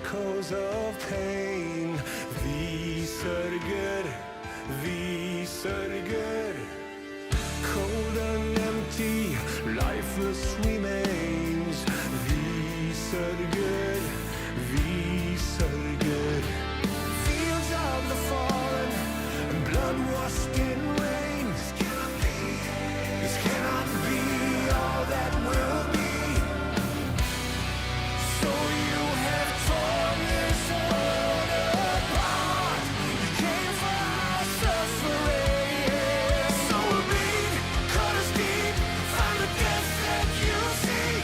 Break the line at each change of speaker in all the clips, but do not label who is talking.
echoes of pain. Vi sörger, vi sörger. Cold and empty, lifeless remains. Vi sörger, vi sörger. Fields of the fallen, and blood washed in rain. This cannot be all that will be. So you have torn this world apart. You came for our suffering. So we'll bleed, cut us deep, find the death that you see.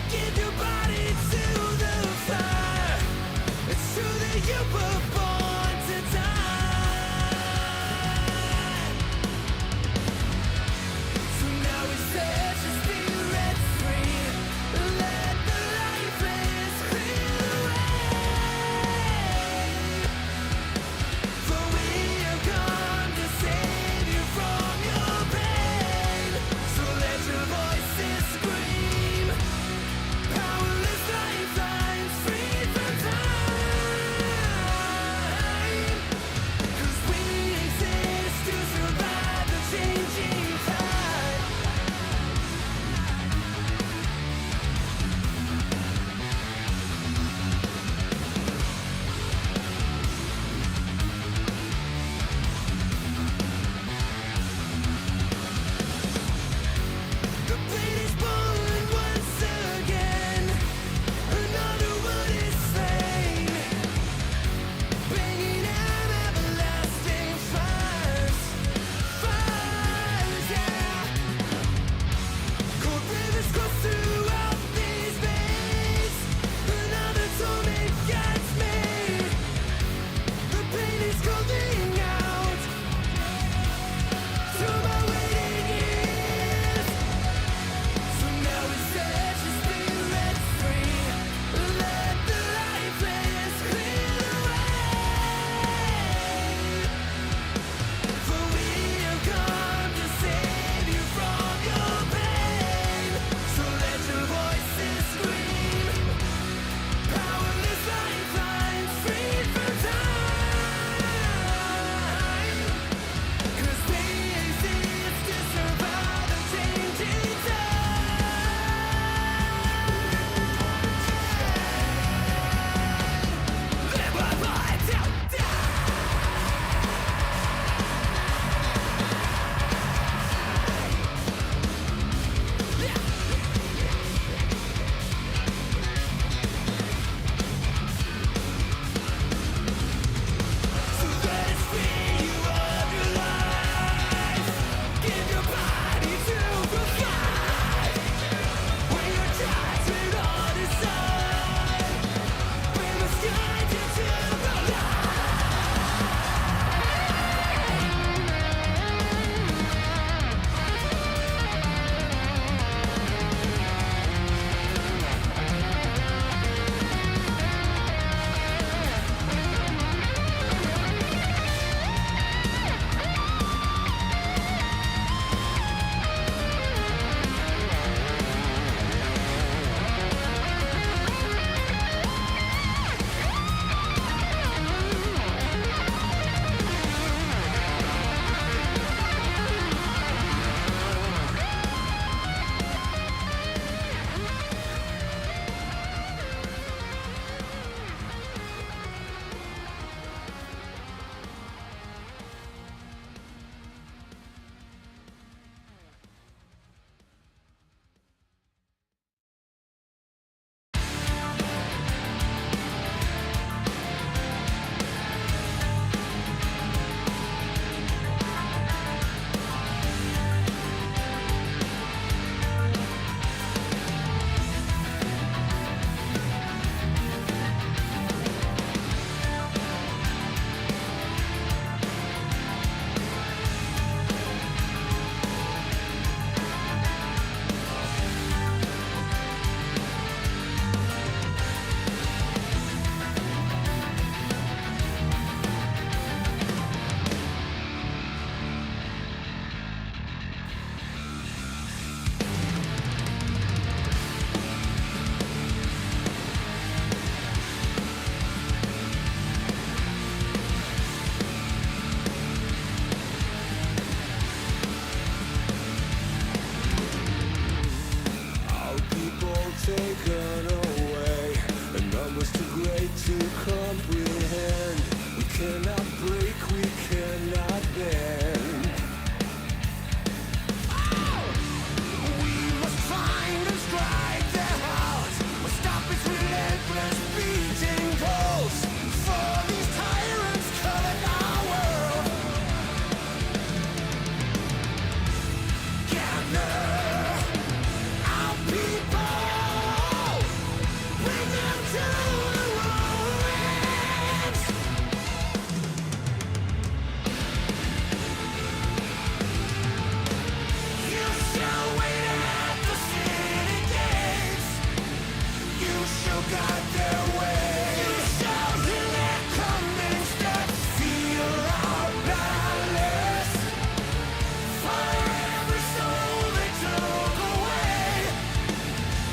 Give your body to the fire. It's true that you were born to die. So now we set your spirit free. Let the light blaze clear the way. For we have come to save you from your pain. So let your voices scream. Powerless lifelines free from time. 'Cause we exist to survive the changing tide. The blade is born once again. Another one is slain. Bringing out everlasting fires. Fires, yeah. Cold rivers course throughout these veins. Another torment gets me. The pain is calling out through my waiting years. So now we set your spirit free. Let the light blaze clear the way. For we have come to save you from your pain. So let your voices scream. Powerless lifelines free from time. 'Cause we exist to survive the changing tide. Live my life till so let us free you of your life. Give your body to the fight. When your judgment on his side, we must guide you to the taken away, and numbers too great to comprehend. We cannot break, we cannot bend. We must find and strike their hearts. We'll stop its relentless beating pulse. For these tyrants covered our world. Gather our people.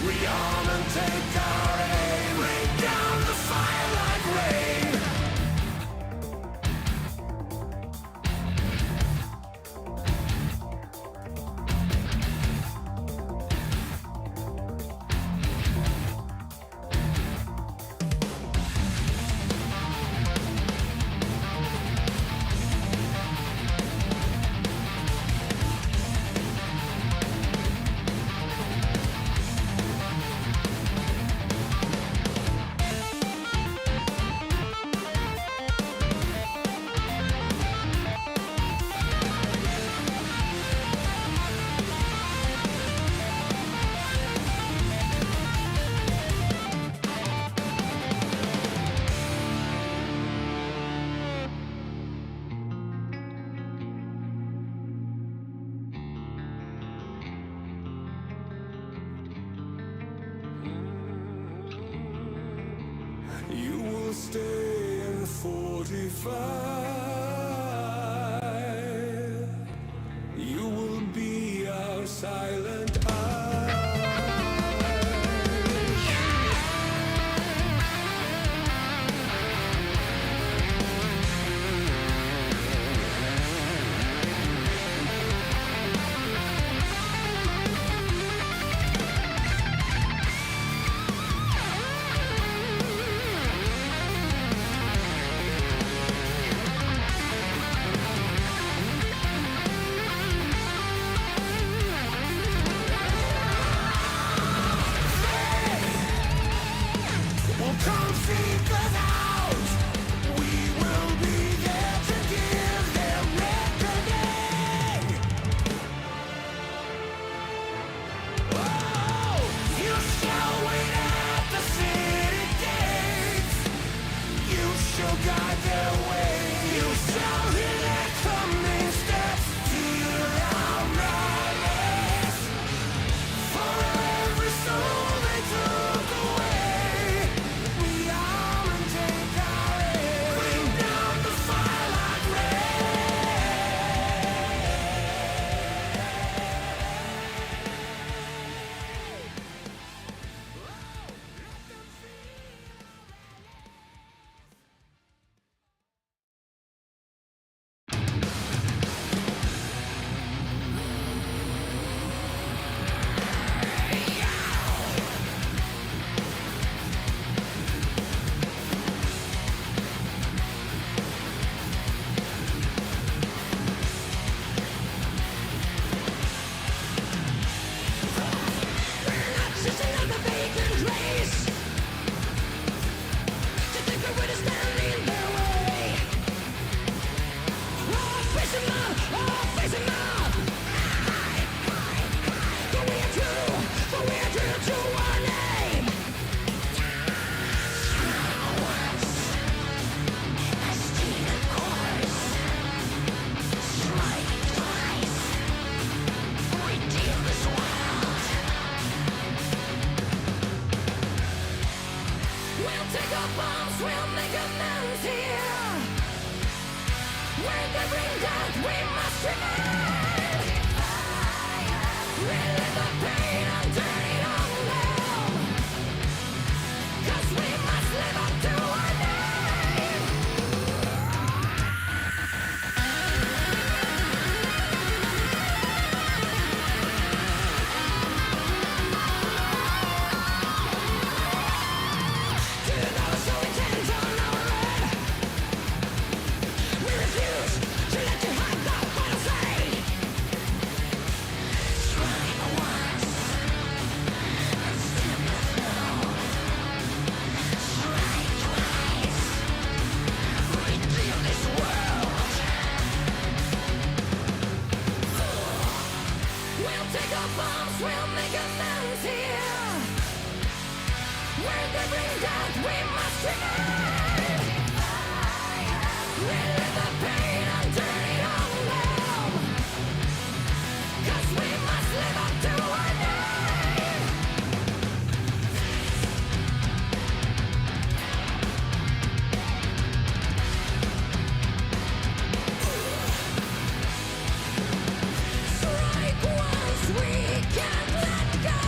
We arm and take our aim. Rain down the fire like rain. You will stay in 45. You will be our silent eye. Come seek us out. We will be there to give them reckoning. Oh, you shall wait at the city gates. You shall guide their way. You shall hear their coming steps. Feel our malice. For every soul they took away. We arm and take our aim. Bring down the fire like just another vacant place to think of where to stand in their way. Oh, face him up, face him up. For we are true to our name. A stealing course. Strike twice. Redeem this world. We'll take up arms, we'll make amends here. Where they bring death, we must remain. Relive the pain and turn it on them. 'Cause we must live up to our name. To those who intend on our red, we refuse to let you have the final say. Strike once, and stem the flow. Strike twice, redeem this world. We'll take up arms, we'll make amends here. Where they bring death, we must remain. Relive the pain and turn it on them. 'Cause we must live up to our name. Strike once, we can't let go.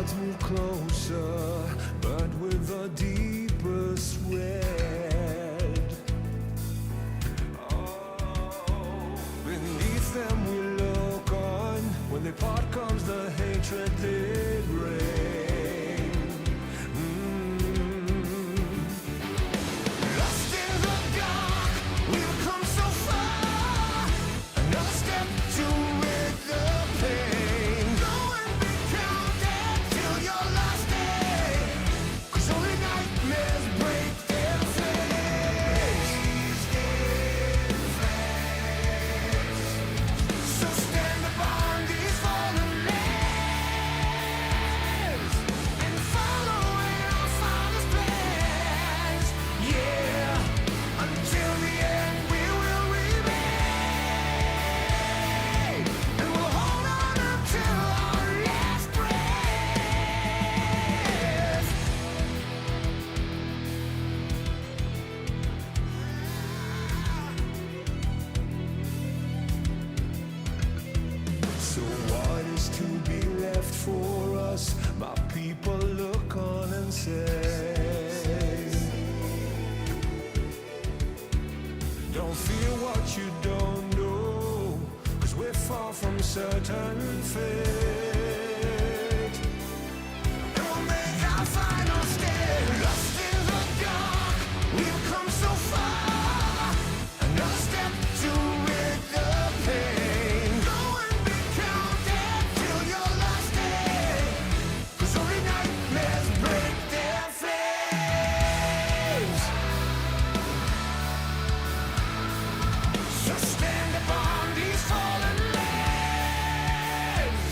clouds move closer, but with the deepest red. Beneath them we look on. When they part comes the hatred they bring. Lost in the dark, we've come so far. Another step to rid the pain. Go and be counted till your last day, 'cause only nightmares break their face. So stand upon these fallen lands and follow in our Father's plans. Yeah, until the end we will remain, and we'll hold on until our last breath. So what is to be left for us? My people look on and say, don't fear what you don't know, 'cause we're far from certain fate. And we'll make our final stand. Lost in the dark, we've come so far. Another step to rid the pain. Go and be counted till your last day, 'cause only nightmares break their flames. So stand upon these fallen lands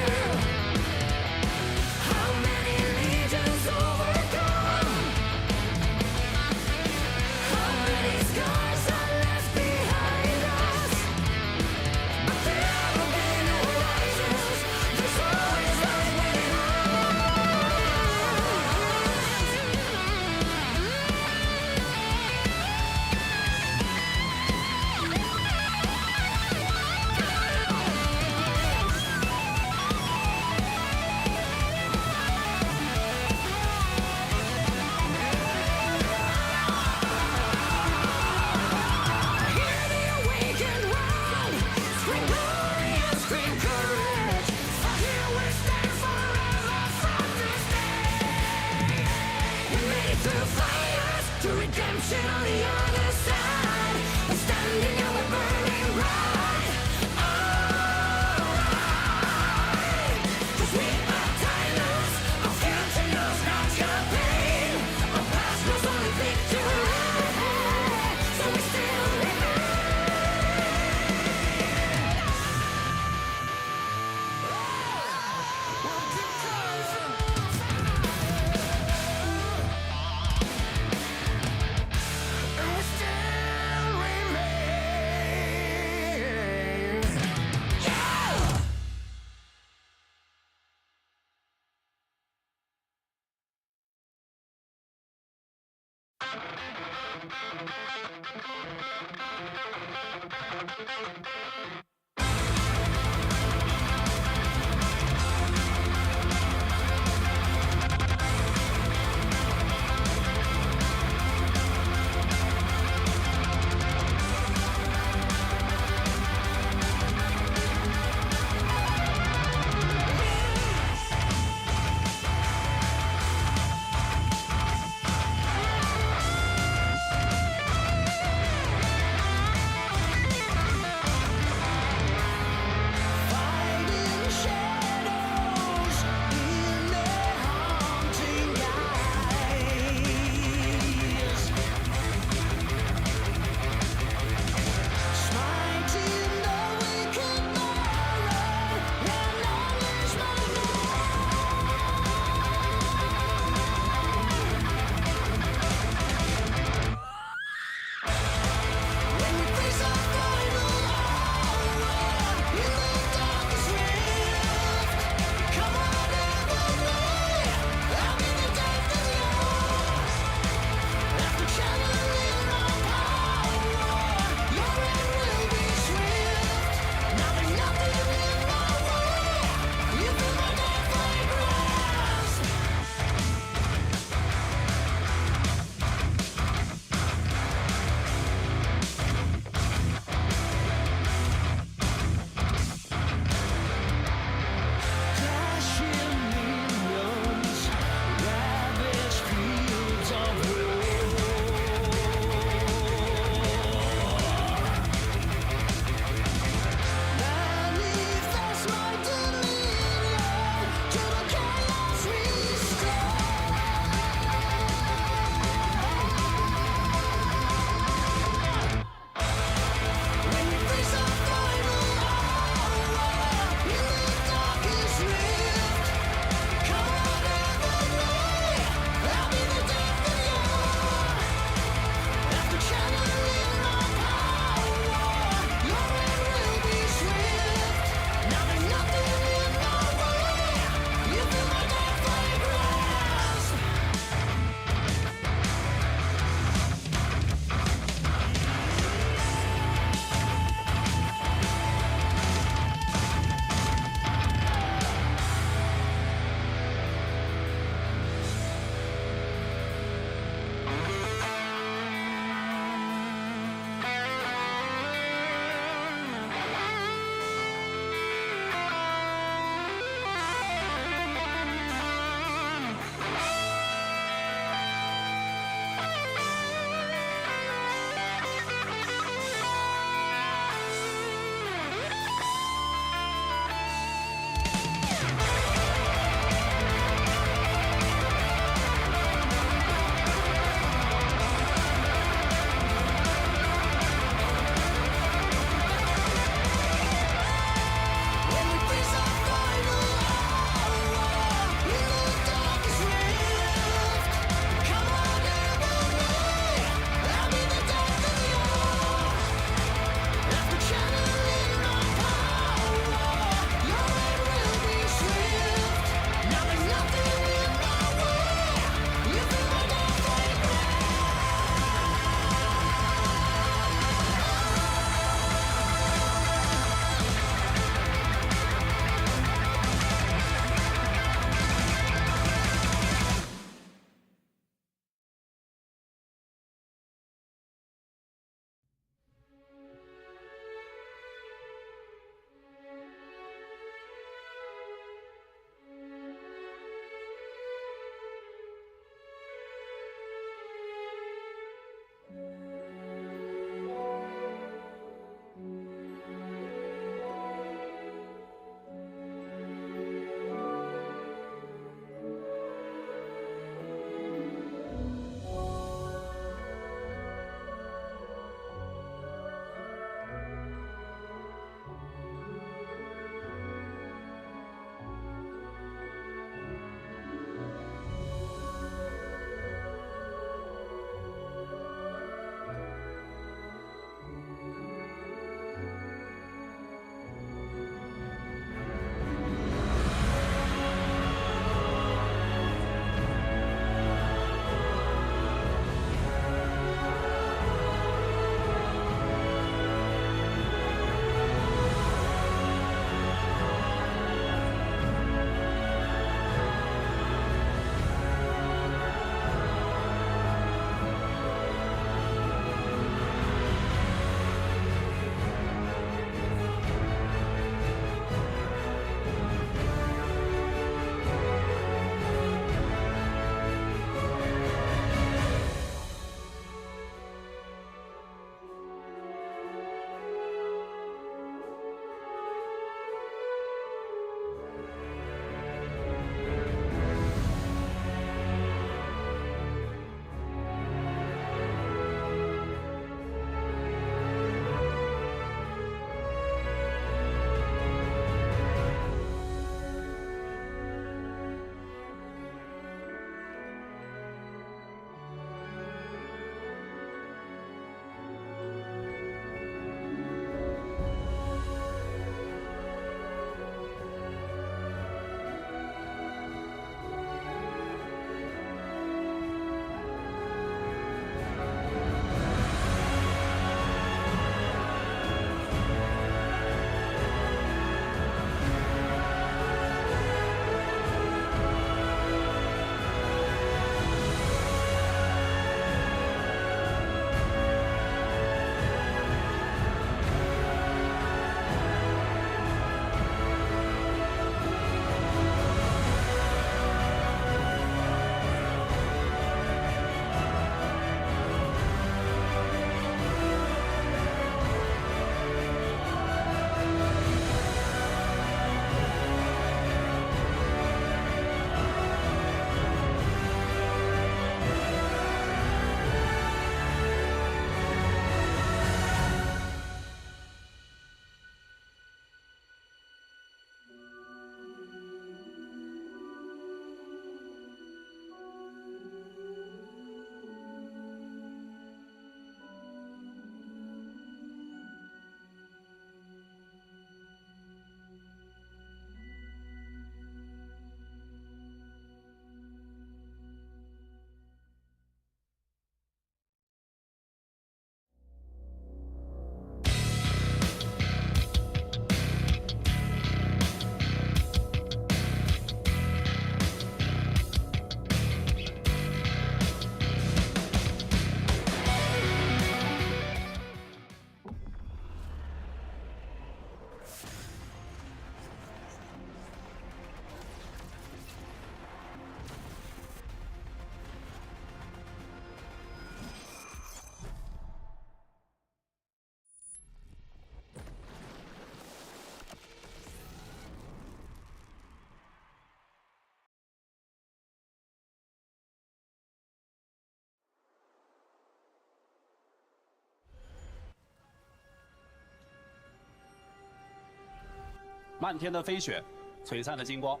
漫天的飞雪，璀璨的金光。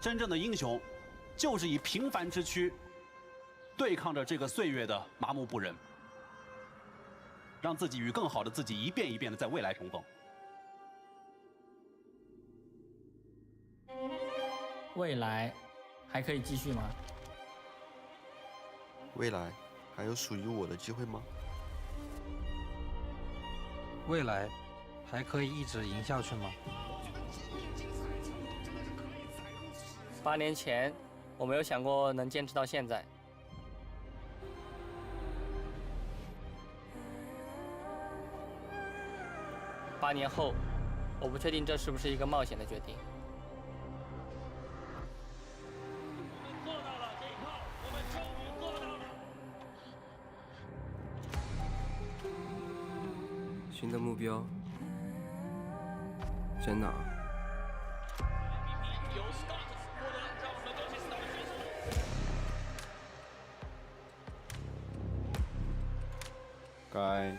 真正的英雄，就是以平凡之躯，对抗着这个岁月的麻木不仁，让自己与更好的自己一遍一遍的在未来重逢。
未来还可以继续吗？
未来还有属于我的机会吗？
未来还可以一直赢下去吗
8年前，我没有想过能坚持到现在。8年后，我不确定这是不是一个冒险的决定。
做到了这一刻，我们终于做到了。
新的目标在哪？
由 Scott 获得，让我们恭喜 Scott 选手。
该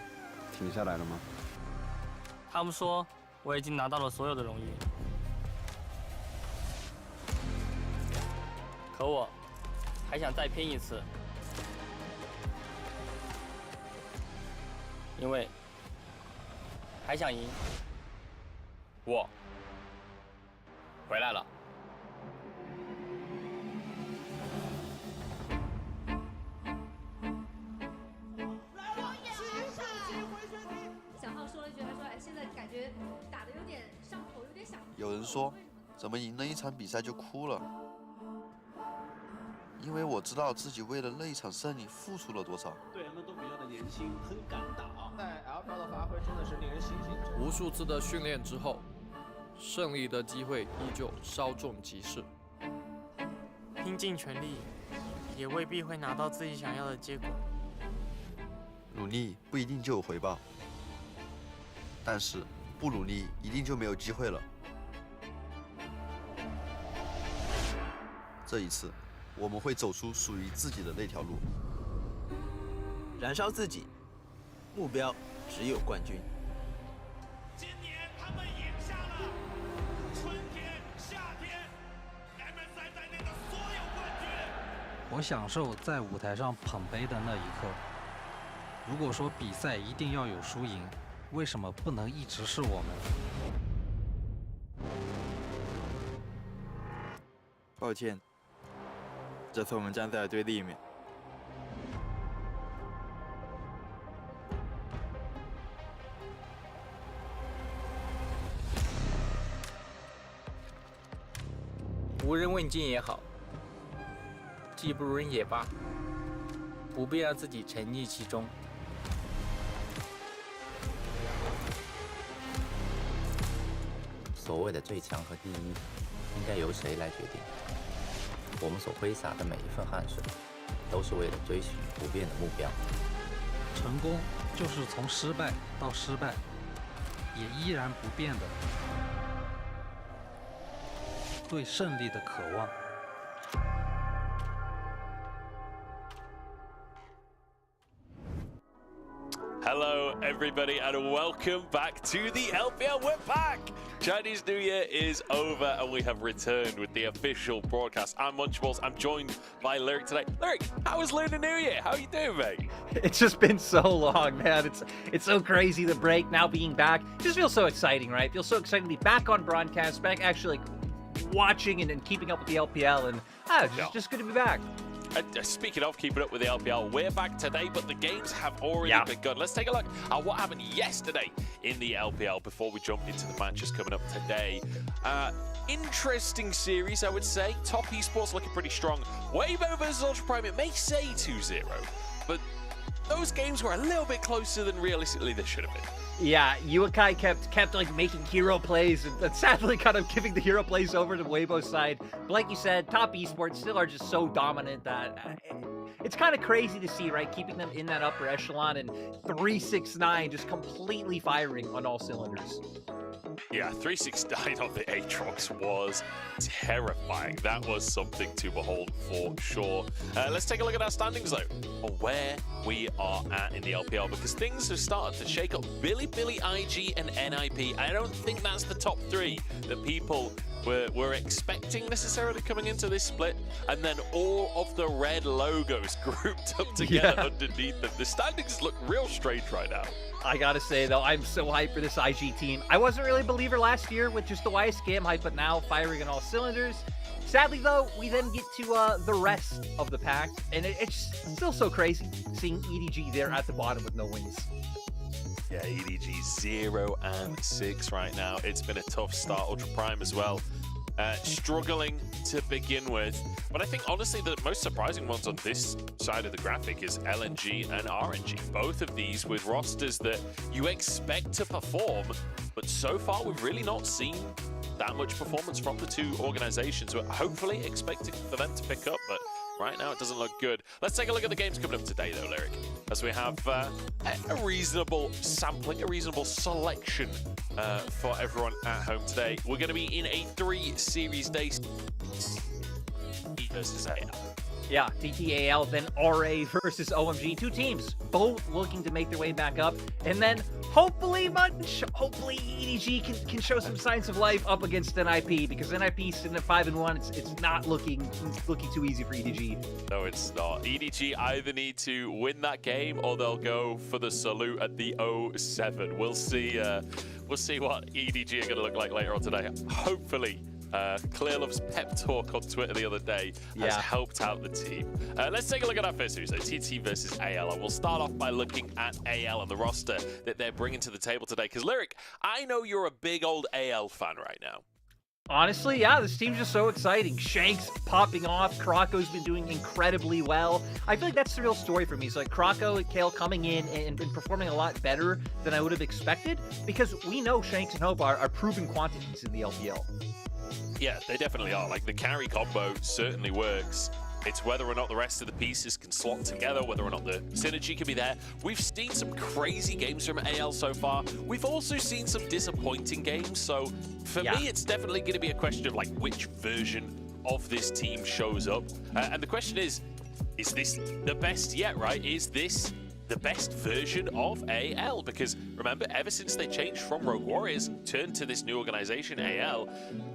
停下来了吗？
他们说我已经拿到了所有的荣誉，可我还想再拼一次，因为还想赢。我回来了。
小浩说了一句，他说：“哎，现在感觉打得有点上头，有点想。”
有人说，怎么赢了一场比赛就哭了？因为我知道自己为了那一场胜利付出了多少。
队员们都比较的年轻，很敢打。
在 LPL 的发挥真的是令人欣喜。
无数次的训练之后，胜利的机会依旧稍纵即逝。
拼尽全力，也未必会拿到自己想要的结果。
努力不一定就有回报，但是不努力一定就没有机会了。这一次，我们会走出属于自己的那条路。
燃烧自己，目标只有冠军。
今年他们赢下了春天、夏天 MSI 在内的所有冠军。
我享受在舞台上捧杯的那一刻。如果说比赛一定要有输赢，为什么不能一直是我们？
抱歉，这次我们站在了对立面。
无人问津也好，技不如人也罢，不必让自己沉溺其中。
所谓的最强和第一，应该由谁来决定？我们所挥洒的每一份汗水，都是为了追寻不变的目标。
成功就是从失败到失败，也依然不变的对胜利的渴望。
Hello, everybody, and welcome back to the LPL. We're back! Chinese New Year is over, and we have returned with the official broadcast. I'm Munchables. I'm joined by Lyric today. Lyric, how was Lunar New Year? How are you doing, mate?
It's just been so long, man. It's so crazy, the break, now being back. Just feels so exciting, right? Feels so exciting to be back on broadcast, back actually watching and keeping up with the LPL, and just good to be back.
Speaking of keeping up with the LPL, we're back today, but the games have already begun. Let's take a look at what happened yesterday in the LPL before we jump into the matches coming up today. Interesting series, I would say. Top Esports looking pretty strong. Weibo versus Ultra Prime, it may say 2-0, but those games were a little bit closer than realistically they should have been.
Yeah, Uakai kept like making hero plays and sadly kind of giving the hero plays over to Weibo's side. But like you said, Top Esports still are just so dominant that it's kind of crazy to see, right? Keeping them in that upper echelon and 369 just completely firing on all cylinders.
Yeah, 369 on the Aatrox was terrifying. That was something to behold for sure. Let's take a look at our standings, though, on where we are at in the LPL, because things have started to shake up. Bilibili, IG, and NIP. I don't think that's the top three that people were expecting necessarily coming into this split, and then all of the red logos grouped up together underneath them. The standings look real strange right now.
I gotta say, though, I'm so hyped for this IG team. I wasn't really a believer last year with just the YSK. I'm hyped, but now firing on all cylinders. Sadly, though, we then get to the rest of the pack, and it's still so crazy seeing EDG there at the bottom with no wins.
Yeah, EDG 0-6 right now. It's been a tough start. Ultra Prime as well. Struggling to begin with. But I think, honestly, the most surprising ones on this side of the graphic is LNG and RNG. Both of these with rosters that you expect to perform, but so far we've really not seen that much performance from the two organizations. We're hopefully expecting for them to pick up, but right now it doesn't look good. Let's take a look at the games coming up today, though, Lyric, as we have a reasonable sampling, a reasonable selection for everyone at home today. We're going to be in a 3-series day versus AL.
Yeah, TTAL, then RA versus OMG. Two teams, both looking to make their way back up. And then hopefully EDG can show some signs of life up against NIP, because NIP sitting at 5-1. It's not looking too easy for EDG.
No, it's not. EDG either need to win that game or they'll go for the salute at the 0-7. We'll see what EDG are going to look like later on today. Hopefully, Clearlove's pep talk on Twitter the other day has helped out the team. Let's take a look at our first series, though, TT versus AL. And we'll start off by looking at AL and the roster that they're bringing to the table today. Because, Lyric, I know you're a big old AL fan right now.
Honestly, yeah, this team's just so exciting. Shanks popping off. Krako's been doing incredibly well. I feel like that's the real story for me. It's like Krako and Kale coming in and performing a lot better than I would have expected, because we know Shanks and Hope are proven quantities in the LPL.
Yeah, they definitely are. Like, the carry combo certainly works. It's whether or not the rest of the pieces can slot together, whether or not the synergy can be there. We've seen some crazy games from AL so far. We've also seen some disappointing games. So for me, it's definitely going to be a question of, like, which version of this team shows up. And the question is this the best yet, right? Is this the best version of AL? Because remember, ever since they changed from Rogue Warriors, turned to this new organization, AL,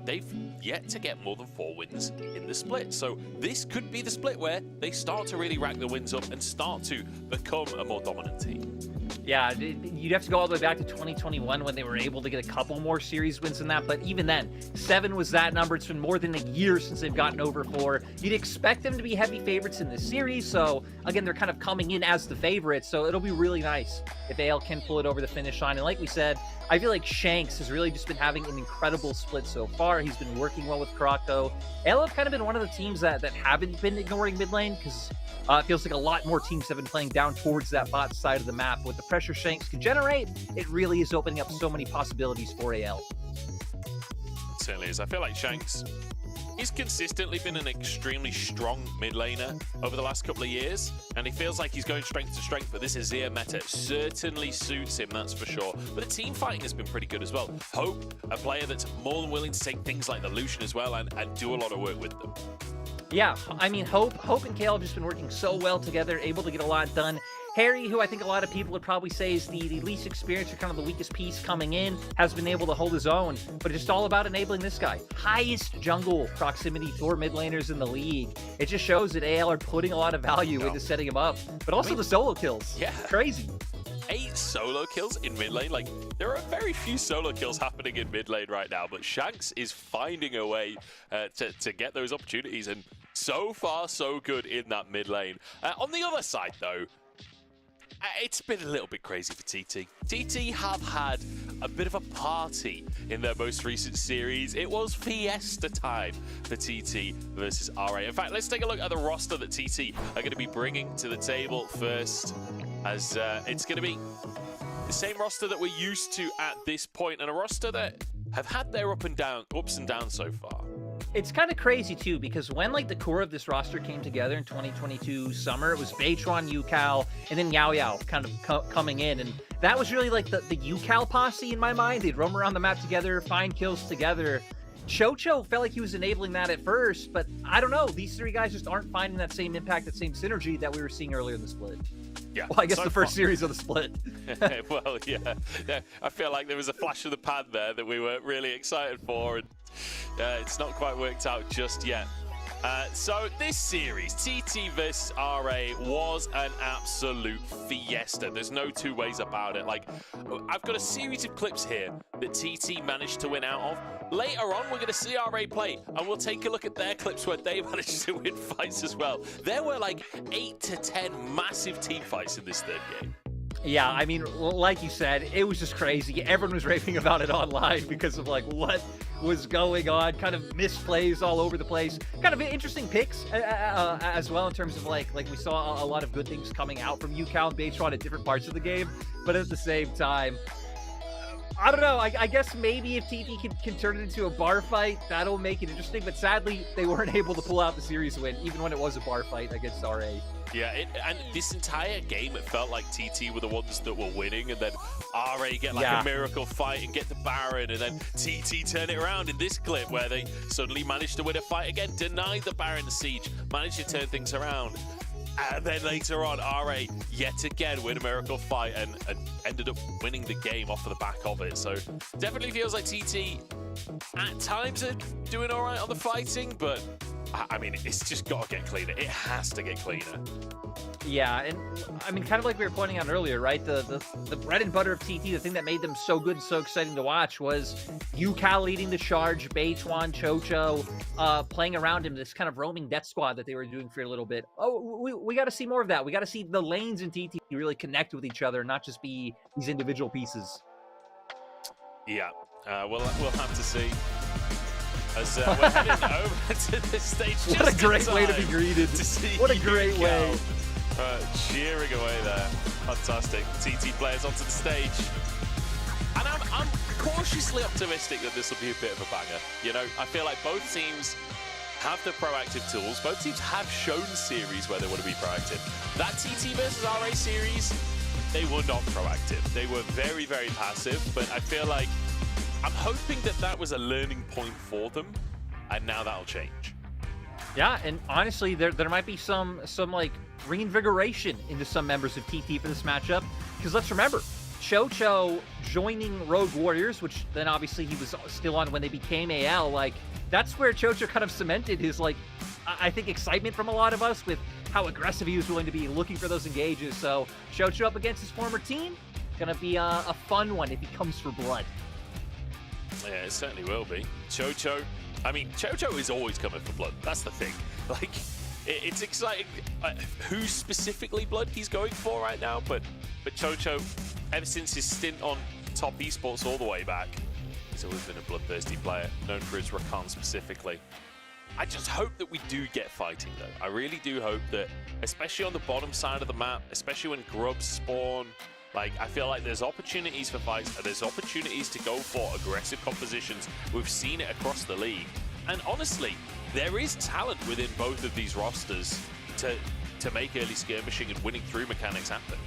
they've yet to get more than 4 wins in the split. So this could be the split where they start to really rack the wins up and start to become a more dominant team.
Yeah, you'd have to go all the way back to 2021 when they were able to get a couple more series wins than that. But even then, 7 was that number. It's been more than a year since they've gotten over 4. You'd expect them to be heavy favorites in this series. So again, they're kind of coming in as the favorites. So it'll be really nice if AL can pull it over the finish line. And like we said, I feel like Shanks has really just been having an incredible split so far. He's been working well with Krako. AL have kind of been one of the teams that haven't been ignoring mid lane, because it feels like a lot more teams have been playing down towards that bot side of the map. With the pressure Shanks can generate, it really is opening up so many possibilities for AL.
It certainly is. I feel like Shanks, he's consistently been an extremely strong mid laner over the last couple of years, and he feels like he's going strength to strength, but this Azir meta certainly suits him, that's for sure. But the team fighting has been pretty good as well. Hope, a player that's more than willing to take things like the Lucian as well and do a lot of work with them.
Yeah, I mean, Hope and Kale have just been working so well together, able to get a lot done. Harry, who I think a lot of people would probably say is the least experienced or kind of the weakest piece coming in, has been able to hold his own, but it's just all about enabling this guy. Highest jungle proximity for mid laners in the league. It just shows that AL are putting a lot of value into setting him up, but also the solo kills.
Yeah.
Crazy.
8 solo kills in mid lane. Like, there are very few solo kills happening in mid lane right now, but Shanks is finding a way to get those opportunities, and so far so good in that mid lane. On the other side, though, it's been a little bit crazy for TT. TT have had a bit of a party in their most recent series. It was fiesta time for TT versus RA. In fact, let's take a look at the roster that TT are going to be bringing to the table first, as it's going to be the same roster that we're used to at this point, and a roster that have had their ups and downs so far.
It's kind of crazy too, because when like the core of this roster came together in 2022 summer, it was Beitron, UCal, and then Yao Yao kind of coming in, and that was really like the UCal posse in my mind. They'd roam around the map together, find kills together. Chocho felt like he was enabling that at first, but I don't know. These three guys just aren't finding that same impact, that same synergy that we were seeing earlier in the split.
Yeah,
well, I guess the first series of the split.
Well, yeah. I feel like there was a flash of the pan there that we were really excited for, and it's not quite worked out just yet. So this series, TT vs RA, was an absolute fiesta. There's no two ways about it. Like, I've got a series of clips here that TT managed to win out of. Later on, we're going to see RA play, and we'll take a look at their clips where they managed to win fights as well. There were like 8 to 10 massive team fights in this third game.
Yeah, I mean, like you said, it was just crazy. Everyone was raving about it online because of like what was going on, kind of misplays all over the place. Kind of interesting picks as well in terms of like we saw a lot of good things coming out from UCal and Beitron at different parts of the game, but at the same time, I don't know. I guess maybe if TT can turn it into a bar fight, that'll make it interesting. But sadly, they weren't able to pull out the series win, even when it was a bar fight against RA.
Yeah, and this entire game, it felt like TT were the ones that were winning, and then RA get like a miracle fight and get the Baron, and then TT turn it around in this clip where they suddenly managed to win a fight again, deny the Baron siege, managed to turn things around. And then later on, RA yet again win a miracle fight and ended up winning the game off of the back of it. So definitely feels like TT at times are doing all right on the fighting, but I mean, it's just got to get cleaner. It has to get cleaner.
Yeah, and I mean, kind of like we were pointing out earlier, right? The bread and butter of TT, the thing that made them so good and so exciting to watch was UCal leading the charge, Beitron, Chocho, playing around him, this kind of roaming death squad that they were doing for a little bit. Oh, we got to see more of that. We got to see the lanes in TT really connect with each other, not just be these individual pieces.
Yeah, we'll have to see. As we're heading over to this stage.
What a great way to be greeted. What a great way.
Cheering away there. Fantastic. TT players onto the stage. And I'm cautiously optimistic that this will be a bit of a banger. You know, I feel like both teams have the proactive tools. Both teams have shown series where they want to be proactive. That TT versus RA series, they were not proactive. They were very, very passive, but I feel like I'm hoping that that was a learning point for them, and now that'll change.
Yeah, and honestly, there might be some like reinvigoration into some members of TT for this matchup, because let's remember, Chocho joining Rogue Warriors, which then obviously he was still on when they became AL, like that's where Chocho kind of cemented his, like, I think, excitement from a lot of us with how aggressive he was willing to be looking for those engages. So Chocho up against his former team, gonna be a fun one if he comes for blood.
Yeah, it certainly will be. Chocho, I mean, Chocho is always coming for blood. That's the thing. Like, it's exciting who specifically blood he's going for right now, but Chocho, ever since his stint on top esports all the way back, he's always been a bloodthirsty player, known for his Rakan specifically. I just hope that we do get fighting, though. I really do hope that, especially on the bottom side of the map, especially when grubs spawn, like, I feel like there's opportunities for fights, and there's opportunities to go for aggressive compositions. We've seen it across the league. And honestly, there is talent within both of these rosters to make early skirmishing and winning through mechanics happen.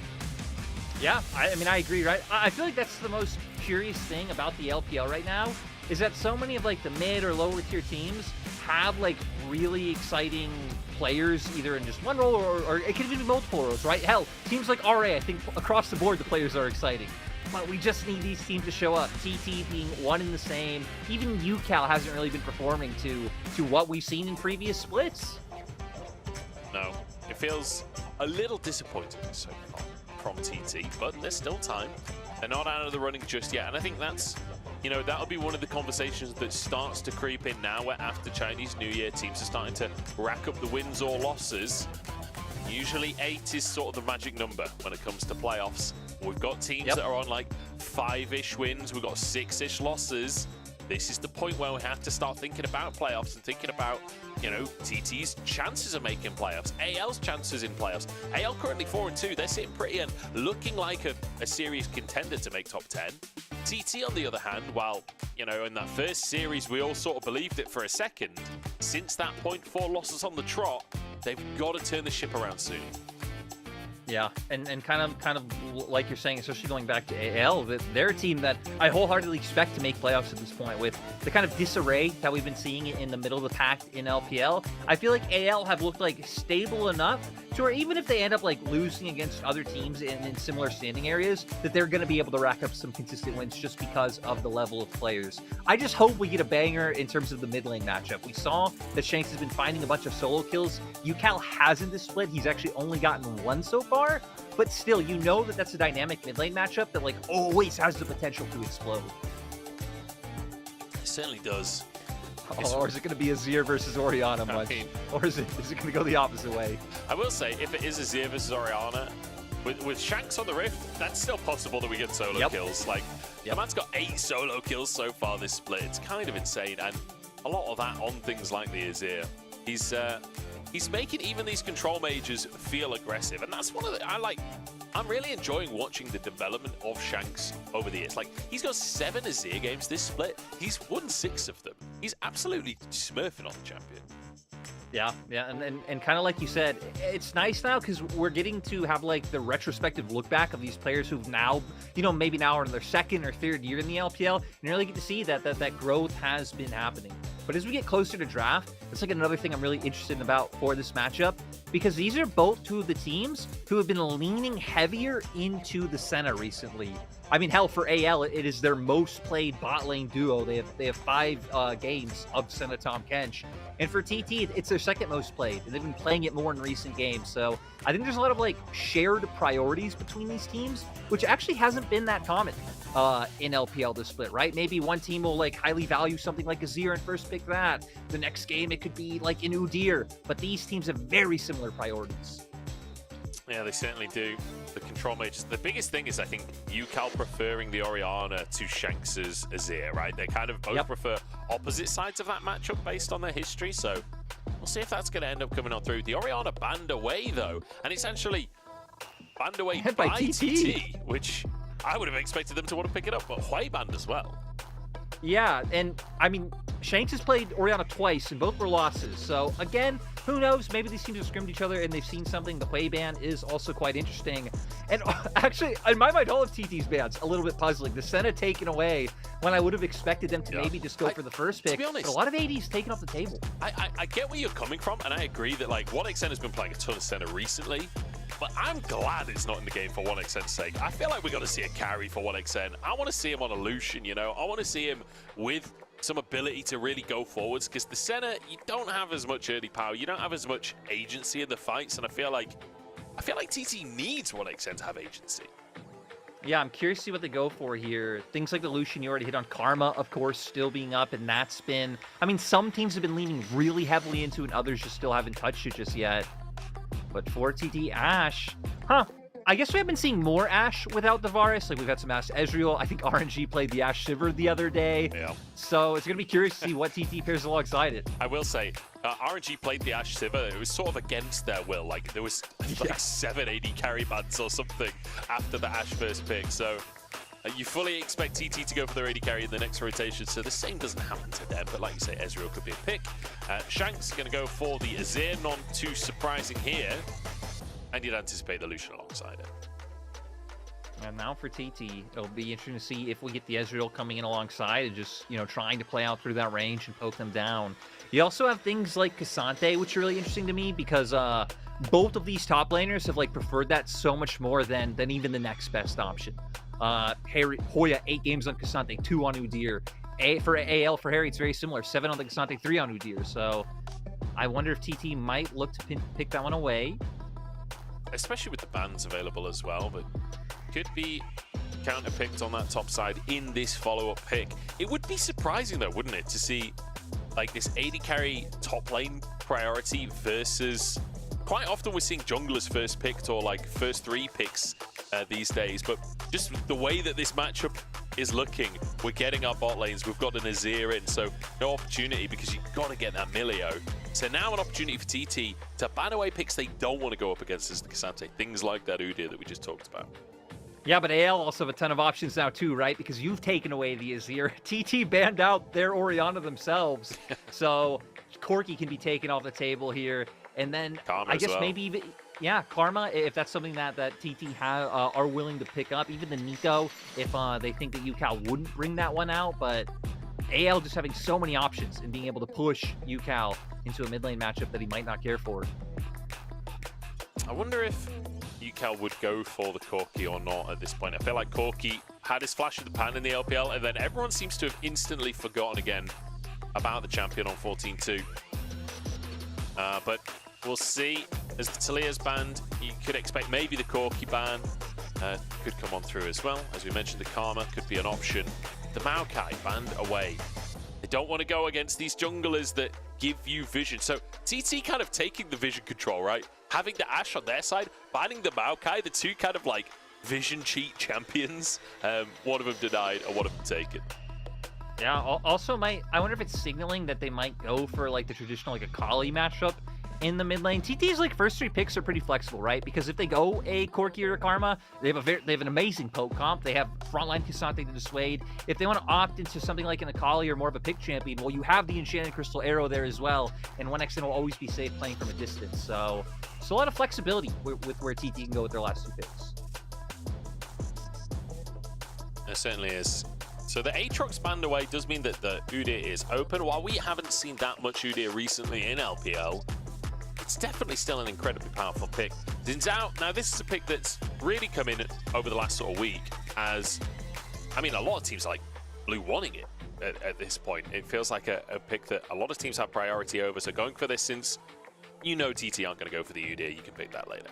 Yeah, I mean, I agree, right? I feel like that's the most curious thing about the LPL right now, is that so many of, like, the mid or lower tier teams have, like, really exciting players, either in just one role or it could even be multiple roles, right? Hell, teams like RA, I think across the board the players are exciting. But we just need these teams to show up. TT being one and the same. Even UCal hasn't really been performing to what we've seen in previous splits.
No, it feels a little disappointing so far from TT, but there's still time. They're not out of the running just yet, and I think that's, you know, that'll be one of the conversations that starts to creep in now, where after Chinese New Year, teams are starting to rack up the wins or losses. Usually 8 is sort of the magic number when it comes to playoffs. We've got teams that are on like 5-ish wins, we've got 6-ish losses. this is the point where we have to start thinking about playoffs and thinking about, you know, TT's chances of making playoffs, AL's chances in playoffs. AL currently 4-2. They're sitting pretty and looking like a serious contender to make top 10. TT, on the other hand, while, you know, in that first series, we all sort of believed it for a second. Since that point, 4 losses on the trot, they've got to turn the ship around soon.
Yeah, and kind of like you're saying, especially going back to AL, that they're a team that I wholeheartedly expect to make playoffs at this point. With the kind of disarray that we've been seeing in the middle of the pack in LPL, I feel like AL have looked like stable enough to where even if they end up like losing against other teams in similar standing areas, that they're going to be able to rack up some consistent wins just because of the level of players. I just hope we get a banger in terms of the mid lane matchup. We saw that Shanks has been finding a bunch of solo kills. UCal hasn't this split. He's actually only gotten 1 so far. But still, you know that that's a dynamic mid lane matchup that like always has the potential to explode.
It certainly does.
Or is it going to be Azir versus Orianna much? Or is it going to go the opposite way?
I will say, if it is Azir versus Orianna, with Shanks on the Rift, that's still possible that we get solo kills. Like, the man's got 8 solo kills so far this split. It's kind of insane, and a lot of that on things like the Azir. He's making even these control mages feel aggressive, and that's one of the I'm really enjoying watching the development of Shanks over the years. Like, he's got 7 Azir games this split. He's won 6 of them. He's absolutely smurfing on the champion.
Yeah, and kind of like you said, it's nice now because we're getting to have like the retrospective look back of these players who've now, you know, maybe now are in their 2nd or 3rd year in the LPL, and you really get to see that growth has been happening. But as we get closer to draft, it's like another thing I'm really interested in about for this matchup, because these are both 2 of the teams who have been leaning heavier into the Senna recently. I mean, hell, for AL, it is their most played bot lane duo. They have 5 games of Senna Tahm Kench. And for TT, it's their 2nd most played, and they've been playing it more in recent games. So I think there's a lot of like shared priorities between these teams, which actually hasn't been that common in LPL this split, right? Maybe one team will like highly value something like Azir and first pick that. The next game, it could be like an Udyr, but these teams have very similar priorities.
Yeah, they certainly do. The control mages. The biggest thing is, I think, UCal preferring the Orianna to Shanks' Azir, right? They kind of both prefer opposite sides of that matchup based on their history, so we'll see if that's going to end up coming on through. The Orianna banned away, though, and it's actually banned away by TT, which I would have expected them to want to pick it up, but Hui banned as well.
Yeah, and I mean, Shanks has played Orianna twice, and both were losses. So again, who knows? Maybe these teams have scrimmed each other and they've seen something. The Hui ban is also quite interesting. And actually, in my mind, all of TT's bans a little bit puzzling. The Senna taken away when I would have expected them to maybe just go for the first pick.
To be honest,
but a lot of AD's taken off the table.
I get where you're coming from, and I agree that like 1xN has been playing a ton of Senna recently. But I'm glad it's not in the game for 1xN's sake. I feel like we're going to see a carry for 1xN. I want to see him on a Lucian, you know. I want to see him with some ability to really go forwards, because the Senna, you don't have as much early power. You don't have as much agency in the fights, and I feel like TT needs 1xN to have agency.
Yeah, I'm curious to see what they go for here. Things like the Lucian you already hit on. Karma, of course, still being up, and that's been... I mean, some teams have been leaning really heavily into it, and others just still haven't touched it just yet. But for TT, Ashe, I guess we have been seeing more Ashe without the Varus. Like, we've had some Ashe Ezreal. I think RNG played the Ashe Sivir the other day.
Yeah.
So it's going to be curious to see what TT pairs alongside it.
I will say, RNG played the Ashe Sivir. It was sort of against their will. Like, there was like 7 AD carry bans or something after the Ashe first pick. So you fully expect TT to go for their AD carry in the next rotation. So the same doesn't happen to them. But like you say, Ezreal could be a pick. Shanks going to go for the Azir. Not too surprising here. And you'd anticipate the Lucian alongside it.
And now for TT, it'll be interesting to see if we get the Ezreal coming in alongside and just, you know, trying to play out through that range and poke them down. You also have things like K'Sante, which are really interesting to me because both of these top laners have like preferred that so much more than even the next best option. Hoya, 8 games on K'Sante, 2 on Udyr. For AL, for Harry, it's very similar. 7 on the K'Sante, 3 on Udyr. So I wonder if TT might look to pick that one away.
Especially with the bans available as well, but could be counter-picked on that top side in this follow-up pick. It would be surprising though, wouldn't it, to see like this AD carry top lane priority versus... Quite often we're seeing junglers first picked or like first 3 picks these days, but just the way that this matchup is looking. We're getting our bot lanes. We've got the Nazir in, so no opportunity because you've got to get that Milio. So now an opportunity for TT to ban away picks they don't want to go up against as the K'Sante. Things like that Udyr that we just talked about.
Yeah, but AL also have a ton of options now too, right? Because you've taken away the Azir. TT banned out their Orianna themselves. So Corki can be taken off the table here. And then
Karma
I guess
well.
maybe even, yeah, Karma, if that's something that TT are willing to pick up. Even the Nico, if they think that UCal wouldn't bring that one out. But AL just having so many options and being able to push UCal into a mid lane matchup that he might not care for.
I wonder if UCal would go for the Corki or not at this point. I feel like Corki had his flash of the pan in the LPL, and then everyone seems to have instantly forgotten again about the champion on 14-2. But we'll see. As the Talia's banned, you could expect maybe the Corki ban could come on through as well. As we mentioned, the Karma could be an option. The Maokai banned away. They don't want to go against these junglers that give you vision. So TT kind of taking the vision control, right? Having the Ashe on their side, banning the Maokai, the two kind of like vision cheat champions. One of them denied and one of them taken.
Yeah, also I wonder if it's signaling that they might go for like the traditional like Akali matchup in the mid lane. TT's like first three picks are pretty flexible, right? Because if they go a Corki or a Karma, they have an amazing poke comp. They have frontline K'Sante to dissuade. If they want to opt into something like an Akali or more of a pick champion, well, you have the Enchanted Crystal Arrow there as well, and 1xN will always be safe playing from a distance. So a lot of flexibility with where TT can go with their last two picks.
There certainly is. So the Aatrox banned away does mean that the Udyr is open. While we haven't seen that much Udyr recently in LPL, it's definitely still an incredibly powerful pick. Xin Zhao, now this is a pick that's really come in over the last sort of week as, I mean, a lot of teams like Blue wanting it at this point. It feels like a pick that a lot of teams have priority over. So going for this, since you know TT aren't going to go for the Udyr, you can pick that later.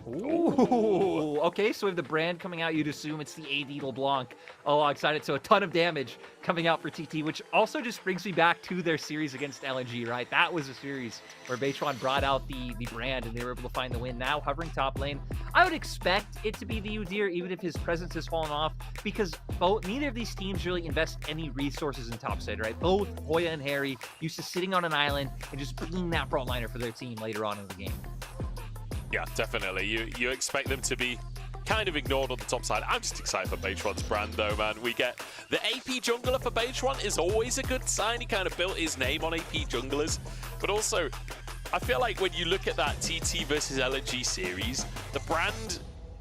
Ooh, okay, so we have the brand coming out. You'd assume it's the AD LeBlanc alongside it. So a ton of damage coming out for TT, which also just brings me back to their series against LNG, right? That was a series where Beitron brought out the brand and they were able to find the win. Now hovering top lane, I would expect it to be the Udyr, even if his presence has fallen off, because neither of these teams really invest any resources in topside, right? Both Hoya and Harry used to sitting on an island and just being that frontliner for their team later on in the game.
Yeah, definitely. You expect them to be kind of ignored on the top side. I'm just excited for Beitron's brand, though, man. We get the AP jungler for Beitron is always a good sign. He kind of built his name on AP junglers. But also, I feel like when you look at that TT versus LNG series, the brand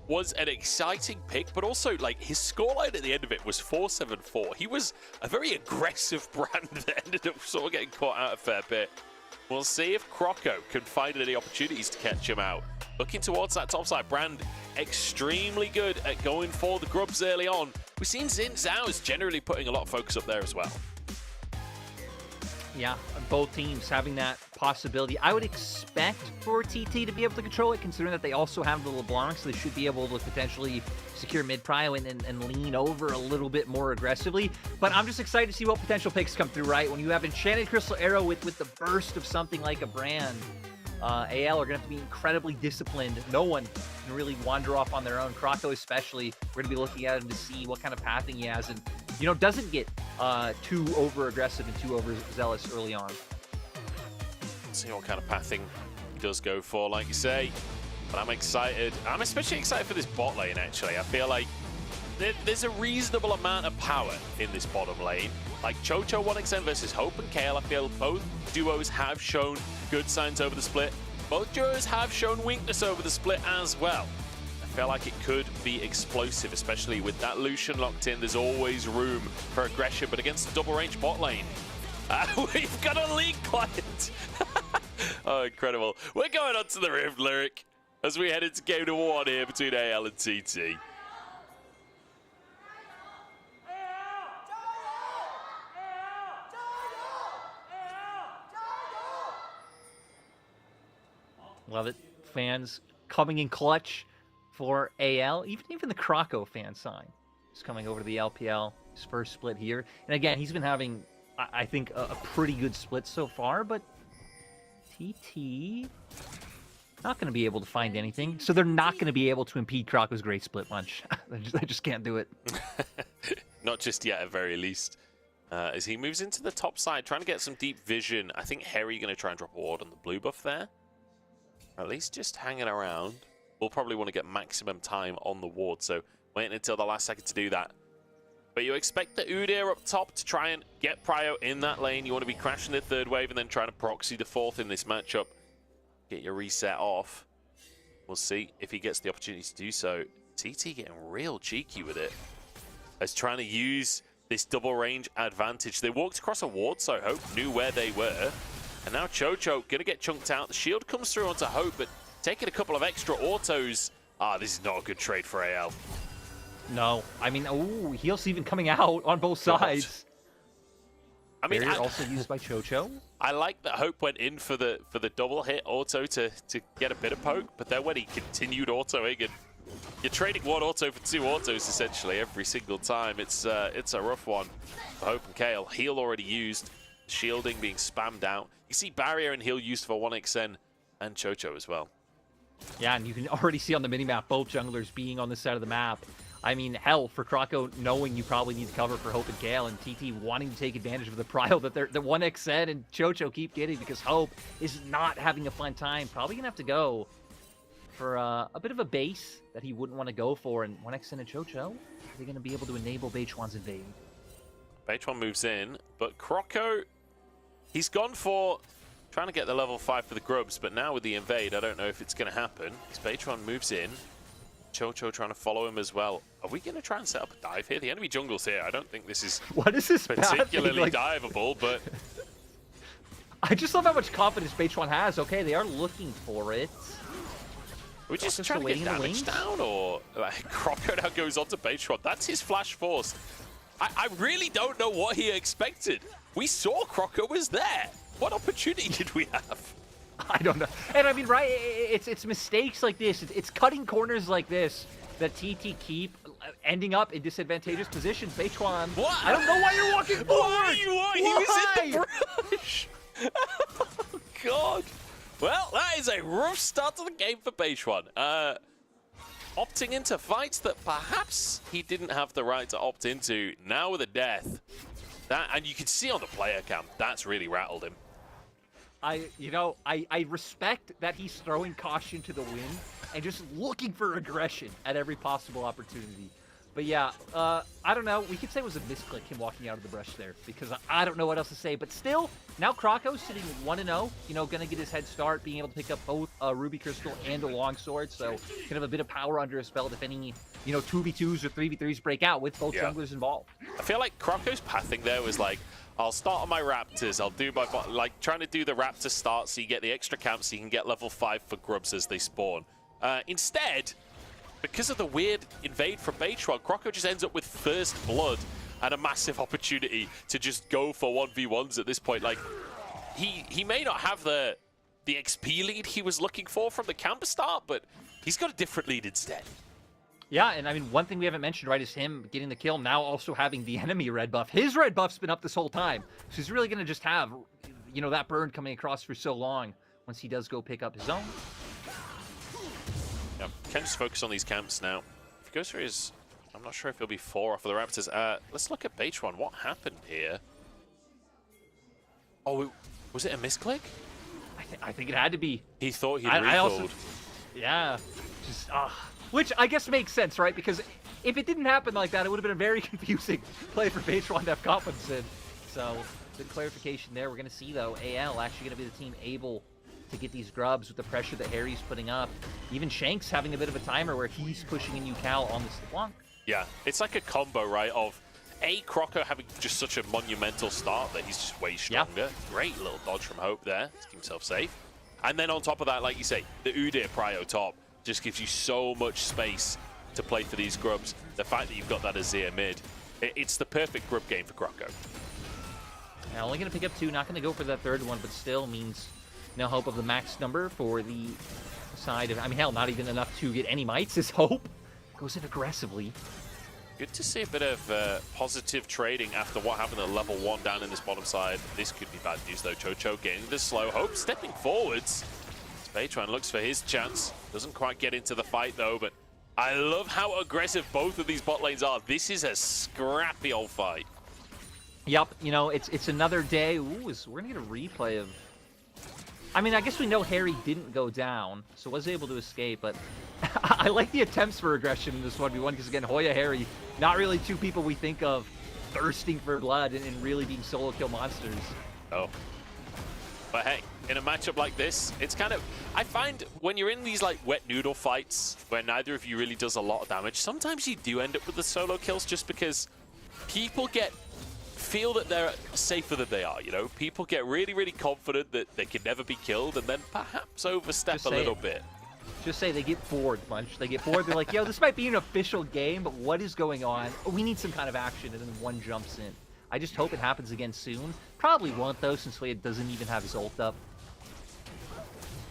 was an exciting pick, but also, like, his scoreline at the end of it was 4-7-4. He was a very aggressive brand that ended up sort of getting caught out a fair bit. We'll see if Croco can find any opportunities to catch him out. Looking towards that topside, brand extremely good at going for the grubs early on. We've seen Xin Zhao is generally putting a lot of focus up there as well.
Yeah, both teams having that possibility. I would expect for TT to be able to control it, considering that they also have the LeBlanc, so they should be able to potentially secure mid-prio and lean over a little bit more aggressively. But I'm just excited to see what potential picks come through, right? When you have Enchanted Crystal Arrow with the burst of something like a brand, AL are going to have to be incredibly disciplined. No one can really wander off on their own. Croco especially, we're going to be looking at him to see what kind of pathing he has and, you know, doesn't get too over-aggressive and too overzealous early on.
See what kind of pathing he does go for, like you say. But I'm excited. I'm especially excited for this bot lane, actually. I feel like there's a reasonable amount of power in this bottom lane. Like Chocho 1xN versus Hope and Kayle, I feel both duos have shown good signs over the split. Both duos have shown weakness over the split as well. I feel like it could be explosive, especially with that Lucian locked in. There's always room for aggression, but against a double range bot lane, we've got a league client. Oh, incredible. We're going on to the Rift Lyric as we head into game number 1 here between AL and TT.
Love it. Fans coming in clutch for AL. Even the Croco fan sign is coming over to the LPL. His first split here. And again, he's been having, I think, a pretty good split so far, but TT not going to be able to find anything. So they're not going to be able to impede Croco's great split punch. They just can't do it.
Not just yet, at very least. As he moves into the top side, trying to get some deep vision. I think Harry going to try and drop a ward on the blue buff there. Or at least just hanging around. We'll probably want to get maximum time on the ward, so waiting until the last second to do that. But you expect the Udyr up top to try and get Prio in that lane. You want to be crashing the third wave and then trying to proxy the fourth in this matchup. Get your reset off. We'll see if he gets the opportunity to do so. TT getting real cheeky with it. As trying to use this double range advantage. They walked across a ward, so Hope knew where they were. And now Chocho going to get chunked out. The shield comes through onto Hope, but taking a couple of extra autos. This is not a good trade for AL.
No, I mean, ooh, heals even coming out on both sides.
I mean,
also used by Chocho.
I like that Hope went in for the double hit auto to get a bit of poke, but then when he continued autoing, and you're trading one auto for two autos essentially every single time. It's a rough one for Hope and Kale. Heal already used, shielding being spammed out. You see barrier and heal used for 1xN and Chocho as well.
Yeah, and you can already see on the minimap both junglers being on this side of the map. I mean, hell, for Krako knowing you probably need cover for Hope and Kale, and TT wanting to take advantage of the prio that the 1xN and Chocho keep getting because Hope is not having a fun time. Probably going to have to go for a bit of a base that he wouldn't want to go for, and 1xN and Chocho, they're going to be able to enable Beichuan's invade.
Beichuan moves in, but Kroko, he's gone for trying to get the level 5 for the grubs, but now with the invade, I don't know if it's going to happen. As Beichuan moves in, Chocho trying to follow him as well. Are we going to try and set up a dive here? The enemy jungle's here. I don't think this is
what is this
particularly diveable, but...
I just love how much confidence Beichuan has. Okay, they are looking for it.
Are we just trying to get damage down, or like, Kroko now goes on to Beichuan? That's his flash force. I really don't know what he expected. We saw Kroko was there. What opportunity did we have?
I don't know. And I mean, right, it's mistakes like this. It's cutting corners like this that TT keep ending up in disadvantageous positions. Beichuan,
what?
I don't know why you're walking forward.
Why? He was in the brush. Oh, God. Well, that is a rough start to the game for Beichuan. Opting into fights that perhaps he didn't have the right to opt into. Now with a death. And you can see on the player cam, that's really rattled him.
I respect that he's throwing caution to the wind and just looking for aggression at every possible opportunity. But yeah, I don't know. We could say it was a misclick, him walking out of the brush there, because I don't know what else to say. But still, now Krako's sitting 1-0, going to get his head start, being able to pick up both a Ruby Crystal and a Longsword. So kind of a bit of power under his belt if any, 2v2s or 3v3s break out with both junglers involved.
I feel like Krako's pathing there was like, I'll start on my Raptors, I'll do my, like trying to do the Raptor start so you get the extra camp so you can get level 5 for grubs as they spawn. Instead, because of the weird invade from Beichuan, Kroko just ends up with first blood and a massive opportunity to just go for 1v1s at this point. Like, he may not have the XP lead he was looking for from the camp start, but he's got a different lead instead.
Yeah, and I mean, one thing we haven't mentioned, right, is him getting the kill, now also having the enemy red buff. His red buff's been up this whole time, so he's really going to just have, that burn coming across for so long once he does go pick up his own.
Yeah, can just focus on these camps now. If he goes for his... I'm not sure if he'll be 4 off of the Raptors. Let's look at Beichuan. What happened here? Oh, was it a misclick?
I think it had to be.
He thought he'd recalled.
Yeah, just... which I guess makes sense, right? Because if it didn't happen like that, it would have been a very confusing play for Beichuan to have confidence in. So, good clarification there. We're going to see, though, AL actually going to be the team able to get these grubs with the pressure that Harry's putting up. Even Shanks having a bit of a timer where he's pushing in UCal on the flank.
Yeah, it's like a combo, right, of Kroko having just such a monumental start that he's just way stronger. Yeah. Great little dodge from Hope there to keep himself safe. And then on top of that, like you say, the Udyr prio top just gives you so much space to play for these grubs. The fact that you've got that Azir mid, it's the perfect grub game for Kroko.
Now, only going to pick up 2, not going to go for that third one, but still means no hope of the max number for the side of... I mean, hell, not even enough to get any mites is Hope. Goes in aggressively.
Good to see a bit of positive trading after what happened at level 1 down in this bottom side. This could be bad news, though. Chocho getting the slow. Hope stepping forwards. Beichuan looks for his chance. Doesn't quite get into the fight, though, but I love how aggressive both of these bot lanes are. This is a scrappy old fight.
Yep, you know, it's another day. Ooh, we're gonna get a replay of... I mean, I guess we know Harry didn't go down, so was able to escape, but I like the attempts for aggression in this 1v1, because again, Hoya, Harry, not really two people we think of thirsting for blood and really being solo kill monsters.
Oh. But hey, in a matchup like this, it's kind of... I find when you're in these like wet noodle fights where neither of you really does a lot of damage, sometimes you do end up with the solo kills just because people feel that they're safer than they are, you know? People get really, really confident that they can never be killed and then perhaps overstep a little bit.
Just say they get bored, Munch. They get bored. They're like, yo, this might be an official game, but what is going on? We need some kind of action, and then one jumps in. I just hope it happens again soon. Probably won't, though, since Hoya doesn't even have his ult up.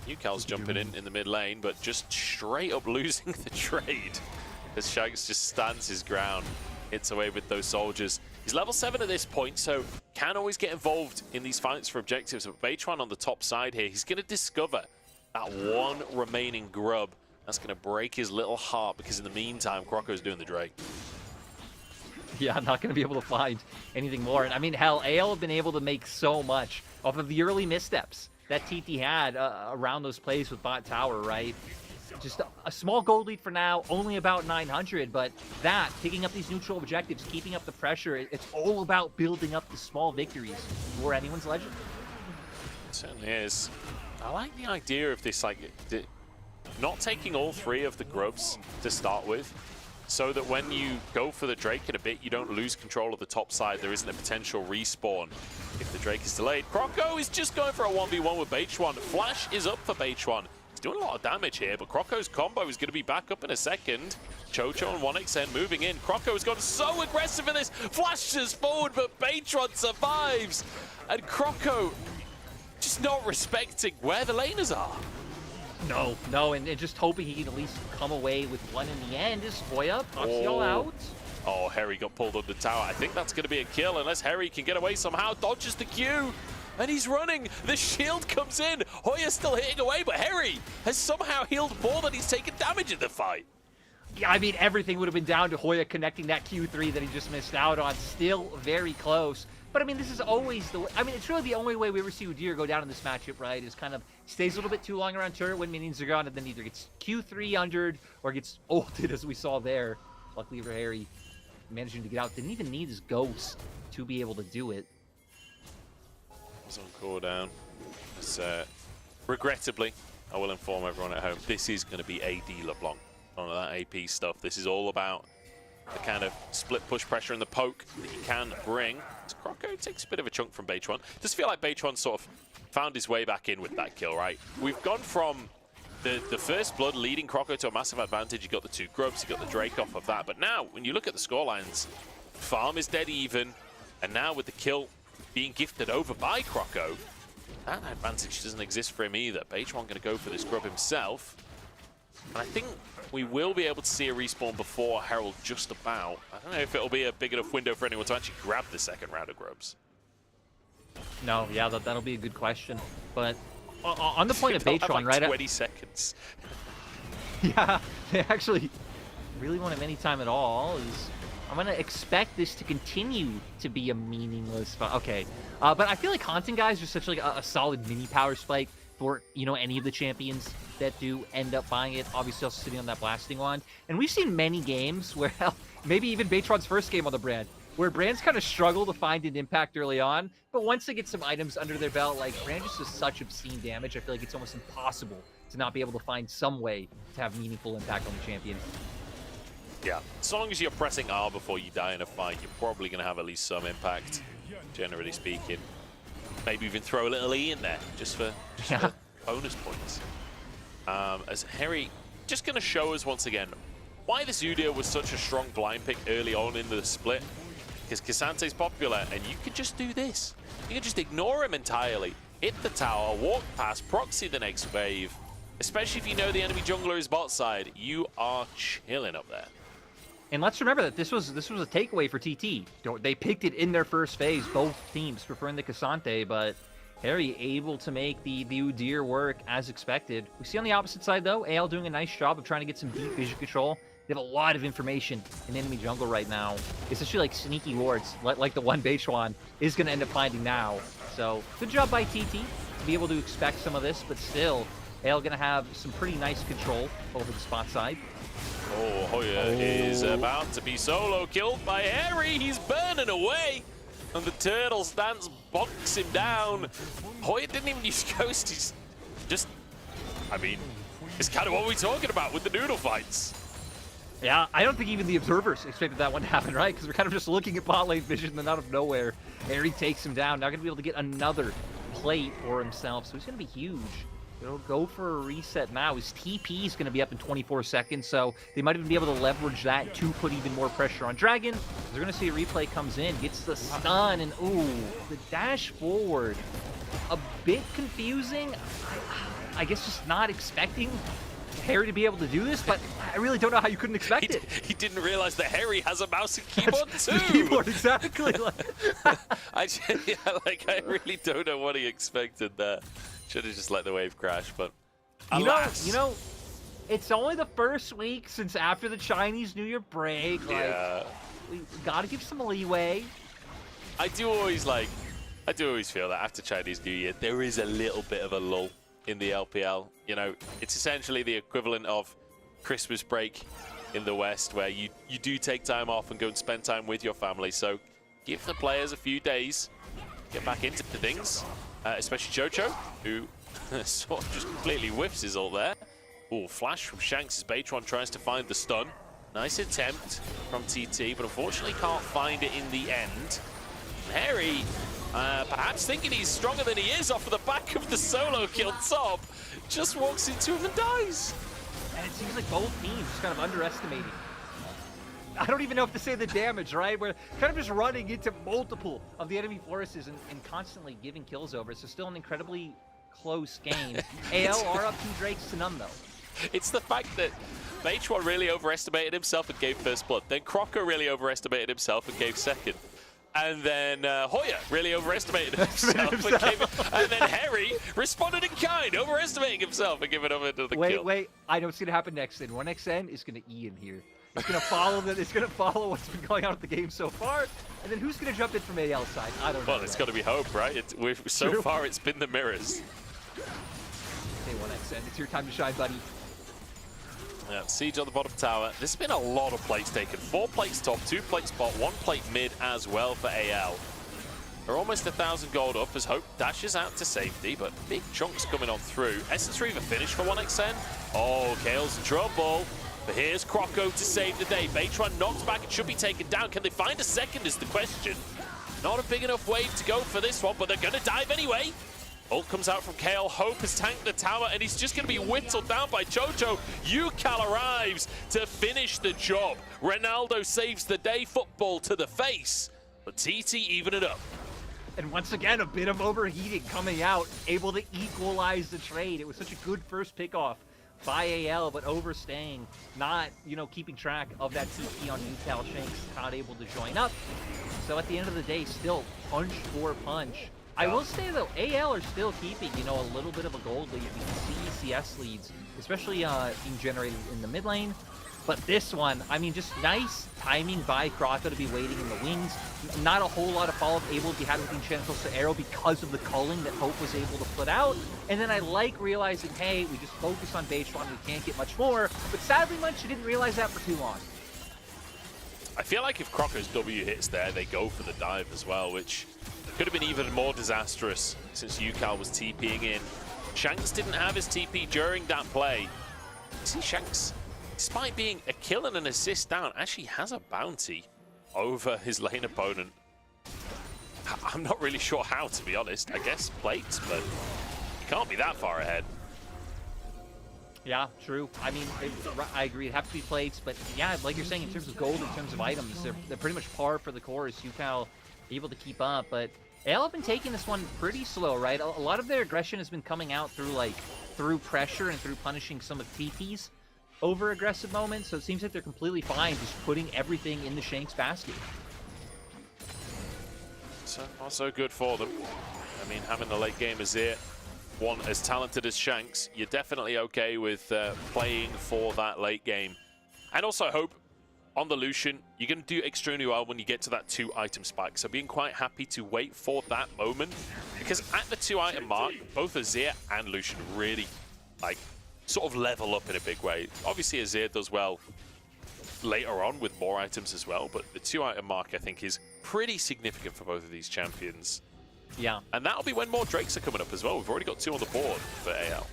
Newcal's jumping in the mid lane, but just straight up losing the trade as Shanks just stands his ground, hits away with those soldiers. He's level 7 at this point, so can always get involved in these fights for objectives. But Beichuan on the top side here, he's going to discover that one remaining grub. That's going to break his little heart, because in the meantime, Croco's doing the Drake.
Yeah, I'm not going to be able to find anything more. And I mean, hell, AL have been able to make so much off of the early missteps that TT had around those plays with bot tower, right? Just a small gold lead for now, only about 900, but that, picking up these neutral objectives, keeping up the pressure, it's all about building up the small victories for anyone's legend.
It certainly is. I like the idea of this, like, not taking all 3 of the grubs to start with, so that when you go for the Drake in a bit, you don't lose control of the top side. There isn't a potential respawn if the Drake is delayed. Croco is just going for a 1v1 with Beichuan. Flash is up for Beichuan. He's doing a lot of damage here, but Croco's combo is going to be back up in a second. Chocho and 1xN moving in. Croco has gone so aggressive in this. Flashes forward, but Beichuan survives. And Croco just not respecting where the laners are.
No, and just hoping he can at least come away with one in the end. Is Hoya knocks all out?
Oh, Harry got pulled under tower. I think that's going to be a kill unless Harry can get away somehow. Dodges the Q. And he's running. The shield comes in. Hoya's still hitting away, but Harry has somehow healed more than he's taken damage in the fight.
Yeah, I mean, everything would have been down to Hoya connecting that Q3 that he just missed out on. Still very close. But, I mean, this is always the way. I mean, it's really the only way we ever see Udyr go down in this matchup, right? Is kind of stays a little bit too long around turret when minions are gone, and then either gets Q3 undered or gets ulted, as we saw there. Luckily for Harry, managing to get out. Didn't even need his ghost to be able to do it.
He's on cooldown. Regrettably, I will inform everyone at home, this is going to be AD LeBlanc. None of that AP stuff. This is all about the kind of split push pressure and the poke that you can bring. Croco takes a bit of a chunk from Beichuan. Does feel like Beichuan sort of found his way back in with that kill, right? We've gone from the first blood leading Croco to a massive advantage. You got the 2 grubs, you got the Drake off of that. But now, when you look at the scorelines, farm is dead even. And now with the kill being gifted over by Croco, that advantage doesn't exist for him either. Beichuan going to go for this grub himself. And I think we will be able to see a respawn before Herald just about. I don't know if it'll be a big enough window for anyone to actually grab the second round of grubs.
No, yeah, that'll be a good question. But on the point of Beichuan,
like
right?
20 seconds.
Yeah, they actually really won't have any time at all. I'm going to expect this to continue to be a meaningless fight. Okay, but I feel like Haunting Guys are such like a solid mini power spike for, you know, any of the champions that do end up buying it. Obviously also sitting on that blasting wand. And we've seen many games where, maybe even Beichuan's first game on the brand, where brands kind of struggle to find an impact early on, but once they get some items under their belt, like, brand just does such obscene damage, I feel like it's almost impossible to not be able to find some way to have meaningful impact on the champion.
Yeah, as long as you're pressing R before you die in a fight, you're probably going to have at least some impact, generally speaking. Maybe even throw a little E in there, just for bonus points. As Harry just going to show us once again why this Udyr was such a strong blind pick early on in the split. Because K'Sante's popular, and you can just do this. You can just ignore him entirely, hit the tower, walk past, proxy the next wave. Especially if you know the enemy jungler is bot side, you are chilling up there.
And let's remember that this was a takeaway for TT. They picked it in their first phase, both teams preferring the K'Sante, but Harry able to make the Udyr work as expected. We see on the opposite side, though, AL doing a nice job of trying to get some deep vision control, They have a lot of information in enemy jungle right now, especially like sneaky wards, like the one Beichuan is going to end up finding now. So good job by TT to be able to expect some of this, but still, AL going to have some pretty nice control over the spot side.
Oh, Hoya is about to be solo killed by Harry. He's burning away. And the Turtles dance bonks him down. Hoya didn't even use Ghost. He's just, I mean, it's kind of what we're talking about with the noodle fights.
Yeah, I don't think even the observers expected that one to happen, right? Because we're kind of just looking at bot lane vision, and then out of nowhere, Harry takes him down. Now going to be able to get another plate for himself, so he's going to be huge. He'll go for a reset now. His TP is going to be up in 24 seconds, so they might even be able to leverage that to put even more pressure on Dragon. They're going to see a replay comes in, gets the stun, and ooh, the dash forward. A bit confusing. I guess just not expecting Harry to be able to do this, but I really don't know how you couldn't expect it.
He didn't realize that Harry has a mouse and keyboard too.
The keyboard, exactly.
I really don't know what he expected there. Should have just let the wave crash, but alas.
You know, it's only the first week since after the Chinese New Year break.
Yeah.
We gotta give some leeway.
I do always feel that after Chinese New Year, there is a little bit of a lull in the LPL. You know, it's essentially the equivalent of Christmas break in the West, where you do take time off and go and spend time with your family. So give the players a few days, get back into things, especially Jojo, who sort of just completely whiffs his ult there. Oh, flash from Shanks as Beichuan tries to find the stun. Nice attempt from TT, but unfortunately can't find it in the end. Harry, perhaps thinking he's stronger than he is off of the back of the solo kill top, just walks into him and dies.
And it seems like both teams just kind of underestimating. I don't even know if to say the damage, right? We're kind of just running into multiple of the enemy forests and constantly giving kills over. So still an incredibly close game. AL are up 2 Drakes to none, though.
It's the fact that Beichuan really overestimated himself and gave first blood. Then Crocker really overestimated himself and gave second. And then Hoya really overestimated himself and gave it. And then Harry responded in kind, overestimating himself and giving over to the kill.
Wait, I know what's gonna happen next. Then 1xN is gonna E in here. It's gonna follow that. It's gonna follow what's been going on with the game so far. And then who's gonna jump in from AL side? I don't know.
Well, it's got to be Hope, right? So far, it's been the mirrors.
Hey, 1xN, it's your time to shine, buddy.
Yeah, Siege on the bottom tower. There's been a lot of plates taken. 4 plates top, 2 plates bot, 1 plate mid as well for AL. They're almost 1,000 gold up as Hope dashes out to safety, but big chunks coming on through. Essence Reaver finish for 1xN. Oh, Kale's in trouble. But here's Croco to save the day. Beichuan knocks back and should be taken down. Can they find a second is the question. Not a big enough wave to go for this one, but they're going to dive anyway. Ult comes out from Kale. Hope has tanked the tower, and he's just going to be whittled down by Jojo. Ucal arrives to finish the job. Ronaldo saves the day. Football to the face. But TT even it up.
And once again, a bit of overheating coming out, able to equalize the trade. It was such a good first pickoff by AL, but overstaying, not, keeping track of that TP on Ucal. Shanks not able to join up. So at the end of the day, still punch for punch. I will say, though, AL are still keeping, a little bit of a gold lead. We can see CS leads, especially being generated in the mid lane. But this one, I mean, just nice timing by Croco to be waiting in the wings. Not a whole lot of follow-up able to be had between Chantels to Arrow because of the culling that Hope was able to put out. And then I like realizing, hey, we just focus on Beichuan, we can't get much more. But sadly, Munch didn't realize that for too long.
I feel like if Croco's W hits there, they go for the dive as well, which could have been even more disastrous since Ucal was TPing in. Shanks didn't have his TP during that play. See, Shanks, despite being a kill and an assist down, actually has a bounty over his lane opponent. I'm not really sure how, to be honest. I guess plates, but you can't be that far ahead.
Yeah, true. I mean, I agree. It'd have to be plates, but yeah, like you're saying, in terms of gold, in terms of items, they're pretty much par for the course. Ucal able to keep up, but AL have been taking this one pretty slow, right? A lot of their aggression has been coming out through pressure and through punishing some of TT's over aggressive moments, so it seems like they're completely fine just putting everything in the Shanks basket.
So not so good for them. I mean, having the late game Azir, one as talented as Shanks, you're definitely okay with playing for that late game. And also, I hope on the Lucian, you're going to do extremely well when you get to that 2-item spike. So being quite happy to wait for that moment. Because at the 2-item mark, both Azir and Lucian really, like, sort of level up in a big way. Obviously, Azir does well later on with more items as well. But the 2-item mark, I think, is pretty significant for both of these champions.
Yeah.
And that'll be when more Drakes are coming up as well. We've already got 2 on the board for AL.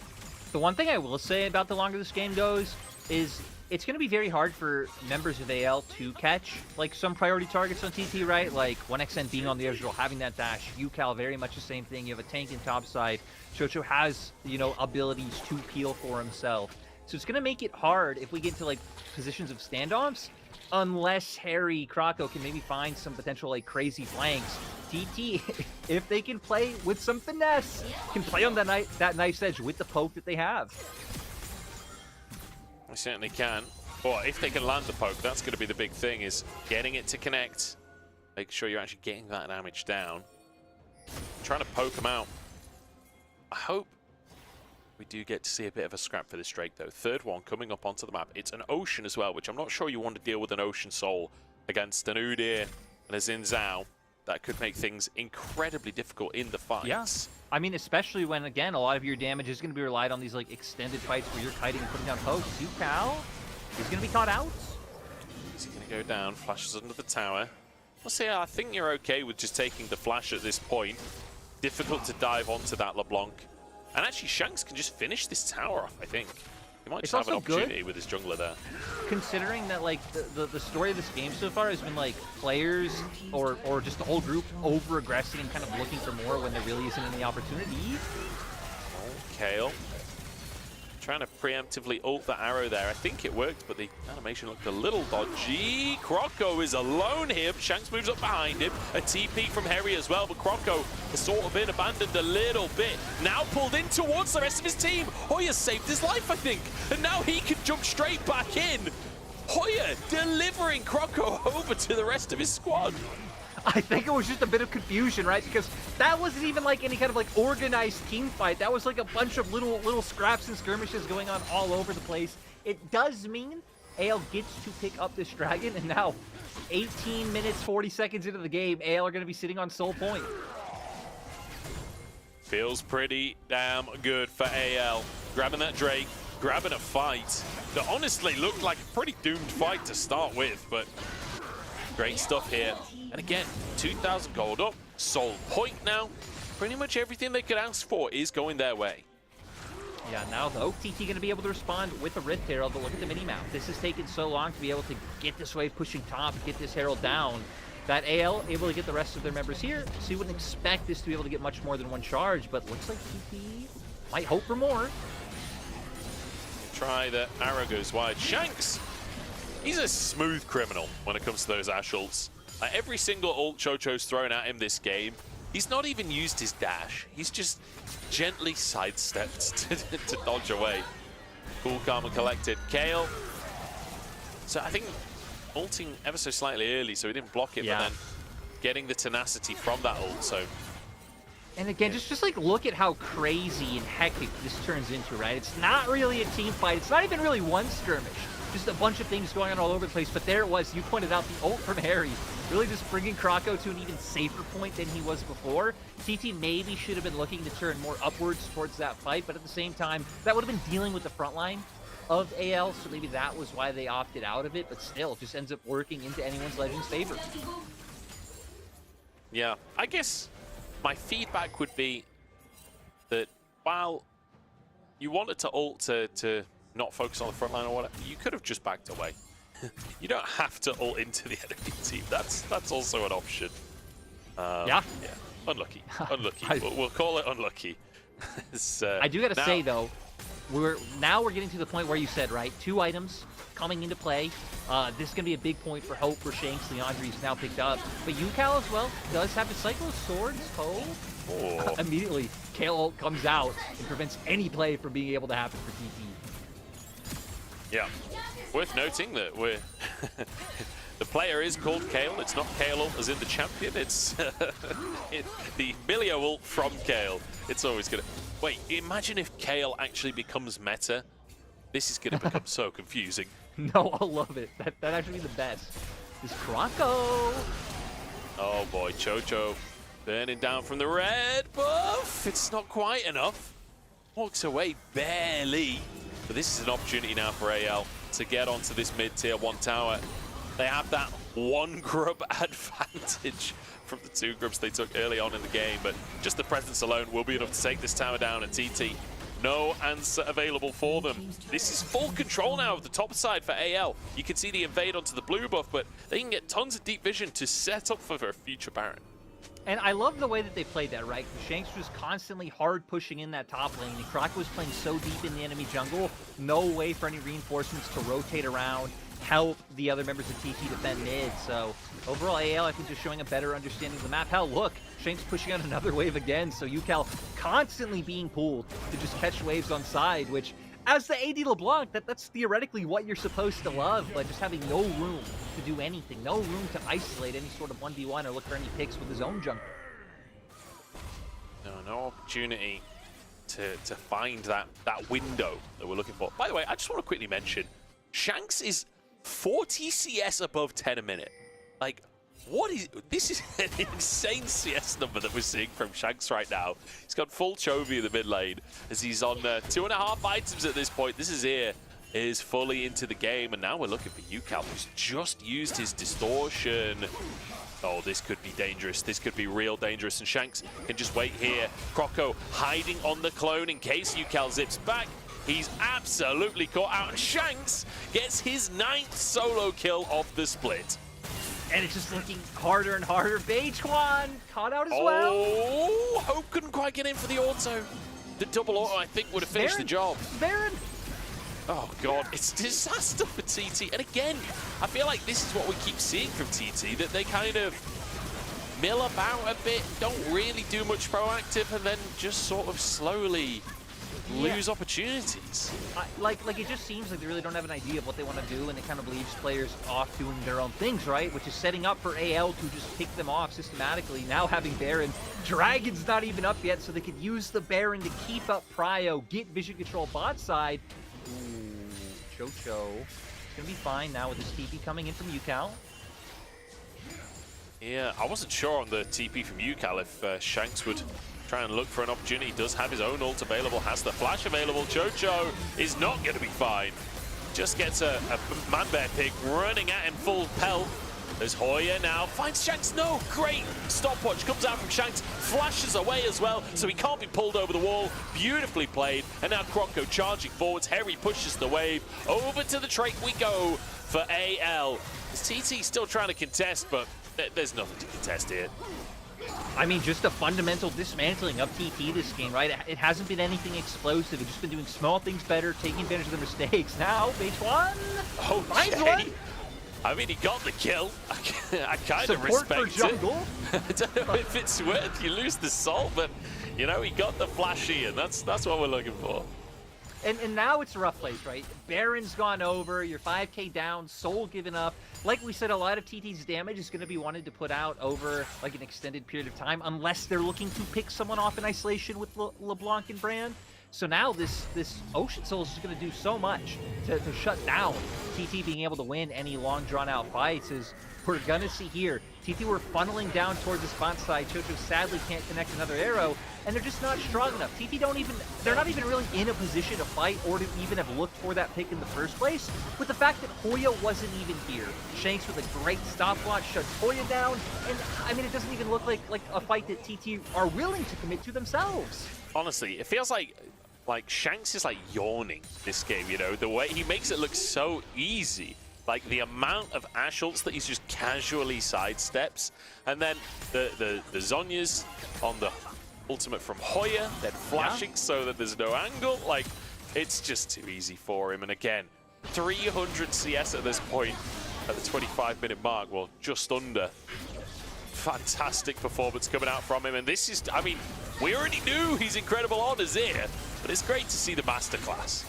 The one thing I will say about the longer this game goes is it's going to be very hard for members of AL to catch like some priority targets on TT, right? Like 1xN being on the Ezreal, having that dash. UCal, very much the same thing. You have a tank in top side. Chocho has, you know, abilities to peel for himself. So it's going to make it hard if we get into like positions of standoffs, unless Harry Krako can maybe find some potential like crazy flanks. TT, if they can play with some finesse, can play on that knife's edge with the poke that they have.
They certainly can. Or if they can land the poke, that's going to be the big thing, is getting it to connect. Make sure you're actually getting that damage down. Trying to poke them out. I hope we do get to see a bit of a scrap for this Drake, though. Third one coming up onto the map. It's an Ocean as well, which I'm not sure you want to deal with an Ocean Soul against an Udyr and a Xin Zhao. That could make things incredibly difficult in the fights.
Yeah. I mean, especially when, again, a lot of your damage is going to be relied on these like extended fights where you're kiting and putting down pokes. UCal is going to be caught out.
Is he going to go down? Flashes under the tower. I'll say I think you're okay with just taking the flash at this point. Difficult to dive onto that LeBlanc. And actually, Shanks can just finish this tower off, I think. He might just have an opportunity with his jungler there.
Considering that, like, the story of this game so far has been, like, players or just the whole group over-aggressing and kind of looking for more when there really isn't any opportunity.
Oh, Kayle. Trying to preemptively ult the arrow there. I think it worked, but the animation looked a little dodgy. Kroko is alone here. Shanks moves up behind him. A TP from Harry as well, but Kroko has sort of been abandoned a little bit. Now pulled in towards the rest of his team. Hoya saved his life, I think. And now he can jump straight back in. Hoya delivering Kroko over to the rest of his squad.
I think it was just a bit of confusion, right? Because that wasn't even like any kind of like organized team fight. That was like a bunch of little scraps and skirmishes going on all over the place. It does mean AL gets to pick up this dragon, and now 18 minutes, 40 seconds into the game, AL are going to be sitting on Soul Point.
Feels pretty damn good for AL. Grabbing that Drake, grabbing a fight that honestly looked like a pretty doomed fight to start with, but great stuff here. And again, 2,000 gold up, Soul Point now. Pretty much everything they could ask for is going their way.
Yeah, now though, TT going to be able to respond with a Rift Herald, but look at the mini-map. This has taken so long to be able to get this wave pushing top, get this Herald down, that AL able to get the rest of their members here. So you wouldn't expect this to be able to get much more than one charge, but looks like TT might hope for more.
Try the arrow goes wide. Shanks, he's a smooth criminal when it comes to those Ashe ults. Every single ult Chocho's thrown at him this game, he's not even used his dash. He's just gently sidestepped to dodge away. Cool, calm, and collected. Kayle. So I think ulting ever so slightly early, so he didn't block it, but then getting the tenacity from that ult, so.
And again, just like look at how crazy and hectic this turns into, right? It's not really a team fight. It's not even really one skirmish. Just a bunch of things going on all over the place, but there it was. You pointed out the ult from Harry, really just bringing Krako to an even safer point than he was before. TT maybe should have been looking to turn more upwards towards that fight, but at the same time, that would have been dealing with the front line of AL, so maybe that was why they opted out of it, but still, just ends up working into anyone's Legends' favor.
Yeah, I guess my feedback would be that while you wanted to ult to not focus on the front line or whatever, you could have just backed away. You don't have to ult into the enemy team. That's also an option. Yeah. Unlucky. Unlucky. We'll call it unlucky.
I do gotta say though, we're getting to the point where you said, right, 2 items coming into play. This is gonna be a big point for hope for Shanks. Leandri's now picked up, but UCal as well does have the Cycle of Swords. Immediately, Kayle ult comes out and prevents any play from being able to happen for TT.
Yeah, worth noting that we're the player is called Kayle. It's not Kayle ult as in the champion. It's the Milio ult from Kayle. It's always gonna. Wait, imagine if Kayle actually becomes meta. This is gonna become so confusing.
No, I'll love it. That actually be the best. Is Kroko.
Oh boy, Chocho burning down from the red buff. It's not quite enough. Walks away barely. But this is an opportunity now for AL to get onto this mid-tier 1 tower. They have that 1 grub advantage from the 2 grubs they took early on in the game, but just the presence alone will be enough to take this tower down, and TT, no answer available for them. This is full control now of the top side for AL. You can see the invade onto the blue buff, but they can get tons of deep vision to set up for a future Baron.
And I love the way that they played that, right? Shanks was constantly hard pushing in that top lane, and Kroko was playing so deep in the enemy jungle, no way for any reinforcements to rotate around, help the other members of TT defend mid. So overall, AL, I think, just showing a better understanding of the map. Hell, look, Shanks pushing out another wave again, so UCal constantly being pulled to just catch waves on side, which, as the AD LeBlanc, that's theoretically what you're supposed to love, but just having no room to do anything, no room to isolate any sort of 1v1 or look for any picks with his own jungler.
No opportunity to find that window that we're looking for. By the way, I just want to quickly mention, Shanks is 40 CS above 10 a minute. Like, this is an insane CS number that we're seeing from Shanks right now. He's got full Chovy in the mid lane as he's on 2.5 items at this point. This is fully into the game, and now we're looking for UCal, who's just used his distortion. Oh, this could be dangerous. This could be real dangerous, and Shanks can just wait here. Kroko hiding on the clone in case UCal zips back. He's absolutely caught out, and Shanks gets his 9th solo kill of the split.
And it's just looking harder and harder. Beijuan caught out as well.
Oh, Hope couldn't quite get in for the auto. The double auto, I think, would have finished the job.
Baron.
Oh, God, it's disaster for TT. And again, I feel like this is what we keep seeing from TT, that they kind of mill about a bit, don't really do much proactive, and then just sort of slowly lose opportunities.
Like it just seems like they really don't have an idea of what they want to do, and it kind of leaves players off doing their own things, right? Which is setting up for AL to just pick them off systematically. Now having Baron, Dragon's not even up yet, so they could use the Baron to keep up Prio, get vision control bot side. Ooh, Chocho. It's gonna be fine now with this TP coming in from UCal.
Yeah, I wasn't sure on the TP from UCal if Shanks would try and look for an opportunity. He does have his own ult available, has the flash available. Chocho is not going to be fine. Just gets a man-bear pick running at him full pelt. There's Hoya now, finds Shanks, no, great stopwatch, comes out from Shanks, flashes away as well, so he can't be pulled over the wall. Beautifully played, and now Kroko charging forwards. Harry pushes the wave, over to the Drake we go for AL. TT still trying to contest, but there's nothing to contest here.
I mean, just a fundamental dismantling of TT this game, right? It hasn't been anything explosive. It's just been doing small things better, taking advantage of their mistakes. Now, Beijuan finds one.
I mean, he got the kill. I kind of
Support
respect
for jungle.
it. I don't know if it's worth you lose the salt, but, you know, he got the flashy, and that's what we're looking for.
And now it's a rough place, right? Baron's gone over, you're 5k down, Soul given up. Like we said, a lot of TT's damage is going to be wanted to put out over like an extended period of time, unless they're looking to pick someone off in isolation with LeBlanc and Brand. So now this Ocean Souls is going to do so much to shut down TT being able to win any long drawn-out fights. As we're going to see here, TT were funneling down towards the spot side. Chocho sadly can't connect another arrow, and they're just not strong enough. TT they're not even really in a position to fight or to even have looked for that pick in the first place, with the fact that Hoya wasn't even here. Shanks with a great stopwatch shuts Hoya down, and I mean, it doesn't even look like a fight that TT are willing to commit to themselves.
Honestly, it feels like Shanks is like yawning this game, you know, the way he makes it look so easy. Like the amount of Ashe ults that he's just casually sidesteps, and then the Zhonya's on the ultimate from Hoya, then flashing so that there's no angle. Like, it's just too easy for him. And again, 300 CS at this point at the 25-minute mark, well, just under. Fantastic performance coming out from him, and this is, I mean, we already knew he's incredible on Azir, but it's great to see the masterclass.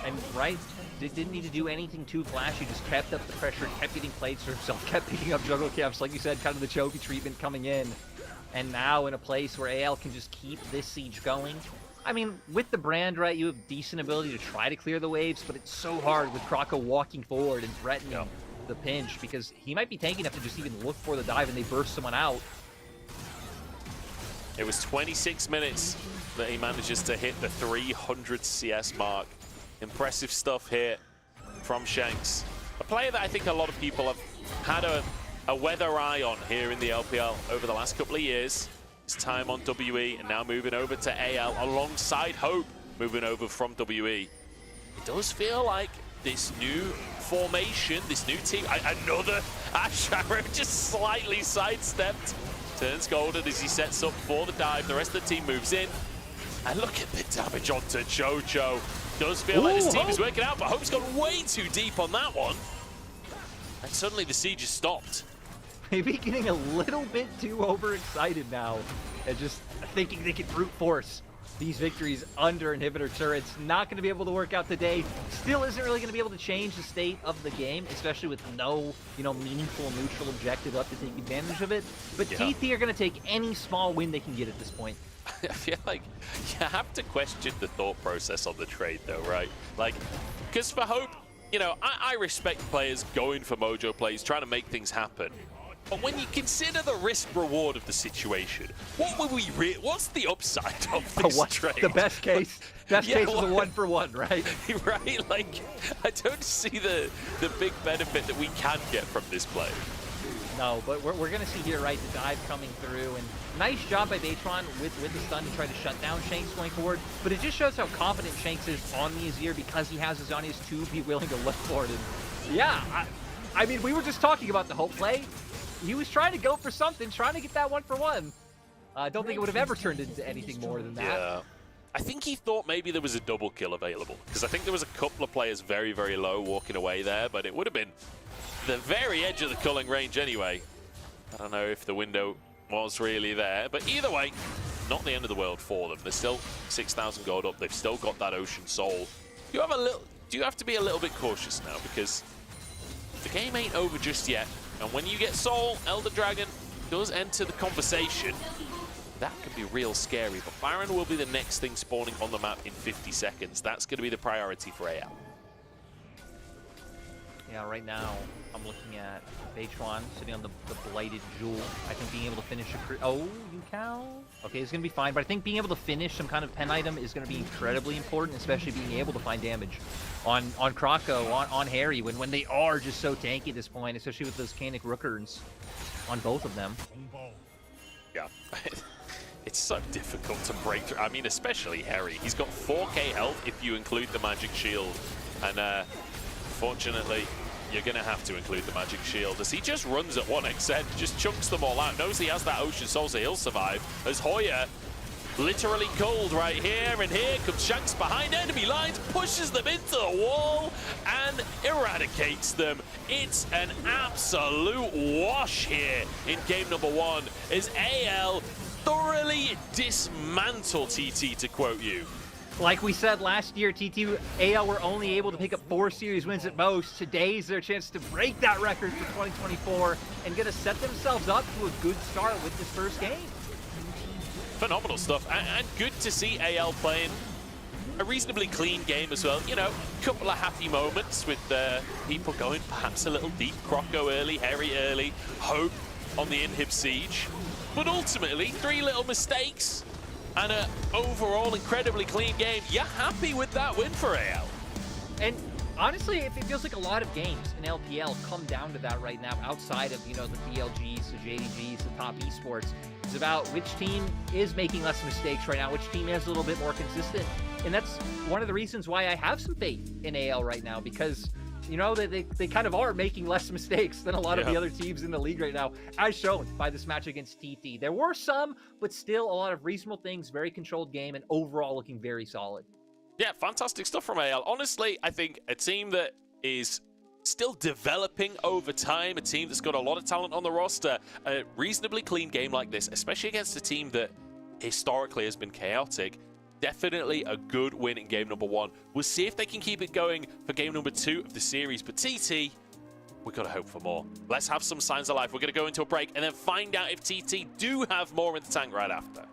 And right, didn't need to do anything too flashy, just kept up the pressure, kept getting plates for himself, kept picking up jungle camps, like you said, kind of the Chovy treatment coming in. And now in a place where AL can just keep this siege going, I mean, with the brand, right, you have decent ability to try to clear the waves, but it's so hard with Krako walking forward and threatening the pinch because he might be tanky enough to just even look for the dive and they burst someone out.
It was 26 minutes that he manages to hit the 300 CS mark. Impressive stuff here from Shanks. A player that I think a lot of people have had a weather eye on here in the LPL over the last couple of years. His time on WE and now moving over to AL alongside Hope, moving over from WE. It does feel like this new formation, this new team, another Ash Arrow just slightly sidestepped. Turns golden as he sets up for the dive. The rest of the team moves in. And look at the damage onto Jojo. Does feel like this team is working out, but Hope's gone way too deep on that one. And suddenly the siege has stopped.
Maybe getting a little bit too overexcited now and just thinking they can brute force these victories under inhibitor turrets. Not going to be able to work out today. Still isn't really going to be able to change the state of the game, especially with no, meaningful neutral objective left to take advantage of it. But TT are going to take any small win they can get at this point.
I feel like you have to question the thought process on the trade, though, right? Like, because for Hope, I respect players going for mojo plays, trying to make things happen. But when you consider the risk-reward of the situation, what's the upside of this trade?
The best case. Best case is a 1-for-1, right?
Right? Like, I don't see the big benefit that we can get from this play.
No, but we're going to see here, right, the dive coming through. And nice job by Baytron with the stun to try to shut down Shanks going forward. But it just shows how confident Shanks is on the Azir because he has his Zhonya's to be willing to look for it. And yeah, I mean, we were just talking about the Hope play. He was trying to go for something, trying to get that 1-for-1. I don't think it would have ever turned into anything more than that.
Yeah. I think he thought maybe there was a double kill available, because I think there was a couple of players very, very low walking away there, but it would have been the very edge of the culling range anyway. I don't know if the window was really there, but either way, not the end of the world for them. They're still 6,000 gold up. They've still got that Ocean Soul. Do you have to be a little bit cautious now, because the game ain't over just yet. And when you get Soul, Elder Dragon does enter the conversation. That could be real scary, but Baron will be the next thing spawning on the map in 50 seconds. That's going to be the priority for AL.
Yeah, right now, I'm looking at Baytron sitting on the Blighted Jewel. I think being able to finish a... Oh, Yukao? Okay, it's going to be fine, but I think being able to finish some kind of pen item is going to be incredibly important, especially being able to find damage on Krako, on Harry, when they are just so tanky at this point, especially with those Canic Rookers on both of them.
Yeah. It's so difficult to break through. I mean, especially Harry. He's got 4k health if you include the Magic Shield. And fortunately, you're going to have to include the Magic Shield as he just runs at 1xn, just chunks them all out. Knows he has that Ocean Soul, so he'll survive. As Hoya, literally cold right here, and here comes Shanks behind enemy lines, pushes them into the wall, and eradicates them. It's an absolute wash here in game number 1 as AL thoroughly dismantle TT, to quote you.
Like we said last year, TT AL were only able to pick up 4 series wins at most. Today's their chance to break that record for 2024 and gonna set themselves up to a good start with this first game.
Phenomenal stuff, and good to see AL playing a reasonably clean game as well. A couple of happy moments with people going perhaps a little deep. Kroko early, Harry early, Hope on the Inhib siege. But ultimately, 3 little mistakes and an overall incredibly clean game. You're happy with that win for AL.
And honestly, it feels like a lot of games in LPL come down to that right now, outside of, the BLGs, the JDGs, the top esports. It's about which team is making less mistakes right now, which team is a little bit more consistent. And that's one of the reasons why I have some faith in AL right now, because they kind of are making less mistakes than a lot of the other teams in the league right now, as shown by this match against TT. There were some, but still a lot of reasonable things, very controlled game, and overall looking very solid.
Yeah, fantastic stuff from AL. Honestly, I think a team that is still developing over time, a team that's got a lot of talent on the roster, a reasonably clean game like this, especially against a team that historically has been chaotic. Definitely a good win in game number 1. We'll see if they can keep it going for game number 2 of the series. But TT, we've got to hope for more. Let's have some signs of life. We're going to go into a break and then find out if TT do have more in the tank right after.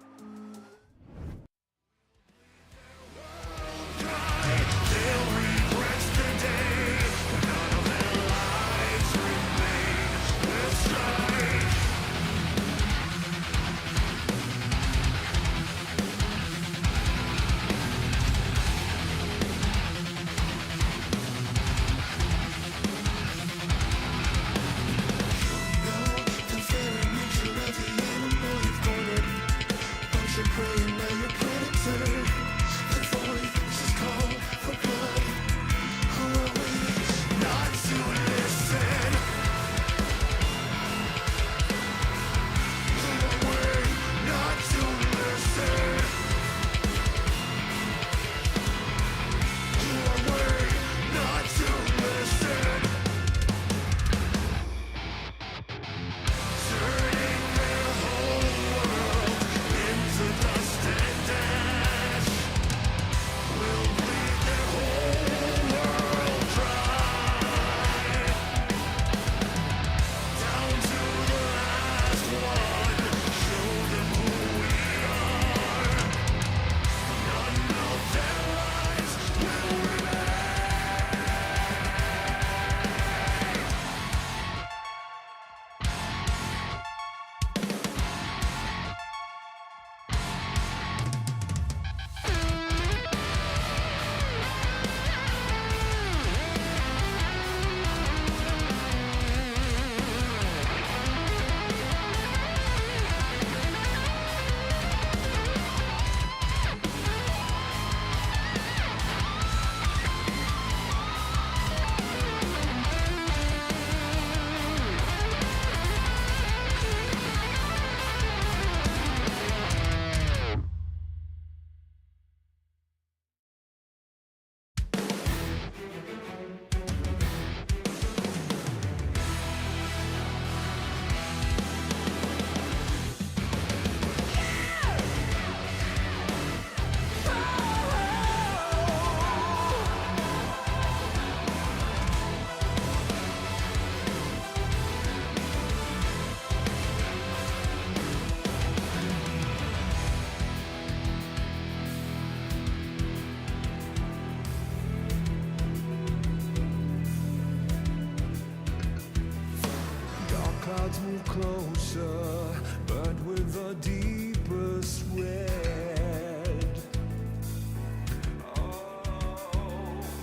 closer, but with the deepest red.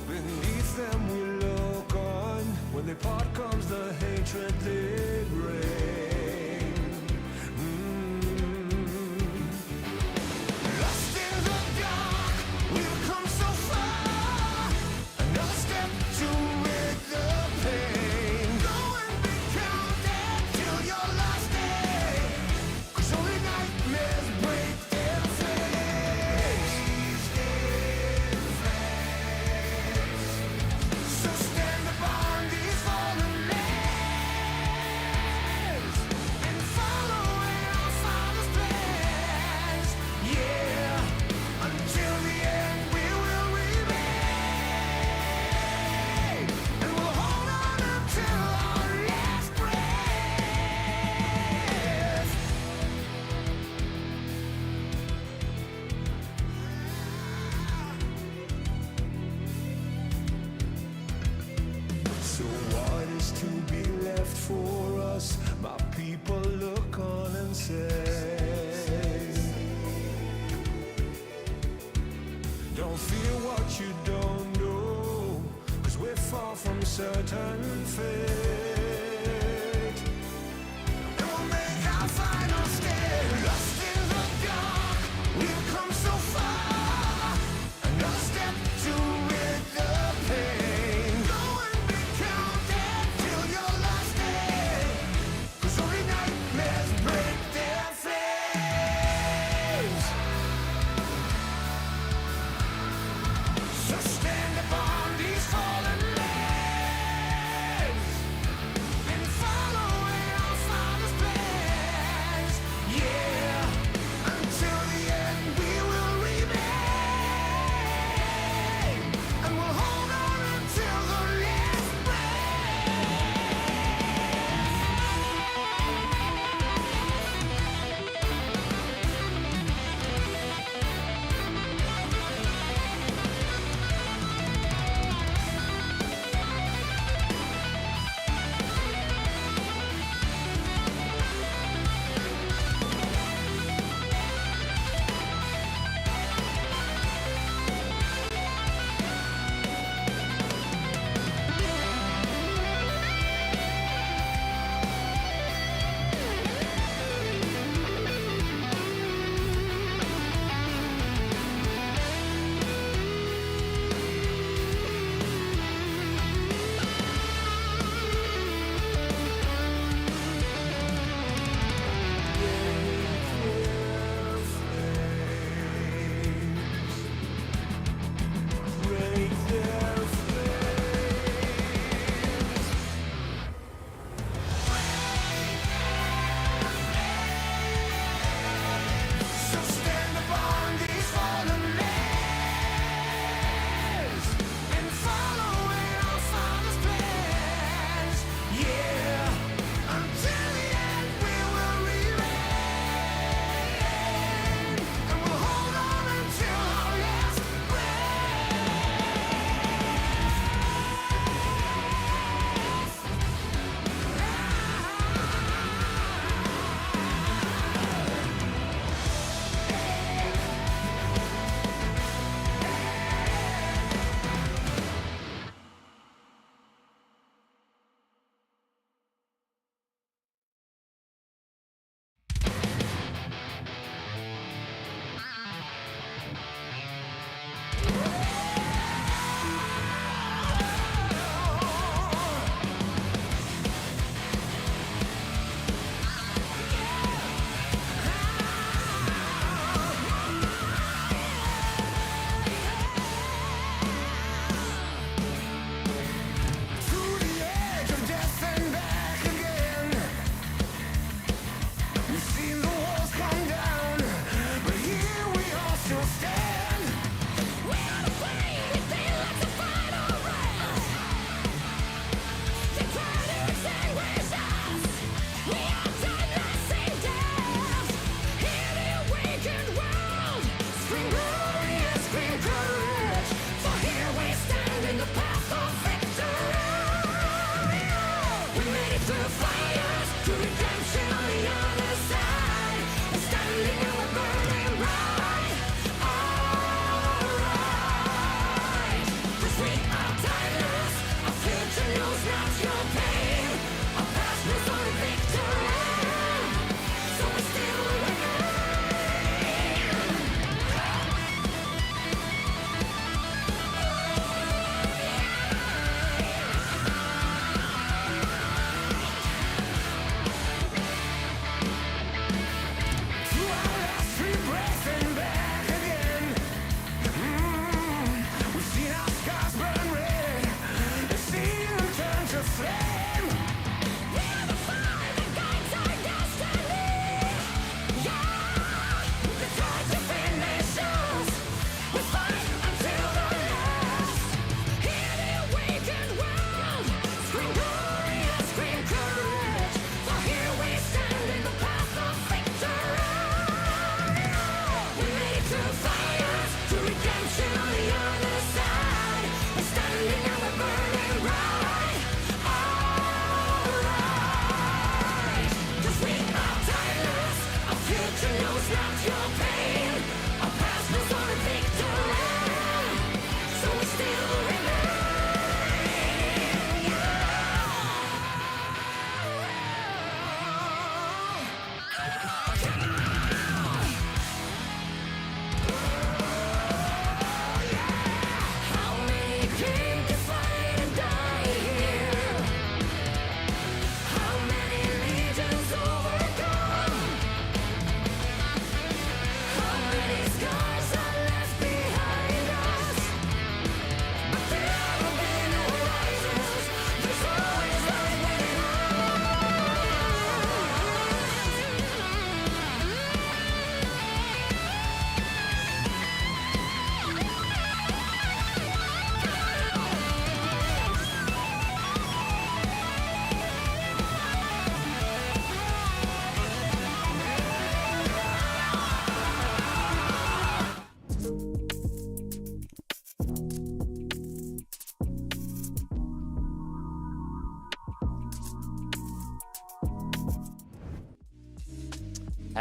Beneath them we look on. When they part comes the hatred they bring. Lost in the dark, we've come so far. Another step to rid the pain. Go and be counted till your last day. 'Cause only nightmares break their face. So stand upon these fallen lands and follow in our Father's plans. Yeah, until the end we will remain, and we'll hold on until our last breath. So what is to be left for us? My people look on and say, don't fear what you don't know, 'cause we're far from certain fate. And we'll make our final stand. Lost in the dark, we've come so far. Another step to rid the pain. Go and be counted till your last day. 'Cause only nightmares break their flames. So stand upon these fallen lands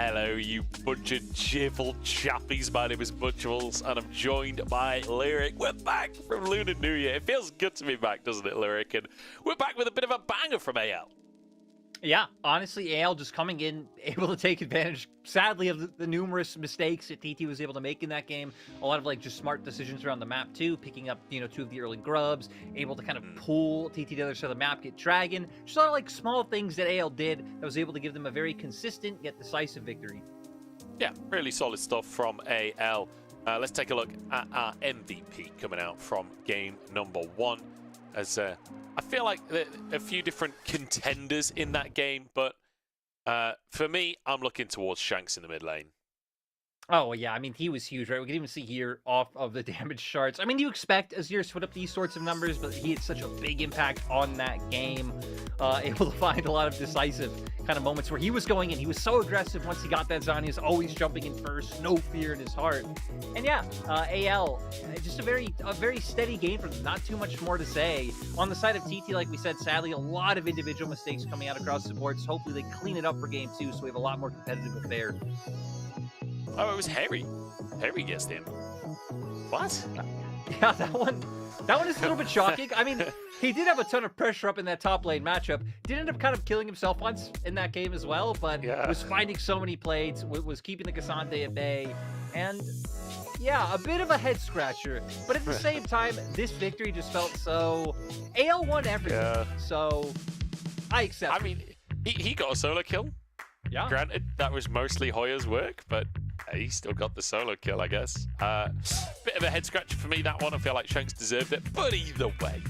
Hello, you bunch of cheerful chappies. My name is Butchables, and I'm joined by Lyric. We're back from Lunar New Year. It feels good to be back, doesn't it, Lyric? And we're back with a bit of a banger from AL.
Yeah, honestly, AL just coming in, able to take advantage, sadly, of the numerous mistakes that TT was able to make in that game. A lot of, like, just smart decisions around the map, too, picking up, you know, 2 of the early grubs, able to kind of pull TT to the other side of the map, get Dragon. Just a lot of, like, small things that AL did that was able to give them a very consistent yet decisive victory.
Yeah, really solid stuff from AL. Let's take a look at our MVP coming out from game number 1. As I feel like a few different contenders in that game, but for me, I'm looking towards Shanks in the mid lane.
Oh, yeah, I mean, he was huge, right? We can even see here off of the damage charts. I mean, you expect Azir to put up these sorts of numbers, but he had such a big impact on that game. Able to find a lot of decisive kind of moments where he was going in. He was so aggressive once he got that Zhonya's, always jumping in first, no fear in his heart. And yeah, AL, just a very steady game for them. Not too much more to say. On the side of TT, like we said, sadly, a lot of individual mistakes coming out across the board. So hopefully they clean it up for game 2 so we have a lot more competitive affair.
Oh, it was Harry. Harry gets him. What?
Yeah, that one is a little bit shocking. I mean, he did have a ton of pressure up in that top lane matchup. Did end up kind of killing himself once in that game as well, but was finding so many plates, was keeping the Cassandre at bay, and yeah, a bit of a head scratcher. But at the same time, this victory just felt so... AL won everything, so I accept
I mean, he got a solo kill.
Yeah.
Granted, that was mostly Hoya's work, but he still got the solo kill, I guess. Bit of a head scratcher for me, that one. I feel like Shanks deserved it. But either way,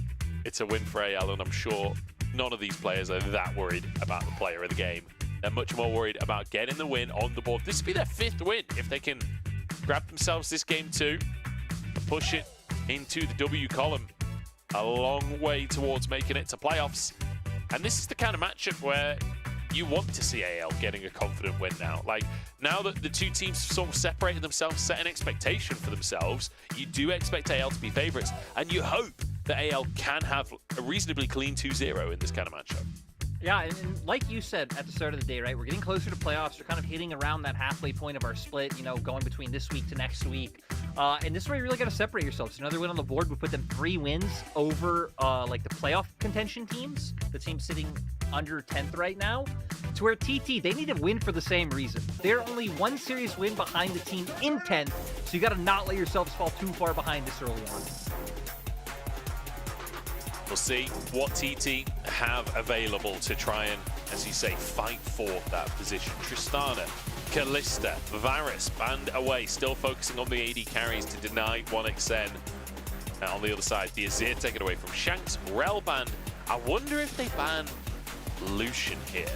it's a win for AL, and I'm sure none of these players are that worried about the player of the game. They're much more worried about getting the win on the board. This would be their 5th win if they can grab themselves this game 2 and push it into the W column. A long way towards making it to playoffs. And this is the kind of matchup where you want to see AL getting a confident win now. Like, now that the 2 teams sort of separated themselves, set an expectation for themselves, you do expect AL to be favourites, and you hope that AL can have a reasonably clean 2-0 in this kind of matchup.
Yeah, and like you said at the start of the day, right, we're getting closer to playoffs. We're kind of hitting around that halfway point of our split, you know, going between this week to next week. And this is where you really got to separate yourselves. Another win on the board would put them 3 wins over, like, the playoff contention teams. The team sitting under 10th right now. To where TT, they need to win for the same reason. They're only 1 serious win behind the team in 10th, so you got to not let yourselves fall too far behind this early on.
We'll see what TT have available to try and, as you say, fight for that position. Tristana, Kalista, Varus banned away, still focusing on the AD carries to deny 1xN. Now on the other side, the Azir taken away from Shanks, Rel banned. I wonder if they ban Lucian here,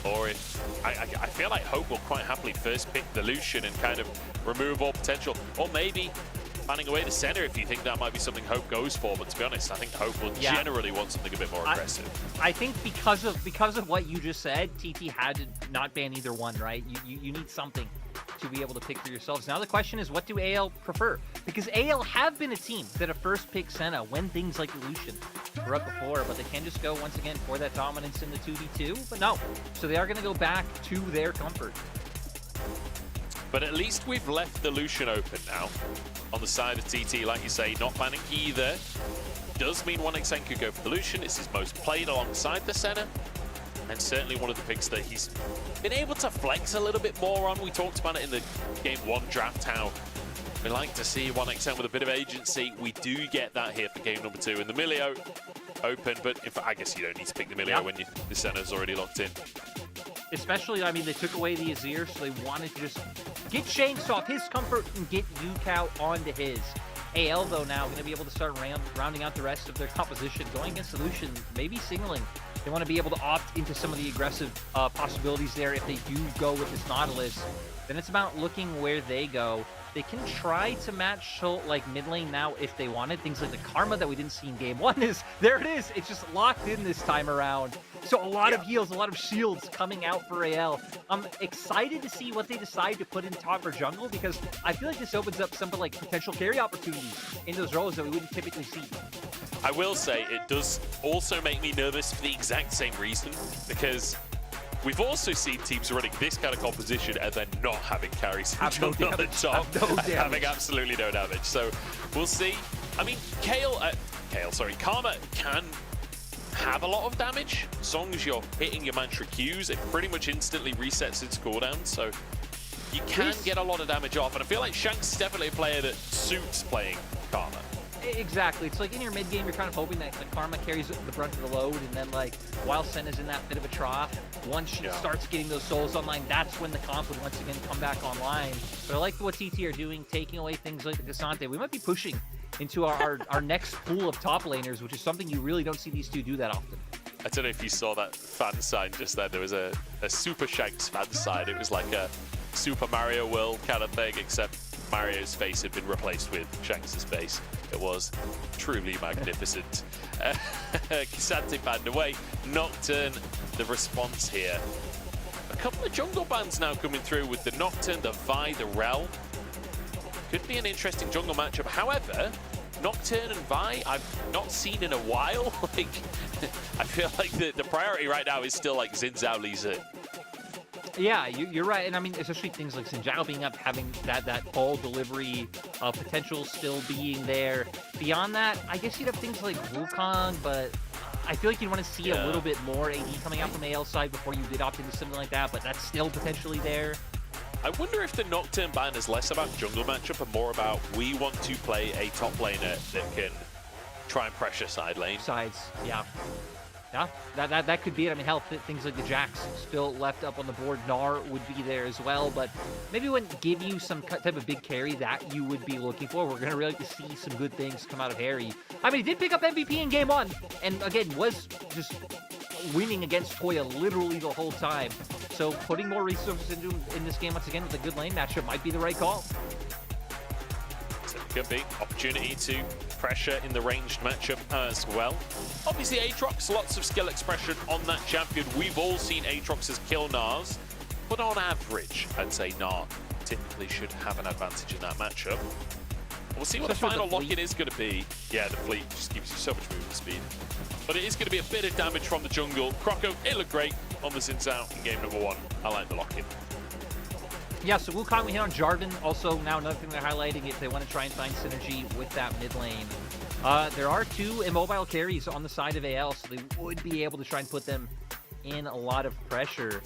or if I feel like Hope will quite happily first pick the Lucian and kind of remove all potential, or maybe banning away the center if you think that might be something Hope goes for. But to be honest, I think Hope will generally want something a bit more aggressive.
I think because of what you just said, TT had to not ban either one, right? You need something to be able to pick for yourselves. Now the question is, what do AL prefer? Because AL have been a team that have first picked Senna when things like Lucian were up before, but they can just go once again for that dominance in the 2v2, but no. So they are going to go back to their comfort.
But at least we've left the Lucian open now. On the side of TT, like you say, not banning either. Does mean 1xN could go for the Lucian. It's his most played alongside the Senna. And certainly one of the picks that he's been able to flex a little bit more on. We talked about it in the Game 1 draft, how we like to see 1xN with a bit of agency. We do get that here for Game number 2. And the Milio open, but in fact, I guess you don't need to pick the Milio when the Senna's already locked in.
Especially, I mean, they took away the Azir, so they wanted to just get Shanks off his comfort and get Yukao onto his. AL, though, now going to be able to start rounding out the rest of their composition, going against Solution, maybe signaling. They want to be able to opt into some of the aggressive possibilities there if they do go with this Nautilus. Then it's about looking where they go. They can try to match like mid lane now if they wanted. Things like the Karma that we didn't see in Game 1 is, there it is. It's just locked in this time around. So a lot of heals, a lot of shields coming out for AL. I'm excited to see what they decide to put in top or jungle, because I feel like this opens up some like potential carry opportunities in those roles that we wouldn't typically see.
I will say it does also make me nervous for the exact same reason, because We've also seen teams running this kind of composition and then not having carries
Have no
on the
damage,
top,
have no
and
damage.
having absolutely no damage. So we'll see. I mean, Karma can have a lot of damage as long as you're hitting your mantra Qs. It pretty much instantly resets its cooldown, so you can get a lot of damage off. And I feel like Shanks is definitely a player that suits playing Karma.
Exactly. It's like in your mid game, you're kind of hoping that the Karma carries the brunt of the load, and then like while Senna's in that bit of a trough, once she starts getting those souls online, that's when the comp would once again come back online. But I like what TT are doing, taking away things like the Cassante. We might be pushing into our next pool of top laners, which is something you really don't see these two do that often.
I don't know if you saw that fan sign just then. There was a Super Shanks fan sign. It was like a Super Mario World kind of thing, except Mario's face had been replaced with Shanks' face. It was truly magnificent. Cassante banned away. Nocturne, the response here. A couple of jungle bans now coming through with the Nocturne, the Vi, the Rel. Could be an interesting jungle matchup. However, Nocturne and Vi, I've not seen in a while. Like, I feel like the priority right now is still like Xin Zhao, Lee Sin.
Yeah, you're right, and I mean, especially things like Xin Zhao being up, having that all delivery potential still being there. Beyond that, I guess you'd have things like Wukong, but I feel like you'd want to see a little bit more AD coming out from AL side before you did opt into something like that, but that's still potentially there.
I wonder if the Nocturne ban is less about jungle matchup and more about we want to play a top laner that can try and pressure side lane.
Sides, yeah. Yeah, that could be it. I mean, hell, things like the Jax still left up on the board. Gnar would be there as well, but maybe wouldn't give you some type of big carry that you would be looking for. We're going to really like to see some good things come out of Harry. I mean, he did pick up MVP in game 1, and again, was just winning against Toya literally the whole time. So putting more resources into in this game once again with a good lane matchup might be the right call.
So it could be opportunity to pressure in the ranged matchup as well. Obviously, Aatrox, lots of skill expression on that champion. We've all seen Aatrox's kill Nars, but on average, I'd say Gnar typically should have an advantage in that matchup. We'll see what the final lock-in is going to be. Yeah, the fleet just gives you so much movement speed. But it is going to be a bit of damage from the jungle. Croco, it looked great on the Xin Zhao in game number 1. I like the lock-in.
Yeah, so Wukong we hit on Jarvan. Also, now another thing they're highlighting if they want to try and find synergy with that mid lane. There are 2 immobile carries on the side of AL, so they would be able to try and put them in a lot of pressure.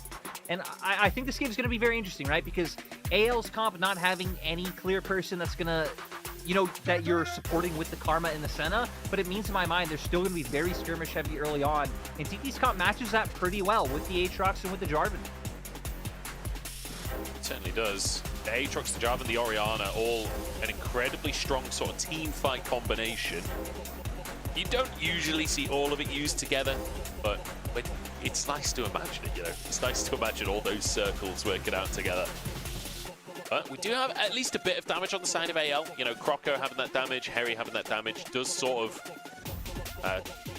And I think this game is going to be very interesting, right? Because AL's comp not having any clear person that's going to, you know, that you're supporting with the Karma and the Senna, but it means in my mind they're still going to be very skirmish heavy early on. And TT's comp matches that pretty well with the Aatrox and with the Jarvan.
It certainly does. The Aatrox, the Jarvan, the Orianna, all an incredibly strong sort of team fight combination. You don't usually see all of it used together, but it's nice to imagine it, you know? It's nice to imagine all those circles working out together. But we do have at least a bit of damage on the side of AL. You know, Croco having that damage, Harry having that damage does sort of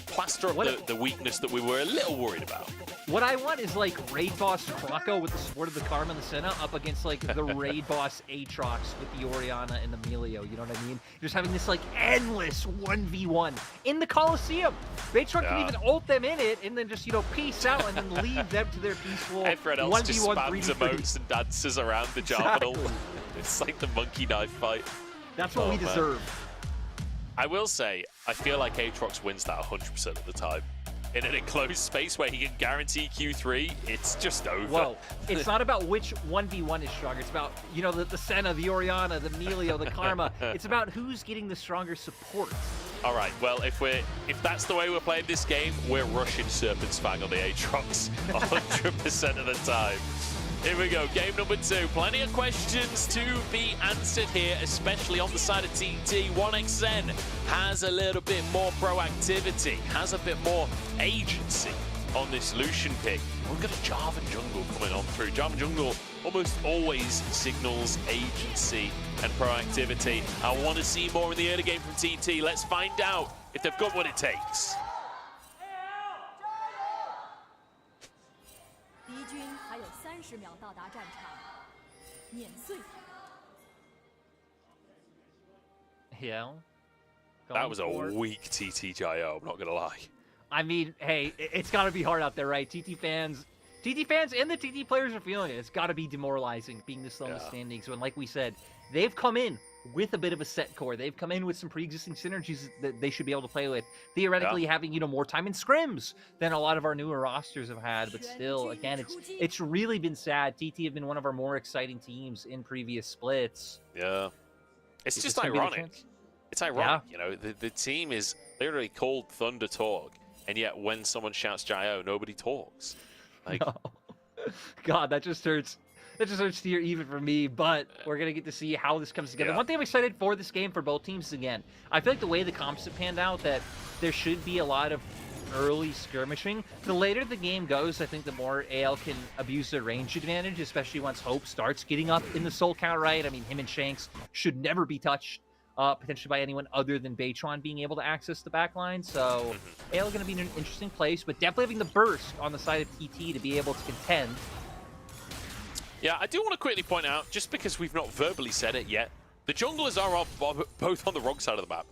plaster up the weakness that we were a little worried about.
What I want is like Raid Boss Croco with the support of the Karma and the Senna up against like the Raid Boss Aatrox with the Orianna and the Melio, you know what I mean? Just having this like endless 1v1 in the Coliseum. Aatrox can even ult them in it and then just, you know, peace out and then leave them to their peaceful
Everyone else just spams emotes and dances around the Jarvan. It's like the monkey knife fight.
That's what we deserve.
I will say, I feel like Aatrox wins that 100% of the time. In an enclosed space where he can guarantee Q3, it's just over.
Whoa, it's not about which 1v1 is stronger. It's about, you know, the Senna, the Orianna, the Melio, the Karma. It's about who's getting the stronger support.
All right, well, if that's the way we're playing this game, we're rushing Serpent's Fang on the Aatrox 100% of the time. Here we go, game number 2. Plenty of questions to be answered here, especially on the side of TT. 1xN has a little bit more proactivity, has a bit more agency on this Lucian pick. We've got a Jarvan Jungle coming on through. Jarvan Jungle almost always signals agency and proactivity. I want to see more in the early game from TT. Let's find out if they've got what it takes.
Yeah.
That was a weak TT Jayo, I'm not going to lie.
I mean, hey, it's got to be hard out there, right? TT fans, TT fans and the TT players are feeling it. It's got to be demoralizing being this low in the standings when, like we said, they've come in with a bit of a set core. They've come in with some pre-existing synergies that they should be able to play with. Theoretically, having more time in scrims than a lot of our newer rosters have had. But still, again, it's really been sad. TT have been one of our more exciting teams in previous splits.
Yeah, it's just ironic. It's ironic, the team is literally called Thunder Talk, and yet when someone shouts Jio, nobody talks. Like,
no. God, that just hurts. That just hurts to hear even for me, but we're going to get to see how this comes together. One thing I'm excited for this game for both teams is, again, I feel like the way the comps have panned out, that there should be a lot of early skirmishing. The later the game goes, I think the more AL can abuse their range advantage, especially once Hope starts getting up in the soul count, right? I mean, him and Shanks should never be touched potentially by anyone other than Baytron being able to access the backline. So AL going to be in an interesting place, but definitely having the burst on the side of TT to be able to contend.
Yeah, I do want to quickly point out, just because we've not verbally said it yet, the junglers are both on the wrong side of the map.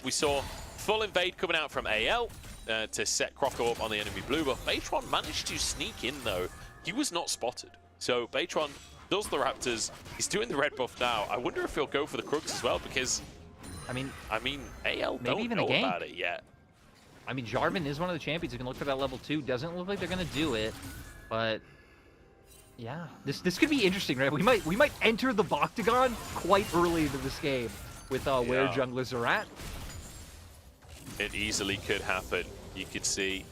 We saw full invade coming out from AL to set Croco up on the enemy blue, but Baytron managed to sneak in, though. He was not spotted. So Baytron does the Raptors. He's doing the red buff now. I wonder if he'll go for the Crooks as well, because I mean, AL don't
even
know
a gank
about it yet.
I mean, Jarvan is one of the champions who can look for that level 2. Doesn't look like they're going to do it, but yeah, this could be interesting, right? We might enter the Boctagon quite early into this game with where junglers are at.
It easily could happen. You could see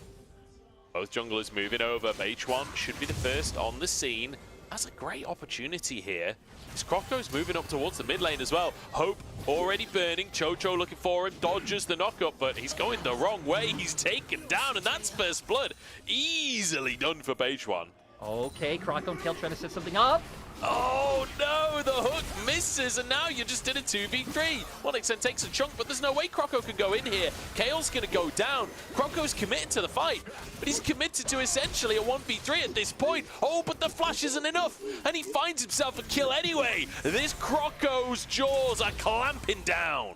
both junglers moving over. Baytron should be the first on the scene. That's a great opportunity here. This Croco's moving up towards the mid lane as well. Hope already burning. Chocho looking for him. Dodges the knockup, but he's going the wrong way. He's taken down, and that's first blood. Easily done for Baytron.
Okay, Croco and Kale trying to set something up.
Oh no, the hook misses, and now you just did a 2v3. 1xN takes a chunk, but there's no way Croco can go in here. Kale's gonna go down. Croco's committed to the fight, but he's committed to essentially a 1v3 at this point. Oh, but the flash isn't enough, and he finds himself a kill anyway. This Croco's jaws are clamping down.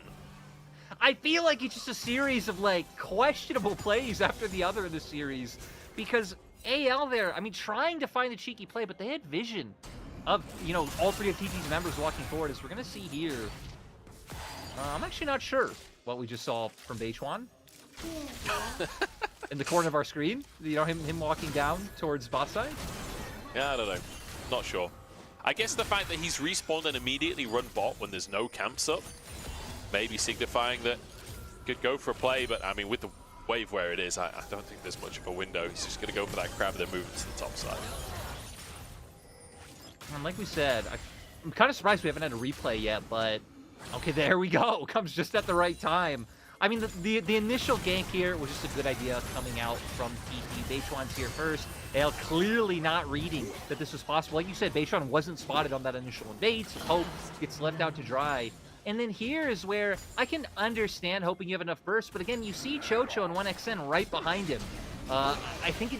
I feel like it's just a series of, like, questionable plays after the other in the series, because AL there, I mean, trying to find the cheeky play, but they had vision of, all three of TT's members walking forward, as we're going to see here. I'm actually not sure what we just saw from Baytron. In the corner of our screen, him walking down towards bot side.
Yeah, I don't know. Not sure. I guess the fact that he's respawned and immediately run bot when there's no camps up, maybe signifying that could go for a play, but I mean, with the wave where it is, I don't think there's much of a window. He's just going to go for that crab and then move to the top side.
And like we said, I'm kind of surprised we haven't had a replay yet, but okay, there we go. Comes just at the right time. I mean, the initial gank here was just a good idea coming out from TT. Baytron's here first. AL clearly not reading that this was possible. Like you said, Baytron wasn't spotted on that initial invade, so Hope gets left out to dry. And then here is where I can understand hoping you have enough burst, but again, you see Chocho and 1xN right behind him. I think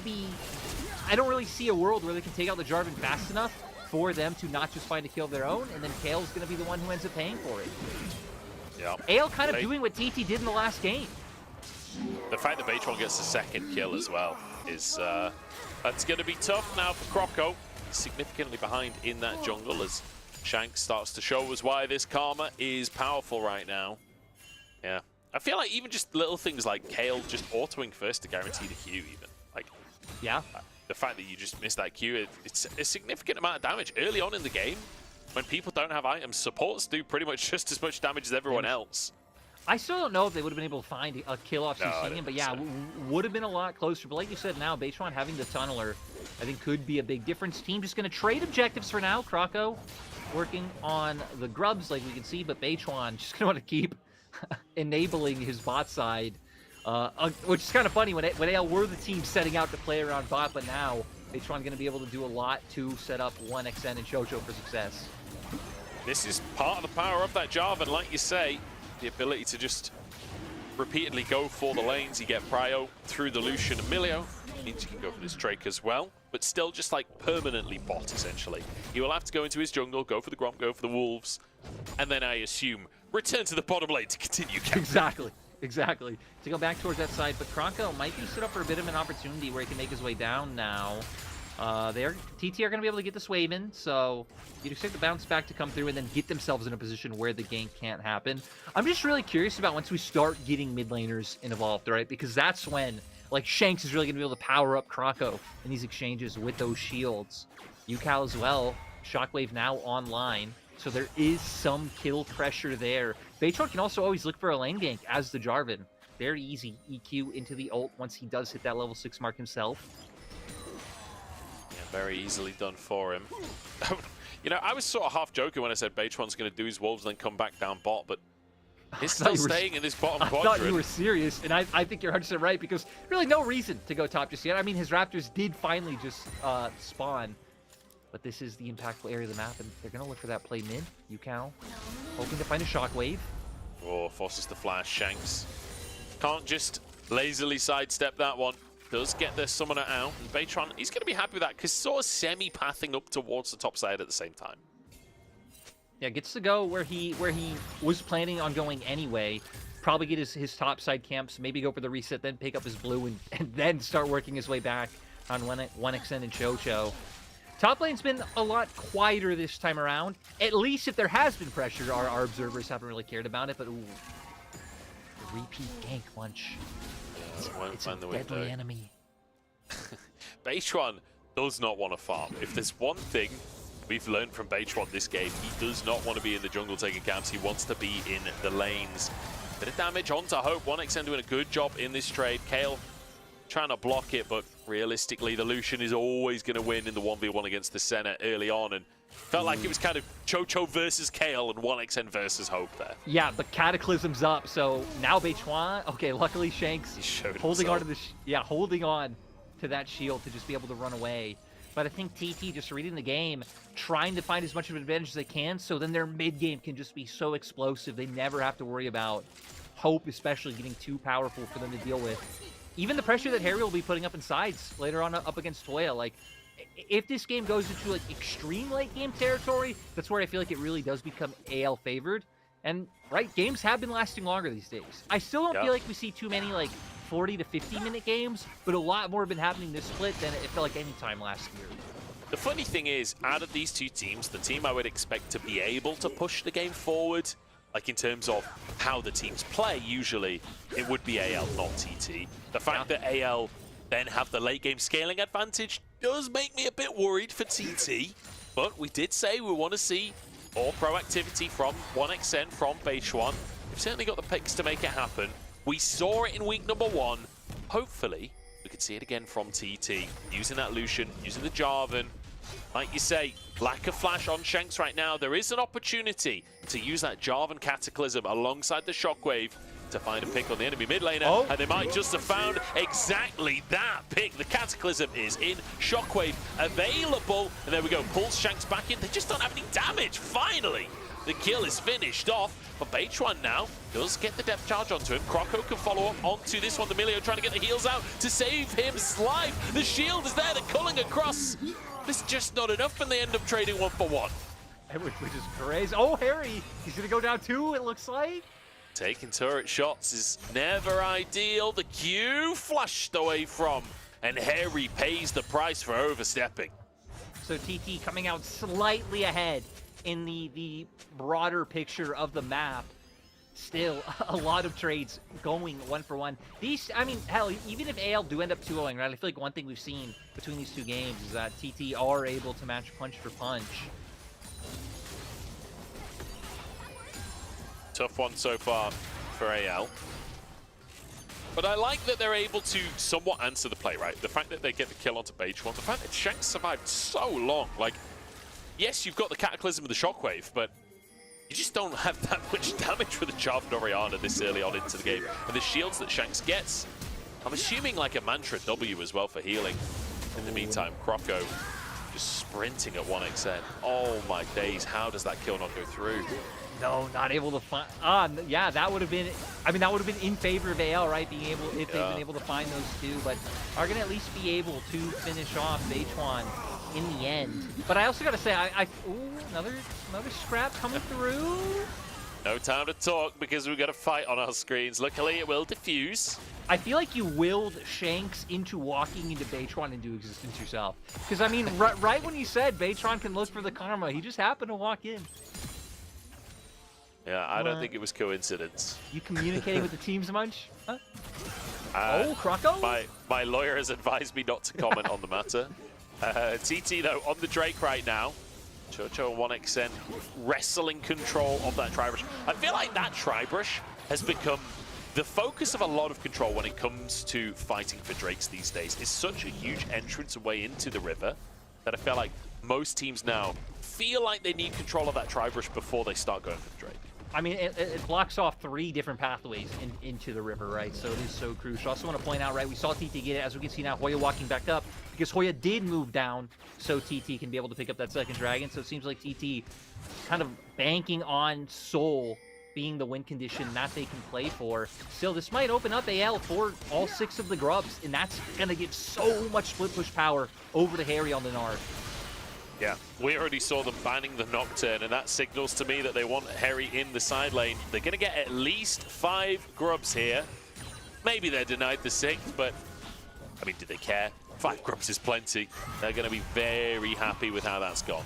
I don't really see a world where they can take out the Jarvan fast enough for them to not just find a kill of their own, and then Kale's going to be the one who ends up paying for it.
Yeah.
AL kind of doing what TT did in the last game.
The fact that Baytron gets the second kill as well is that's going to be tough now for Croco. He's significantly behind in that jungle as Shank starts to show us why this Karma is powerful right now. Yeah. I feel like even just little things like Kale just autoing first to guarantee the Q even. Like,
yeah.
The fact that you just missed that Q, it's a significant amount of damage early on in the game. When people don't have items, supports do pretty much just as much damage as everyone else.
I still don't know if they would have been able to find a kill off CCing, but yeah, would have been a lot closer. But like you said, now Baytron having the tunneler, I think could be a big difference. Team just going to trade objectives for now. Croco working on the grubs, like we can see, but Baytron just going to want to keep enabling his bot side, which is kind of funny when AL were the team setting out to play around bot, but now Baytron going to be able to do a lot to set up 1xN and Chocho for success.
This is part of the power of that Jarvan, like you say. The ability to just repeatedly go for the lanes. You get Prio through the Lucian and Milio. Means you can go for this Drake as well, but still just like permanently bot, essentially. He will have to go into his jungle, go for the Gromp, go for the Wolves, and then I assume return to the bottom lane to continue camping.
Exactly. To go back towards that side, but Croco might be set up for a bit of an opportunity where he can make his way down now. TT are going to be able to get this wave in, so you'd expect the bounce back to come through and then get themselves in a position where the gank can't happen. I'm just really curious about once we start getting mid laners involved, right? Because that's when, like, Shanks is really going to be able to power up Kroko in these exchanges with those shields. Yukao as well. Shockwave now online, so there is some kill pressure there. Beitron can also always look for a lane gank as the Jarvan. Very easy EQ into the ult once he does hit that level 6 mark himself.
Yeah, very easily done for him. You know, I was sort of half joking when I said Beitron's going to do his wolves and then come back down bot, but he's still staying in this bottom quadrant.
I thought you were serious, and I think you're 100% right, because really no reason to go top just yet. I mean, his Raptors did finally just spawn, but this is the impactful area of the map, and they're going to look for that play mid. Yukao hoping to find a Shockwave.
Oh, forces the flash. Shanks can't just lazily sidestep that one. Does get their summoner out, and Beitron, he's going to be happy with that, because sort of semi-pathing up towards the top side at the same time.
Yeah, gets to go where he was planning on going anyway. Probably get his top side camps, maybe go for the reset, then pick up his blue, and then start working his way back on 1xN and Chocho. Top lane's been a lot quieter this time around. At least if there has been pressure, our observers haven't really cared about it, but ooh. Repeat gank lunch. It's a deadly enemy.
Beitron does not want to farm. If there's one thing we've learned from Beitron this game, he does not want to be in the jungle taking camps. He wants to be in the lanes. Bit of damage onto Hope. 1xN doing a good job in this trade. Kayle trying to block it, but realistically, the Lucian is always going to win in the 1v1 against the Senna early on, and felt like it was kind of Chocho versus Kayle and 1xN versus Hope there.
Yeah, but Cataclysm's up, so now Beitron. Okay, luckily Shanks holding on to holding on to that shield to just be able to run away. But I think TT just reading the game, trying to find as much of an advantage as they can, so then their mid game can just be so explosive. They never have to worry about Hope, especially getting too powerful for them to deal with. Even the pressure that Harry will be putting up in sides later on up against Toya, like, if this game goes into like extreme late game territory, that's where I feel like it really does become AL favored. And right, games have been lasting longer these days. I still don't feel like we see too many like 40 to 50 minute games, but a lot more have been happening this split than it felt like any time last year.
The funny thing is, out of these two teams, the team I would expect to be able to push the game forward, like in terms of how the teams play, usually it would be AL, not TT. The fact that AL then have the late game scaling advantage does make me a bit worried for TT, but we did say we want to see more proactivity from 1xN, from Beitron. We've certainly got the picks to make it happen. We saw it in week number 1. Hopefully, we could see it again from TT. Using that Lucian, using the Jarvan. Like you say, lack of flash on Shanks right now. There is an opportunity to use that Jarvan Cataclysm alongside the Shockwave to find a pick on the enemy mid laner, and they might just have found exactly that pick. The Cataclysm is in, Shockwave available, and there we go, pulls Shanks back in. They just don't have any damage, finally. The kill is finished off, but Beitron now does get the depth charge onto him. Kroko can follow up onto this one. Demilio trying to get the heals out to save his life. The shield is there, they're culling across. It's just not enough, and they end up trading 1-for-1.
Which is crazy. Oh, Harry, he's gonna go down 2, it looks like.
Taking turret shots is never ideal. The Q flushed away from, and Harry pays the price for overstepping.
So TT coming out slightly ahead in the broader picture of the map. Still, a lot of trades going 1-for-1. These, I mean, hell, even if AL do end up 2-0, right? I feel like one thing we've seen between these two games is that TT are able to match punch for punch.
Tough one so far for AL. But I like that they're able to somewhat answer the play, right? The fact that they get the kill onto Beitron, the fact that Shanks survived so long. Like, yes, you've got the Cataclysm and the Shockwave, but you just don't have that much damage with the Jarvan Orianna this early on into the game. And the shields that Shanks gets, I'm assuming like a Mantra W as well for healing. In the meantime, Kroko just sprinting at 1xN. Oh my days, how does that kill not go through?
No, not able to find. Yeah, that would have been. I mean, that would have been in favor of AL, right? Being able, if they've been able to find those two, but are gonna at least be able to finish off Beitron in the end. But I also gotta say, ooh, another scrap coming through.
No time to talk because we've got a fight on our screens. Luckily, it will diffuse.
I feel like you willed Shanks into walking into Baytron into existence yourself. Because, I mean, right when you said Baytron can look for the karma, he just happened to walk in.
Yeah, I don't think it was coincidence.
You communicating with the teams much? Huh? Oh, Croco?
My lawyer has advised me not to comment on the matter. TT, though, on the Drake right now. Chocho and 1xN wrestling control of that Tribrush. I feel like that Tribrush has become the focus of a lot of control when it comes to fighting for Drakes these days. It's such a huge entrance way into the river that I feel like most teams now feel like they need control of that Tribrush before they start going for the Drake.
I mean, it blocks off 3 different pathways into the river, right? So it is so crucial. I also want to point out, right, we saw TT get it. As we can see now, Hoya walking back up because Hoya did move down so TT can be able to pick up that second dragon. So it seems like TT kind of banking on Soul being the win condition that they can play for. Still, this might open up AL for all 6 of the grubs, and that's going to give so much split push power over to Harry on the Nard.
Yeah, we already saw them banning the Nocturne, and that signals to me that they want Harry in the side lane. They're going to get at least 5 grubs here. Maybe they're denied the 6th, but, I mean, do they care? 5 grubs is plenty. They're going to be very happy with how that's gone.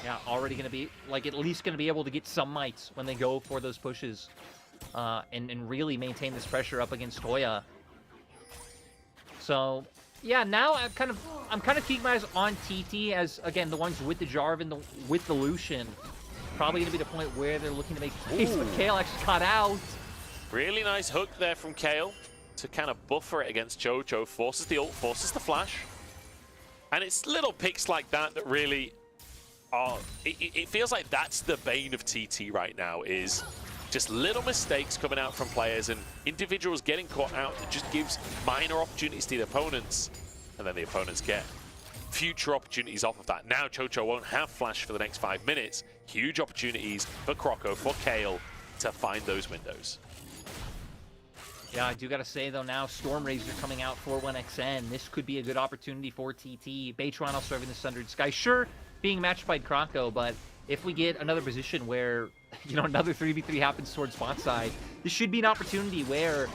Yeah, already going to be, like, at least going to be able to get some mites when they go for those pushes and really maintain this pressure up against Hoya. So, yeah, now I'm kind of keeping my eyes on TT as, again, the ones with the Jarvan, with the Lucian. Probably going to be the point where they're looking to make plays, but Kayle actually caught out.
Really nice hook there from Kayle to kind of buffer it against Chocho. Forces the ult, forces the flash. And it's little picks like that that really are... It feels like that's the bane of TT right now, is just little mistakes coming out from players and individuals getting caught out that just gives minor opportunities to the opponents. And then the opponents get future opportunities off of that. Now Chocho won't have flash for the next 5 minutes. Huge opportunities for Croco, for Kayle to find those windows.
Yeah, I do got to say, though, now Stormrazor coming out for 1xN. This could be a good opportunity for TT. Baytron also serving the Sundered Sky. Sure, being matched by Croco, but if we get another position where, you know, another 3v3 happens towards bot side, this should be an opportunity where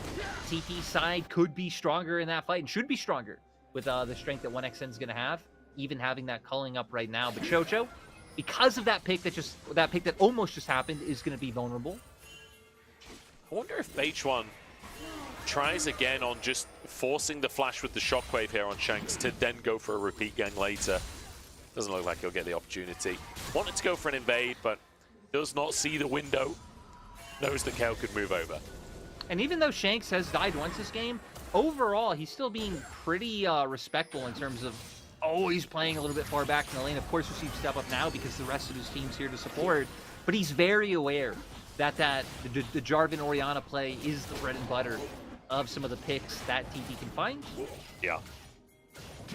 TT side could be stronger in that fight and should be stronger with the strength that 1xN is going to have, even having that culling up right now. But Chocho, because of that pick that almost just happened, is going to be vulnerable.
I wonder if Baytron tries again on just forcing the flash with the shockwave here on Shanks to then go for a repeat gang later. Doesn't look like he'll get the opportunity. Wanted to go for an invade, but does not see the window. Knows that Kayle could move over.
And even though Shanks has died once this game, overall, he's still being pretty respectful in terms of always playing a little bit far back in the lane. Of course, receives step up now because the rest of his team's here to support. But he's very aware that the Jarvan Orianna play is the bread and butter of some of the picks that TT can find.
Yeah.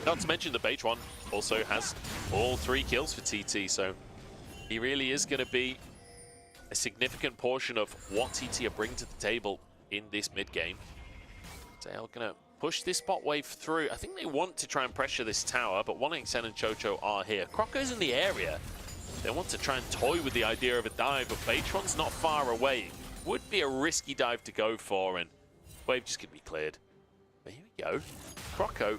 Not to mention that Baytron also has all 3 kills for TT, so he really is going to be a significant portion of what TT are bringing to the table in this mid-game. They're going to push this bot wave through. I think they want to try and pressure this tower, but 1xN and Chocho are here. Croco's in the area. They want to try and toy with the idea of a dive, but Baytron's not far away. Would be a risky dive to go for, and wave just could be cleared. But here we go. Croco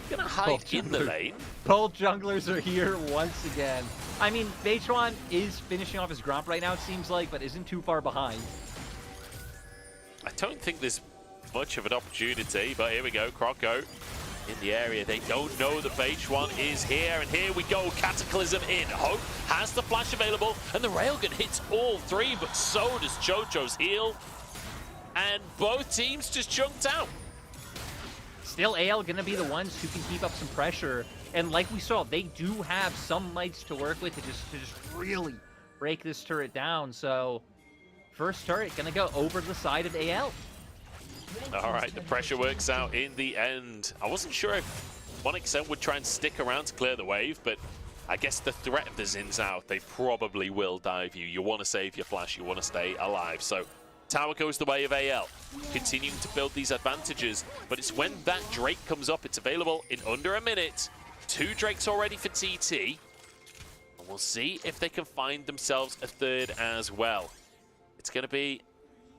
gonna hide in the lane.
Both junglers are here once again. I mean, Baytron is finishing off his Gromp right now, it seems like, but isn't too far behind.
I don't think there's much of an opportunity, but here we go. Croco in the area. They don't know that Baytron is here, and here we go. Cataclysm in. Hope has the flash available, and the Railgun hits all 3, but so does Chocho's heal. And both teams just chunked out.
Still, AL going to be the ones who can keep up some pressure. And like we saw, they do have some mites to work with to just really break this turret down. So, first turret going to go over the side of AL.
All right, the pressure works out in the end. I wasn't sure if 1xN would try and stick around to clear the wave, but I guess the threat of the Zin's out. They probably will dive you. You want to save your flash. You want to stay alive. So, tower goes the way of AL, continuing to build these advantages, but it's when that Drake comes up, it's available in under a minute. 2 Drakes already for TT, and we'll see if they can find themselves a 3rd as well. It's going to be,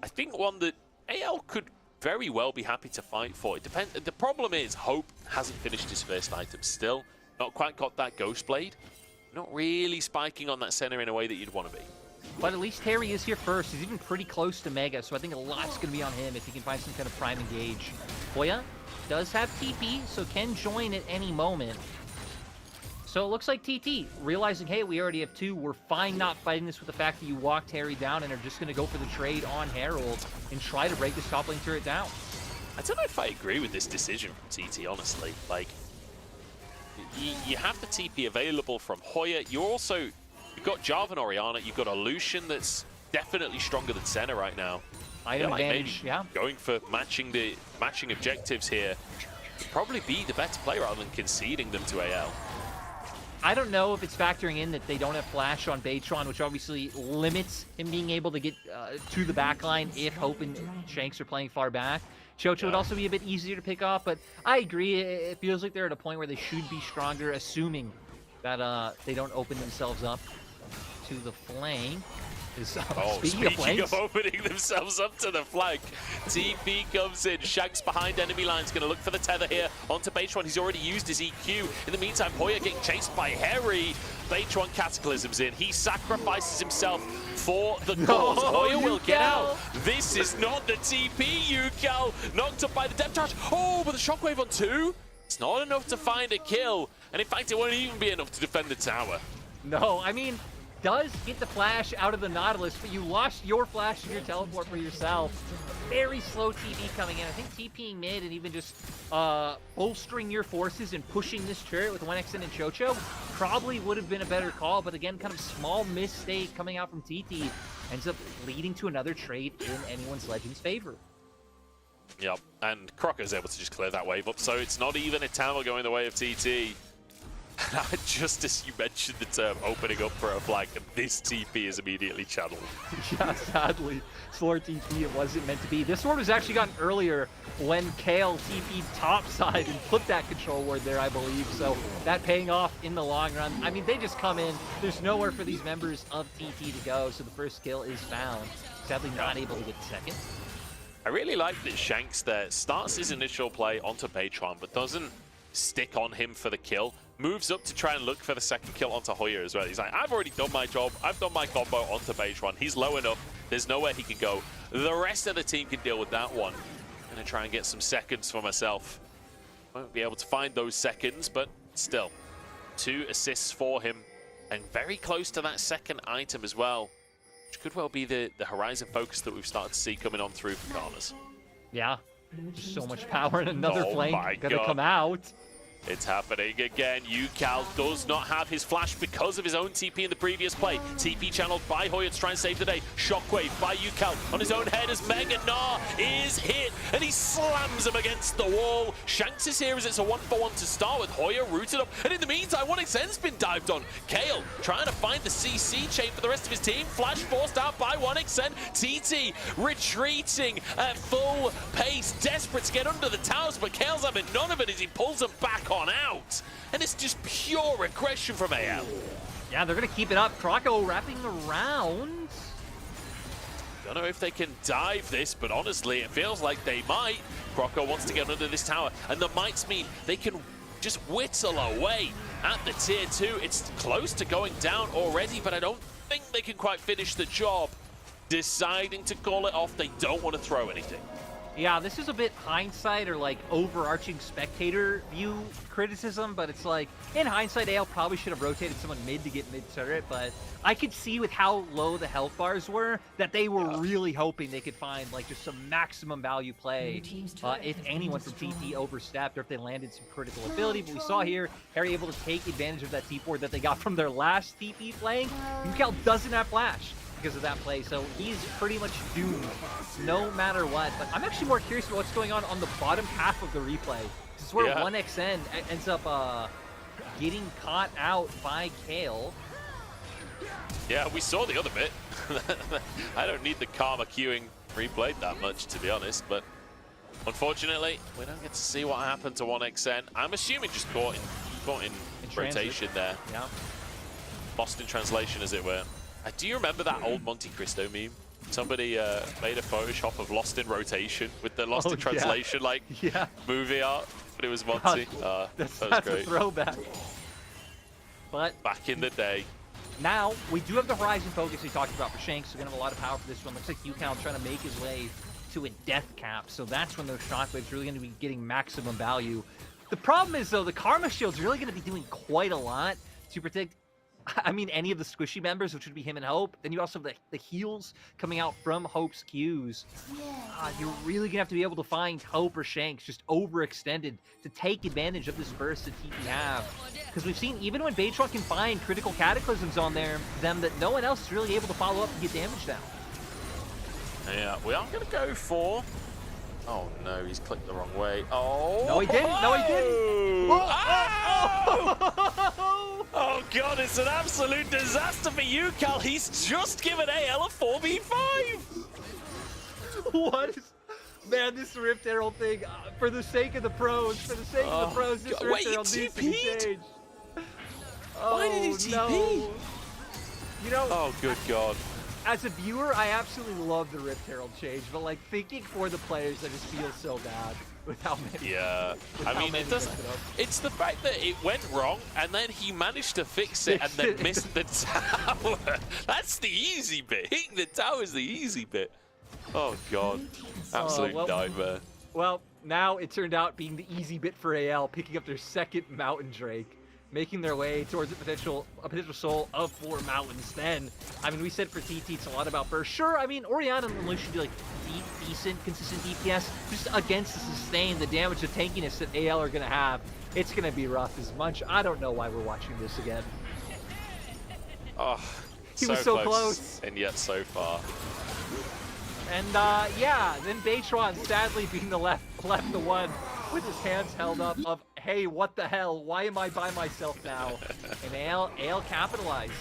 I think, one that AL could very well be happy to fight for. It depends. The problem is Hope hasn't finished his first item still. Not quite got that Ghost Blade. Not really spiking on that center in a way that you'd want to be.
But at least Harry is here first. He's even pretty close to Mega, so I think a lot's going to be on him if he can find some kind of prime engage. Hoya does have TP, so can join at any moment. So it looks like TT realizing, hey, we already have 2. We're fine not fighting this with the fact that you walked Harry down and are just going to go for the trade on Herald and try to break this top lane turret down.
I don't know if I agree with this decision from TT, honestly. Like, you have the TP available from Hoya. You've got Jarvan Orianna. You've got a Lucian that's definitely stronger than Senna right now.
Item advantage,
maybe going for matching objectives here would probably be the better play rather than conceding them to AL.
I don't know if it's factoring in that they don't have Flash on Baytron, which obviously limits him being able to get to the backline if Hope and Shanks are playing far back. Chocho would also be a bit easier to pick off, but I agree. It feels like they're at a point where they should be stronger, assuming that they don't open themselves up to the flank. Speaking
of opening themselves up to the flank, TP comes in. Shanks behind enemy lines, going to look for the tether here onto Baytron. He's already used his EQ. In the meantime, Hoya getting chased by Harry. Baytron Cataclysm's in. He sacrifices himself for the cause. Hoya will get out. This is not the TP, UCAL. Knocked up by the depth charge. Oh, but the shockwave on 2. It's not enough to find a kill. And in fact, it won't even be enough to defend the tower.
No, I mean, does get the flash out of the Nautilus, but you lost your flash and your teleport for yourself. Very slow TP coming in. I think TPing mid and even just bolstering your forces and pushing this turret with 1xN and Chocho probably would have been a better call, but again, kind of small mistake coming out from TT ends up leading to another trade in anyone's Legends' favor.
Yep, and Crocker's able to just clear that wave up, so it's not even a tower going the way of TT. Just as you mentioned the term opening up for a flank, and this TP is immediately channeled.
Yeah, sadly, slower TP it wasn't meant to be. This one was actually gotten earlier when Kale TP'd topside and put that control ward there, I believe. So that paying off in the long run. I mean, they just come in. There's nowhere for these members of TT to go, so the first kill is found. Sadly not able to get the second.
I really like that Shanks there starts his initial play onto Baytron, but doesn't stick on him for the kill. Moves up to try and look for the second kill onto Hoya as well. He's like, I've already done my job. I've done my combo onto Baytron. He's low enough. There's nowhere he can go. The rest of the team can deal with that one. I'm going to try and get some seconds for myself. Won't be able to find those seconds, but still. 2 assists for him. And very close to that second item as well. Which could well be the Horizon focus that we've started to see coming on through for Karmas.
Yeah. Just so much power and another flank gonna
God.
come out.
It's happening again. UCAL does not have his flash because of his own TP in the previous play. TP channeled by Hoya to try and save the day. Shockwave by UCAL on his own head as Mega Gnar is hit and he slams him against the wall. Shanks is here as it's a 1-for-1 to start with. Hoya rooted up, and in the meantime, 1xN's been dived on. Kale trying to find the CC chain for the rest of his team. Flash forced out by 1xN. TT retreating at full pace, desperate to get under the towers, but Kale's having none of it as he pulls them back on out. And it's just pure aggression from AL.
Yeah, they're going to keep it up. Croco wrapping around.
Don't know if they can dive this, but honestly, it feels like they might. Croco wants to get under this tower, and the mites mean they can just whittle away at the tier 2. It's close to going down already, but I don't think they can quite finish the job. Deciding to call it off, they don't want to throw anything.
Yeah, this is a bit hindsight or like overarching spectator view criticism, but it's like, in hindsight, AL probably should have rotated someone mid to get mid-turret, but I could see with how low the health bars were that they were really hoping they could find like just some maximum value play if anyone from TT overstepped or if they landed some critical ability. But we saw here, Harry able to take advantage of that T4 that they got from their last TP playing. UCAL doesn't have flash because of that play, so he's pretty much doomed no matter what. But I'm actually more curious about what's going on the bottom half of the replay. This is where 1xN ends up getting caught out by Kale.
Yeah, we saw the other bit. I don't need the Karma queuing replayed that much, to be honest, but unfortunately, we don't get to see what happened to 1xN. I'm assuming just caught in rotation there.
Yeah.
Lost in translation, as it were. Do you remember that old Monte Cristo meme Somebody made a Photoshop of Lost in Rotation with the Lost in
yeah.
Translation like movie art, but it was Monty. That was
That's
great.
a throwback. But
back in the day.
now we do have the Horizon focus we talked about for Shanks. We're gonna have a lot of power for this one. Looks like UCal trying to make his way to a death cap, so that's when those shockwaves really gonna be getting maximum value. The problem is though, the Karma Shield's really gonna be doing quite a lot to protect, I mean, any of the squishy members, which would be him and Hope. Then you also have the heals coming out from Hope's Qs. You're really gonna have to be able to find Hope or Shanks just overextended to take advantage of this burst that TP have. Because we've seen, even when Baytron can find critical cataclysms on them, that no one else is really able to follow up and get damage down.
Yeah, we are going to go for... Oh no, he's clicked the wrong way. Oh!
No, he didn't! No, he didn't!
Oh god, it's an absolute disaster for UCal. He's just given AL a 4v5!
What is... Man, this Rift Herald thing, for the sake of the pros, this Rift Herald needs to be changed.
Why did he TP?
No. You know...
Oh, good god.
As a viewer, I absolutely love the Rift Herald change, but like thinking for the players, I just feel so bad with how many.
Yeah, I mean, it doesn't. It's the fact that it went wrong and then he managed to fix it and then missed the tower. That's the easy bit. Hitting the tower is the easy bit. Oh god, absolute nightmare.
Well, now it turned out being the easy bit for AL, picking up their second Mountain Drake, making their way towards a potential soul of 4 mountains. Then, I mean, we said for TT, it's a lot about burst. Sure, I mean, Orianna and Lucian do like decent, consistent DPS, just against the sustain, the damage, the tankiness that AL are gonna have. It's gonna be rough as much. I don't know why we're watching this again.
Oh,
he was so close,
and yet so far.
And yeah, then Baytron sadly being the left the one with his hands held up of, hey, what the hell? Why am I by myself now? And AL capitalized.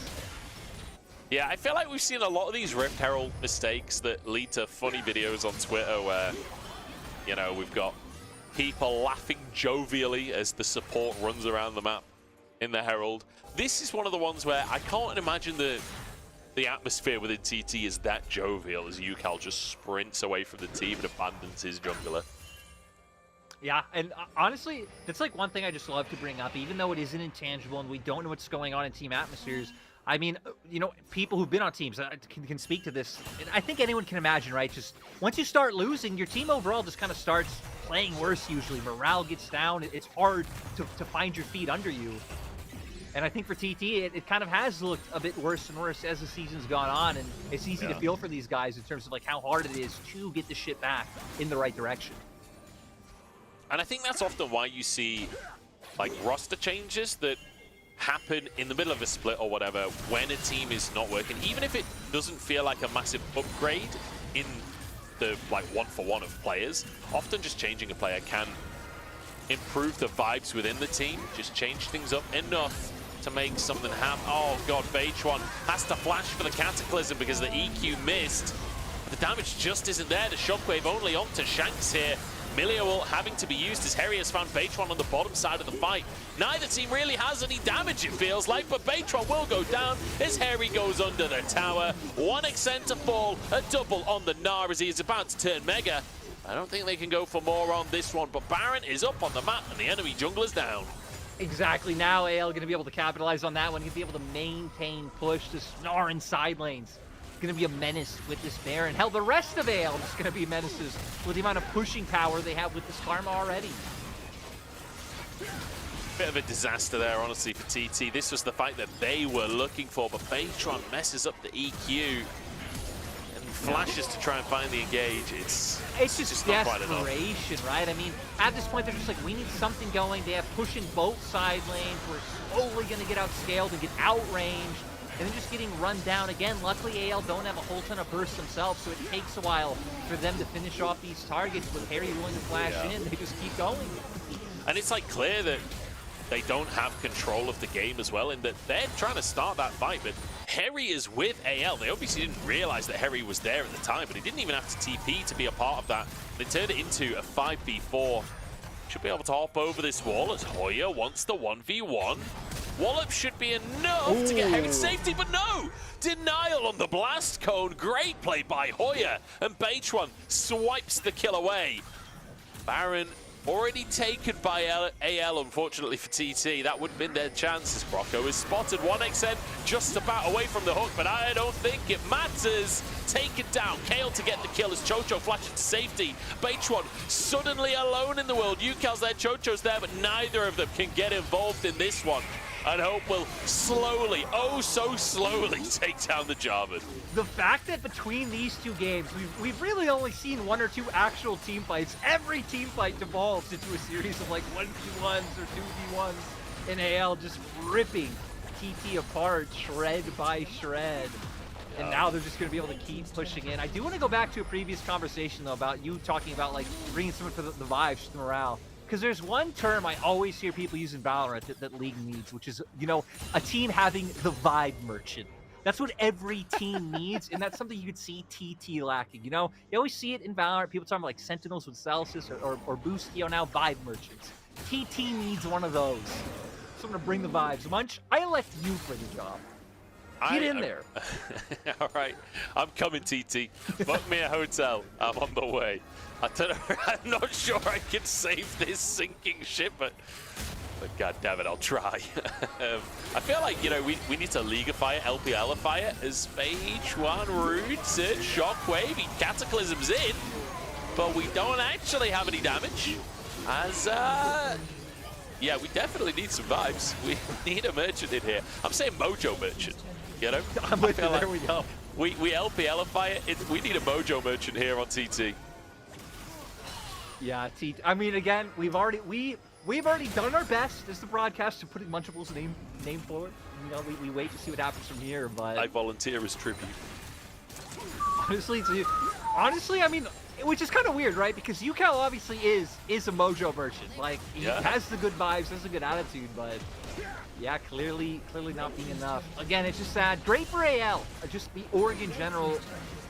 Yeah, I feel like we've seen a lot of these Rift Herald mistakes that lead to funny videos on Twitter where, you know, we've got people laughing jovially as the support runs around the map in the Herald. This is one of the ones where I can't imagine the atmosphere within TT is that jovial as UCal just sprints away from the team and abandons his jungler.
Yeah, and honestly, that's like one thing I just love to bring up, even though it isn't intangible and we don't know what's going on in team atmospheres. I mean, you know, people who've been on teams can speak to this. And I think anyone can imagine, right? Just once you start losing, your team overall just kind of starts playing worse usually. Morale gets down. It's hard to find your feet under you. And I think for TT, it kind of has looked a bit worse and worse as the season's gone on. And it's easy to feel for these guys in terms of like how hard it is to get the shit back in the right direction.
And I think that's often why you see like roster changes that happen in the middle of a split or whatever when a team is not working, even if it doesn't feel like a massive upgrade in the like 1-for-1 of players. Often just changing a player can improve the vibes within the team, just change things up enough to make something happen. Oh god, Baytron has to flash for the Cataclysm because the EQ missed. The damage just isn't there. The Shockwave only onto Shanks here. Milio ult having to be used as Harry has found Baytron on the bottom side of the fight. Neither team really has any damage, it feels like, but Baytron will go down as Harry goes under the tower. 1xN to fall, a double on the Gnar as he is about to turn Mega. I don't think they can go for more on this one, but Baron is up on the map and the enemy jungler's down.
Exactly, now AL going to be able to capitalize on that one. He'll be able to maintain push to Gnar in side lanes. Going to be a menace with this Baron. Hell, the rest of AL is going to be menaces with the amount of pushing power they have with this Karma already.
Bit of a disaster there, honestly, for TT. This was the fight that they were looking for, but Baytron messes up the EQ and flashes to try and find the engage. It's
just
not quite enough.
desperation, right? I mean, at this point, they're just like, we need something going. They have pushing both side lanes. We're slowly going to get outscaled and get outranged. And then just getting run down again. Luckily, AL don't have a whole ton of bursts themselves, so it takes a while for them to finish off these targets. With Harry willing to flash in, they just keep going.
And it's like clear that they don't have control of the game as well, in that they're trying to start that fight, but Harry is with AL. They obviously didn't realize that Harry was there at the time, but he didn't even have to TP to be a part of that. They turned it into a 5v4. Should be able to hop over this wall as Hoya wants the 1v1. Wallop should be enough to get Harry to safety, but no! Denial on the blast cone. Great play by Hoya. And Beitron swipes the kill away. Baron already taken by AL, unfortunately for TT. That would have been their chances. Croco is spotted. 1xN just about away from the hook, but I don't think it matters. Take it down. Kayle to get the kill as Chocho flashes to safety. Beitron suddenly alone in the world. Yukal's there, Chocho's there, but neither of them can get involved in this one. And Hope will slowly, oh so slowly, take down the Jarvan.
The fact that between these two games, we've really only seen 1 or 2 actual team fights. Every team fight devolves into a series of like 1v1s or 2v1s, and AL just ripping TT apart, shred by shred. And now they're just going to be able to keep pushing in. I do want to go back to a previous conversation, though, about you talking about like bringing someone for the vibes, the morale. Because there's one term I always hear people use in Valorant that League needs, which is, you know, a team having the vibe merchant. That's what every team needs, and that's something you could see TT lacking. You know, you always see it in Valorant. People talking about like Sentinels with Celsius or Boostio, now vibe merchants. TT needs one of those. Someone to bring the vibes. Munch, I left you for the job. Get in there.
All right, I'm coming, TT. Book me a hotel. I'm on the way. I don't know, I'm not sure I can save this sinking ship, but god damn it, I'll try. I feel like, you know, we need to Leagueify it, LPLify it, as Beitron roots it, Shockwave, he Cataclysms in, but we don't actually have any damage. As, yeah, we definitely need some vibes. We need a merchant in here. I'm saying Mojo merchant, you know?
I'm with you, there we go.
We LPLify it, we need a Mojo merchant here on TT.
Yeah, I mean, again, we've already done our best as the broadcast to putting Munchables name forward. You know, we wait to see what happens from here, but
I volunteer as tribute.
Honestly, I mean, which is kind of weird, right? Because Yukal obviously is a Mojo merchant. Like, he has the good vibes, has a good attitude, but yeah, clearly not being enough. Again, it's just sad. Great for AL. Just the Org in general,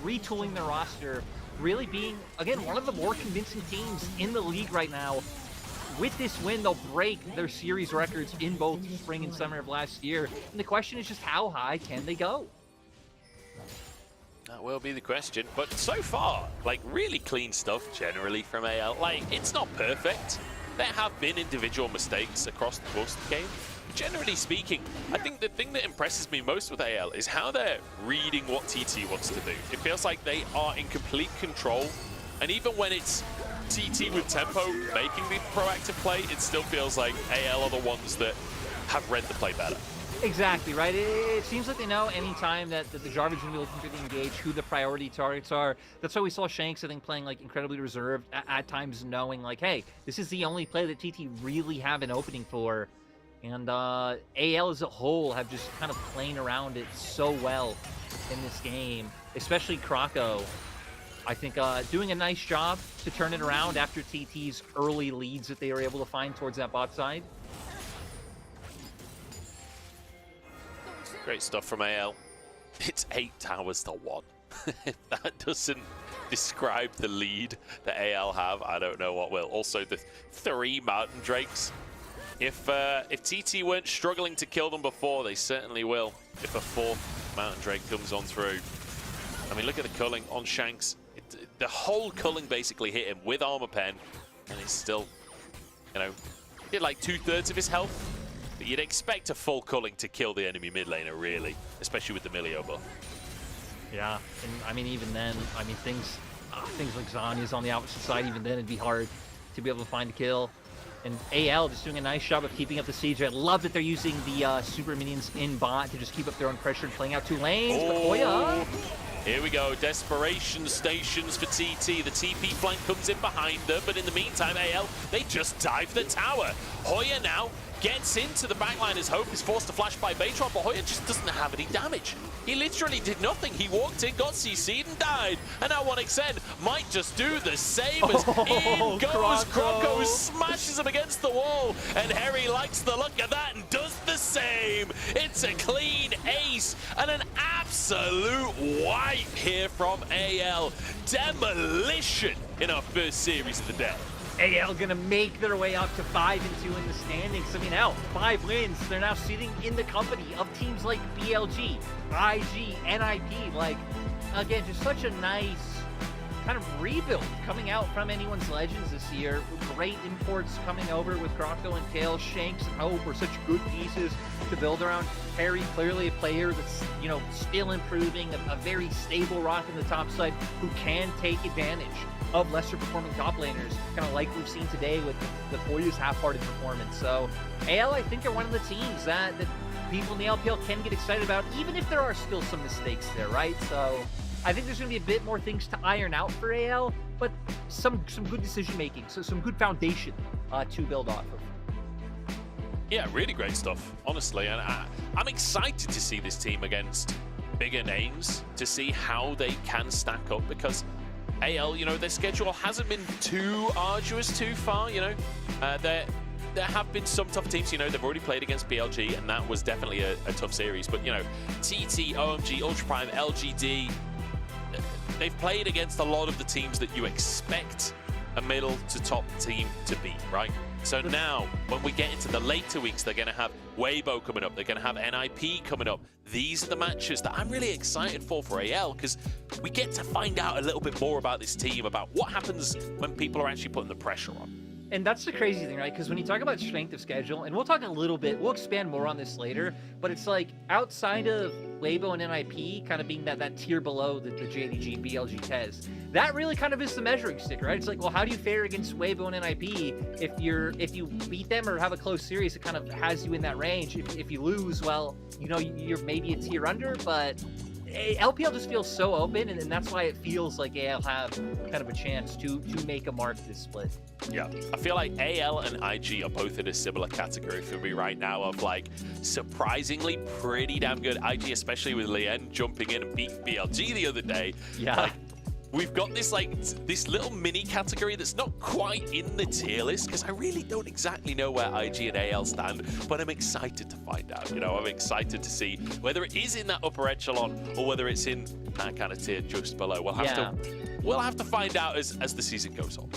retooling their roster. Really being, again, one of the more convincing teams in the league right now. With this win, they'll break their series records in both spring and summer of last year. And the question is just how high can they go?
That will be the question. But so far, like, really clean stuff generally from AL. Like, it's not perfect. There have been individual mistakes across the course of the game. Generally speaking, I think the thing that impresses me most with AL is how they're reading what TT wants to do. It feels like they are in complete control, and even when it's TT with tempo making the proactive play, it still feels like AL are the ones that have read the play better.
Exactly, right? It seems like they know anytime that the Jarvan's going to be looking for the engage, who the priority targets are. That's why we saw Shanks, I think, playing like incredibly reserved, at times knowing like, hey, this is the only play that TT really have an opening for. And AL as a whole have just kind of playing around it so well in this game, especially Croco. I think doing a nice job to turn it around after TT's early leads that they were able to find towards that bot side.
Great stuff from AL. It's 8 towers to 1. If that doesn't describe the lead that AL have, I don't know what will. Also, the 3 Mountain Drakes. If TT weren't struggling to kill them before, they certainly will. If a 4th Mountain Drake comes on through. I mean, look at the culling on Shanks. The whole culling basically hit him with Armor Pen, and it's still, you know, did like 2/3 of his health. But you'd expect a full culling to kill the enemy mid laner, really, especially with the Milio buff.
Yeah, and I mean, even then, I mean, things like Zanya's on the opposite side, even then it'd be hard to be able to find a kill. And AL just doing a nice job of keeping up the siege. I love that they're using the super minions in bot to just keep up their own pressure and playing out 2 lanes. But Hoya.
Here we go, desperation stations for TT. The TP flank comes in behind them, but in the meantime, AL, they just dive the tower. Hoya now gets into the backline as Hope is forced to flash by Beitron, but Hoya just doesn't have any damage. He literally did nothing. He walked in, got CC'd and died. And now 1xN might just do the same as in goes Croco, smashes him against the wall. And Harry likes the look of that and does the same. It's a clean ace and an absolute wipe here from AL. Demolition in our first series of the day.
AL gonna make their way up to 5-2 in the standings. I mean, hell, 5 wins. They're now sitting in the company of teams like BLG, IG, NIP. Like, again, just such a nice kind of rebuild coming out from Anyone's Legends this year. Great imports coming over with Krocko and Kale. Shanks and Hope were such good pieces to build around. Perry, clearly a player that's, you know, still improving, a very stable rock in the top side who can take advantage of lesser performing top laners, kind of like we've seen today with the Poya's half-hearted performance. So AL, I think, are one of the teams that people in the LPL can get excited about, even if there are still some mistakes there, right? So I think there's going to be a bit more things to iron out for AL, but some good decision making, so some good foundation to build off of.
Yeah, really great stuff, honestly. And I'm excited to see this team against bigger names, to see how they can stack up, because AL, you know, their schedule hasn't been too arduous too far, you know. There have been some tough teams, you know, they've already played against BLG, and that was definitely a tough series. But, you know, TT, OMG, Ultra Prime, LGD, they've played against a lot of the teams that you expect a middle to top team to beat, right? So now, when we get into the later weeks, they're going to have Weibo coming up. They're going to have NIP coming up. These are the matches that I'm really excited for AL, because we get to find out a little bit more about this team, about what happens when people are actually putting the pressure on.
And that's the crazy thing, right? Because when you talk about strength of schedule, and we'll talk a little bit, we'll expand more on this later, but it's like outside of Weibo and NIP kind of being that tier below the JDG, BLG, TES, that really kind of is the measuring stick, right? It's like, well, how do you fare against Weibo and NIP? If you beat them or have a close series, it kind of has you in that range. If you lose, well, you know, you're maybe a tier under, but LPL just feels so open, and that's why it feels like AL have kind of a chance to make a mark this split.
Yeah, I feel like AL and IG are both in a similar category for me right now of like surprisingly pretty damn good. IG, especially with Lien jumping in and beating BLG the other day.
Yeah.
Like, we've got this little mini category that's not quite in the tier list, because I really don't exactly know where IG and AL stand, but I'm excited to find out. You know, I'm excited to see whether it is in that upper echelon or whether it's in that kind of tier just below. We'll have to find out as the season goes on.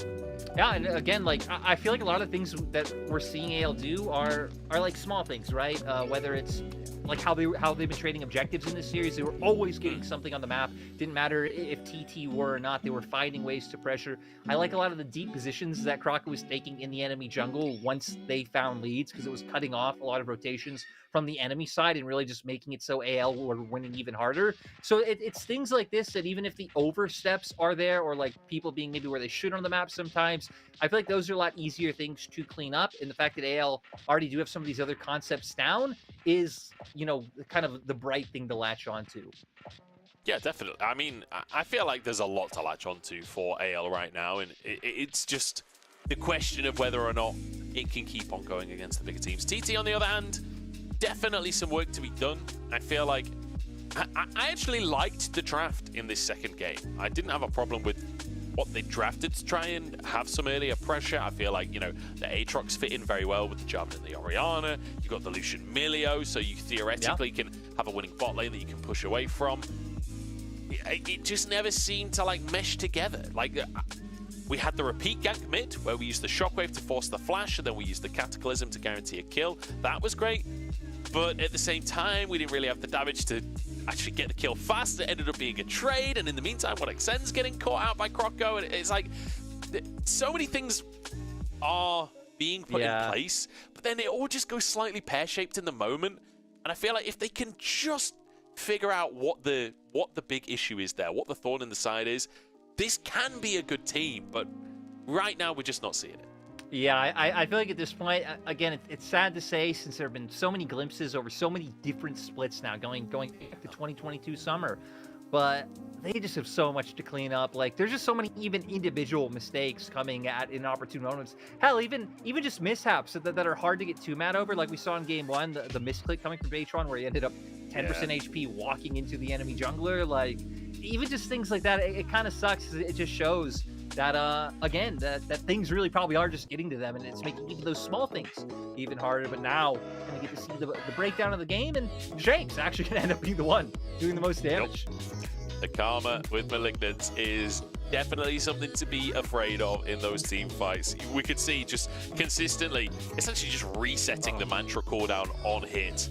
Yeah, and again, like, I feel like a lot of things that we're seeing AL do are like small things, right? Whether it's like how they've been trading objectives in this series. They were always getting something on the map. Didn't matter if TT were or not, they were finding ways to pressure. I like a lot of the deep positions that Krocko was taking in the enemy jungle once they found leads, because it was cutting off a lot of rotations from the enemy side and really just making it so AL were winning even harder. So it's things like this that even if the oversteps are there, or like people being maybe where they should on the map sometimes, I feel like those are a lot easier things to clean up. And the fact that AL already do have some of these other concepts down is, you know, kind of the bright thing to latch onto.
Yeah, definitely. I mean, I feel like there's a lot to latch onto for AL right now, and it's just the question of whether or not it can keep on going against the bigger teams. TT, on the other hand, definitely some work to be done. I feel like I actually liked the draft in this second game. I didn't have a problem with what they drafted to try and have some earlier pressure. I feel like, you know, the Aatrox fit in very well with the Jarvan and the Orianna. You got the Lucian Milio, so you theoretically can have a winning bot lane that you can push away from. It just never seemed to like mesh together. Like, we had the repeat gank mid, where we used the Shockwave to force the flash, and then we used the Cataclysm to guarantee a kill. That was great, but at the same time, we didn't really have the damage to actually get the kill fast. It ended up being a trade, and in the meantime, Xen's getting caught out by Krocko, and it's like, so many things are being put in place, but then it all just goes slightly pear-shaped in the moment, and I feel like if they can just figure out what the big issue is there, what the thorn in the side is, this can be a good team, but right now we're just not seeing it.
Yeah, I feel like at this point, again, it's sad to say, since there have been so many glimpses over so many different splits now, going back to 2022 summer, but they just have so much to clean up. Like, there's just so many even individual mistakes coming at inopportune moments. Hell, even just mishaps that are hard to get too mad over, like we saw in game one, the misclick coming from Baytron where he ended up 10% HP walking into the enemy jungler. Like, even just things like that, it kind of sucks. It just shows that again, that things really probably are just getting to them, and it's making even those small things even harder. But now we're gonna get to see the breakdown of the game, and Shanks actually gonna end up being the one doing the most damage.
The Karma with Malignant is definitely something to be afraid of in those team fights. We could see just consistently, essentially just resetting the Mantra cooldown on hit.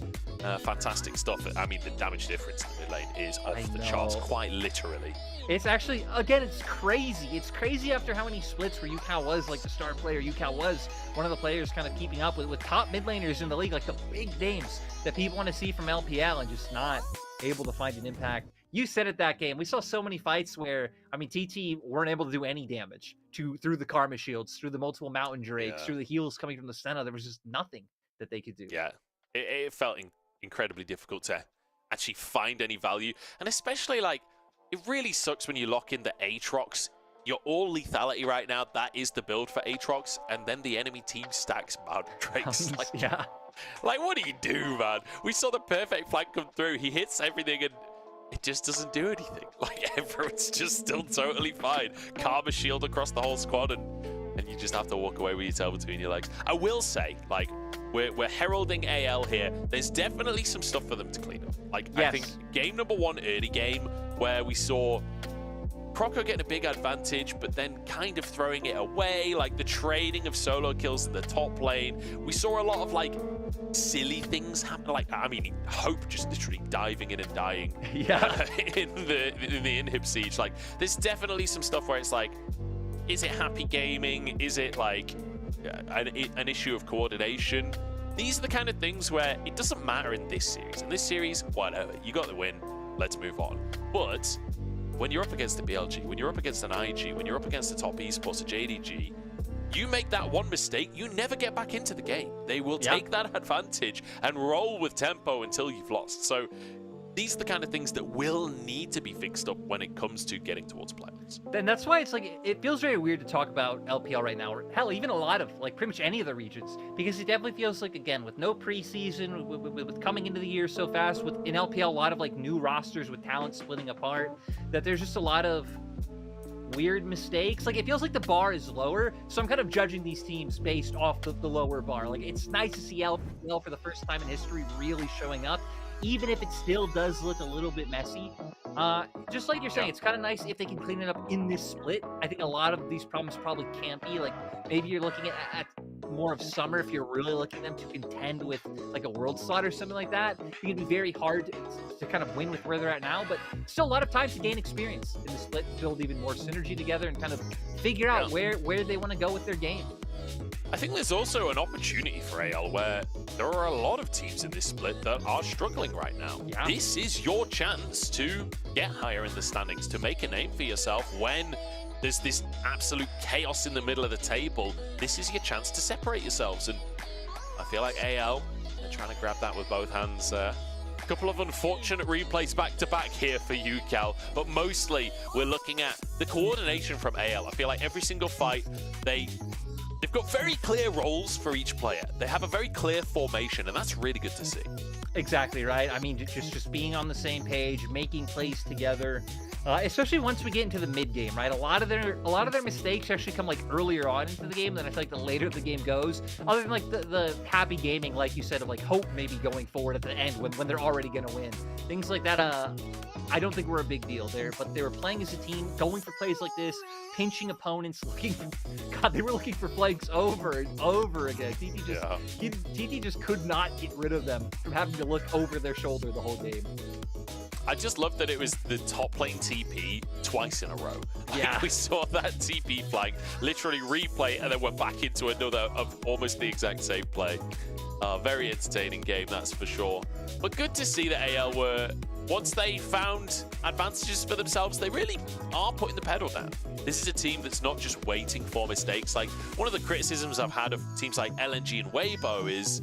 Fantastic stuff. I mean, the damage difference in the mid lane is off the charts, quite literally.
It's actually, again, it's crazy. It's crazy after how many splits where UCal was like the star player. UCal was one of the players kind of keeping up with top mid laners in the league, like the big names that people want to see from LPL, and just not able to find an impact. You said it that game. We saw so many fights where, I mean, TT weren't able to do any damage through the Karma shields, through the multiple Mountain Drakes, through the heals coming from the Senna. There was just nothing that they could do.
Yeah, it felt incredibly difficult to actually find any value. And especially, like, it really sucks when you lock in the Aatrox. You're all lethality right now. That is the build for Aatrox. And then the enemy team stacks Mountain Drakes. Like,
yeah.
Like, what do you do, man? We saw the perfect flank come through. He hits everything and it just doesn't do anything. Like, everyone's just still totally fine. Karma shield across the whole squad, and you just have to walk away with your tail between your legs. I will say, like, we're heralding AL here. There's definitely some stuff for them to clean up. Like, I think game number 1, early game, where we saw Croco getting a big advantage, but then kind of throwing it away, like the trading of solo kills in the top lane. We saw a lot of, like, silly things happen. Like, I mean, Hope just literally diving in and dying in the Inhib siege. Like, there's definitely some stuff where it's like, is it happy gaming? Is it like an issue of coordination? These are the kind of things where it doesn't matter in this series. In this series, whatever, you got the win, let's move on. But when you're up against a BLG, when you're up against an IG, when you're up against the top esports, a JDG, you make that one mistake, you never get back into the game. They will take that advantage and roll with tempo until you've lost. So these are the kind of things that will need to be fixed up when it comes to getting towards playoffs.
And that's why it's like, it feels very weird to talk about LPL right now, or hell, even a lot of, like, pretty much any of the regions, because it definitely feels like, again, with no preseason, with coming into the year so fast, with in LPL, a lot of, like, new rosters with talent splitting apart, that there's just a lot of weird mistakes. Like, it feels like the bar is lower, so I'm kind of judging these teams based off the lower bar. Like, it's nice to see LPL for the first time in history really showing up, even if it still does look a little bit messy. Just like you're saying, it's kind of nice if they can clean it up in this split. I think a lot of these problems probably can't be. Like, maybe you're looking at more of summer if you're really looking at them to contend with, like, a world slot or something like that. It can be very hard to kind of win with where they're at now, but still a lot of time to gain experience in the split, build even more synergy together, and kind of figure out where they want to go with their game.
I think there's also an opportunity for AL where there are a lot of teams in this split that are struggling right now. This is your chance to get higher in the standings, to make a name for yourself when there's this absolute chaos in the middle of the table. This is your chance to separate yourselves, and I feel like AL are trying to grab that with both hands. A couple of unfortunate replays back-to-back here for UCal, but mostly we're looking at the coordination from AL. I feel like every single fight, They've got very clear roles for each player. They have a very clear formation, and that's really good to see.
Exactly right. I mean, just being on the same page, making plays together, especially once we get into the mid game, right? A lot of their mistakes actually come, like, earlier on into the game than I feel like the later the game goes. Other than, like, the happy gaming, like you said, of, like, hope maybe going forward at the end when they're already gonna win. Things like that. I don't think were a big deal there, but they were playing as a team, going for plays like this, pinching opponents, they were looking for flanks over and over again. TT just could not get rid of them from having to look over their shoulder the whole game.
I just love that it was the top lane TP twice in a row. Like, we saw that TP flank literally replay, and then we're back into another of almost the exact same play. Very entertaining game, that's for sure. But good to see that AL were, once they found advantages for themselves, they really are putting the pedal down. This is a team that's not just waiting for mistakes. Like, one of the criticisms I've had of teams like LNG and Weibo is,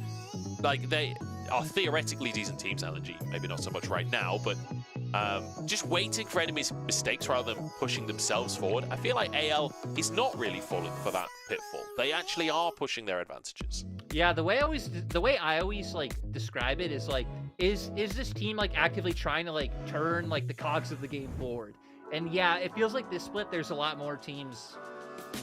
like, they are theoretically decent teams, LNG, maybe not so much right now, but just waiting for enemies' mistakes rather than pushing themselves forward. I feel like AL is not really falling for that pitfall. They actually are pushing their advantages.
Yeah, the way I always like describe it is like, is this team, like, actively trying to, like, turn, like, the cogs of the game forward? And yeah, it feels like this split, there's a lot more teams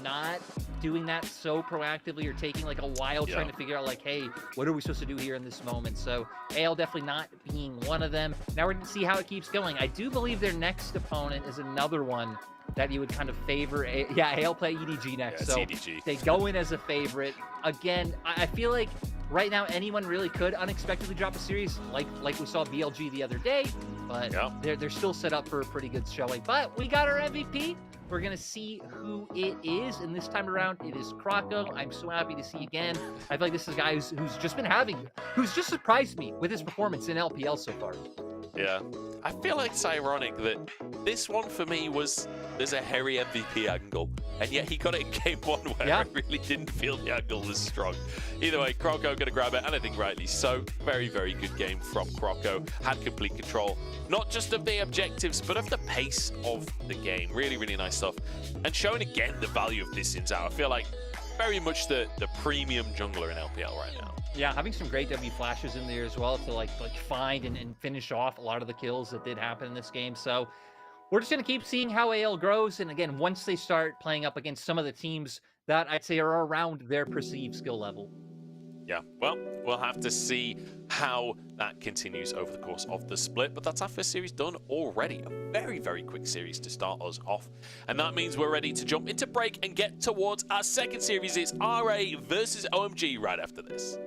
not doing that so proactively or taking like a while trying to figure out like, hey, what are we supposed to do here in this moment? So AL definitely not being one of them. Now we're going to see how it keeps going. I do believe their next opponent is another one that you would kind of favor. AL play EDG next.
Yeah,
so
EDG.
they go in as a favorite. Again, I feel like right now anyone really could unexpectedly drop a series like we saw BLG the other day, but they're still set up for a pretty good showing. But we got our MVP. We're going to see who it is, and this time around, it is Croco. I'm so happy to see again. I feel like this is a guy who's just surprised me with his performance in LPL so far.
Yeah, I feel like it's ironic that this one for me there's a hairy MVP angle, and yet he got it in game 1 where I really didn't feel the angle was strong. Either way, Croco going to grab it, and I think rightly so. Very, very good game from Croco. Had complete control, not just of the objectives, but of the pace of the game. Really, really nice stuff. And showing again the value of this Xin Zhao. I feel like very much the premium jungler in LPL right now.
Yeah, having some great W flashes in there as well to like find and finish off a lot of the kills that did happen in this game. So we're just going to keep seeing how AL grows. And again, once they start playing up against some of the teams that I'd say are around their perceived skill level.
Yeah, well, we'll have to see how that continues over the course of the split, but that's our first series done already. A very, very quick series to start us off. And that means we're ready to jump into break and get towards our second series. It's RA versus OMG right after this.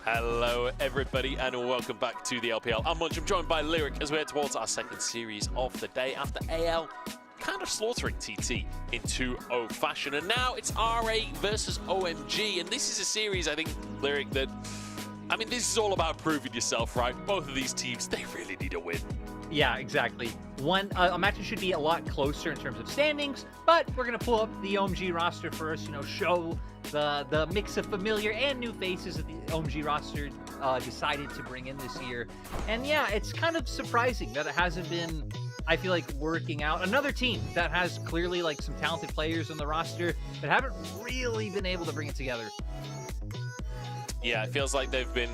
Hello, everybody, and welcome back to the LPL. I'm Munch. I'm joined by Lyric as we head towards our second series of the day after AL kind of slaughtering TT in 2-0 fashion. And now it's RA versus OMG, and this is a series, I think, Lyric, that, I mean, this is all about proving yourself, right? Both of these teams, they really need a win.
Yeah, exactly. A match should be a lot closer in terms of standings, but we're going to pull up the OMG roster first, show the mix of familiar and new faces that the OMG roster decided to bring in this year. And yeah, it's kind of surprising that it hasn't been, I feel like, working out. Another team that has clearly like some talented players on the roster that haven't really been able to bring it together.
Yeah, it feels like they've been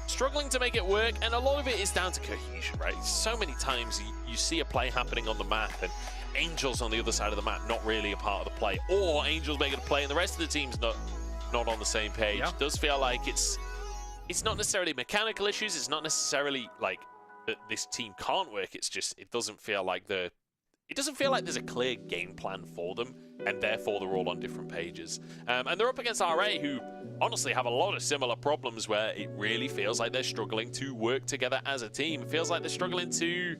struggling to make it work, and a lot of it is down to cohesion, right? So many times you see a play happening on the map and Angel's on the other side of the map not really a part of the play, or Angel's making a play and the rest of the team's not on the same page.
Yeah.
It does feel like it's not necessarily mechanical issues, it's not necessarily like that this team can't work, it's just it doesn't feel like there's a clear game plan for them, and therefore they're all on different pages. And they're up against RA, who honestly have a lot of similar problems where it really feels like they're struggling to work together as a team. It feels like they're struggling to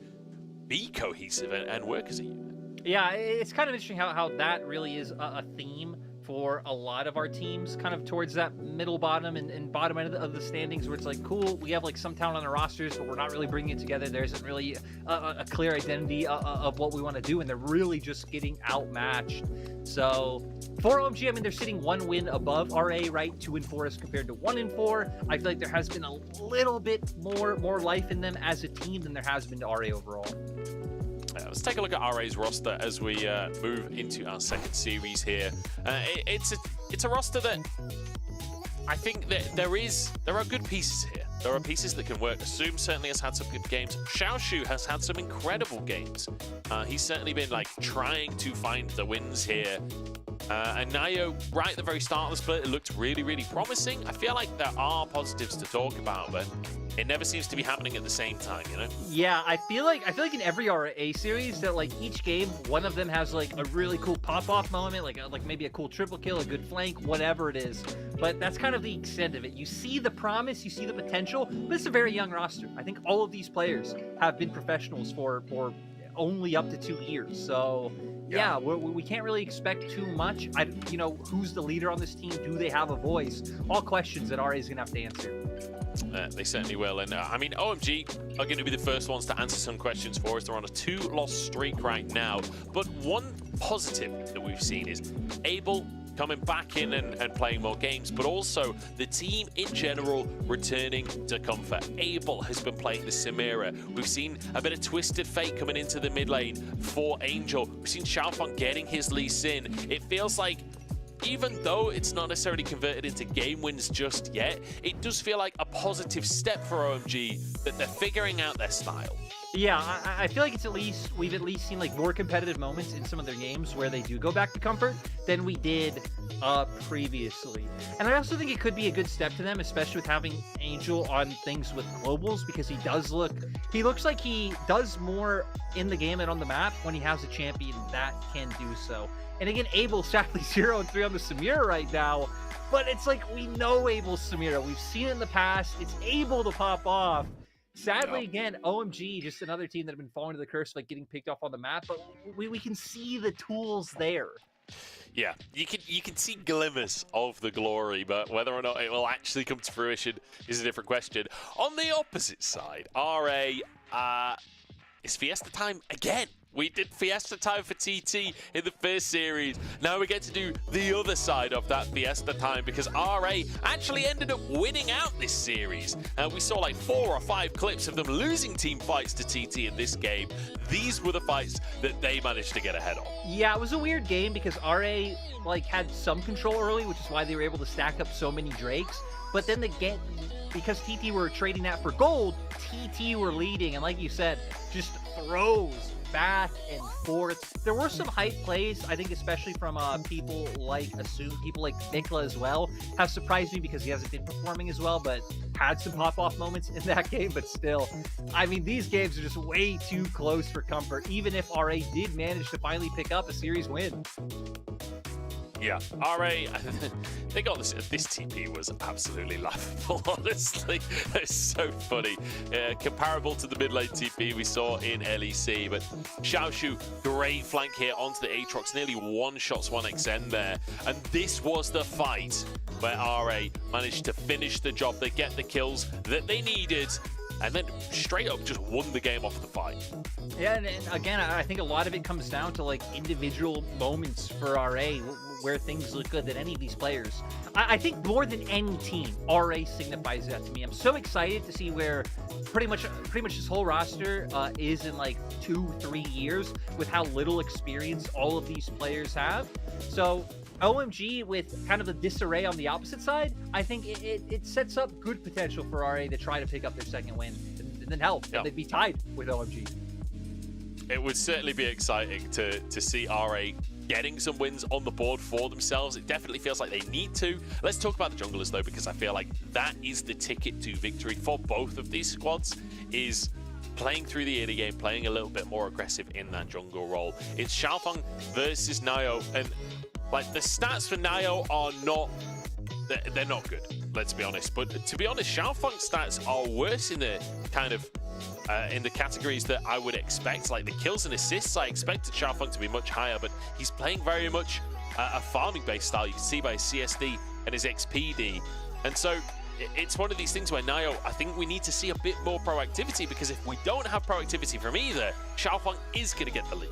be cohesive and work as a unit.
Yeah, it's kind of interesting how that really is a theme for a lot of our teams, kind of towards that middle bottom and bottom end of the standings, where it's like, cool, we have like some talent on our rosters, but we're not really bringing it together. There isn't really a clear identity of what we want to do, and they're really just getting outmatched. So for OMG, I mean, they're sitting 1 win above RA, right? 2-4 as compared to 1-4. I feel like there has been a little bit more life in them as a team than there has been to RA overall.
Let's take a look at RA's roster as we move into our second series here. It's a roster that I think that there are good pieces here. There are pieces that can work. Assume certainly has had some good games. Xiaoshu has had some incredible games. He's certainly been like trying to find the wins here. And Nayo, right at the very start of the split, it looked really, really promising. I feel like there are positives to talk about, but it never seems to be happening at the same time,
Yeah, I feel like in every RA series that like each game, one of them has like a really cool pop-off moment, like maybe a cool triple kill, a good flank, whatever it is. But that's kind of the extent of it. You see the promise, you see the potential, but it's a very young roster. I think all of these players have been professionals for only up to 2 years. So yeah, we can't really expect too much. Who's the leader on this team? Do they have a voice? All questions that RA is gonna have to answer.
They certainly will. And I mean, OMG are going to be the first ones to answer some questions for us. They're on a 2-loss streak right now. But one positive that we've seen is Abel coming back in and playing more games, but also the team in general returning to comfort. Abel has been playing the Samira. We've seen a bit of Twisted Fate coming into the mid lane for Angel. We've seen Xiaofeng getting his Lee Sin. It feels like, even though it's not necessarily converted into game wins just yet, it does feel like a positive step for OMG that they're figuring out their style.
Yeah, I feel like we've at least seen like more competitive moments in some of their games where they do go back to comfort than we did previously. And I also think it could be a good step to them, especially with having Angel on things with globals, because he looks like he does more in the game and on the map when he has a champion that can do so. And again, Abel sadly 0-3 on the Samira right now, but it's like we know Abel's Samira. We've seen it in the past. It's able to pop off. Sadly, again, OMG, just another team that have been falling to the curse of like getting picked off on the map, but we can see the tools there.
Yeah, you can see glimmers of the glory, but whether or not it will actually come to fruition is a different question. On the opposite side, RA, it's Fiesta time again. We did Fiesta time for TT in the first series. Now we get to do the other side of that Fiesta time, because RA actually ended up winning out this series. We saw like 4 or 5 clips of them losing team fights to TT in this game. These were the fights that they managed to get ahead of.
Yeah, it was a weird game because RA like had some control early, which is why they were able to stack up so many Drakes. But then because TT were trading that for gold, TT were leading, and like you said, just throws back and forth. There were some hype plays, I think, especially from people like Assume, people like Mikla as well, have surprised me because he hasn't been performing as well, but had some pop-off moments in that game. But still, I mean, these games are just way too close for comfort, even if RA did manage to finally pick up a series win.
Yeah, RA, they got this. This TP was absolutely laughable, honestly. It's so funny. Comparable to the mid lane TP we saw in LEC, but Xiaoshu, great flank here onto the Aatrox, nearly one-shots 1xN there. And this was the fight where RA managed to finish the job. They get the kills that they needed, and then straight up just won the game off the fight.
Yeah, and again, I think a lot of it comes down to like individual moments for RA where things look good than any of these players. I think more than any team, RA signifies that to me. I'm so excited to see where pretty much this whole roster is in like 2-3 years with how little experience all of these players have. So OMG with kind of the disarray on the opposite side, I think it sets up good potential for RA to try to pick up their second win and then help.
Yeah.
They'd be tied with OMG.
It would certainly be exciting to see RA getting some wins on the board for themselves. It definitely feels like they need to. Let's talk about the junglers though, because I feel like that is the ticket to victory for both of these squads, is playing through the early game, playing a little bit more aggressive in that jungle role. It's Xiaofeng versus Nio, and like the stats for Nio are not, they're not good, let's be honest. But to be honest, Xiaofeng's stats are worse in the kind of in the categories that I would expect. Like the kills and assists, I expected Xiaofeng to be much higher, but he's playing very much a farming-based style. You can see by his CSD and his XPD. And so it's one of these things where Nio, I think we need to see a bit more proactivity, because if we don't have proactivity from either, Xiaofeng is going to get the lead.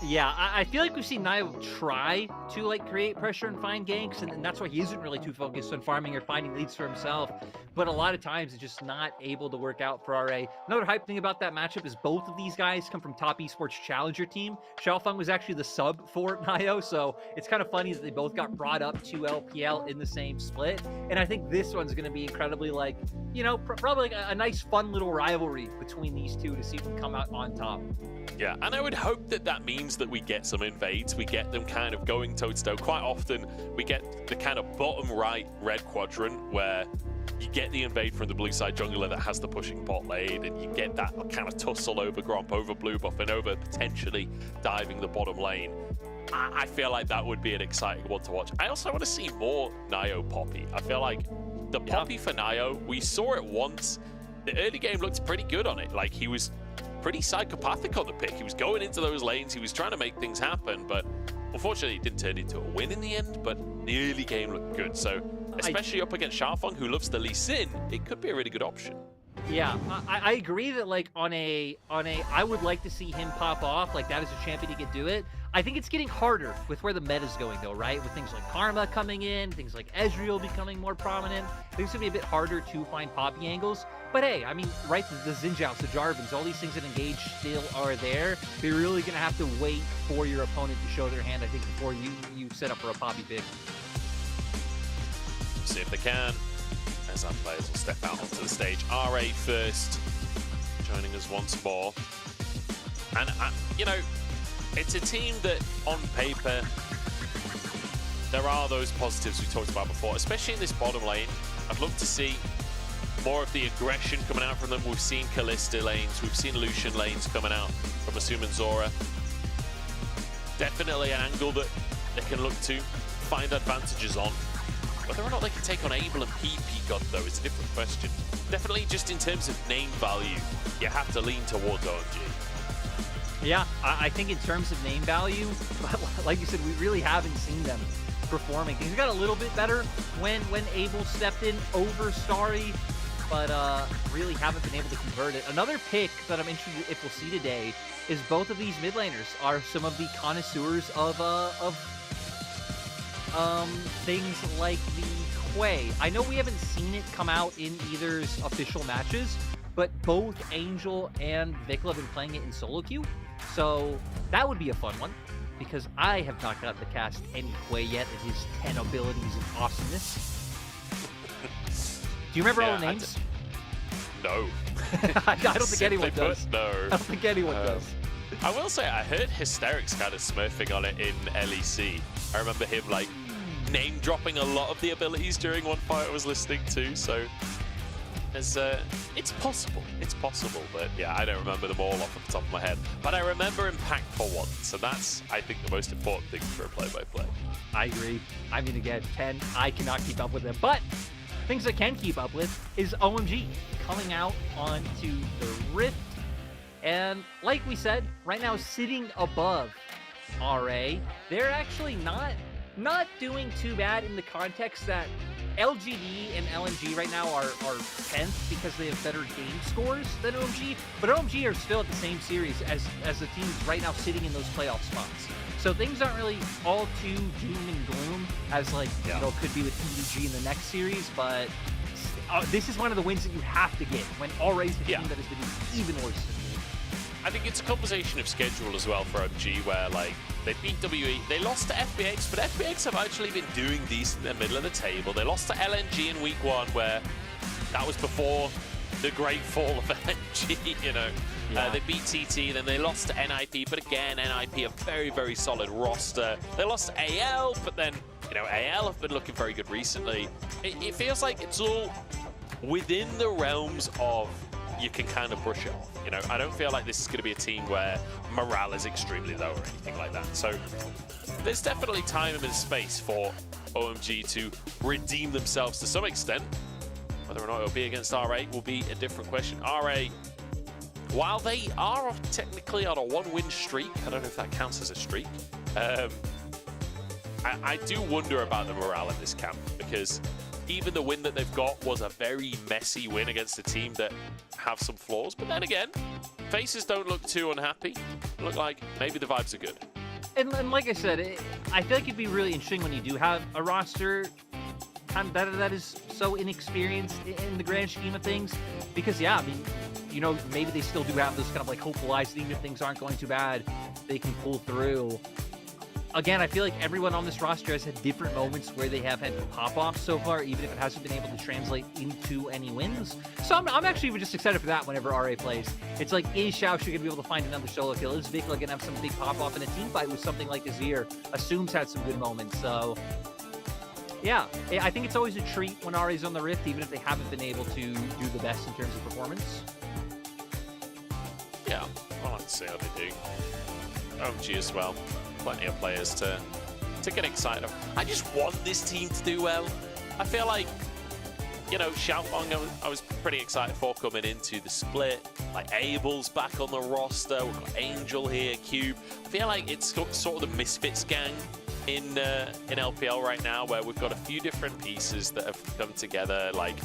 Yeah, I feel like we've seen Nio try to like create pressure and find ganks, and that's why he isn't really too focused on farming or finding leads for himself. But a lot of times it's just not able to work out for RA. Another hype thing about that matchup is both of these guys come from top esports challenger team. Xiaofeng was actually the sub for Nio, so it's kind of funny that they both got brought up to LPL in the same split. And I think this one's going to be incredibly like, you know, probably like a nice fun little rivalry between these two to see who can come out on top.
Yeah, and I would hope that that means that we get some invades, we get them kind of going toe-to-toe. Quite often, we get the kind of bottom right red quadrant where you get the invade from the blue side jungler that has the pushing bot lane, and you get that kind of tussle over Gromp, over blue buff, and over potentially diving the bottom lane. I feel like that would be an exciting one to watch. I also want to see more Nio Poppy. I feel like the Poppy for Nio, we saw it once. The early game looked pretty good on it. Like, he was pretty psychopathic on the pick. He was going into those lanes, he was trying to make things happen, but unfortunately it didn't turn into a win in the end. But the early game looked good, so especially up against Xiaofeng, who loves the Lee Sin, it could be a really good option.
Yeah, I agree that like on a I would like to see him pop off. Like, that is a champion he could do it. I think it's getting harder with where the meta's going though, right? With things like Karma coming in, things like Ezreal becoming more prominent. I think it's gonna be a bit harder to find Poppy angles. But hey, I mean, right, the Xinjiaos, the Jarvans, all these things that engage still are there. They're really gonna have to wait for your opponent to show their hand, I think, before you set up for a Poppy pick.
See if they can. As our players will step out onto the stage. RA first, joining us once more. And, you know, it's a team that, on paper, there are those positives we talked about before, especially in this bottom lane. I'd love to see more of the aggression coming out from them. We've seen Kalista lanes, we've seen Lucian lanes coming out from Asum and Zora. Definitely an angle that they can look to find advantages on. Whether or not they can take on Abel and PP God, though, is a different question. Definitely just in terms of name value, you have to lean towards OMG.
Yeah, I think in terms of name value, like you said, we really haven't seen them performing. Things got a little bit better when Abel stepped in over Starry, but really haven't been able to convert it. Another pick that I'm interested if we'll see today is both of these mid laners are some of the connoisseurs of things like the Quay. I know we haven't seen it come out in either's official matches, but both Angel and Vikla have been playing it in solo queue, so that would be a fun one, because I have not got to cast any Quay yet in his 10 abilities and awesomeness. Do you remember all the names?
No.
I don't think anyone does.
No.
I don't think anyone does.
I will say, I heard Hysterics kind of smurfing on it in LEC. I remember him, like, name-dropping a lot of the abilities during one fight I was listening to, so as it's possible. It's possible, but yeah, I don't remember them all off the top of my head. But I remember Impact for one, so that's, I think, the most important thing for a play-by-play.
I agree. I mean, again, 10, I cannot keep up with them. But things I can keep up with is OMG coming out onto the Rift. And like we said, right now sitting above RA, they're actually not doing too bad in the context that LGD and LNG right now are 10th because they have better game scores than OMG, but OMG are still at the same series as the teams right now sitting in those playoff spots. So things aren't really all too doom and gloom as like, you know, could be with EDG in the next series, but this is one of the wins that you have to get when RA's the team that has been even worse than you.
I think it's a conversation of schedule as well for OMG, where like they beat WE, they lost to FBX, but FBX have actually been doing decent in the middle of the table. They lost to LNG in week 1, where that was before the great fall of LNG, you know. They beat TT, then they lost to NIP, but again, NIP a very, very solid roster. They lost to AL, but then, you know, AL have been looking very good recently. It feels like it's all within the realms of you can kind of brush it off. You know, I don't feel like this is going to be a team where morale is extremely low or anything like that. So there's definitely time and space for OMG to redeem themselves to some extent. Whether or not it'll be against RA will be a different question. RA, while they are technically on a 1-win streak, I don't know if that counts as a streak, I do wonder about the morale in this camp, because even the win that they've got was a very messy win against a team that have some flaws. But then again, faces don't look too unhappy. Look like maybe the vibes are good.
And like I said, I feel like it'd be really interesting when you do have a roster that is so inexperienced in the grand scheme of things. Because, yeah, I mean, you know, maybe they still do have those kind of like hopeful eyes that even if things aren't going too bad, they can pull through. Again, I feel like everyone on this roster has had different moments where they have had pop-offs so far, even if it hasn't been able to translate into any wins. So I'm actually even just excited for that whenever RA plays. It's like, is Xiaoshu going to be able to find another solo kill? Is Vic going to have some big pop-off in a team fight with something like Azir? Assumes had some good moments, so yeah, I think it's always a treat when RA's on the Rift, even if they haven't been able to do the best in terms of performance.
Yeah, I like to see how they do. OMG as well. Plenty of players to get excited. I just want this team to do well. I feel like, you know, Xiaofeng, I was pretty excited for coming into the split. Like, Abel's back on the roster. We've got Angel here, Cube. I feel like it's sort of the Misfits gang in LPL right now, where we've got a few different pieces that have come together. Like,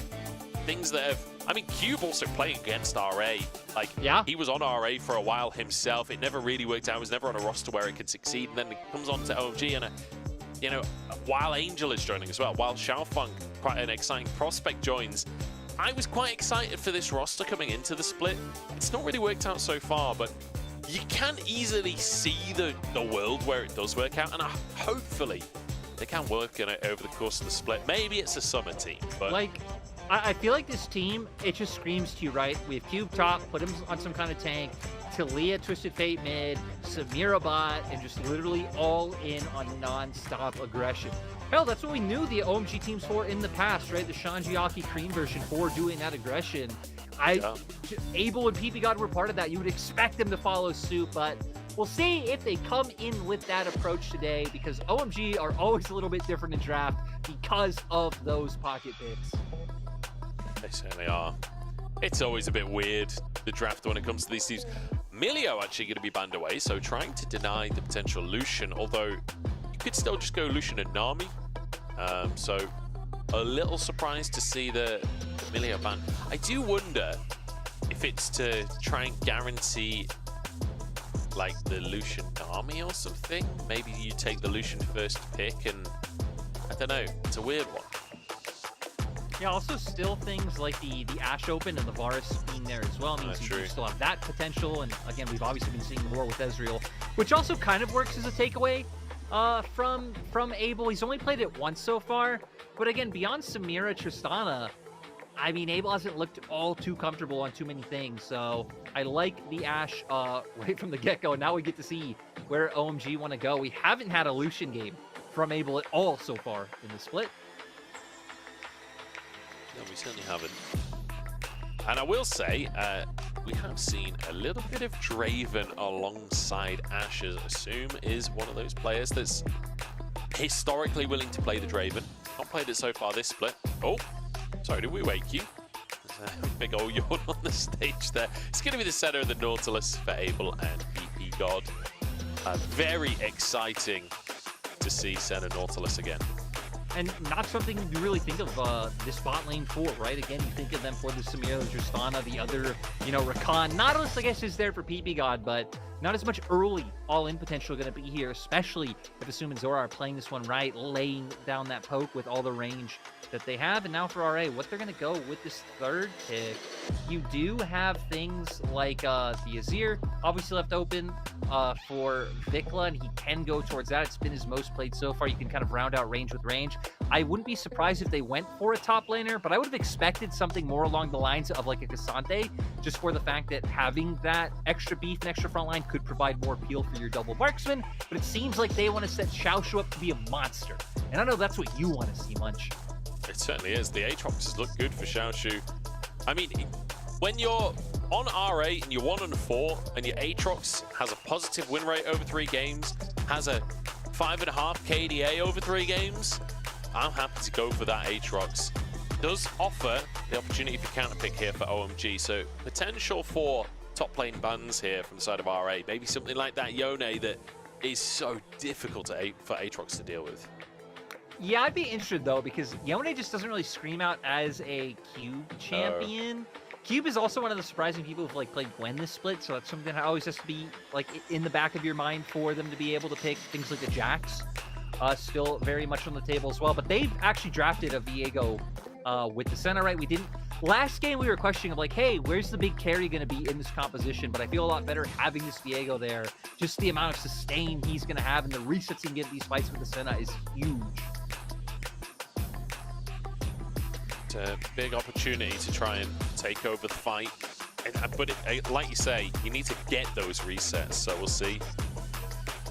things that have... I mean, Cube also playing against RA. Like, he was on RA for a while himself. It never really worked out. He was never on a roster where he could succeed. And then it comes on to OMG, and, you know, while Angel is joining as well, while Xiaofeng, quite an exciting prospect, joins, I was quite excited for this roster coming into the split. It's not really worked out so far, but you can easily see the world where it does work out. And hopefully they can work on it over the course of the split. Maybe it's a summer team, but...
Like, I feel like this team, it just screams to you, right? We have Cube top, put him on some kind of tank, Talia Twisted Fate mid, Samira bot, and just literally all in on non-stop aggression. Hell, that's what we knew the OMG teams for in the past, right? The Shanjiaki Cream version for doing that aggression. Abel and PP God were part of that. You would expect them to follow suit, but we'll see if they come in with that approach today, because OMG are always a little bit different in draft because of those pocket picks.
They certainly are. It's always a bit weird, the draft, when it comes to these teams. Milio actually going to be banned away, so trying to deny the potential Lucian, although you could still just go Lucian and Nami. So a little surprised to see the Milio ban. I do wonder if it's to try and guarantee like the Lucian Nami or something. Maybe you take the Lucian first pick, and I don't know, it's a weird one.
Yeah, also still things like the Ashe Open and the Varus being there as well means you still have that potential. And again, we've obviously been seeing more with Ezreal, which also kind of works as a takeaway from Abel. He's only played it once so far, but again, beyond Samira, Tristana, I mean, Abel hasn't looked all too comfortable on too many things. So I like the Ashe right from the get-go. And now we get to see where OMG want to go. We haven't had a Lucian game from Abel at all so far in the split.
No, we certainly haven't. And I will say, we have seen a little bit of Draven alongside Ashe, as Assume is one of those players that's historically willing to play the Draven. Not played it so far this split. Oh, sorry, did we wake you? There's a big old yawn on the stage there. It's going to be the center of the Nautilus for Abel and PP God. Very exciting to see center Nautilus again.
And not something you really think of this bot lane for, right? Again, you think of them for the Samira, Tristana, the other, you know, Rakan. Nautilus, I guess, is there for PP God, but not as much early all-in potential going to be here, especially if Assume and Zora are playing this one right, laying down that poke with all the range that they have. And now for RA, what they're going to go with this third pick, you do have things like the Azir, obviously left open for Vikla, and he can go towards that. It's been his most played so far. You can kind of round out range with range. I wouldn't be surprised if they went for a top laner, but I would have expected something more along the lines of like a Cassante, just for the fact that having that extra beef and extra front line could provide more appeal for your double marksman. But it seems like they want to set Xiaoshu up to be a monster. And I know that's what you want to see, Munch.
It certainly is. The Aatroxes look good for Xiaoshu. I mean, when you're on RA and you're 1-4 and your Aatrox has a positive win rate over 3 games, has a 5.5 KDA over 3 games, I'm happy to go for that Aatrox. Does offer the opportunity for counter pick here for OMG, so potential for top lane bans here from the side of RA. Maybe something like that Yone that is so difficult for Aatrox to deal with.
Yeah, I'd be interested though, because Yone just doesn't really scream out as a Cube champion. Cube is also one of the surprising people who've like played Gwen this split, so that's something that always has to be like in the back of your mind for them to be able to pick things like the Jax. Still very much on the table as well, but they've actually drafted a Viego with the center, right? We didn't last game. We were questioning of like, hey, where's the big carry going to be in this composition? But I feel a lot better having this Viego there. Just the amount of sustain he's going to have and the resets he can get these fights with the Senna is huge.
It's a big opportunity to try and take over the fight, but like you say, you need to get those resets. So we'll see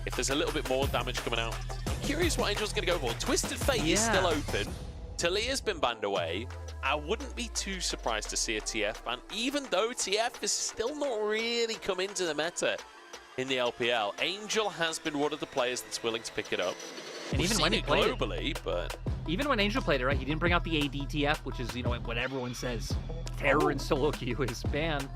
if there's a little bit more damage coming out. I'm curious what Angel's going to go for. Twisted Fate is still open. Talia's been banned away. I wouldn't be too surprised to see a TF ban, even though TF is still not really come into the meta in the LPL. Angel has been one of the players that's willing to pick it up.
And even when he played
globally, but
even when Angel played it, right, he didn't bring out the ADTF, which is, you know, what everyone says terror and solo queue is banned.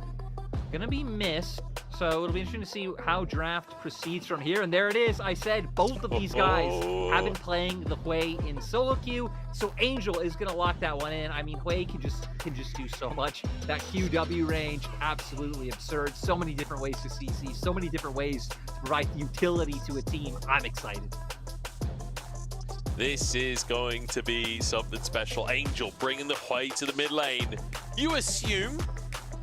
Gonna be missed, so it'll be interesting to see how draft proceeds from here. And there it is. I said both of these guys have been playing the Hui in solo queue, so Angel is gonna lock that one in. I mean, Hui can just do so much. That QW range, absolutely absurd. So many different ways to CC, so many different ways to provide utility to a team. I'm excited.
This is going to be something special. Angel bringing the Hui to the mid lane. You assume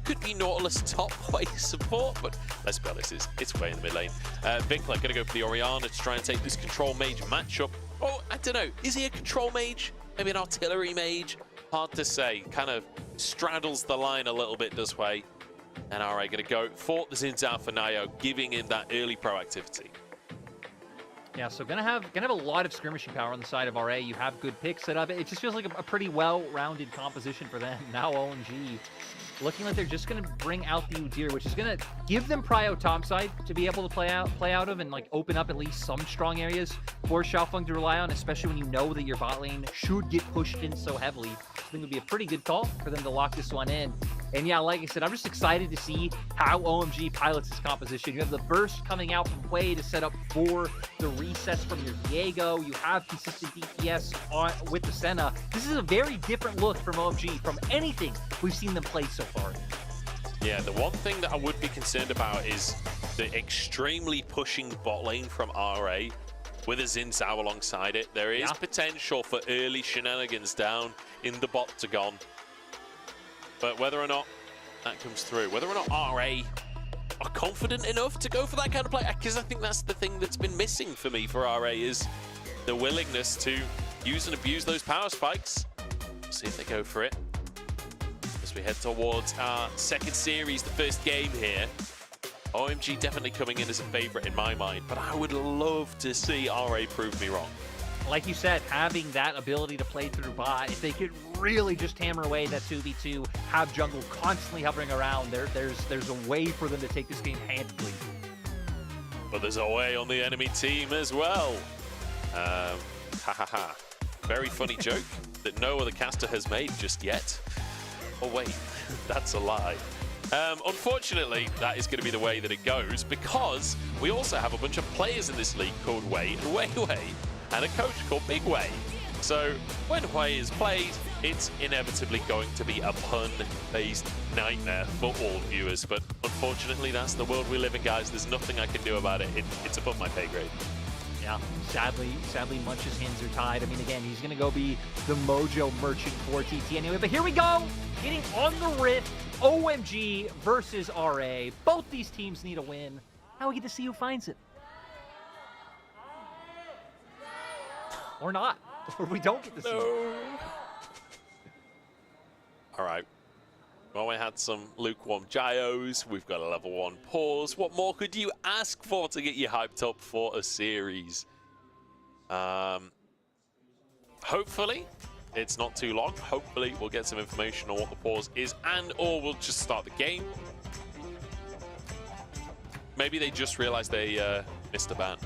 could be Nautilus top Hui support, but let's be honest, it's Hui in the mid lane. Vikla going to go for the Orianna to try and take this control mage matchup. Oh, I don't know. Is he a control mage? Maybe an artillery mage? Hard to say. Kind of straddles the line a little bit, does Hui. And RA going to go for the Xin Zhao for Nayo, giving in that early proactivity.
Yeah, so gonna have a lot of skirmishing power on the side of RA. You have good picks set up. It just feels like a pretty well-rounded composition for them. Now OMG looking like they're just gonna bring out the Udyr, which is gonna give them prio topside to be able to play out of and like open up at least some strong areas for Xiaofeng to rely on, especially when you know that your bot lane should get pushed in so heavily. I think it would be a pretty good call for them to lock this one in. And yeah, like I said, I'm just excited to see how OMG pilots this composition. You have the burst coming out from Hui to set up for the resets from your Viego. You have consistent DPS with the Senna. This is a very different look from OMG from anything we've seen them play so far.
Yeah, the one thing that I would be concerned about is the extremely pushing bot lane from RA with a Xin Zhao alongside it. There is potential for early shenanigans down in the bot-tagon. But whether or not that comes through, whether or not RA are confident enough to go for that kind of play, because I think that's the thing that's been missing for me for RA is the willingness to use and abuse those power spikes. See if they go for it. As we head towards our second series, the first game here. OMG definitely coming in as a favorite in my mind, but I would love to see RA prove me wrong.
like you said, having that ability to play through bot, if they could really just hammer away that 2v2, have jungle constantly hovering around, there's a way for them to take this game handily.
But there's a way on the enemy team as well. Ha ha ha. Very funny joke that no other caster has made just yet. Oh wait, that's a lie. Unfortunately, that is going to be the way that it goes, because we also have a bunch of players in this league called Wei and Wei Wei, and a coach called Big Wei. So when Wei is played, it's inevitably going to be a pun-based nightmare for all viewers. But unfortunately, that's the world we live in, guys. There's nothing I can do about it. It's above my pay grade.
Yeah, sadly, Munch's hands are tied. I mean, again, he's going to go be the Mojo merchant for TT anyway. But here we go, getting on the Rift, OMG versus RA. Both these teams need a win. Now we get to see who finds it. Or not. Or we don't get to see it.
All right. Well, we had some lukewarm Gyos. We've got a level 1 pause. What more could you ask for to get you hyped up for a series? Hopefully, it's not too long. Hopefully, we'll get some information on what the pause is, and or we'll just start the game. Maybe they just realized they missed a ban.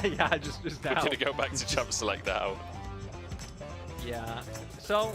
Yeah, just now.
We're going to go back to Champ Select now.
Yeah. So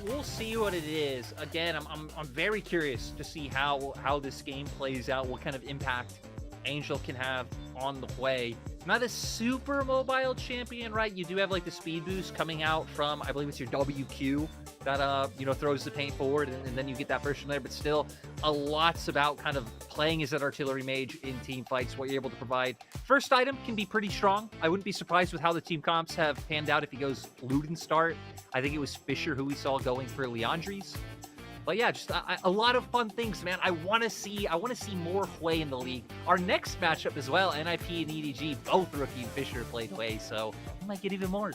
we'll see what it is. Again, I'm very curious to see how this game plays out, what kind of impact Angel can have on the play. Not a super mobile champion, right? You do have like the speed boost coming out from, I believe it's your WQ that throws the paint forward, and then you get that version there. But still, a lot's about kind of playing as that artillery mage in team fights, what you're able to provide. First item can be pretty strong. I wouldn't be surprised with how the team comps have panned out if he goes Luden start. I think it was Fisher who we saw going for Leandries. But yeah, just a lot of fun things, man. I want to see more Hwei in the league. Our next matchup as well, NIP and EDG, both Rookie and Fisher played Hwei, so we might get even more.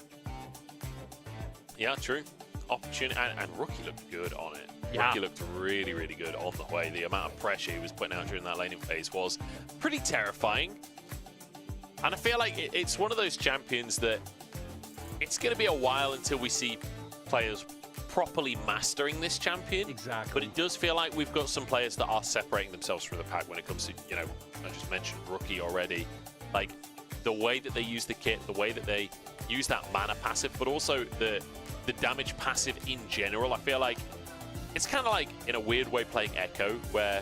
Yeah, true. Opportunity, and Rookie looked good on it.
Yeah.
Rookie looked really, really good on the Hwei. The amount of pressure he was putting out during that laning phase was pretty terrifying. And I feel like it's one of those champions that it's going to be a while until we see players properly mastering this champion.
Exactly.
But it does feel like we've got some players that are separating themselves from the pack when it comes to, I just mentioned Rookie already. Like, the way that they use the kit, the way that they use that mana passive, but also the damage passive in general. I feel like it's kind of like, in a weird way, playing Echo, where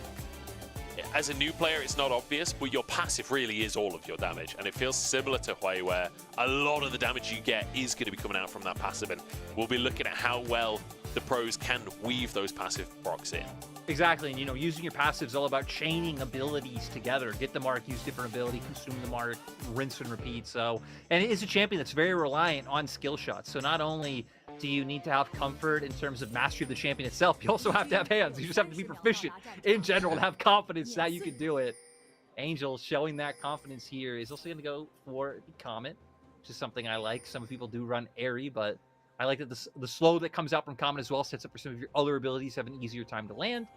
as a new player, it's not obvious, but your passive really is all of your damage. And it feels similar to Hwei, where a lot of the damage you get is going to be coming out from that passive. And we'll be looking at how well the pros can weave those passive procs in.
Exactly, and using your passive is all about chaining abilities together. Get the mark, use different ability, consume the mark, rinse and repeat. So, and it is a champion that's very reliant on skill shots. So not only do you need to have comfort in terms of mastery of the champion itself, you also have to have hands. You just have to be proficient in general and have confidence that you can do it. Angel showing that confidence here is also going to go for the Comet, which is something I like. Some people do run Airy, but I like that the slow that comes out from Comet as well sets up for some of your other abilities have an easier time to land.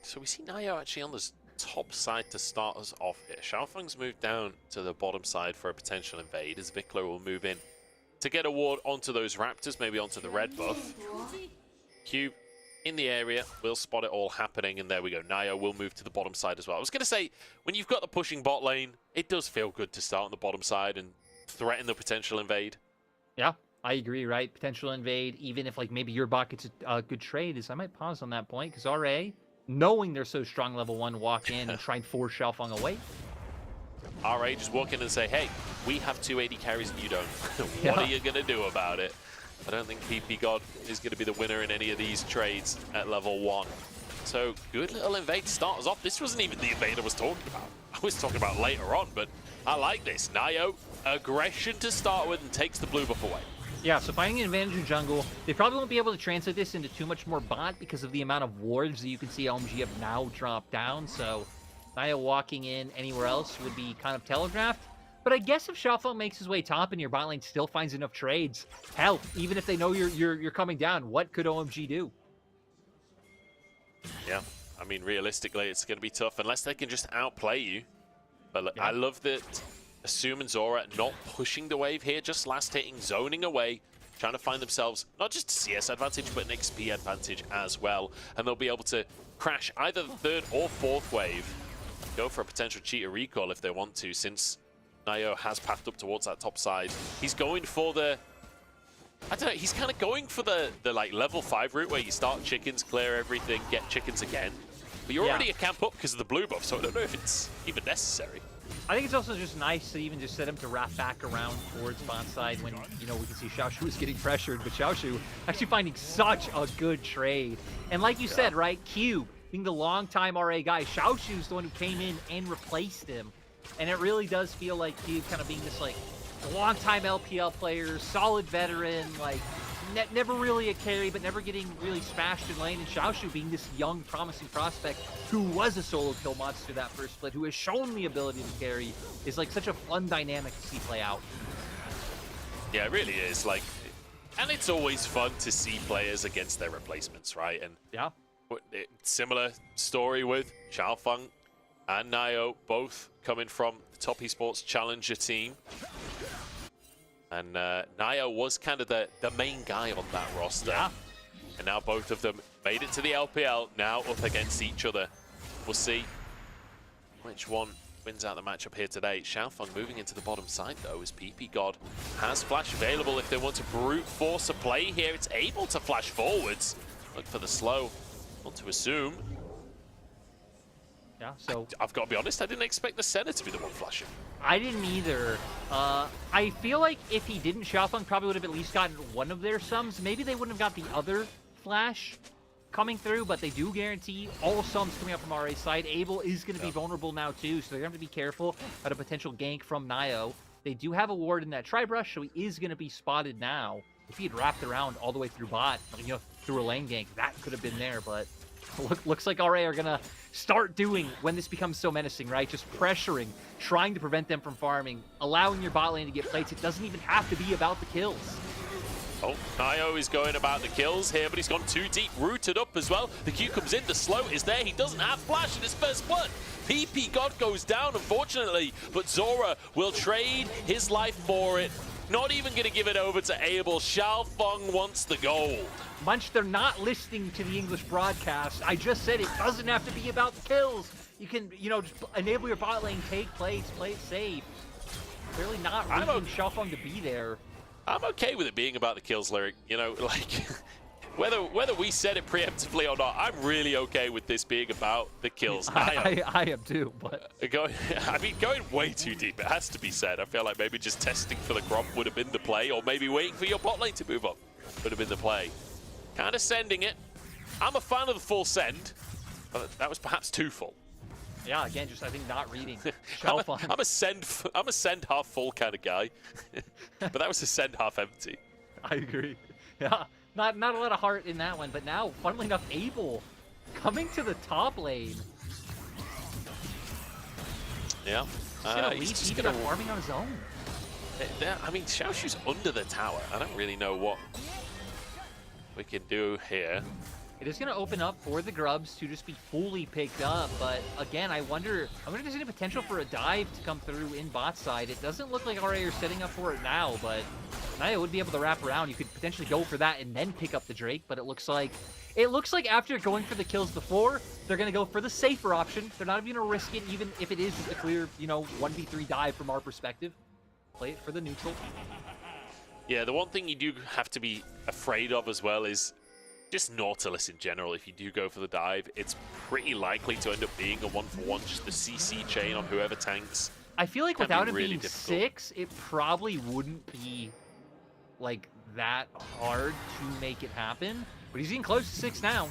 So we see Nayo actually on the top side to start us off here. Xiaofeng's moved down to the bottom side for a potential invade, as Vikler will move in to get a ward onto those Raptors, maybe onto the red buff. Cube in the area, we'll spot it all happening, and there we go. Nayo will move to the bottom side as well. I was going to say, when you've got the pushing bot lane, it does feel good to start on the bottom side and threaten the potential invade.
Yeah, I agree, right? Potential invade, even if like maybe your bot gets a good trade, is I might pause on that point, because RA, knowing they're so strong level 1, walk in and try and force Xiaofeng away.
RA just walk in and say, hey, we have 280 carries and you don't. What
Yeah.
are you going to do about it? I don't think PP God is going to be the winner in any of these trades at level 1. So, good little invade to start us off. This wasn't even the invade I was talking about. I was talking about later on, but I like this. Nayo, aggression to start with, and takes the blue buff away.
Yeah, so finding an advantage in jungle. They probably won't be able to translate this into too much more bot because of the amount of wards that you can see LMG have now dropped down. So Nayo walking in anywhere else would be kind of telegraphed. But I guess if Xiaofeng makes his way top and your bot lane still finds enough trades, hell, even if they know you're coming down, what could OMG do?
Yeah, I mean, realistically, it's going to be tough unless they can just outplay you. But look, I love that Assume and Zora not pushing the wave here, just last hitting, zoning away, trying to find themselves not just a CS advantage, but an XP advantage as well. And they'll be able to crash either the third or fourth wave, go for a potential cheater recall if they want to, since Nio has pathed up towards that top side. He's going for the, I don't know, he's kind of going for the like level 5 route where you start chickens, clear everything, get chickens again. But you're already a camp up because of the blue buff, so I don't know if it's even necessary.
I think it's also just nice to even just set him to wrap back around towards bot side when, you know, we can see Xiaoshu is getting pressured, but Xiaoshu actually finding such a good trade. And like you said, right, Cube being the longtime RA guy, Xiaoshu's the one who came in and replaced him. And it really does feel like Cube kind of being this, like, longtime LPL player, solid veteran, like, never really a carry, but never getting really smashed in lane. And Xiaoshu being this young, promising prospect who was a solo kill monster that first split, who has shown the ability to carry, is like such a fun dynamic to see play out.
Yeah, it really is. Like, and it's always fun to see players against their replacements, right? And
yeah,
similar story with Xiaofeng and Nio, both coming from the Top Esports Challenger team. And Nio was kind of the main guy on that roster.
Yeah.
And now both of them made it to the LPL, now up against each other. We'll see which one wins out the matchup here today. Xiaofeng moving into the bottom side, though, as PP God has flash available if they want to brute force a play here. It's able to flash forwards. Look for the slow. Want to assume.
Yeah, so
I've got to be honest, I didn't expect the center to be the one flashing.
I didn't either. I feel like if he didn't, Xiaofeng probably would have at least gotten one of their sums. Maybe they wouldn't have got the other flash coming through, but they do guarantee all sums coming up from RA's side. Abel is going to be vulnerable now too, so they're going to have to be careful about a potential gank from Nio. They do have a ward in that Tri-Brush, so he is going to be spotted now. If he had wrapped around all the way through bot, you know, through a lane gank, that could have been there, but looks like RA are going to start doing when this becomes so menacing, right? Just pressuring, trying to prevent them from farming, allowing your bot lane to get plates. It doesn't even have to be about the kills.
Oh, Nio is going about the kills here, but he's gone too deep, rooted up as well. The Q comes in, the slow is there. He doesn't have flash in his first blood. PP God goes down, unfortunately, but Zora will trade his life for it. Not even going to give it over to Abel. Xiaofeng wants the gold.
Munch, they're not listening to the English broadcast. I just said it doesn't have to be about the kills. You can, you know, just enable your bot lane, take plays, play it safe. Really not wanting Xiaofeng to be there.
I'm okay with it being about the kills, Lyric. You know, like, whether we said it preemptively or not, I'm really okay with this being about the kills.
I am too, but...
Going way too deep, it has to be said. I feel like maybe just testing for the Gromp would have been the play, or maybe waiting for your bot lane to move up would have been the play. Kind of sending it. I'm a fan of the full send, but that was perhaps too full.
Yeah, again, just I think not reading.
I'm a send half full kind of guy, but that was a send half empty.
I agree. Yeah, not a lot of heart in that one, but now, funnily enough, Abel coming to the top lane.
Yeah,
he's just gonna farming on his own.
I mean, Xiaoshu's under the tower. I don't really know what we can do here.
It is going to open up for the Grubs to just be fully picked up, but again, I wonder if there's any potential for a dive to come through in bot side. It doesn't look like RA are setting up for it now, but Naya would be able to wrap around. You could potentially go for that and then pick up the Drake, but it looks like after going for the kills before, they're going to go for the safer option. They're not even going to risk it, even if it is a clear, you know, 1v3 dive from our perspective. Play it for the neutral.
Yeah, the one thing you do have to be afraid of as well is just Nautilus in general. If you do go for the dive, it's pretty likely to end up being a 1-for-1, just the CC chain on whoever tanks.
I feel like without him being 6, it probably wouldn't be like that hard to make it happen. But he's getting close to 6 now.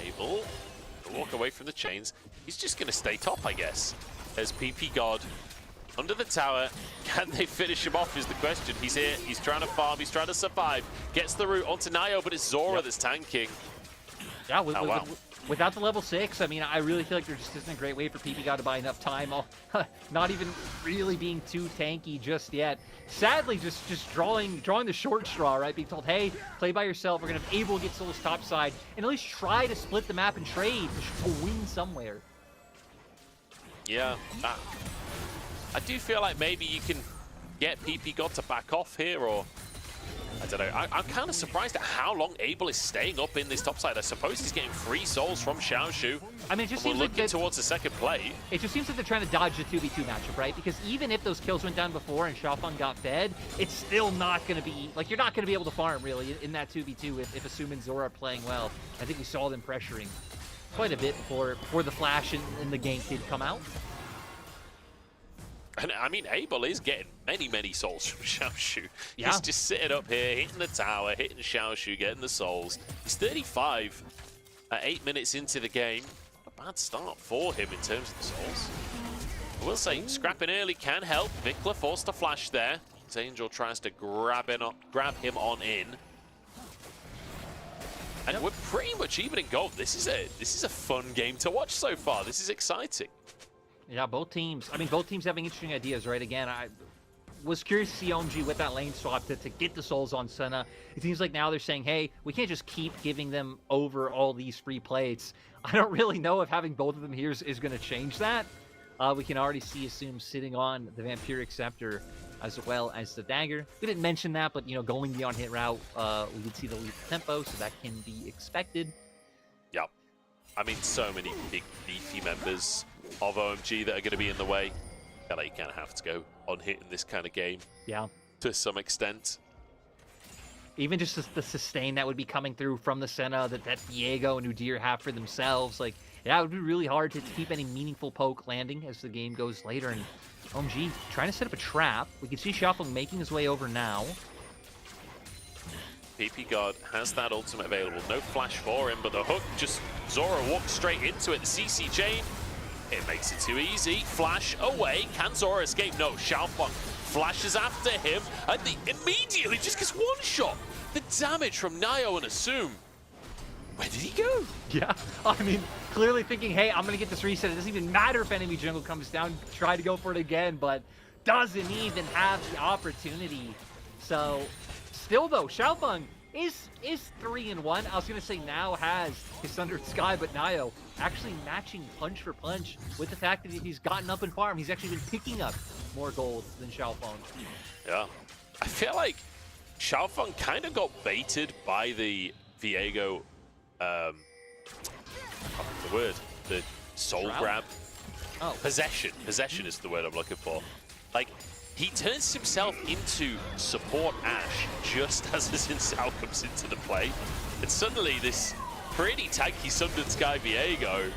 Able to walk away from the chains. He's just going to stay top, I guess. There's PP God under the tower. Can they finish him off is the question. He's here, he's trying to farm, he's trying to survive. Gets the route onto Nio, but it's Zora that's tanking.
Yeah, without the level 6, I mean, I really feel like there just isn't a great way for PP God to buy enough time. Not even really being too tanky just yet. Sadly, just drawing the short straw, right? Being told, hey, play by yourself. We're going to be able to get Sol's top side and at least try to split the map and trade to win somewhere.
Yeah, I do feel like maybe you can get PP God to back off here, or I don't know. I'm kind of surprised at how long Abel is staying up in this top side. I suppose he's getting 3 souls from Xiaoshu.
I mean, it just
we're
seems
looking
like
towards the second play.
It just seems like they're trying to dodge the 2v2 matchup, right? Because even if those kills went down before and Xiaofeng got fed, it's still not going to be, like, you're not going to be able to farm, really, in that 2v2 if Asum and Zora are playing well. I think we saw them pressuring quite a bit before the flash and the gank did come out.
And I mean, Abel is getting many souls from Xiaoshu.
Yeah.
He's just sitting up here, hitting the tower, hitting Xiaoshu, getting the souls. He's 35 at 8 minutes into the game. A bad start for him in terms of the souls. I will say, scrapping early can help. Vikla forced to flash there. Angel tries to grab him on in. And we're pretty much even in gold. This is a fun game to watch so far. This is exciting.
Yeah, both teams. I mean, both teams having interesting ideas, right? Again, I was curious to see OMG with that lane swap to get the souls on Senna. It seems like now they're saying, hey, we can't just keep giving them over all these free plates. I don't really know if having both of them here is going to change that. We can already see Asum sitting on the Vampiric Scepter as well as the dagger. We didn't mention that, but, you know, going the on-hit route, we did see the lead tempo, so that can be expected.
Yep. I mean, so many big, beefy members of OMG that are going to be in the way. LA kind of have to go on hit in this kind of game.
Yeah.
To some extent.
Even just the sustain that would be coming through from the Senna that Viego and Udyr have for themselves. Like, yeah, it would be really hard to keep any meaningful poke landing as the game goes later. And OMG trying to set up a trap. We can see Xiaofeng making his way over now.
PP God has that ultimate available. No flash for him, but the hook just... Zora walks straight into it. The CC chain, it makes it too easy. Flash away. Can Zora escape? No. Xiaofeng flashes after him, and immediately just gets one shot. The damage from Nio and Asum. Where did he go?
Yeah, I mean, clearly thinking, hey, I'm going to get this reset. It doesn't even matter if enemy jungle comes down, try to go for it again, but doesn't even have the opportunity. So, still though, Xiaofeng is 3-1. I was going to say now has his Sundered Sky, but Nio actually matching punch for punch with the fact that he's gotten up in farm. He's actually been picking up more gold than Xiaofeng.
Yeah. I feel like Xiaofeng kind of got baited by the Viego, the soul grab.
Oh.
Possession is the word I'm looking for. Like, he turns himself into support Ashe just as Xin Zhao comes into the play. And suddenly this pretty tanky Sundered Sky Viego,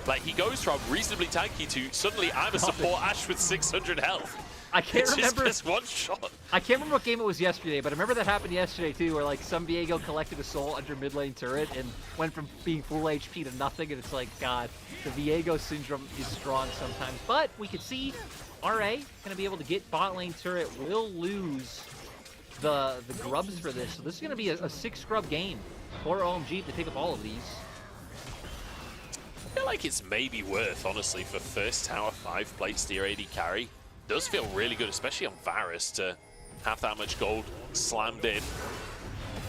like, he goes from reasonably tanky to suddenly I'm a support Ashe with 600 health.
I can't remember.
Just one shot.
I can't remember what game it was yesterday, but I remember that happened yesterday too, where like some Viego collected a soul under mid lane turret and went from being full HP to nothing, and it's like, God, the Viego syndrome is strong sometimes. But we can see RA gonna be able to get bot lane turret. Will lose the grubs for this, so this is gonna be a 6 scrub game for OMG to pick up all of these.
I feel like it's maybe worth, honestly, for first tower 5 plates to your AD carry. Does feel really good, especially on Varus, to have that much gold slammed in.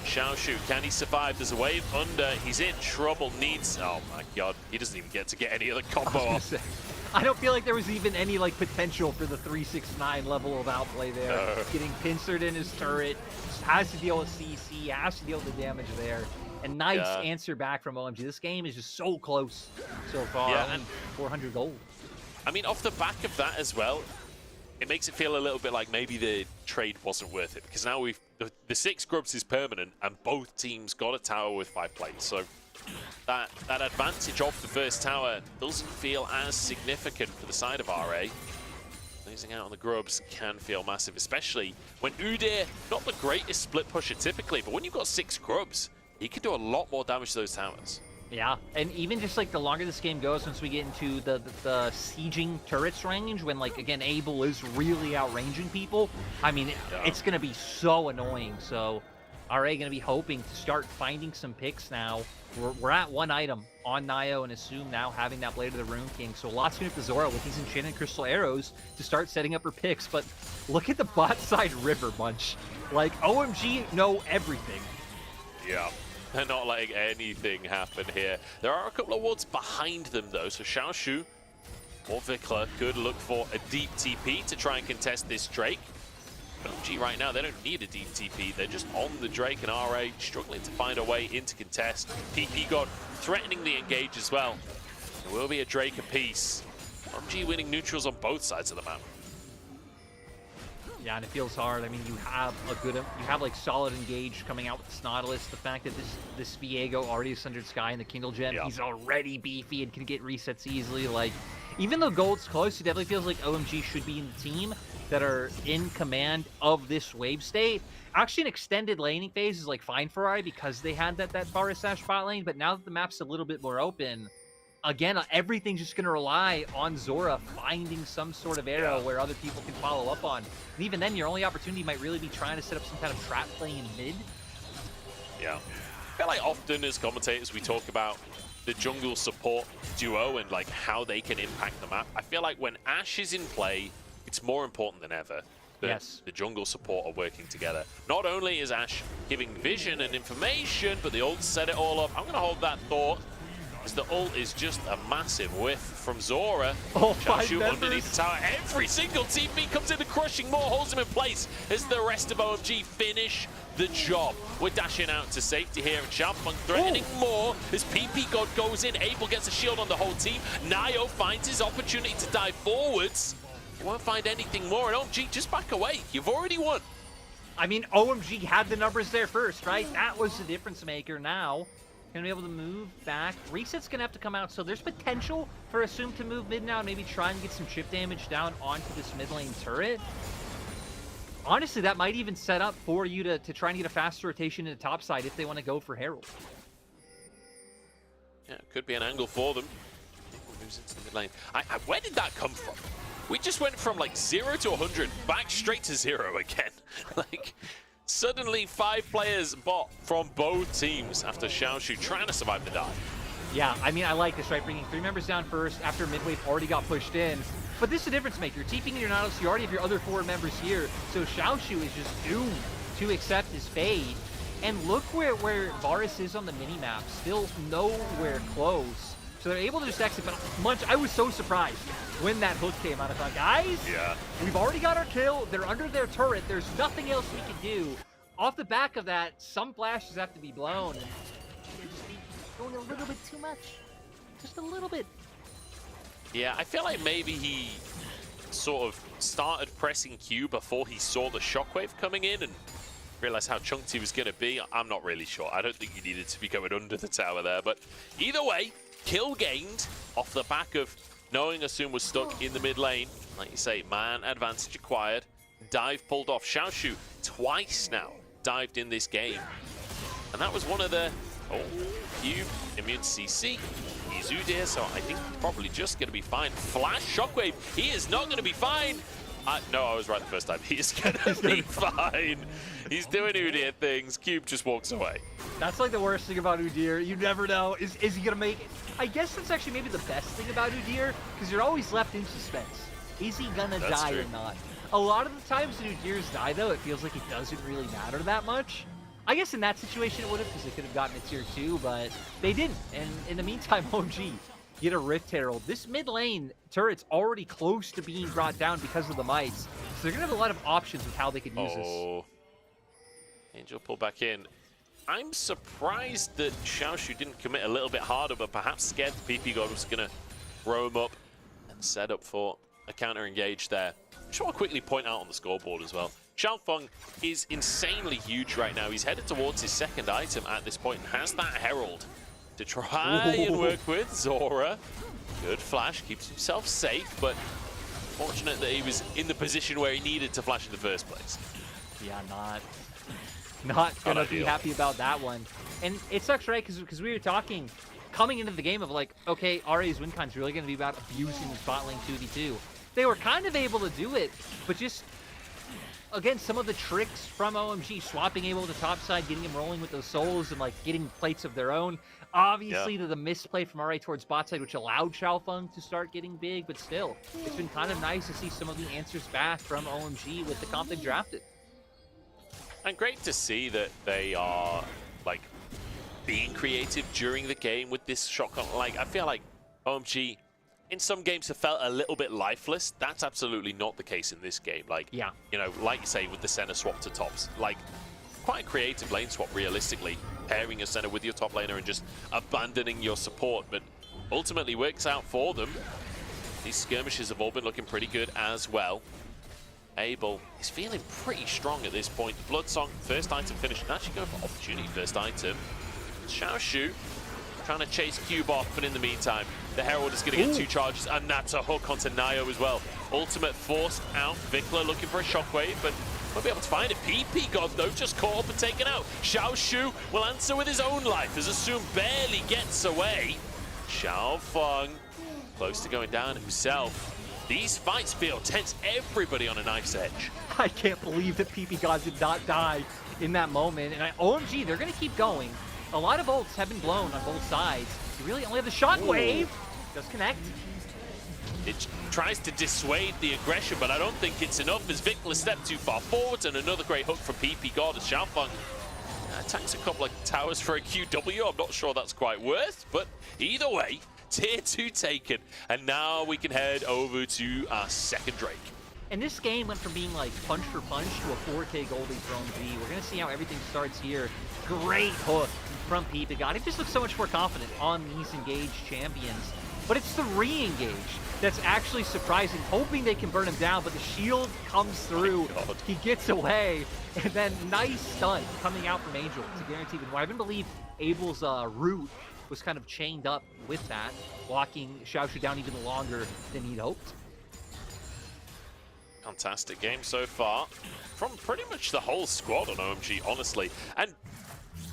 Xiaoshu, can he survive? There's a wave under. He's in trouble. Needs... Oh my god. He doesn't even get to get any other combo off.
I don't feel like there was even any like potential for the 369 level of outplay there.
No.
Getting pincered in his turret, has to deal with CC, has to deal with the damage there. And nice answer back from OMG. This game is just so close so far.
Yeah, and
400 gold.
I mean, off the back of that as well, it makes it feel a little bit like maybe the trade wasn't worth it, because now the 6 grubs is permanent and both teams got a tower with 5 plates. So that advantage off the first tower doesn't feel as significant for the side of RA. Losing out on the grubs can feel massive, especially when Udyr, not the greatest split pusher typically, but when you've got 6 grubs, he can do a lot more damage to those towers.
Yeah, and even just like the longer this game goes, once we get into the sieging turrets range, when like again Abel is really outranging people, I mean it's gonna be so annoying. So RA gonna be hoping to start finding some picks now. We're at 1 item on Nio and Asum now having that Blade of the Rune King. So lots of to Zora with these enchanted crystal arrows to start setting up her picks. But look at the bot side river bunch. Like OMG know everything.
Yeah. They're not letting anything happen here. There are a couple of wards behind them, though. So Xiaoshu or Vikla could look for a deep TP to try and contest this Drake. But OMG right now, they don't need a deep TP. They're just on the Drake, and RA struggling to find a way into contest. PP God threatening the engage as well. There will be a Drake apiece. OMG winning neutrals on both sides of the map.
Yeah, and it feels hard. I mean, you have like solid engage coming out with the Nautilus. The fact that this Viego already has Sundered Sky in the Kindle Gem, he's already beefy and can get resets easily. Like, even though Gold's close, it definitely feels like OMG should be in the team that are in command of this wave state. Actually, an extended laning phase is like fine for Ari because they had that Varus Ash bot lane, but now that the map's a little bit more open, again, everything's just going to rely on Zora finding some sort of arrow where other people can follow up on. And even then, your only opportunity might really be trying to set up some kind of trap play in mid.
Yeah. I feel like often as commentators we talk about the jungle support duo and like how they can impact the map. I feel like when Ashe is in play, it's more important than ever that the jungle support are working together. Not only is Ashe giving vision and information, but the ult set it all up. I'm going to hold that thought. The ult is just a massive whiff from Zora. Xiaoshu underneath the tower. Every single TP comes in and crushing more, holds him in place as the rest of OMG finish the job. We're dashing out to safety here, and Xiaofeng threatening more as PP God goes in. Abel gets a shield on the whole team. Nio finds his opportunity to dive forwards. You won't find anything more, and OMG, just back away. You've already won.
I mean, OMG had the numbers there first, right? That was the difference maker. Now gonna be able to move back. Reset's gonna have to come out, so there's potential for Assume to move mid now and maybe try and get some chip damage down onto this mid lane turret. Honestly, that might even set up for you to try and get a faster rotation in the top side if they want to go for Herald.
Yeah, it could be an angle for them. Moves into the mid lane. Where did that come from? We just went from like 0 to 100, back straight to 0 again. Like, suddenly 5 players bot from both teams after Xiaoshu trying to survive the dive.
Yeah, I mean, I like this, right? Bringing 3 members down first after midwave already got pushed in. But this is a difference maker. TPing in your Nautilus, you already have your other 4 members here. So Xiaoshu is just doomed to accept his fate. And look where Varus is on the minimap. Still nowhere close. So they're able to just exit. But Munch, I was so surprised when that hook came out. I thought, guys, we've already got our kill. They're under their turret. There's nothing else we can do. Off the back of that, some flashes have to be blown. And they're just going a little bit too much. Just a little bit.
Yeah, I feel like maybe he sort of started pressing Q before he saw the shockwave coming in and realized how chunked he was going to be. I'm not really sure. I don't think he needed to be going under the tower there. But either way, kill gained off the back of knowing Assume was stuck in the mid lane. Like you say, man advantage acquired. Dive pulled off. Xiaoshu twice now dived in this game. And that was one of the... Oh, Cube, immune CC. He's Udyr, so I think he's probably just going to be fine. Flash Shockwave. He is not going to be fine. No, I was right the first time. He is going to be fine. He's doing Udyr things. Cube just walks away.
That's like the worst thing about Udyr. You never know. Is he going to make it? I guess that's actually maybe the best thing about Udyr, because you're always left in suspense. Is he going to die or not? A lot of the times when Udyr's die, though, it feels like it doesn't really matter that much. I guess in that situation it would have, because they could have gotten a tier 2, but they didn't. And in the meantime, OMG get a Rift Herald. This mid lane turret's already close to being brought down because of the mites. So they're going to have a lot of options with how they could use this.
Angel pull back in. I'm surprised that Xiaoshu didn't commit a little bit harder, but perhaps scared the PP God was going to roam up and set up for a counter engage there. I just want to quickly point out on the scoreboard as well. Xiaofeng is insanely huge right now. He's headed towards his second item at this point and has that Herald to try and work with. Zora, good flash, keeps himself safe, but fortunate that he was in the position where he needed to flash in the first place.
Yeah, not gonna be happy about that one. And it sucks, right? Because we were talking coming into the game of like, okay, RA's win con's really gonna be about abusing the bot lane 2v2. They were kind of able to do it, but just again, some of the tricks from OMG, swapping Abel to top side, getting him rolling with those souls and like getting plates of their own. Obviously, the misplay from RA towards bot side, which allowed Xiaofeng to start getting big, but still, it's been kind of nice to see some of the answers back from OMG with the comp they drafted.
And great to see that they are like being creative during the game with this shotgun. Like, I feel like OMG in some games have felt a little bit lifeless. That's absolutely not the case in this game. Like,
yeah,
you know, like you say, with the center swap to tops, like quite a creative lane swap realistically, pairing your center with your top laner and just abandoning your support, but ultimately works out for them. These skirmishes have all been looking pretty good as well. Abel is feeling pretty strong at this point. Bloodsong, first item finished, and actually going for opportunity first item. Xiaoshu trying to chase Cube off, but in the meantime, the Herald is going to get 2 charges, and that's a hook onto Nio as well. Ultimate forced out. Vikla looking for a shockwave, but won't be able to find it. PP God, though, just caught up and taken out. Xiaoshu will answer with his own life as Asum barely gets away. Xiaofeng close to going down himself. These fights feel tense. Everybody on a knife's edge.
I can't believe that PP God did not die in that moment. And OMG, they're going to keep going. A lot of ults have been blown on both sides. You really only have the shockwave. Does connect.
It tries to dissuade the aggression, but I don't think it's enough as Vikla stepped too far forwards, and another great hook from PP God as Xiaofeng attacks a couple of towers for a QW. I'm not sure that's quite worth, but either way, tier 2 taken, and now we can head over to our second Drake.
And this game went from being like punch for punch to a 4K Goldie for OMG. We're going to see how everything starts here. Great hook from PP God. He just looks so much more confident on these engaged champions. But it's the re-engage that's actually surprising, hoping they can burn him down, but the shield comes through. He gets away, and then nice stun coming out from Angel to guarantee the win. I believe Abel's root was kind of chained up with that, blocking Xiaoshu down even longer than he'd hoped.
Fantastic game so far from pretty much the whole squad on OMG, honestly. And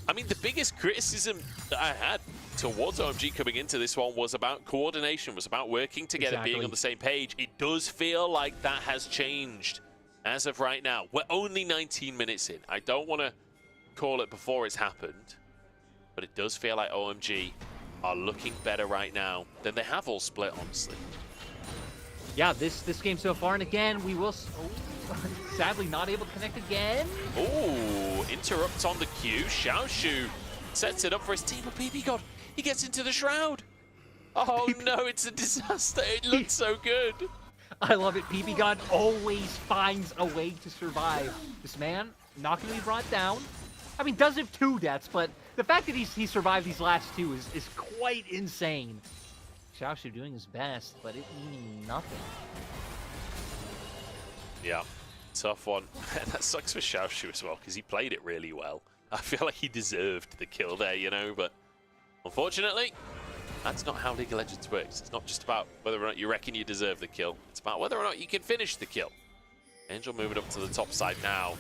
I mean, the biggest criticism that I had towards OMG coming into this one was about coordination, was about working together, being on the same page. It does feel like that has changed as of right now. We're only 19 minutes in. I don't want to call it before it's happened, but it does feel like OMG are looking better right now than they have all split, honestly.
Yeah, this game so far, and again, we will sadly not able to connect again.
Oh, interrupts on the Q. Xiaoshu sets it up for his team, but PP God, he gets into the shroud. Oh no, it's a disaster. It looks so good.
I love it. PP God always finds a way to survive. This man not going to be brought down. I mean, does have 2 deaths, but the fact that he survived these last 2 is quite insane. Xiaoshu doing his best, but it meaning nothing.
Yeah, tough one. That sucks for Xiaoshu as well, because he played it really well. I feel like he deserved the kill there, you know, but unfortunately, that's not how League of Legends works. It's not just about whether or not you reckon you deserve the kill. It's about whether or not you can finish the kill. Angel moving up to the top side now.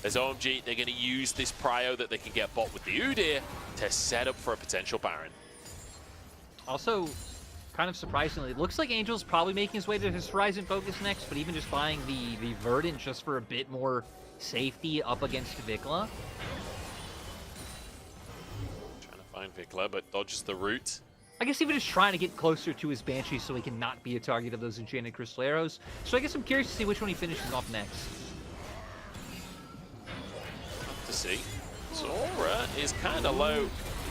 As OMG, they're going to use this prio that they can get bot with the Udyr to set up for a potential Baron.
Also, kind of surprisingly, it looks like Angel's probably making his way to his Horizon focus next, but even just buying the Verdant just for a bit more safety up against Vikla.
Trying to find Vikla, but dodges the root.
I guess even just trying to get closer to his Banshee so he can not be a target of those Enchanted Crystal Arrows. So I guess I'm curious to see which one he finishes off next.
To see. Zora is kind of low.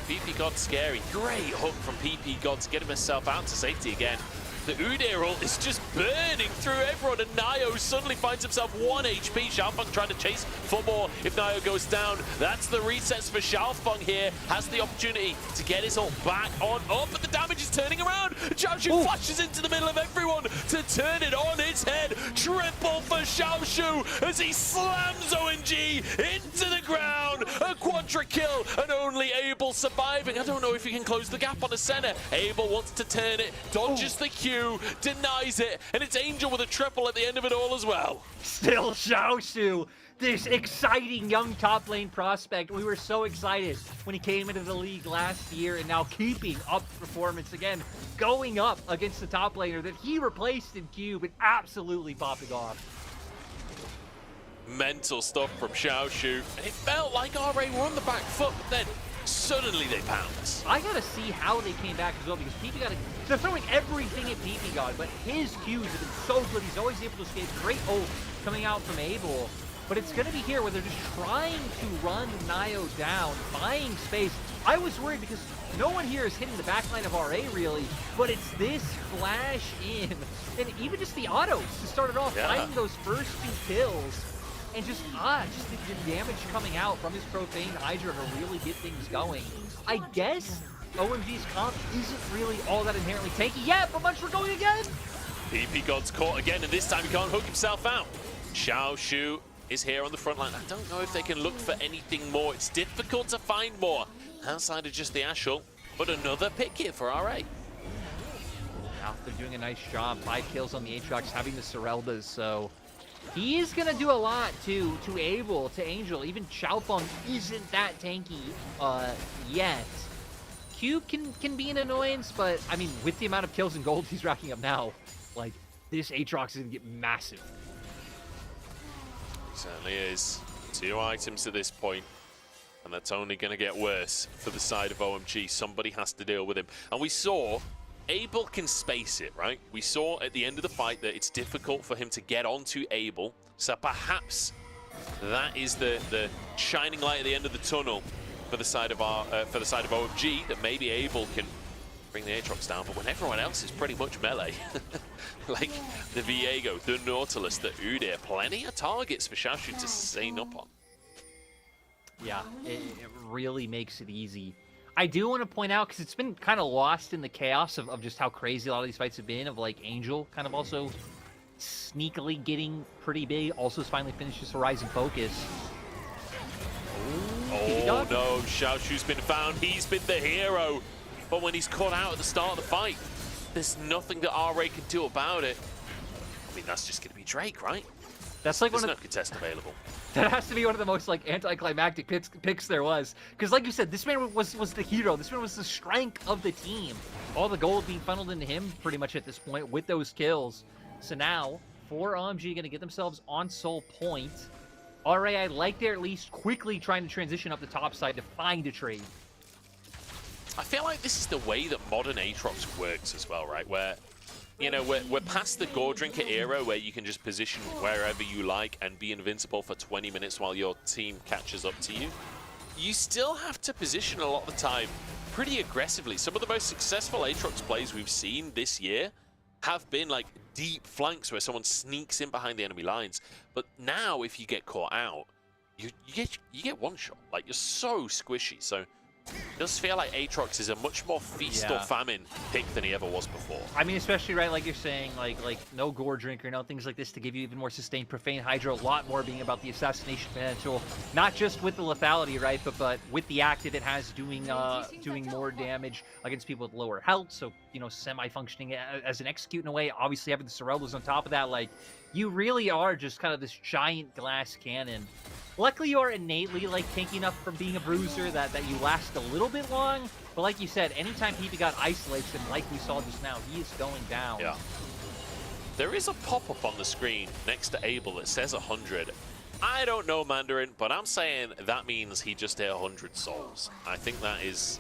PP God scary. Great hook from PP God to get himself out to safety again. The Udyr ult is just burning through everyone, and Nio suddenly finds himself 1 HP. Xiaofeng trying to chase for more if Nio goes down. That's the resets for Xiaofeng here. Has the opportunity to get his ult back on up, but the damage is turning around. Xiaoshu flashes into the middle of everyone to turn it on its head. Triple for Xiaoshu as he slams OMG into the ground. A quadra kill, and only Abel surviving. I don't know if he can close the gap on the center. Abel wants to turn it, dodges the Q, denies it, and it's Angel with a triple at the end of it all as well.
Still Xiaoshu, this exciting young top lane prospect. We were so excited when he came into the league last year, and now keeping up performance again, going up against the top laner that he replaced in Cube and absolutely popping off.
Mental stuff from Xiaoshu, and it felt like RA were on the back foot, but then suddenly they pounce.
I gotta see how they came back as well, because PP God, they're throwing everything at PP God, but his Qs have been so good. He's always able to escape. Great ult coming out from Abel. but it's going to be here where they're just trying to run Nio down, buying space. I was worried because no one here is hitting the backline of RA really, but it's this flash in, and even just the autos to start it off, finding those first 2 kills, and just the damage coming out from his Profane Hydra to really get things going. I guess OMG's comp isn't really all that inherently tanky yet, but Muncher going again.
PP God's caught again, and this time he can't hook himself out. Xiaoshu is here on the front line. I don't know if they can look for anything more. It's difficult to find more outside of just the Ashul, but another pick here for RA.
Now they're doing a nice job. 5 kills on the Aatrox, having the Sereldas, so he is going to do a lot to Abel, to Angel. Even Chaofeng isn't that tanky yet. Cube can be an annoyance, but I mean, with the amount of kills and gold he's racking up now, like, this Aatrox is going to get massive.
It certainly is. 2 items at this point, and that's only going to get worse for the side of OMG. Somebody has to deal with him. And we saw Abel can space it, right? We saw at the end of the fight that it's difficult for him to get onto Abel. So perhaps that is the shining light at the end of the tunnel for the side of OMG, that maybe Abel can bring the Aatrox down. But when everyone else is pretty much melee, like the Viego, the Nautilus, the Udyr, plenty of targets for Xiaoshu to sustain up on.
Yeah, it really makes it easy. I do want to point out, because it's been kind of lost in the chaos of just how crazy a lot of these fights have been, of like Angel kind of also sneakily getting pretty big, also finally finishes Horizon Focus.
Oh no, Xiaoshu's been found. He's been the hero. But when he's caught out at the start of the fight, there's nothing that RA can do about it. I mean, that's just going to be Drake, right?
That's like
There's no contest available.
That has to be one of the most like anticlimactic picks there was. Because like you said, this man was the hero. This man was the strength of the team. All the gold being funneled into him pretty much at this point with those kills. So now, 4 OMG going to get themselves on Soul Point. RA, I like they're at least quickly trying to transition up the top side to find a trade.
I feel like this is the way that modern Aatrox works as well, right? Where, you know, we're past the Gore Drinker era where you can just position wherever you like and be invincible for 20 minutes while your team catches up to you. You still have to position a lot of the time pretty aggressively. Some of the most successful Aatrox plays we've seen this year have been like deep flanks where someone sneaks in behind the enemy lines. But now if you get caught out, you get one shot. Like, you're so squishy. So it does feel like Aatrox is a much more feast or famine pick than he ever was before.
I mean, especially, right, like you're saying, like no Gore Drinker, no things like this to give you even more sustained Profane Hydra, a lot more being about the assassination potential, not just with the lethality, right, but with the active it has doing more damage against people with lower health, so, you know, semi-functioning as an execute in a way, obviously having the Sereldas on top of that, like, you really are just kind of this giant glass cannon. Luckily, you are innately, like, tanky enough from being a bruiser that you last a little bit long. But like you said, anytime PP God isolates him, like we saw just now, he is going down.
Yeah. There is a pop-up on the screen next to Abel that says 100. I don't know Mandarin, but I'm saying that means he just hit 100 souls. I think that is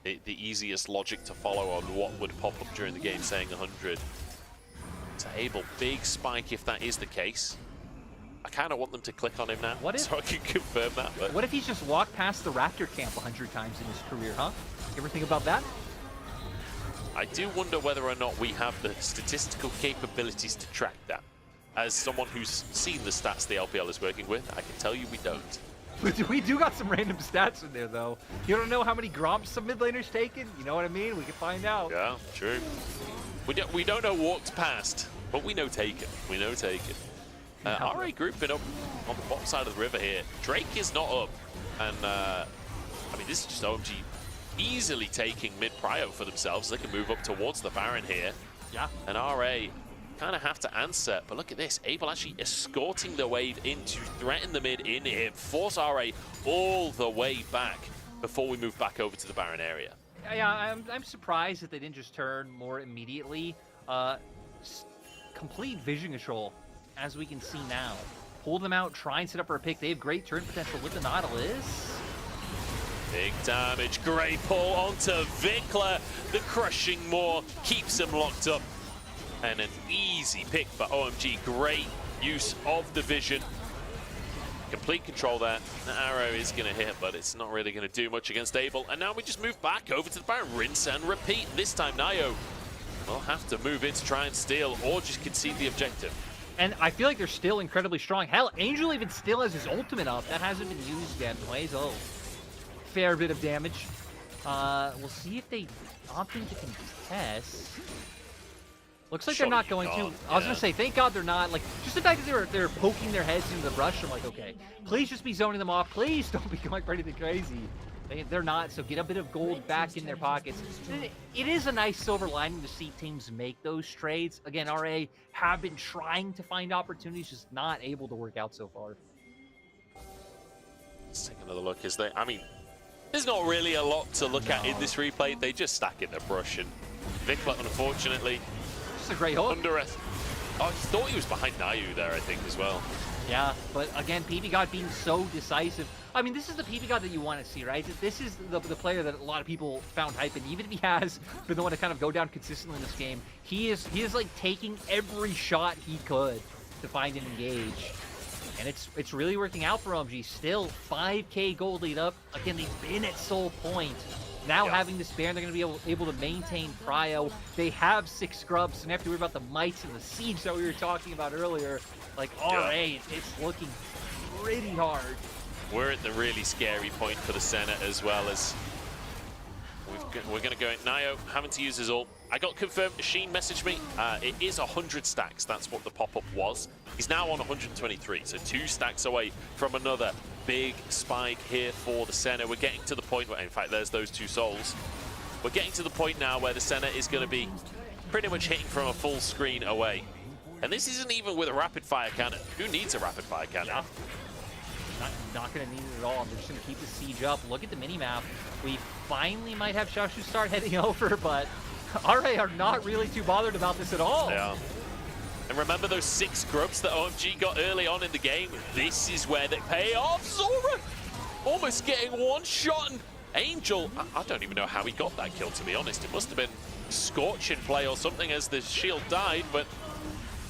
the easiest logic to follow on what would pop up during the game saying 100. To Abel, big spike if that is the case. I kind of want them to click on him now, so I can confirm that. But
what if he's just walked past the Raptor camp 100 times in his career, huh? You ever think about that?
I do wonder whether or not we have the statistical capabilities to track that. As someone who's seen the stats the LPL is working with, I can tell you we don't.
We do got some random stats in there, though. You don't know how many Gromps some mid laners taken? You know what I mean? We can find out.
Yeah, true. We don't know walked past, but we know taken. We know taken. RA grouping up on the bottom side of the river here. Drake is not up. And, I mean, this is just OMG easily taking mid-prio for themselves. They can move up towards the Baron here.
Yeah.
And RA kind of have to answer. But look at this. Abel actually escorting the wave in to threaten the mid in here. Force RA all the way back before we move back over to the Baron area.
Yeah, I'm surprised that they didn't just turn more immediately. Complete vision control, as we can see now. Pull them out, try and set up for a pick. They have great turn potential with the Nautilus.
Big damage, great pull onto Vikla. The crushing Maw keeps him locked up. And an easy pick for OMG. Great use of the vision. complete control there. The arrow is going to hit, but it's not really going to do much against Abel. And now we just move back over to the Baron. Rinse and repeat. This time, Nio will have to move in to try and steal or just concede the objective.
And I feel like they're still incredibly strong. Hell, Angel even still has his ultimate up. That hasn't been used yet. Plays fair bit of damage. We'll see if they opt into contest. Looks like they're not going to. I was gonna say, thank God they're not. Like, just the fact that they're poking their heads into the brush. I'm like, okay, please just be zoning them off. Please don't be going for anything crazy. They're not. So get a bit of gold back in their pockets. It is a nice silver lining to see teams make those trades. Again, RA have been trying to find opportunities, just not able to work out so far.
Let's take another look. I mean, there's not really a lot to look at in this replay. They just stack in the brush, and Vikla, unfortunately,
just a great hook.
Oh, he thought he was behind Nayu there, I think, as well.
Yeah, but again, PBGod being so decisive. I mean, this is the PBGod that you want to see, right? This is the player that a lot of people found hype, and even if he has been the one to kind of go down consistently in this game, he is like taking every shot he could to find and engage. And it's really working out for OMG. Still 5k gold lead up. Again, they've been at soul point. Now having to spare, they're going to be able to maintain prio. They have 6 scrubs, so they have to worry about the mites and the siege that we were talking about earlier. Like, RA, it's looking pretty hard.
We're at the really scary point for the Senna as well, as we're going to go in. Nio having to use his ult. I got confirmed, Sheen messaged me. It is 100 stacks. That's what the pop-up was. He's now on 123, so 2 stacks away from another big spike here for the Senna. We're getting to the point where, in fact, there's those 2 souls. We're getting to the point now where the Senna is going to be pretty much hitting from a full screen away. And this isn't even with a rapid-fire cannon. Who needs a rapid-fire cannon?
Yeah. Not going to need it at all. They're just going to keep the siege up. Look at the mini-map. We finally might have Xiaoshu start heading over, but RA are not really too bothered about this at all.
Yeah. And remember those 6 grubs that OMG got early on in the game? This is where they pay off. Zora almost getting one shot. And Angel, I don't even know how he got that kill, to be honest. It must have been Scorching play or something as the shield died, but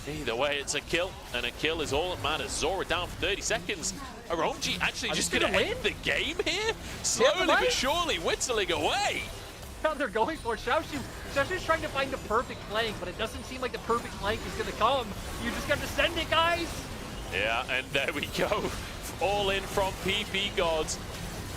either way, it's a kill, and a kill is all that matters. Zora down for 30 seconds. Are OMG actually just going to end the game here? Slowly but surely whittling away.
Now they're going for Xiaoshu. Xiaoshu's trying to find the perfect flank, but it doesn't seem like the perfect flank is going to come. You just got to send it, guys.
Yeah, and there we go. All in from PBGod.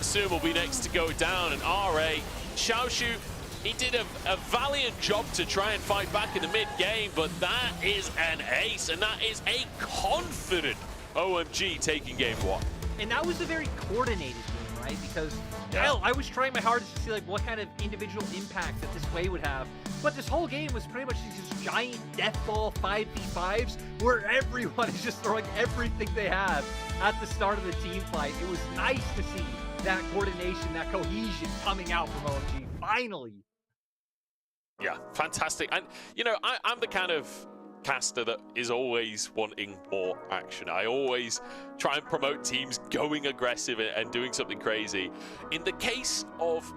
Soon will be next to go down, and RA, Xiaoshu, he did a valiant job to try and fight back in the mid-game, but that is an ace, and that is a confident OMG taking game 1.
And that was a very coordinated game, right? Because, hell, I was trying my hardest to see like what kind of individual impact that this way would have. But this whole game was pretty much these giant death ball 5v5s where everyone is just throwing everything they have at the start of the team fight. It was nice to see that coordination, that cohesion coming out from OMG, finally.
Yeah, fantastic. And, you know, I'm the kind of caster that is always wanting more action. I always try and promote teams going aggressive and doing something crazy. In the case of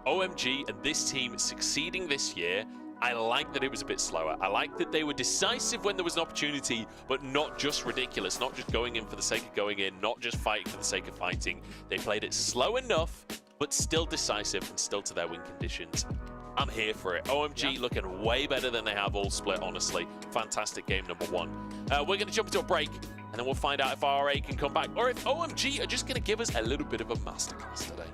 OMG and this team succeeding this year, I like that it was a bit slower. I like that they were decisive when there was an opportunity, but not just ridiculous, not just going in for the sake of going in, not just fighting for the sake of fighting. They played it slow enough, but still decisive and still to their win conditions. I'm here for it. OMG looking way better than they have all split, honestly. Fantastic game number 1. We're going to jump into a break, and then we'll find out if RA can come back, or if OMG are just going to give us a little bit of a masterclass today.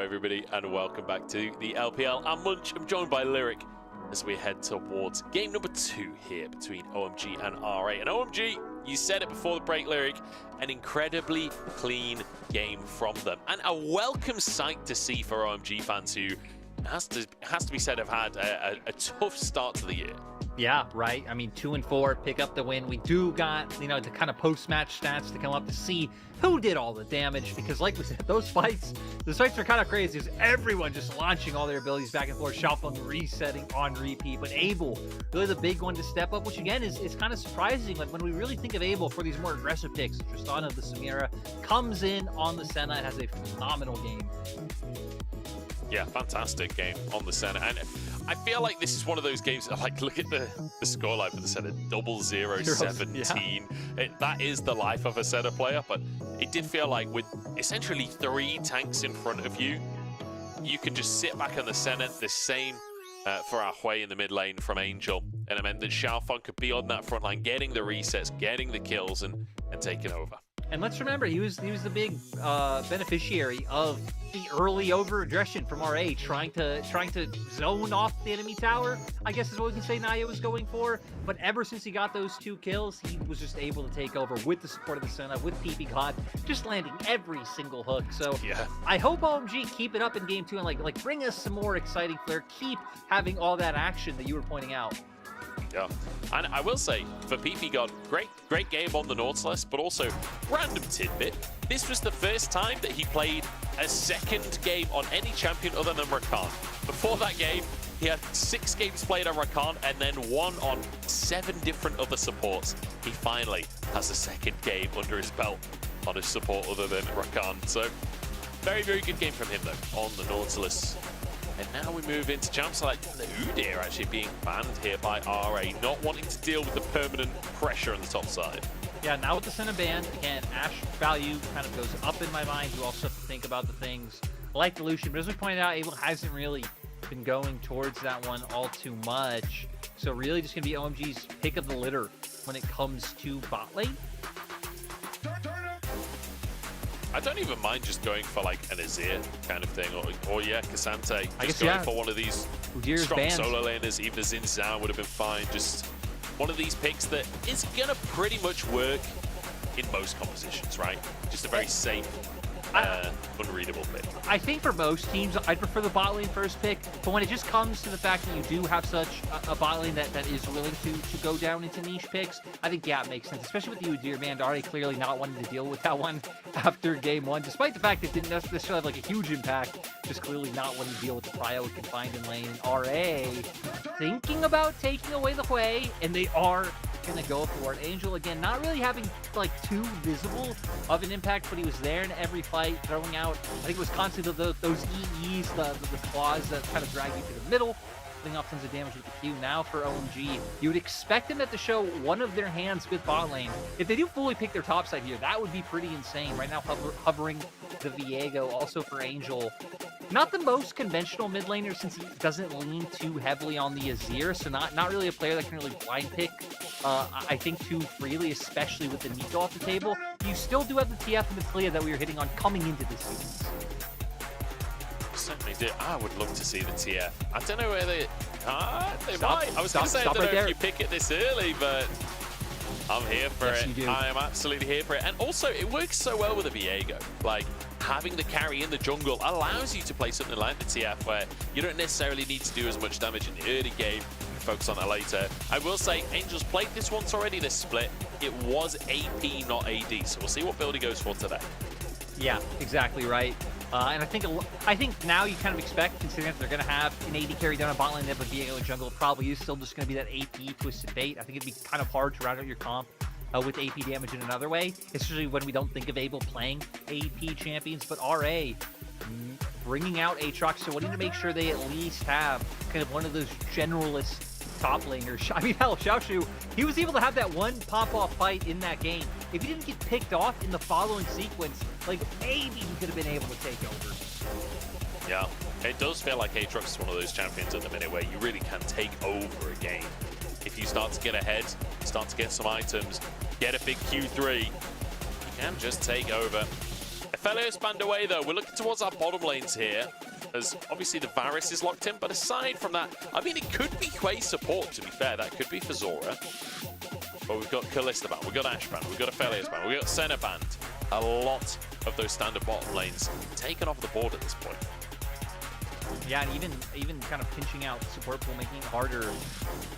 everybody, and welcome back to the LPL. I'm Munch. I'm joined by Lyric as we head towards game number 2 here between OMG and RA. And OMG, you said it before the break, Lyric, an incredibly clean game from them, and a welcome sight to see for OMG fans who has to be said have had a tough start to the year.
Yeah, right. I mean, 2-4, pick up the win. We do got, the kind of post-match stats to come up to see who did all the damage, because like we said, the fights are kind of crazy. There's everyone just launching all their abilities back and forth, Xiaofeng resetting on repeat, but Abel, really the big one to step up, which again is kind of surprising. Like when we really think of Abel for these more aggressive picks, Tristana, the Samira, comes in on the Senna and has a phenomenal game.
Yeah, fantastic game on the Senna. And I feel like this is one of those games that, like, look at the scoreline for the Senna, 0-0-17.
Yeah.
That is the life of a Senna player, but it did feel like with essentially 3 tanks in front of you, you can just sit back on the Senna. The same for our Hui in the mid lane from Angel. And it meant that Xiaofeng could be on that front line, getting the resets, getting the kills, and taking over.
And let's remember, he was the big beneficiary of the early over-aggression from RA, trying to zone off the enemy tower, I guess is what we can say Naya was going for. But ever since he got those 2 kills, he was just able to take over with the support of the Senna, with PP God, just landing every single hook. So yeah. I hope OMG keep it up in game 2 and like bring us some more exciting flair. Keep having all that action that you were pointing out.
Yeah, and I will say, for PP God, great game on the Nautilus, but also, random tidbit, this was the first time that he played a second game on any champion other than Rakan. Before that game, he had 6 games played on Rakan and then 1 on 7 different other supports. He finally has a second game under his belt on a support other than Rakan. So, very, very good game from him, though, on the Nautilus. And now we move into champs like the Udyr actually being banned here by RA, not wanting to deal with the permanent pressure on the top side.
Yeah, now with the Senna ban, again, Ashe value kind of goes up in my mind. You also have to think about the things like the Lucian. But as we pointed out, Abel hasn't really been going towards that one all too much. So really just going to be OMG's pick of the litter when it comes to bot lane.
I don't even mind just going for like an Azir kind of thing, or yeah, K'Sante. Just
going
for one of these
Udyr's
strong
banned.
solo laners, even a Xin Zhao would have been fine. Just one of these picks that is gonna pretty much work in most compositions, right? Just a very safe, unreadable pick.
I think for most teams, I'd prefer the bot lane first pick, but when it just comes to the fact that you do have such a bot lane that is willing to go down into niche picks, I think, yeah, it makes sense, especially with the Udyr ban. Already clearly not wanting to deal with that one after game 1, despite the fact that it didn't necessarily have like a huge impact, just clearly not wanting to deal with the prio it can find in lane. And RA thinking about taking away the Hui, and they are gonna go for it. Angel, again, not really having like too visible of an impact, but he was there in every fight, throwing out, I think it was constantly those EEs, the claws that kind of drag you to the middle, putting off tons of damage with the Q. Now for OMG, you would expect them to show one of their hands with bot lane. If they do fully pick their top side here, that would be pretty insane. Right now, hovering the Viego, also for Angel. Not the most conventional mid laner, since he doesn't lean too heavily on the Azir, so not really a player that can really blind pick, I think, too freely, especially with the Nico off the table. You still do have the TF and the Talia that we were hitting on coming into this season.
Certainly do. I would love to see the TF. I don't know where they might. I was going to say, I don't know if you pick it this early, but I'm here for it. I am absolutely here for it. And also, it works so well with the Viego. Like, having the carry in the jungle allows you to play something like the TF, where you don't necessarily need to do as much damage in the early game. Focus on that later. I will say, Angel's played this once already, this split. It was AP, not AD, so we'll see what build he goes for today.
Yeah, exactly right. And I think now you kind of expect, considering that they're going to have an AD carry down a bot lane, they have a Viego in jungle, it probably is still just going to be that AP Twisted Fate. I think it'd be kind of hard to round out your comp with AP damage in another way, especially when we don't think of Abel playing AP champions. But RA bringing out Aatrox, so wanting to make sure they at least have kind of one of those generalist top laners. I mean, hell, Xiaoshu, he was able to have that one pop-off fight in that game. If he didn't get picked off in the following sequence, like, maybe he could have been able to take over.
Yeah, it does feel like Aatrox is one of those champions at the minute where you really can take over a game. If you start to get ahead, start to get some items, get a big Q3, you can just take over a Aphelios banned away, though. We're looking towards our bottom lanes here, as obviously the Varus is locked in. But aside from that, I mean, it could be Hwei support, to be fair. That could be for Zora. But we've got Kalista banned, we've got Ashe banned, we've got Aphelios banned, we've got Senna banned. A lot of those standard bottom lanes taken off the board at this point.
Yeah, and even kind of pinching out support pool, making it harder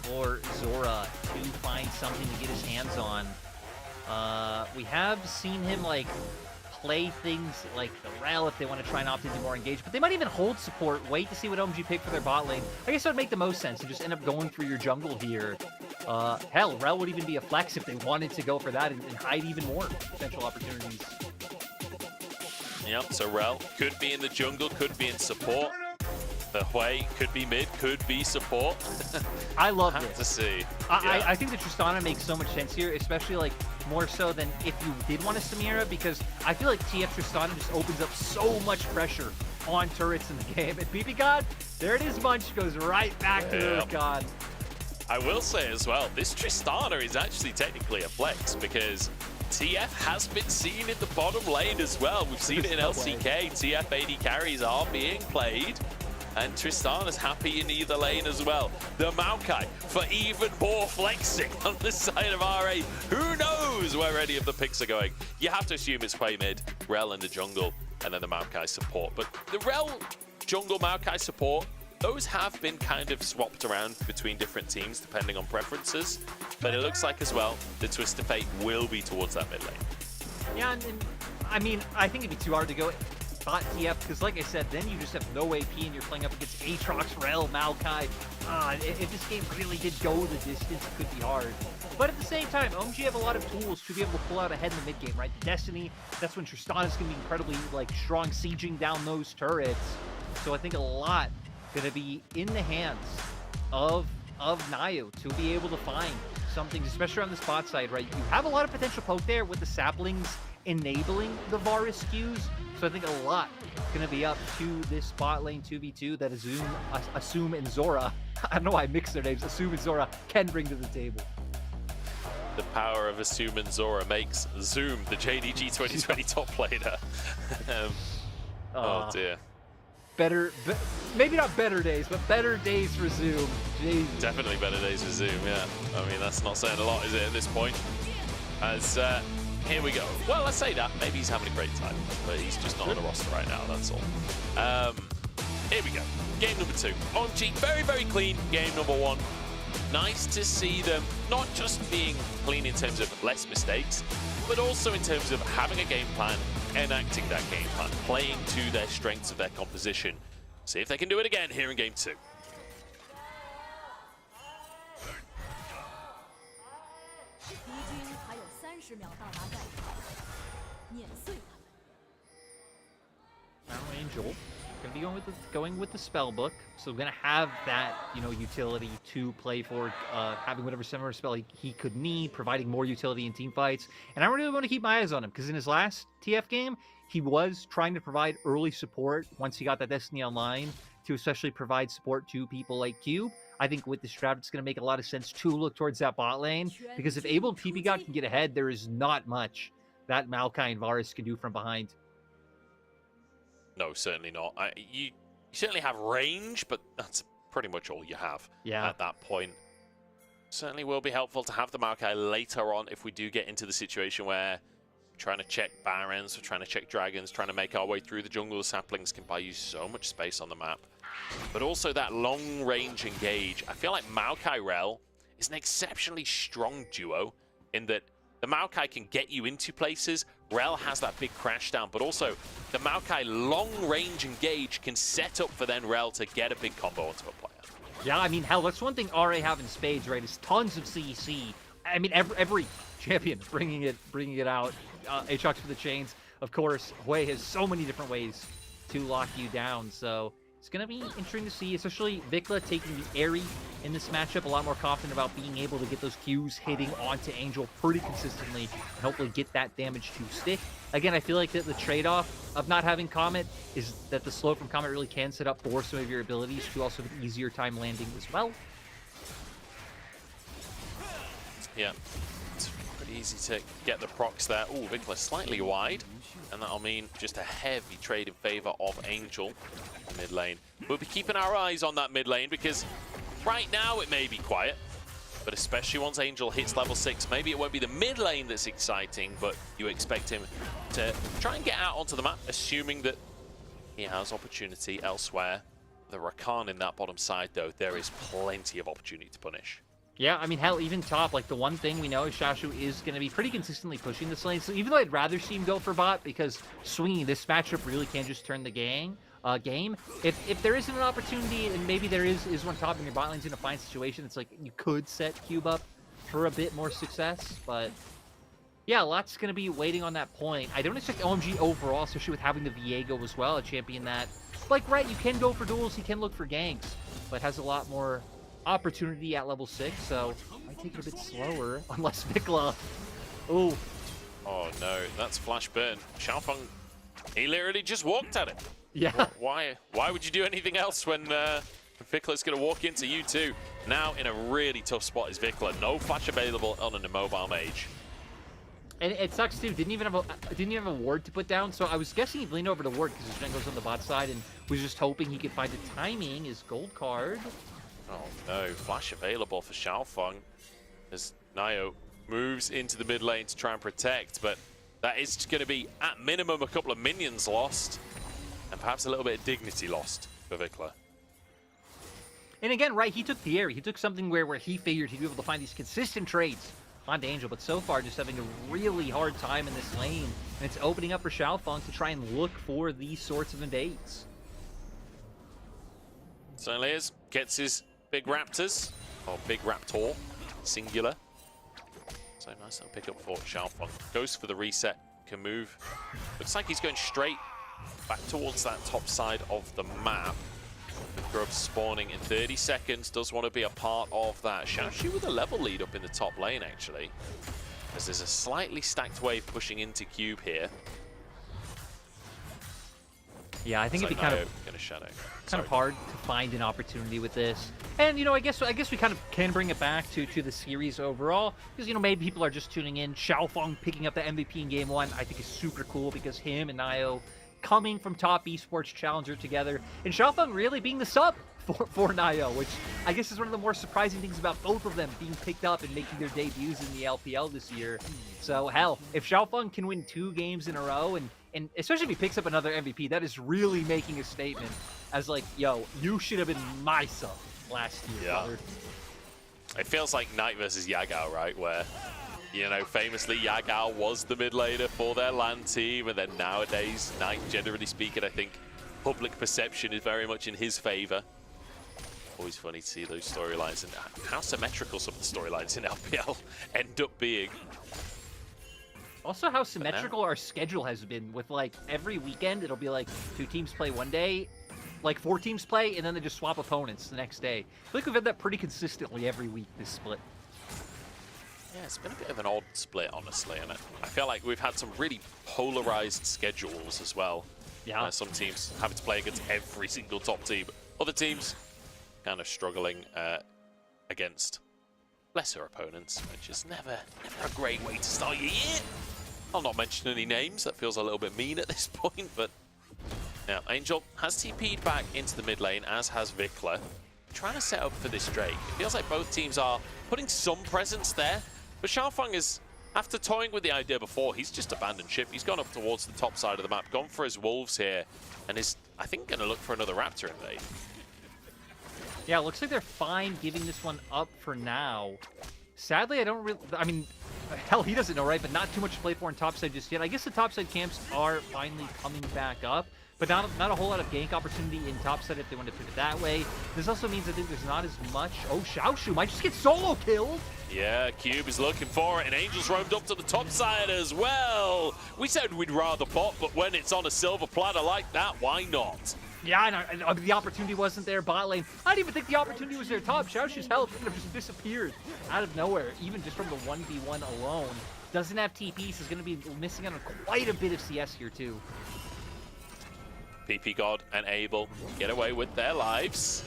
for Zora to find something to get his hands on. We have seen him like play things like the Rel if they want to try and opt into more engaged, but they might even hold support, wait to see what OMG pick for their bot lane. I guess that would make the most sense to just end up going for your jungle here. Hell, Rel would even be a flex if they wanted to go for that and hide even more potential opportunities.
Yep, so Rel could be in the jungle, could be in support. The Hwei could be mid, could be support.
I love
it.
Have
to see.
I think the Tristana makes so much sense here, especially like more so than if you did want a Samira, because I feel like TF Tristana just opens up so much pressure on turrets in the game. And BB God, there it is, Munch goes right back to Earth God.
I will say as well, this Tristana is actually technically a flex because TF has been seen in the bottom lane as well. We've seen it in LCK. TF AD carries are being played. And Tristana's happy in either lane as well. The Maokai for even more flexing on the side of RA. Who knows where any of the picks are going? You have to assume it's Hwei mid, Rel in the jungle, and then the Maokai support. But the Rel jungle Maokai support, those have been kind of swapped around between different teams depending on preferences. But it looks like as well, the Twist of Fate will be towards that mid lane. Yeah,
and I mean, I think it'd be too hard to go bot TF, because like I said, then you just have no AP and you're playing up against Aatrox, Rel, Maokai. If this game really did go the distance, it could be hard. But at the same time, OMG have a lot of tools to be able to pull out ahead in the mid game, right? Destiny, that's when Tristana's going to be incredibly like strong sieging down those turrets. So I think a lot going to be in the hands of Nio to be able to find some things, especially on the spot side, right? You have a lot of potential poke there with the saplings enabling the Varus skews. So I think a lot going to be up to this bot lane 2v2 that Assume and Zora, I don't know why I mixed their names, Assume and Zora can bring to the table.
The power of Assume and Zora makes Zoom the JDG 2020 top laner. Oh dear.
Maybe not better days, but better days for Zoom. Jeez.
Definitely better days for Zoom, yeah. I mean, that's not saying a lot, is it, at this point? As here we go. Well, let's say that. Maybe he's having a great time, but he's just not on the roster right now, that's all. Here we go. Game number 2. OMG, very, very clean game number 1. Nice to see them not just being clean in terms of less mistakes, but also in terms of having a game plan, enacting that game plan, playing to their strengths of their composition. See if they can do it again here in game 2.
Angel gonna be going with the spell book, so gonna have that, you know, utility to play for, having whatever similar spell he could need, providing more utility in team fights. And I really want to keep my eyes on him because in his last TF game, he was trying to provide early support once he got that Destiny online to especially provide support to people like Cube. I think with this draft, it's going to make a lot of sense to look towards that bot lane because if Abel TP God can get ahead, there is not much that Maokai and Varus can do from behind.
No, certainly not. You certainly have range, but that's pretty much all you have at that point. Certainly will be helpful to have the Maokai later on if we do get into the situation where we're trying to check Barons, we're trying to check Dragons, trying to make our way through the jungle. The saplings can buy you so much space on the map. But also that long-range engage. I feel like Maokai Rel is an exceptionally strong duo in that the Maokai can get you into places. Rel has that big crash down, but also the Maokai long-range engage can set up for then Rel to get a big combo onto a player.
Yeah, I mean, hell, that's one thing RA have in spades, right? Is tons of CEC. I mean, every champion bringing it out. Aatrox for the chains, of course. Hwei has so many different ways to lock you down, so it's going to be interesting to see, especially Vikla taking the Aerie in this matchup, a lot more confident about being able to get those Qs hitting onto Angel pretty consistently and hopefully get that damage to stick. Again, I feel like that the trade-off of not having Comet is that the slow from Comet really can set up for some of your abilities to also have an easier time landing as well.
Yeah, it's easy to get the procs there. Oh, Vikla slightly wide, and that'll mean just a heavy trade in favor of Angel in mid lane. We'll be keeping our eyes on that mid lane because right now it may be quiet, but especially once Angel hits level 6, maybe it won't be the mid lane that's exciting, but you expect him to try and get out onto the map, assuming that he has opportunity elsewhere. The Rakan in that bottom side, though, there is plenty of opportunity to punish.
Yeah, I mean, hell, even top, like, the one thing we know is Xiaoshu is going to be pretty consistently pushing this lane. So even though I'd rather see him go for bot, because swinging this matchup really can just turn the game. If there isn't an opportunity, and maybe there is one top and your bot lane's in a fine situation, it's like you could set Cube up for a bit more success, but yeah, lots going to be waiting on that point. I don't expect OMG overall, especially with having the Viego as well, a champion that, like, right, you can go for duels, he can look for ganks, but has a lot more opportunity at level 6, so might take it a bit slower, unless Vikla. Ooh.
Oh no, that's flash burn. Xiaofeng, he literally just walked at it.
Yeah.
Why would you do anything else when Vikla's going to walk into you too? Now in a really tough spot is Vikla. No flash available on an immobile mage.
And it sucks too. Didn't even have a ward to put down. So I was guessing he'd lean over to ward because his jungler's on the bot side, and was just hoping he could find the timing. His gold card.
Oh no, flash available for Xiaofeng as Nio moves into the mid lane to try and protect, but that is going to be at minimum a couple of minions lost, and perhaps a little bit of dignity lost for Vikla.
And again, right, he took the area. He took something where he figured he'd be able to find these consistent trades onto Angel, but so far just having a really hard time in this lane, and it's opening up for Xiaofeng to try and look for these sorts of invades.
Certainly is. Gets his big raptors, or big raptor, singular. So nice little pick up for Xiaofeng. Goes for the reset, can move. Looks like he's going straight back towards that top side of the map. The Grubs spawning in 30 seconds, does want to be a part of that. Xiaoshu with a level lead up in the top lane, actually. As there's a slightly stacked wave pushing into Cube here.
Yeah, I think it'd be kind of
gonna shadow.
Kind of hard to find an opportunity with this. And, you know, I guess we kind of can bring it back to the series overall. Because, you know, maybe people are just tuning in. Xiaofeng picking up the MVP in Game 1, I think is super cool because him and Nio coming from top esports challenger together, and Xiaofeng really being the sub for Nio, which I guess is one of the more surprising things about both of them being picked up and making their debuts in the LPL this year. So hell, if Xiaofeng can win 2 games in a row, and especially if he picks up another MVP, that is really making a statement as like, yo, you should have been my sub last year, brother.
It feels like Knight versus Yagao, right? Where, you know, famously Yagao was the mid laner for their LAN team, and then nowadays, Knight, generally speaking, I think public perception is very much in his favor. Always funny to see those storylines and how symmetrical some of the storylines in LPL end up being.
Also how symmetrical our schedule has been with, like, every weekend it'll be like 2 teams play one day, like 4 teams play, and then they just swap opponents the next day. I feel like we've had that pretty consistently every week, this split.
Yeah, it's been a bit of an odd split, honestly, and I feel like we've had some really polarized schedules as well.
Yeah.
Some teams having to play against every single top team. Other teams kind of struggling against lesser opponents, which is never a great way to start your year. I'll not mention any names, that feels a little bit mean at this point, but yeah, Angel has TP'd back into the mid lane, as has Vikla. Trying to set up for this Drake. It feels like both teams are putting some presence there, but Xiaofeng is, after toying with the idea before, he's just abandoned ship. He's gone up towards the top side of the map, gone for his wolves here, and is, I think, going to look for another Raptor invade.
Yeah, it looks like they're fine giving this one up for now. Sadly, I don't really... I mean, hell, he doesn't know, right? But not too much to play for in topside just yet. I guess the topside camps are finally coming back up, but not a whole lot of gank opportunity in topside if they want to put it that way. This also means I think there's not as much... Oh, Xiaoshu might just get solo killed.
Yeah, Cube is looking for it, and Angel's roamed up to the top side as well. We said we'd rather bot, but when it's on a silver platter like that, why not?
Yeah, and the opportunity wasn't there bot lane. I didn't even think the opportunity was there top. Xiaoshu's health could have just disappeared out of nowhere, even just from the 1v1 alone. Doesn't have TPs, is going to be missing out on quite a bit of CS here, too.
PP God and Abel get away with their lives.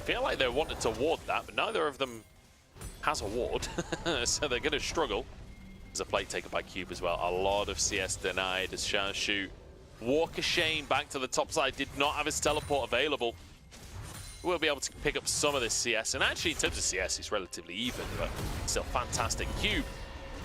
Feel like they wanted to ward that, but neither of them has a ward, so they're going to struggle. There's a play taken by Cube as well. A lot of CS denied as Xiaoshu. Walker Shane back to the top side, did not have his teleport available. We'll be able to pick up some of this CS, and actually in terms of CS, it's relatively even, but still fantastic. Cube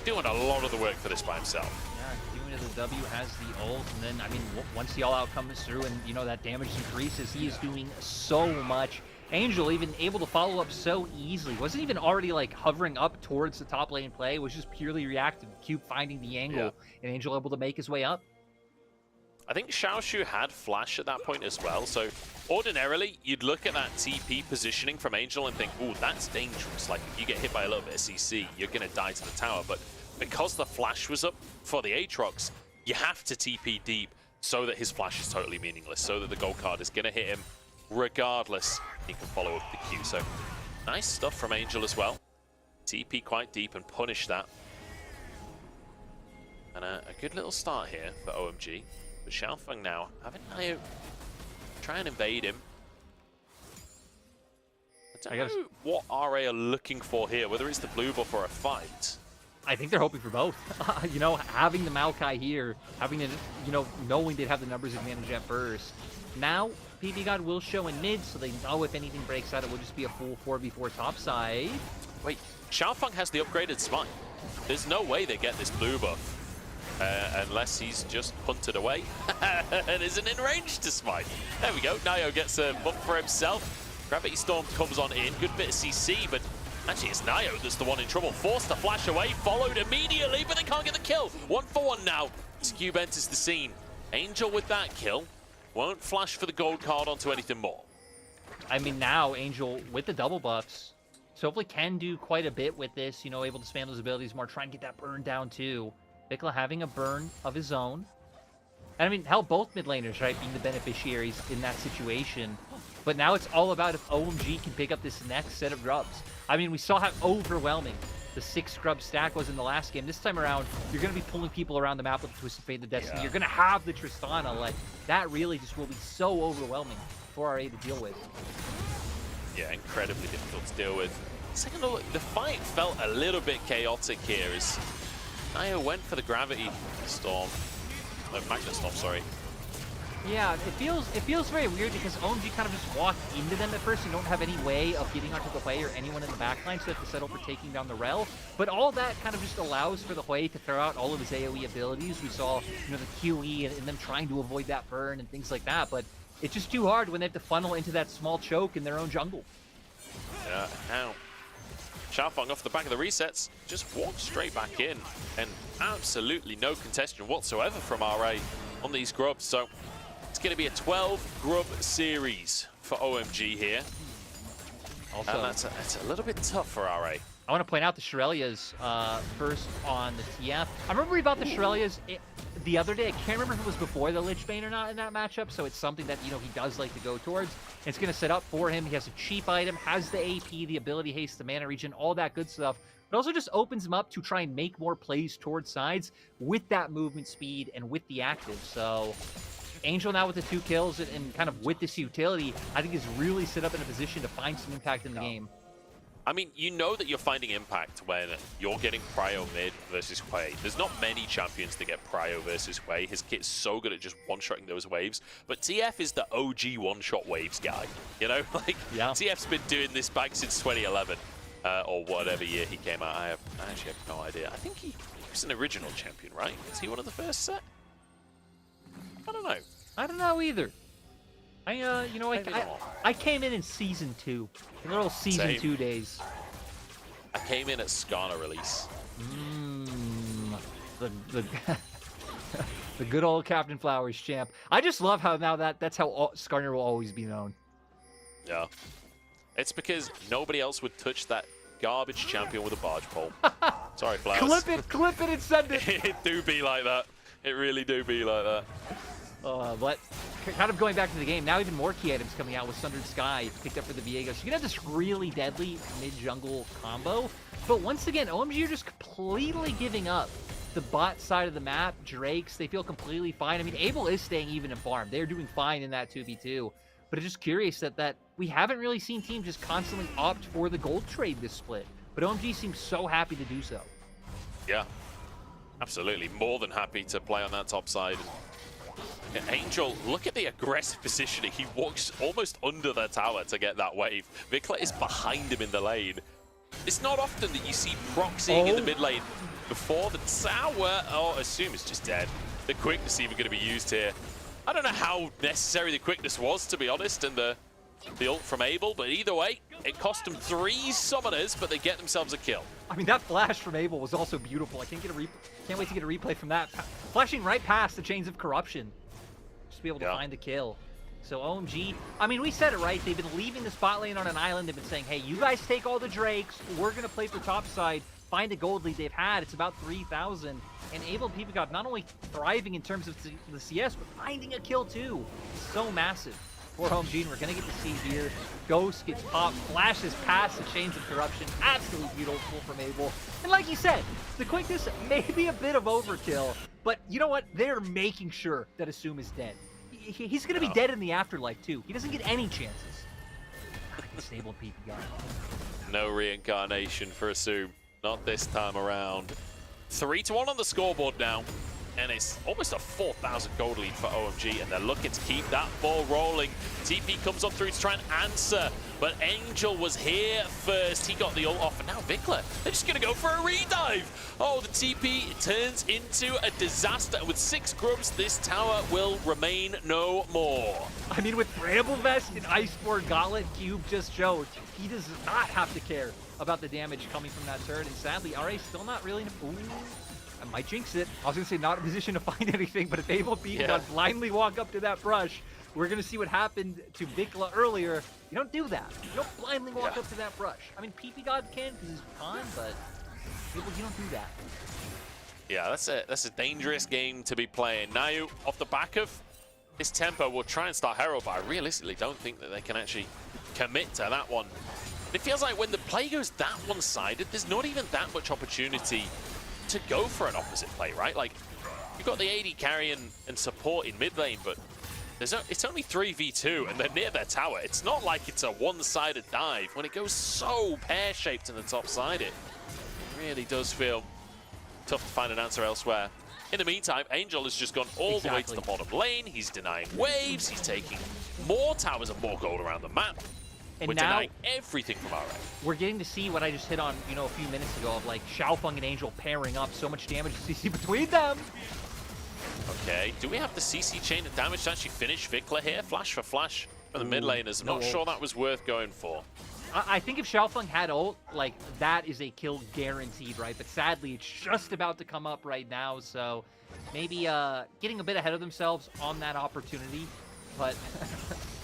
doing a lot of the work for this by himself.
Yeah, doing it as a W, has the ult, and then, I mean, once the all-out comes through and, you know, that damage increases, he is doing so much. Angel even able to follow up so easily. Wasn't even already, like, hovering up towards the top lane play. Was just purely reactive. Cube finding the angle, and Angel able to make his way up.
I think Xiaoshu had flash at that point as well, so ordinarily you'd look at that TP positioning from Angel and think, ooh, that's dangerous. Like, if you get hit by a little bit of CC, you're going to die to the tower. But because the flash was up for the Aatrox, you have to TP deep so that his flash is totally meaningless, so that the gold card is going to hit him regardless. He can follow up the Q. So nice stuff from Angel as well. TP quite deep and punish that. And a good little start here for OMG. But Xiaofeng now having Nio try and invade him. I don't know what RA are looking for here, whether it's the blue buff or a fight.
I think they're hoping for both. You know, having the Maokai here, having to, you know, knowing they'd have the numbers advantage at first. Now, PB God will show in mid, so they know if anything breaks out, it will just be a full 4v4 topside.
Wait, Xiaofeng has the upgraded smite. There's no way they get this blue buff. Unless he's just punted away and isn't in range to smite. There we go. Nio gets a buff for himself. Gravity Storm comes on in. Good bit of CC, but actually it's Nio that's the one in trouble. Forced to flash away, followed immediately, but they can't get the kill. 1-for-1 now. Cube enters the scene. Angel with that kill. Won't flash for the gold card onto anything more.
I mean, now Angel with the double buffs, so hopefully can do quite a bit with this, you know, able to spam those abilities more, try and get that burn down too. Vikla having a burn of his own. And I mean, hell, both mid laners, right, being the beneficiaries in that situation. But now it's all about if OMG can pick up this next set of grubs. I mean, we saw how overwhelming the 6 scrub stack was in the last game. This time around, you're going to be pulling people around the map with the Twisted Fate, the Destiny.
Yeah.
You're going to have the Tristana. Like, that really just will be so overwhelming for RA to deal with.
Yeah, incredibly difficult to deal with. Second of all, the fight felt a little bit chaotic here as Nio went for the Gravity Storm. No, Magnet Storm, sorry.
Yeah, it feels very weird because OMG kind of just walked into them at first and don't have any way of getting onto the Hui or anyone in the backline, so they have to settle for taking down the Rel. But all that kind of just allows for the Hui to throw out all of his AoE abilities. We saw, you know, the QE and them trying to avoid that burn and things like that, but it's just too hard when they have to funnel into that small choke in their own jungle.
Yeah, now Xiaofeng off the back of the resets just walked straight back in, and absolutely no contestation whatsoever from RA on these grubs. So it's going to be a 12 grub series for OMG here.
Also,
and that's a little bit tough for RA.
I want to point out the Shirelias first on the TF. I remember about the Shirelias the other day. I can't remember if it was before the Lich Bane or not in that matchup, so it's something that, you know, he does like to go towards. It's going to set up for him. He has a cheap item, has the AP, the ability haste, the mana regen, all that good stuff. But also just opens him up to try and make more plays towards sides with that movement speed and with the active. So Angel now with the 2 kills and kind of with this utility, I think is really set up in a position to find some impact in the game.
I mean, you know that you're finding impact when you're getting Prio mid versus Hui. There's not many champions that get Prio versus Hui. His kit's so good at just one-shotting those waves. But TF is the OG one-shot waves guy. You know, like, yeah. TF's been doing this back since 2011 or whatever year he came out. I actually have no idea. I think he was an original champion, right? Was he one of the first set? I don't know.
I don't know either. You know, I came in Season 2. In little Season 2 days.
I came in at Skarner release.
The good old Captain Flowers champ. I just love how now that's how Skarner will always be known.
Yeah. It's because nobody else would touch that garbage champion with a barge pole. Sorry, Flowers.
Clip it and send it.
It do be like that. It really do be like that.
But kind of going back to the game, now even more key items coming out with Sundered Sky picked up for the Viego. So you can have this really deadly mid-jungle combo. But once again, OMG are just completely giving up the bot side of the map. Drakes, they feel completely fine. I mean, Abel is staying even in farm. They're doing fine in that 2v2. But it's just curious that we haven't really seen teams just constantly opt for the gold trade this split.
but OMG seems so happy to do so.
Yeah, absolutely. More than happy to play on that top side. Angel, look at the aggressive positioning. He walks almost under the tower to get that wave. Vikla is behind him in the lane. It's not often that you see proxying in the mid lane before the tower. Oh, assume it's just dead. The quickness even going to be used here. I don't know how necessary the quickness was, to be honest, and the ult from Abel, but either way, it cost them 3 summoners, but they get themselves a kill.
I mean, that flash from Abel was also beautiful. I can't wait to get a replay from that. Flashing right past the Chains of Corruption. Just to be able to find the kill. So OMG, I mean, we said it right. They've been leaving the spot lane on an island. They've been saying, hey, you guys take all the Drakes. We're going to play for top side. Find a gold lead they've had. It's about 3,000. And Abel and PPGod not only thriving in terms of the CS, but finding a kill too. So massive for OMG. And we're going to get to see here. Ghost gets popped, flashes past the Chains of Corruption. Absolutely beautiful from Abel. And like you said, the quickness may be a bit of overkill, but you know what? They're making sure that Assume is dead. He's going to be dead in the afterlife too. He doesn't get any chances. Disable PPGod.
No reincarnation for Assume. Not this time around. 3-1 on the scoreboard now. And it's almost a 4,000 gold lead for OMG, and they're looking to keep that ball rolling. TP comes on through to try and answer, but Angel was here first. He got the ult off, and now Vikla, they're just going to go for a redive. Oh, the TP turns into a disaster. With 6 grubs, this tower will remain no more.
I mean, with Bramble Vest and Iceborne Gauntlet, Cube just showed he does not have to care about the damage coming from that turret, and sadly, RA still not really... Ooh. I might jinx it. I was going to say not in a position to find anything, but if Abel PPGod blindly walk up to that brush, we're going to see what happened to Vikla earlier. You don't do that. You don't blindly walk up to that brush. I mean, PPGod can because he's Khan, but Abel, you don't do that.
Yeah, that's a dangerous game to be playing. Now, off the back of this tempo, will try and start Herald, but I realistically don't think that they can actually commit to that one. It feels like when the play goes that one-sided, there's not even that much opportunity to go for an opposite play, right? Like, you've got the AD carry and support in mid lane, but it's only 3v2 and they're near their tower. It's not like it's a one-sided dive. When it goes so pear-shaped in the top side, it really does feel tough to find an answer elsewhere. In the meantime, Angel has just gone all the way to the bottom lane. He's denying waves. He's taking more towers and more gold around the map.
And
we're
now,
denying everything from RA.
We're getting to see what I just hit on, you know, a few minutes ago of like Xiaofeng and Angel pairing up. So much damage to CC between them.
Okay, do we have the CC chain of damage to actually finish Vikla here? Flash for flash from the mid laners. I'm not sure that was worth going for.
I think if Xiaofeng had ult, like, that is a kill guaranteed, right? But sadly, it's just about to come up right now, so maybe getting a bit ahead of themselves on that opportunity. But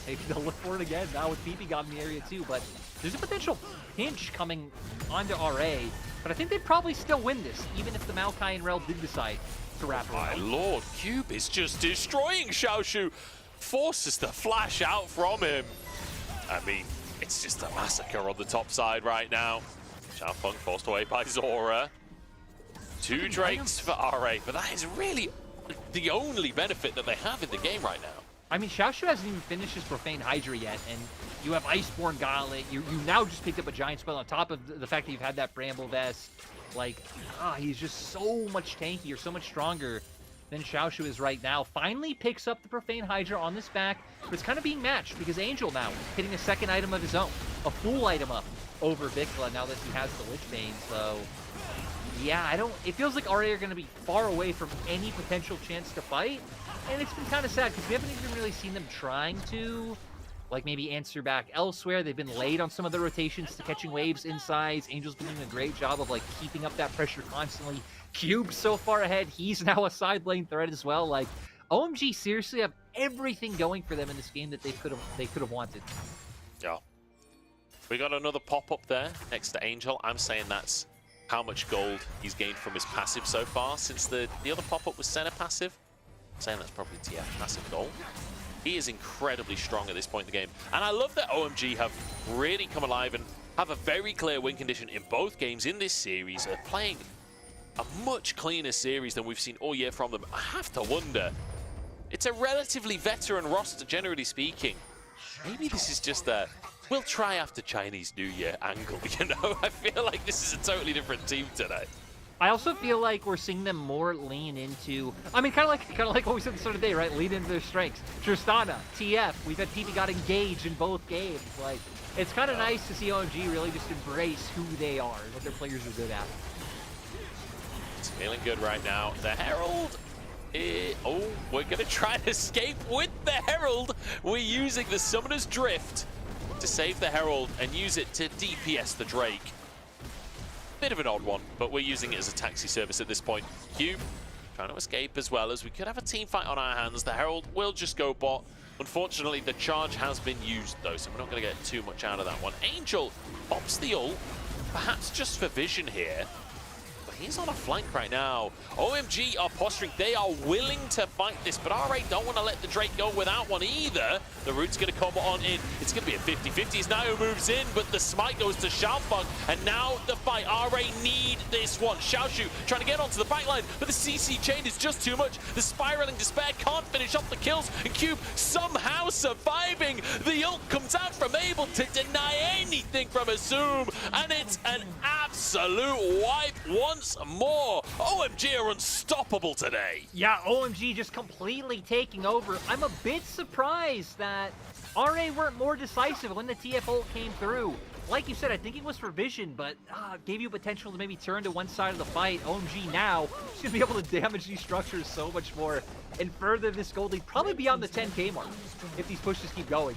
maybe they'll look for it again now with PPGod in the area too. But there's a potential pinch coming onto RA. But I think they'd probably still win this, even if the Maokai and Rel did decide to wrap around.
My lord, Cube is just destroying Xiaoshu. Forces the flash out from him. I mean, it's just a massacre on the top side right now. Xiaofeng forced away by Zora. 2 Drakes for RA, but that is really the only benefit that they have in the game right now.
I mean, Xiaoshu hasn't even finished his Profane Hydra yet, and you have Iceborne Gauntlet. You now just picked up a giant spell on top of the fact that you've had that Bramble Vest. Like, he's just so much tankier, so much stronger than Xiaoshu is right now. Finally picks up the Profane Hydra on this back, but it's kind of being matched because Angel now hitting a second item of his own, a full item up over Vikla now that he has the Lich Bane. So, yeah, it feels like RA are going to be far away from any potential chance to fight. And it's been kind of sad because we haven't even really seen them trying to, like, maybe answer back elsewhere. They've been late on some of the rotations to catching waves inside. Angel's been doing a great job of, like, keeping up that pressure constantly. Cube so far ahead. He's now a side lane threat as well. Like, OMG seriously have everything going for them in this game that they could have wanted.
Yeah. We got another pop-up there next to Angel. I'm saying that's how much gold he's gained from his passive so far, since the other pop-up was center passive. I'm saying that's probably TF passive gold. He is incredibly strong at this point in the game. And I love that OMG have really come alive and have a very clear win condition in both games in this series. They're playing a much cleaner series than we've seen all year from them. I have to wonder, it's a relatively veteran roster, generally speaking. Maybe this is just a we'll try after Chinese New Year angle, you know? I feel like this is a totally different team today.
I also feel like we're seeing them more lean into, I mean, kind of like what we said at the start of the day, right? Lean into their strengths. Tristana, TF, we've had PP got engaged in both games. Like, it's kind of nice to see OMG really just embrace who they are, what their players are good at.
It's feeling good right now. The Herald. Oh, we're going to try and escape with the Herald. We're using the Summoner's Drift to save the Herald and use it to DPS the Drake. Bit of an odd one, but we're using it as a taxi service at this point. Cube trying to escape as well, as we could have a team fight on our hands. The Herald will just go bot. Unfortunately, the charge has been used though, so we're not going to get too much out of that one. Angel pops the ult, perhaps just for vision here. He's on a flank right now. OMG are posturing. They are willing to fight this, but RA don't want to let the Drake go without one either. The root's going to come on in. It's going to be a 50-50 as Nio moves in, but the smite goes to Xiaofeng, and now the fight. RA need this one. Xiaoshu trying to get onto the backline, but the CC chain is just too much. The Spiraling Despair can't finish off the kills, and Cube somehow surviving. The ult comes out from Abel to deny anything from Assume, and it's an absolute wipe once more. OMG are unstoppable today.
Yeah, OMG just completely taking over. I'm a bit surprised that RA weren't more decisive when the TF ult came through. Like you said, I think it was for vision, but gave you potential to maybe turn to one side of the fight. OMG now is going to be able to damage these structures so much more and further this gold lead, probably beyond the 10K mark if these pushes keep going.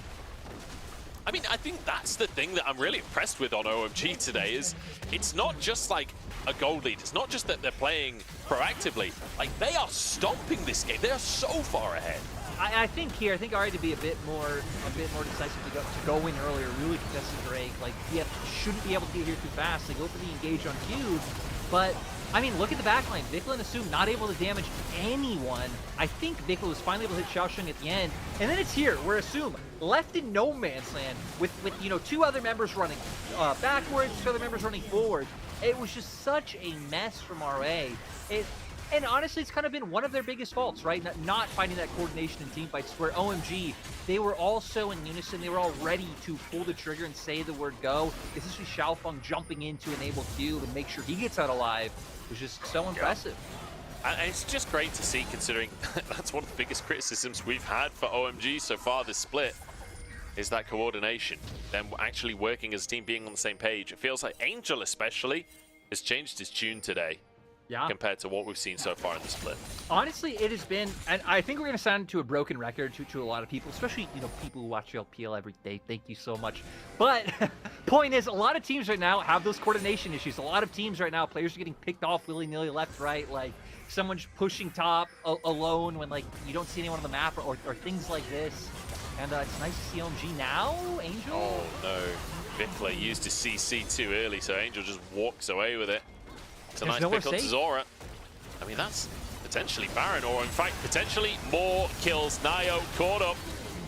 I mean, I think that's the thing that I'm really impressed with on OMG today is it's not just like a gold lead. It's not just that they're playing proactively. Like, they are stomping this game. They are so far ahead.
I think RA to be a bit more decisive to go in earlier, really contest the Drake. Like, TF shouldn't be able to get here too fast. They go for the engage on Cube, but I mean, look at the backline. Vikla and Assume not able to damage anyone. I think Vikla was finally able to hit Xiaosheng at the end. And then it's here, where Assume, left in no man's land, with you know, two other members running backwards, two other members running forward. It was just such a mess from RA. And honestly, it's kind of been one of their biggest faults, right? Not finding that coordination in teamfights, where OMG, they were all so in unison, they were all ready to pull the trigger and say the word go. Especially Xiaofeng jumping in to enable Cube and make sure he gets out alive. It was just so impressive.
And it's just great to see, considering that's one of the biggest criticisms we've had for OMG so far this split, is that coordination. Them actually working as a team, being on the same page. It feels like Angel especially has changed his tune today.
Yeah.
Compared to what we've seen so far in the split.
Honestly, it has been, and I think we're going to sound to a broken record to a lot of people, especially, you know, people who watch LPL every day. Thank you so much. But point is, a lot of teams right now have those coordination issues. A lot of teams right now, players are getting picked off willy-nilly left, right, like someone's pushing top alone when, like, you don't see anyone on the map or things like this. And it's nice to see OMG now, Angel.
Oh, no. Vikla used his CC too early, so Angel just walks away with it. It's a nice pick on Zora. I mean, that's potentially Baron, or in fact, potentially more kills. Nio caught up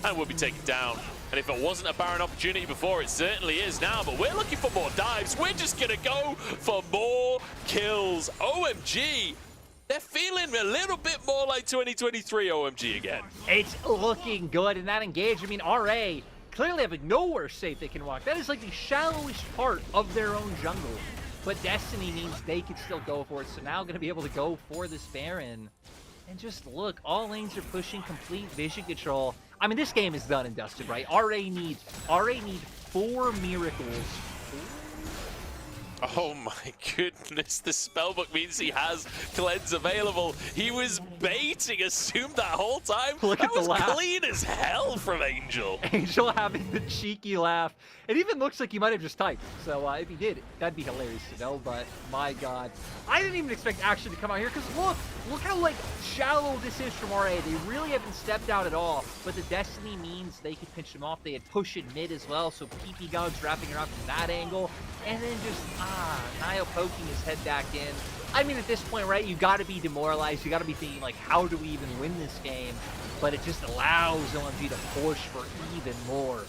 and will be taken down. And if it wasn't a Baron opportunity before, it certainly is now. But we're looking for more dives. We're just going to go for more kills. OMG, they're feeling a little bit more like 2023 OMG again.
It's looking good in that engage. I mean, RA clearly having nowhere safe they can walk. That is like the shallowest part of their own jungle. But Destiny means they can still go for it, so now going to be able to go for this Baron. And just look, all lanes are pushing complete vision control. I mean, this game is done and dusted, right? RA need 4 miracles.
Oh my goodness, the spellbook means he has cleanse available. He was baiting Assume that whole time.
Look
that
at the
was
laugh.
clean as hell from Angel.
Angel having the cheeky laugh. It even looks like he might have just typed. So if he did, that'd be hilarious to know, but my God. I didn't even expect action to come out here, because look how like shallow this is from RA. They really haven't stepped out at all, but the Destiny means they could pinch him off. They had push in mid as well, so PP Gogs wrapping around from that angle, and then just, Nio poking his head back in. I mean, at this point, right, you got to be demoralized. You got to be thinking, like, how do we even win this game? But it just allows OMG to push for even more.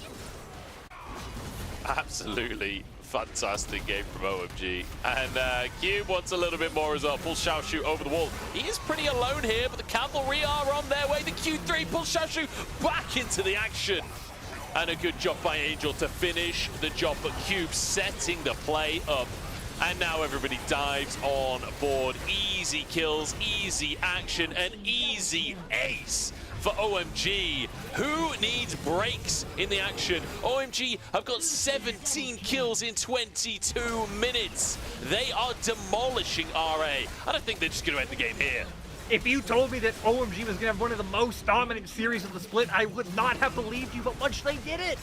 Absolutely fantastic game from OMG. And Cube wants a little bit more as well. Pulls Xiaoshu over the wall. He is pretty alone here, but the cavalry are on their way. The Q3 pulls Xiaoshu back into the action. And a good job by Angel to finish the job, but Cube setting the play up. And now everybody dives on board. Easy kills, easy action, and easy ace for OMG. Who needs breaks in the action? OMG have got 17 kills in 22 minutes. They are demolishing RA. I don't think they're just going to end the game here.
If you told me that OMG was going to have one of the most dominant series of the split, I would not have believed you, but once they did it.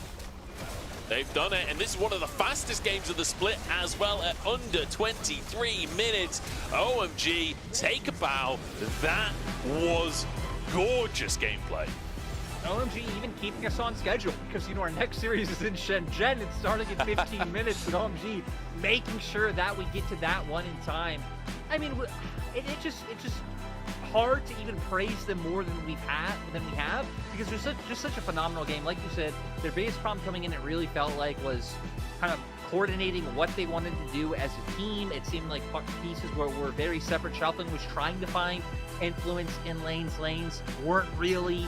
They've done it, and this is one of the fastest games of the split as well at under 23 minutes. OMG, take a bow. That was gorgeous gameplay.
OMG even keeping us on schedule because, you know, our next series is in Shenzhen. It's starting in 15 minutes, but OMG making sure that we get to that one in time. I mean, it's just hard to even praise them more than we have because there's just such a phenomenal game. Like you said, their biggest problem coming in, it really felt like, was kind of coordinating what they wanted to do as a team. It seemed like pieces were very separate. Xiaopeng was trying to find influence in lanes weren't really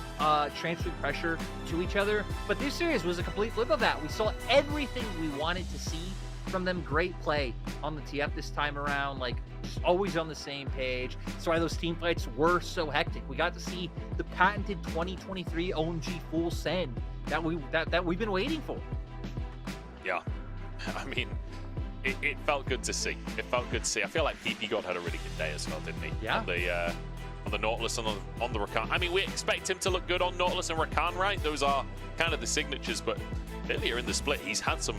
transferring pressure to each other. But this series was a complete flip of that. We saw everything we wanted to see from them. Great play on the TF this time around, like just always on the same page. That's why those team fights were so hectic. We got to see the patented 2023 OMG full send that we've been waiting for.
Yeah, I mean, it felt good to see. It felt good to see. I feel like PP God had a really good day as well, didn't he?
Yeah.
On the Nautilus and on the Rakan. I mean, we expect him to look good on Nautilus and Rakan, right? Those are kind of the signatures, but earlier in the split, he's had some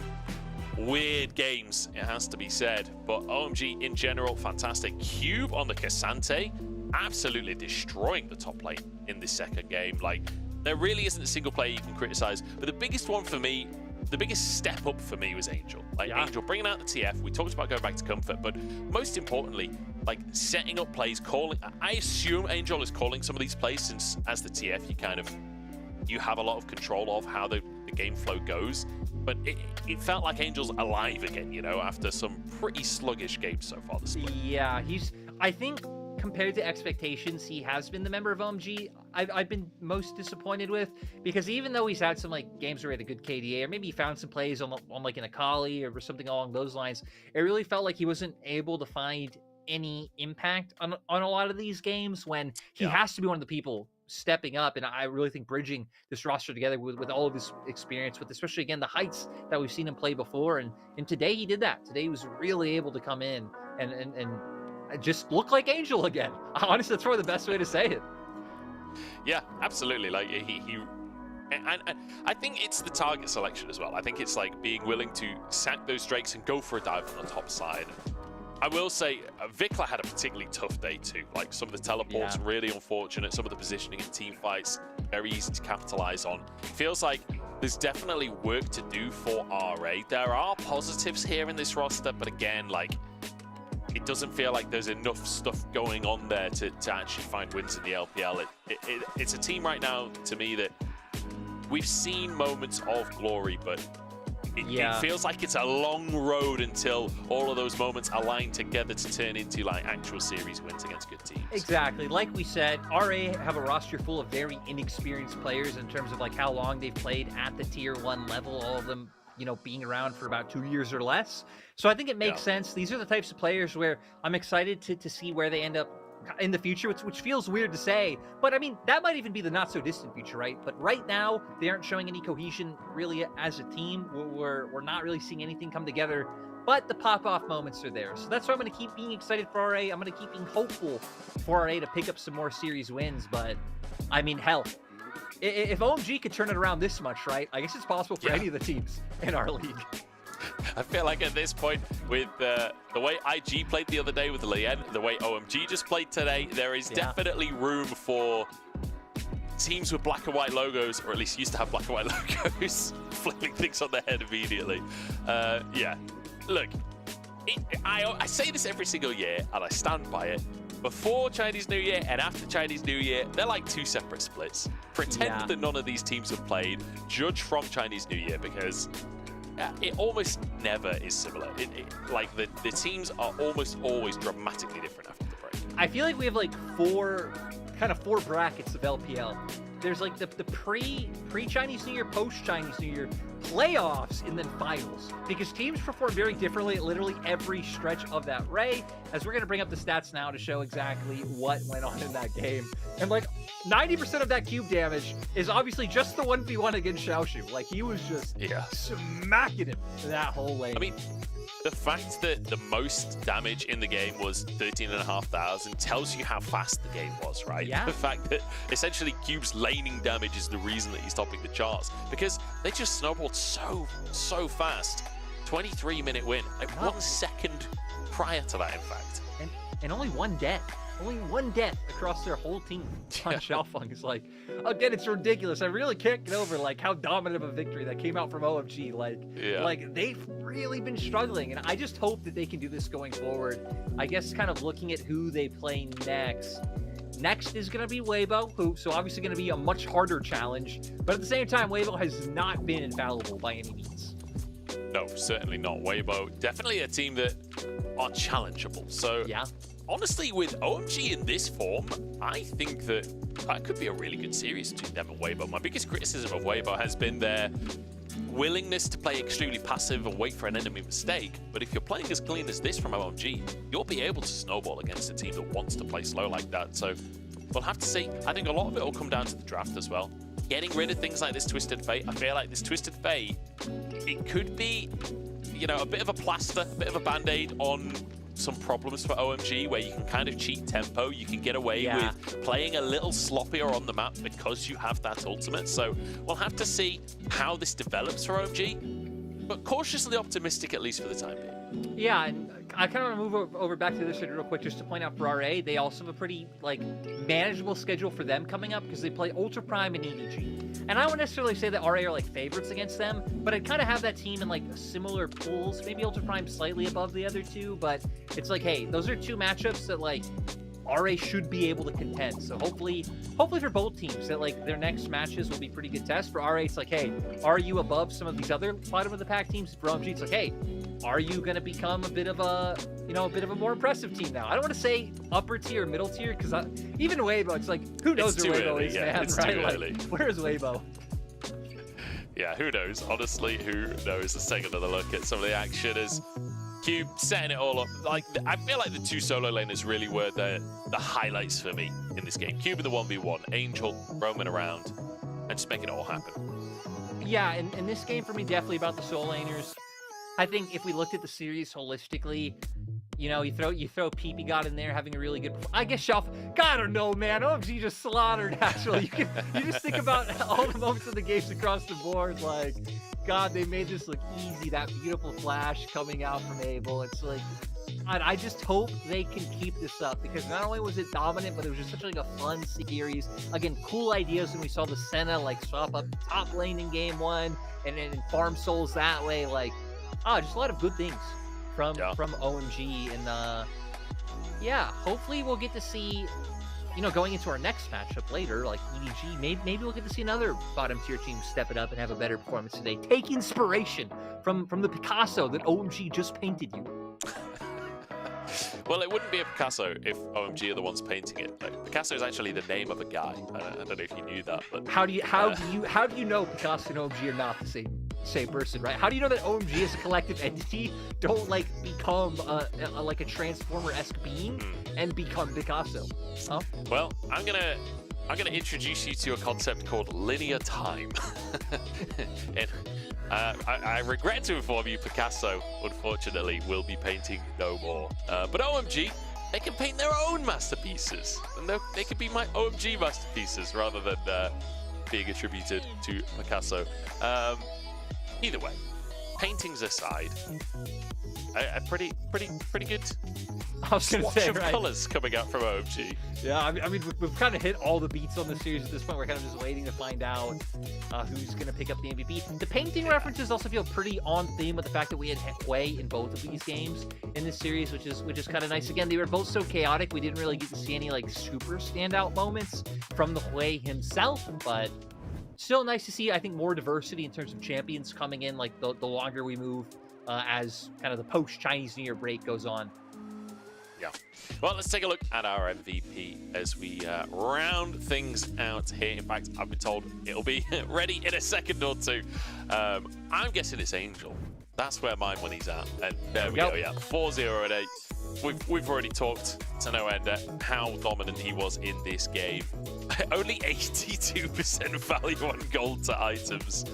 weird games, it has to be said. But OMG in general, fantastic. Cube on the Cassante, absolutely destroying the top lane in this second game. Like, there really isn't a single player you can criticize, but the biggest one for me, the biggest step up for me was Angel. Like, Angel bringing out the TF. We talked about going back to Comfort, but most importantly, like, setting up plays, calling. I assume Angel is calling some of these plays, since as the TF, you have a lot of control of how the game flow goes. But it felt like Angel's alive again, you know, after some pretty sluggish games so far this split.
Yeah, I think compared to expectations, he has been the member of OMG I've been most disappointed with, because even though he's had some like games where he had a good KDA, or maybe he found some plays on like an Akali or something along those lines, it really felt like he wasn't able to find any impact on a lot of these games when he has to be one of the people stepping up. And I really think bridging this roster together with all of his experience, with especially again the heights that we've seen him play before, and today he did that. Today he was really able to come in and just look like Angel again. Honestly, that's probably the best way to say it.
Yeah, absolutely. Like and I think it's the target selection as well. I think it's like being willing to sack those Drakes and go for a dive on the top side. I will say Vikla had a particularly tough day too. Like, some of the teleports really unfortunate, some of the positioning in team fights very easy to capitalize on. Feels like there's definitely work to do for RA. There are positives here in this roster, but again, like, it doesn't feel like there's enough stuff going on there to actually find wins in the LPL. It's a team right now, to me, that we've seen moments of glory, but it feels like it's a long road until all of those moments align together to turn into like actual series wins against good teams.
Exactly. Like we said, RA have a roster full of very inexperienced players in terms of like how long they've played at the tier 1 level, all of them, you know, being around for about 2 years or less. So I think it makes sense. These are the types of players where I'm excited to see where they end up in the future, which feels weird to say, but I mean, that might even be the not so distant future, right? But right now, they aren't showing any cohesion really as a team. We're not really seeing anything come together, but the pop-off moments are there. So that's why I'm going to keep being excited for RA. I'm going to keep being hopeful for RA to pick up some more series wins, but I mean, hell, if OMG could turn it around this much, right? I guess it's possible for any of the teams in our league.
I feel like at this point, with the way IG played the other day with Lien, the way OMG just played today, there is definitely room for teams with black and white logos, or at least used to have black and white logos, flipping things on their head immediately. Yeah, look, I say this every single year, and I stand by it. Before Chinese New Year and after Chinese New Year, they're like two separate splits. Pretend that none of these teams have played, judge from Chinese New Year, because it almost never is similar. Like the teams are almost always dramatically different after the break.
I feel like we have like four brackets of LPL. there's like the pre-Chinese New Year, post-Chinese New Year playoffs, and then finals, because teams perform very differently at literally every stretch of that Ray, as we're going to bring up the stats now to show exactly what went on in that game. And like 90% of that cube damage is obviously just the 1v1 against Xiaoshu. Like, he was just smacking him that whole lane.
I mean, the fact that the most damage in the game was 13,500 tells you how fast the game was, right?
Yeah.
The fact that essentially Cube's laning damage is the reason that he's topping the charts, because they just snowballed so fast. 23-minute win, like 1 second prior to that, in fact.
And only one death. Only one death across their whole team on Xiaofeng. Is like, again, it's ridiculous. I really can't get over like how dominant of a victory that came out from OMG. Like they've really been struggling, and I just hope that they can do this going forward. I guess kind of looking at who they play next. Next is going to be Weibo, who so obviously going to be a much harder challenge, but at the same time, Weibo has not been infallible by any means.
No, certainly not. Weibo, definitely a team that are challengeable. So
yeah.
Honestly, with OMG in this form, I think that could be a really good series between them and Weibo. My biggest criticism of Weibo has been their willingness to play extremely passive and wait for an enemy mistake. But if you're playing as clean as this from OMG, you'll be able to snowball against a team that wants to play slow like that. So we'll have to see. I think a lot of it will come down to the draft as well. Getting rid of things like this Twisted Fate. I feel like this Twisted Fate, it could be, you know, a bit of a plaster, a bit of a band-aid on some problems for OMG, where you can kind of cheat tempo. You can get away with playing a little sloppier on the map because you have that ultimate. So we'll have to see how this develops for OMG, but cautiously optimistic, at least for the time being.
Yeah, and I kind of want to move over back to this real quick just to point out for RA, they also have a pretty like manageable schedule for them coming up, because they play Ultra Prime and EDG. And I wouldn't necessarily say that RA are like favorites against them, but I'd kind of have that team in like similar pools. Maybe Ultra Prime slightly above the other two, but it's like, hey, those are two matchups that like RA should be able to contend. So hopefully for both teams that like their next matches will be pretty good tests. For RA, it's like, hey, are you above some of these other bottom of the pack teams? For OMG, it's like, hey, are you going to become a bit of a, you know, a bit of a more impressive team now? I don't want to say upper tier, middle tier, because even Weibo, it's like, who knows where Weibo is, man?
It's
right?
too
Like,
early.
where is Weibo?
Yeah, who knows? Honestly, who knows? Let's take another look at some of the action as Cube setting it all up. Like, I feel like the two solo laners really were the highlights for me in this game. Cube in the 1v1, Angel roaming around, and just making it all happen.
Yeah, and this game for me, definitely about the solo laners. I think if we looked at the series holistically, you know, you throw PP God in there having a really good. I guess Shelf. God, I don't know, man. OMG just slaughtered. Actually, you just think about all the moments of the games across the board. Like, God, they made this look easy. That beautiful flash coming out from Abel. It's like, God, I just hope they can keep this up, because not only was it dominant, but it was just such like a fun series. Again, cool ideas when we saw the Senna like swap up top lane in game 1 and then farm souls that way. Like, just a lot of good things from OMG, and yeah, hopefully we'll get to see, you know, going into our next matchup later, like EDG, maybe we'll get to see another bottom tier team step it up and have a better performance today. Take inspiration from the Picasso that OMG just painted you.
Well, it wouldn't be a Picasso if OMG are the ones painting it. Like, Picasso is actually the name of a guy. I don't know if you knew that, but
how do you know Picasso and OMG are not the same person, right? How do you know that OMG as a collective entity don't like become like a Transformer-esque being and become Picasso? Huh?
Well, I'm gonna introduce you to a concept called linear time. And I regret to inform you, Picasso, unfortunately, will be painting no more. But OMG, they can paint their own masterpieces, and they could be my OMG masterpieces rather than being attributed to Picasso. Either way, paintings aside, a pretty good swatch of colours coming out from OMG.
Yeah, I mean, we've kind of hit all the beats on the series at this point. We're kind of just waiting to find out who's going to pick up the MVP. The painting references also feel pretty on theme with the fact that we had Hui in both of these games in this series, which is kind of nice. Again, they were both so chaotic, we didn't really get to see any like super standout moments from the Hui himself, but still nice to see, I think, more diversity in terms of champions coming in, like the longer we move as kind of the post-Chinese New Year break goes on.
Yeah. Well, let's take a look at our MVP as we round things out here. In fact, I've been told it'll be ready in a second or two. I'm guessing it's Angel. That's where my money's at. And there we go. Yeah, 4-0 at 8. We've already talked to no end how dominant he was in this game. Only 82% value on gold to items.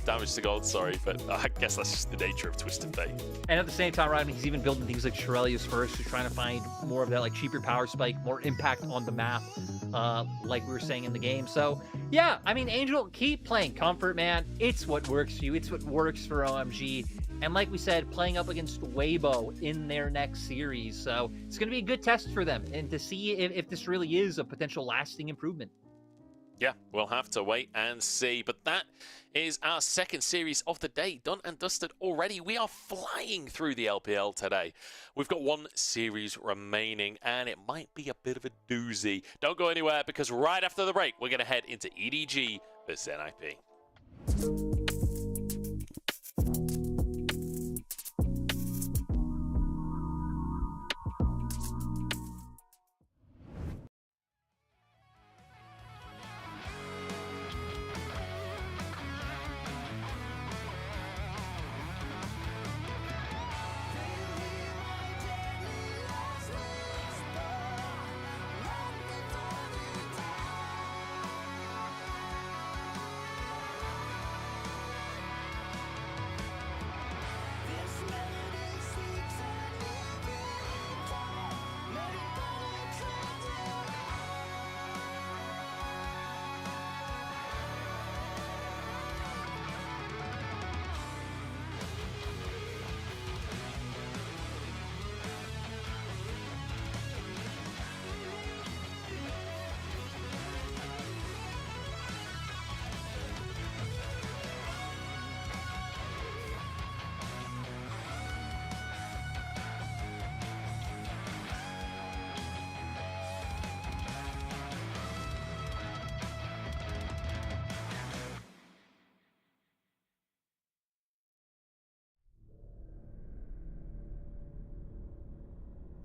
Damage to gold, sorry, but I guess that's just the nature of Twisted Fate.
And at the same time, Ryan, he's even building things like Shurelya's First, who's trying to find more of that like cheaper power spike, more impact on the map, like we were saying in the game. So yeah, I mean, Angel, keep playing Comfort, man. It's what works for you. It's what works for OMG. And like we said, playing up against Weibo in their next series. So it's going to be a good test for them and to see if this really is a potential lasting improvement.
Yeah, we'll have to wait and see. But that is our second series of the day done and dusted already. We are flying through the LPL today. We've got one series remaining, and it might be a bit of a doozy. Don't go anywhere, because right after the break, we're going to head into EDG versus NIP.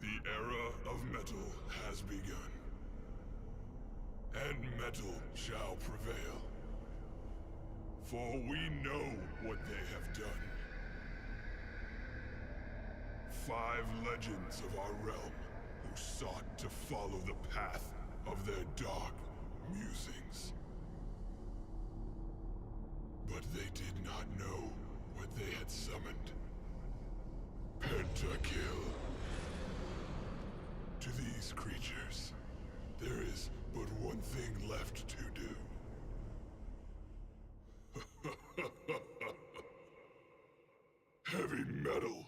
The era of metal has begun, and metal shall prevail. For we know what they have done. 5 legends of our realm who sought to follow the path of their dark musings. But they did not know what they had summoned. Pentakill. To these creatures, there is but one thing left to do. Heavy metal.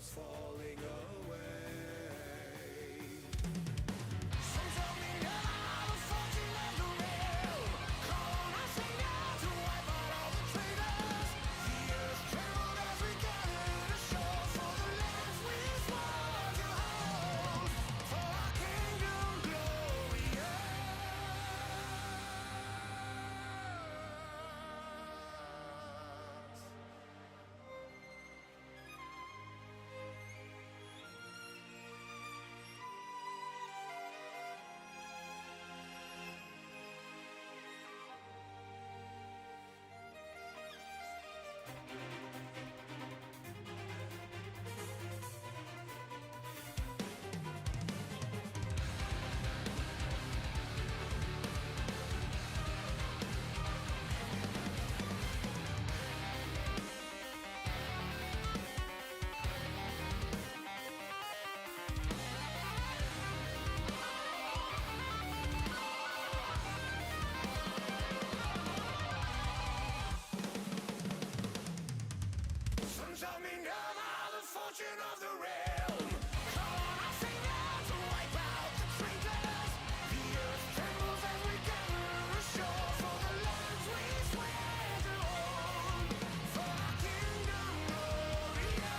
clouds falling away. Some tell me I'm a fortune of the real. Call on our savior to wipe out all the traitors. The earth trembled as we gathered ashore for the lands we swore to hold. For our kingdom glorious. Some tell me I'm the fortune of the realm. Call on our savior to wipe out the traitors. The earth trembles as we gather ashore for the lands we swear to hold. For our kingdom glorious.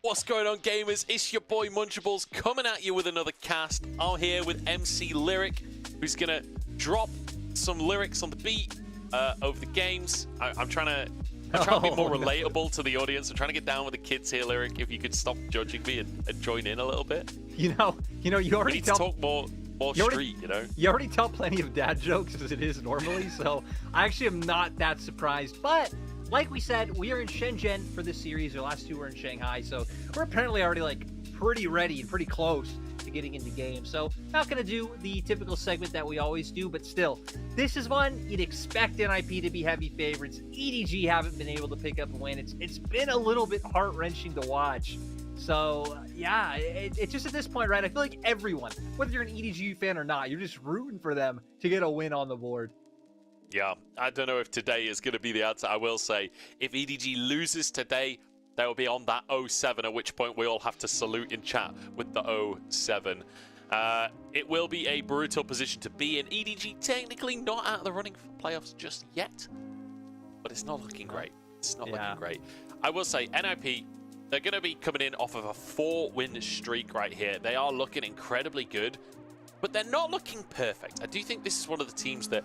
What's going on, gamers? It's your boy Munchables coming at you with another cast. I'm here with MC Lyric, who's gonna drop some lyrics on the beat over the games. I'm trying to be more relatable to the audience. I'm trying to get down with the kids here, Lyric. If you could stop judging me and join in a little bit.
You already
need to talk more street.
You already tell plenty of dad jokes as it is normally, so I actually am not that surprised. But like we said, we are in Shenzhen for this series. The last two were in Shanghai, so we're apparently already pretty ready and pretty close to getting into games. So not going to do the typical segment that we always do, but still, this is one you'd expect NIP to be heavy favorites. EDG haven't been able to pick up a win. It's been a little bit heart-wrenching to watch. So yeah, it's just at this point, right? I feel like everyone, whether you're an EDG fan or not, you're just rooting for them to get a win on the board.
Yeah, I don't know if today is going to be the answer. I will say, if EDG loses today, they will be on that 0-7, at which point we all have to salute in chat with the 0-7. It will be a brutal position to be in. EDG technically not out of the running for playoffs just yet, but it's not looking great. It's not looking great. I will say, NIP, they're going to be coming in off of a 4-win streak right here. They are looking incredibly good, but they're not looking perfect. I do think this is one of the teams that,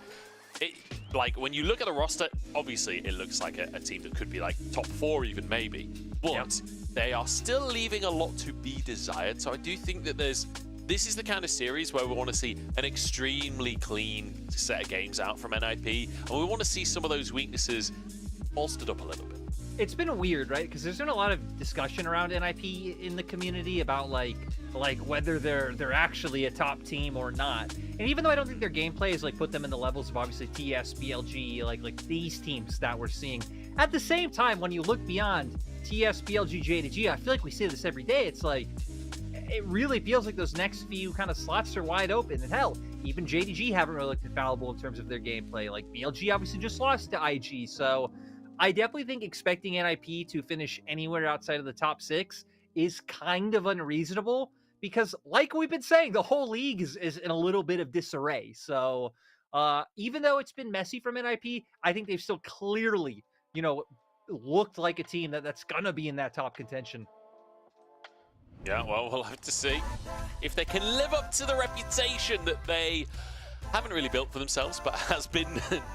like, when you look at the roster, obviously it looks like a team that could be like top 4 even, maybe. But they are still leaving a lot to be desired. So I do think that this is the kind of series where we want to see an extremely clean set of games out from NIP. And we want to see some of those weaknesses bolstered up a little bit.
It's been weird, right? Because there's been a lot of discussion around NIP in the community about like whether they're actually a top team or not. And even though I don't think their gameplay is like put them in the levels of obviously TS, BLG, like these teams that we're seeing. At the same time, when you look beyond TS, BLG, J2G, I feel like we say this every day. It's like it really feels like those next few kind of slots are wide open. And hell, even J2G haven't really looked infallible in terms of their gameplay. Like BLG obviously just lost to IG, so I definitely think expecting NIP to finish anywhere outside of the top 6 is kind of unreasonable because, like we've been saying, the whole league is in a little bit of disarray. So even though it's been messy from NIP, I think they've still clearly, looked like a team that's going to be in that top contention.
Yeah, well, we'll have to see if they can live up to the reputation that they haven't really built for themselves, but has been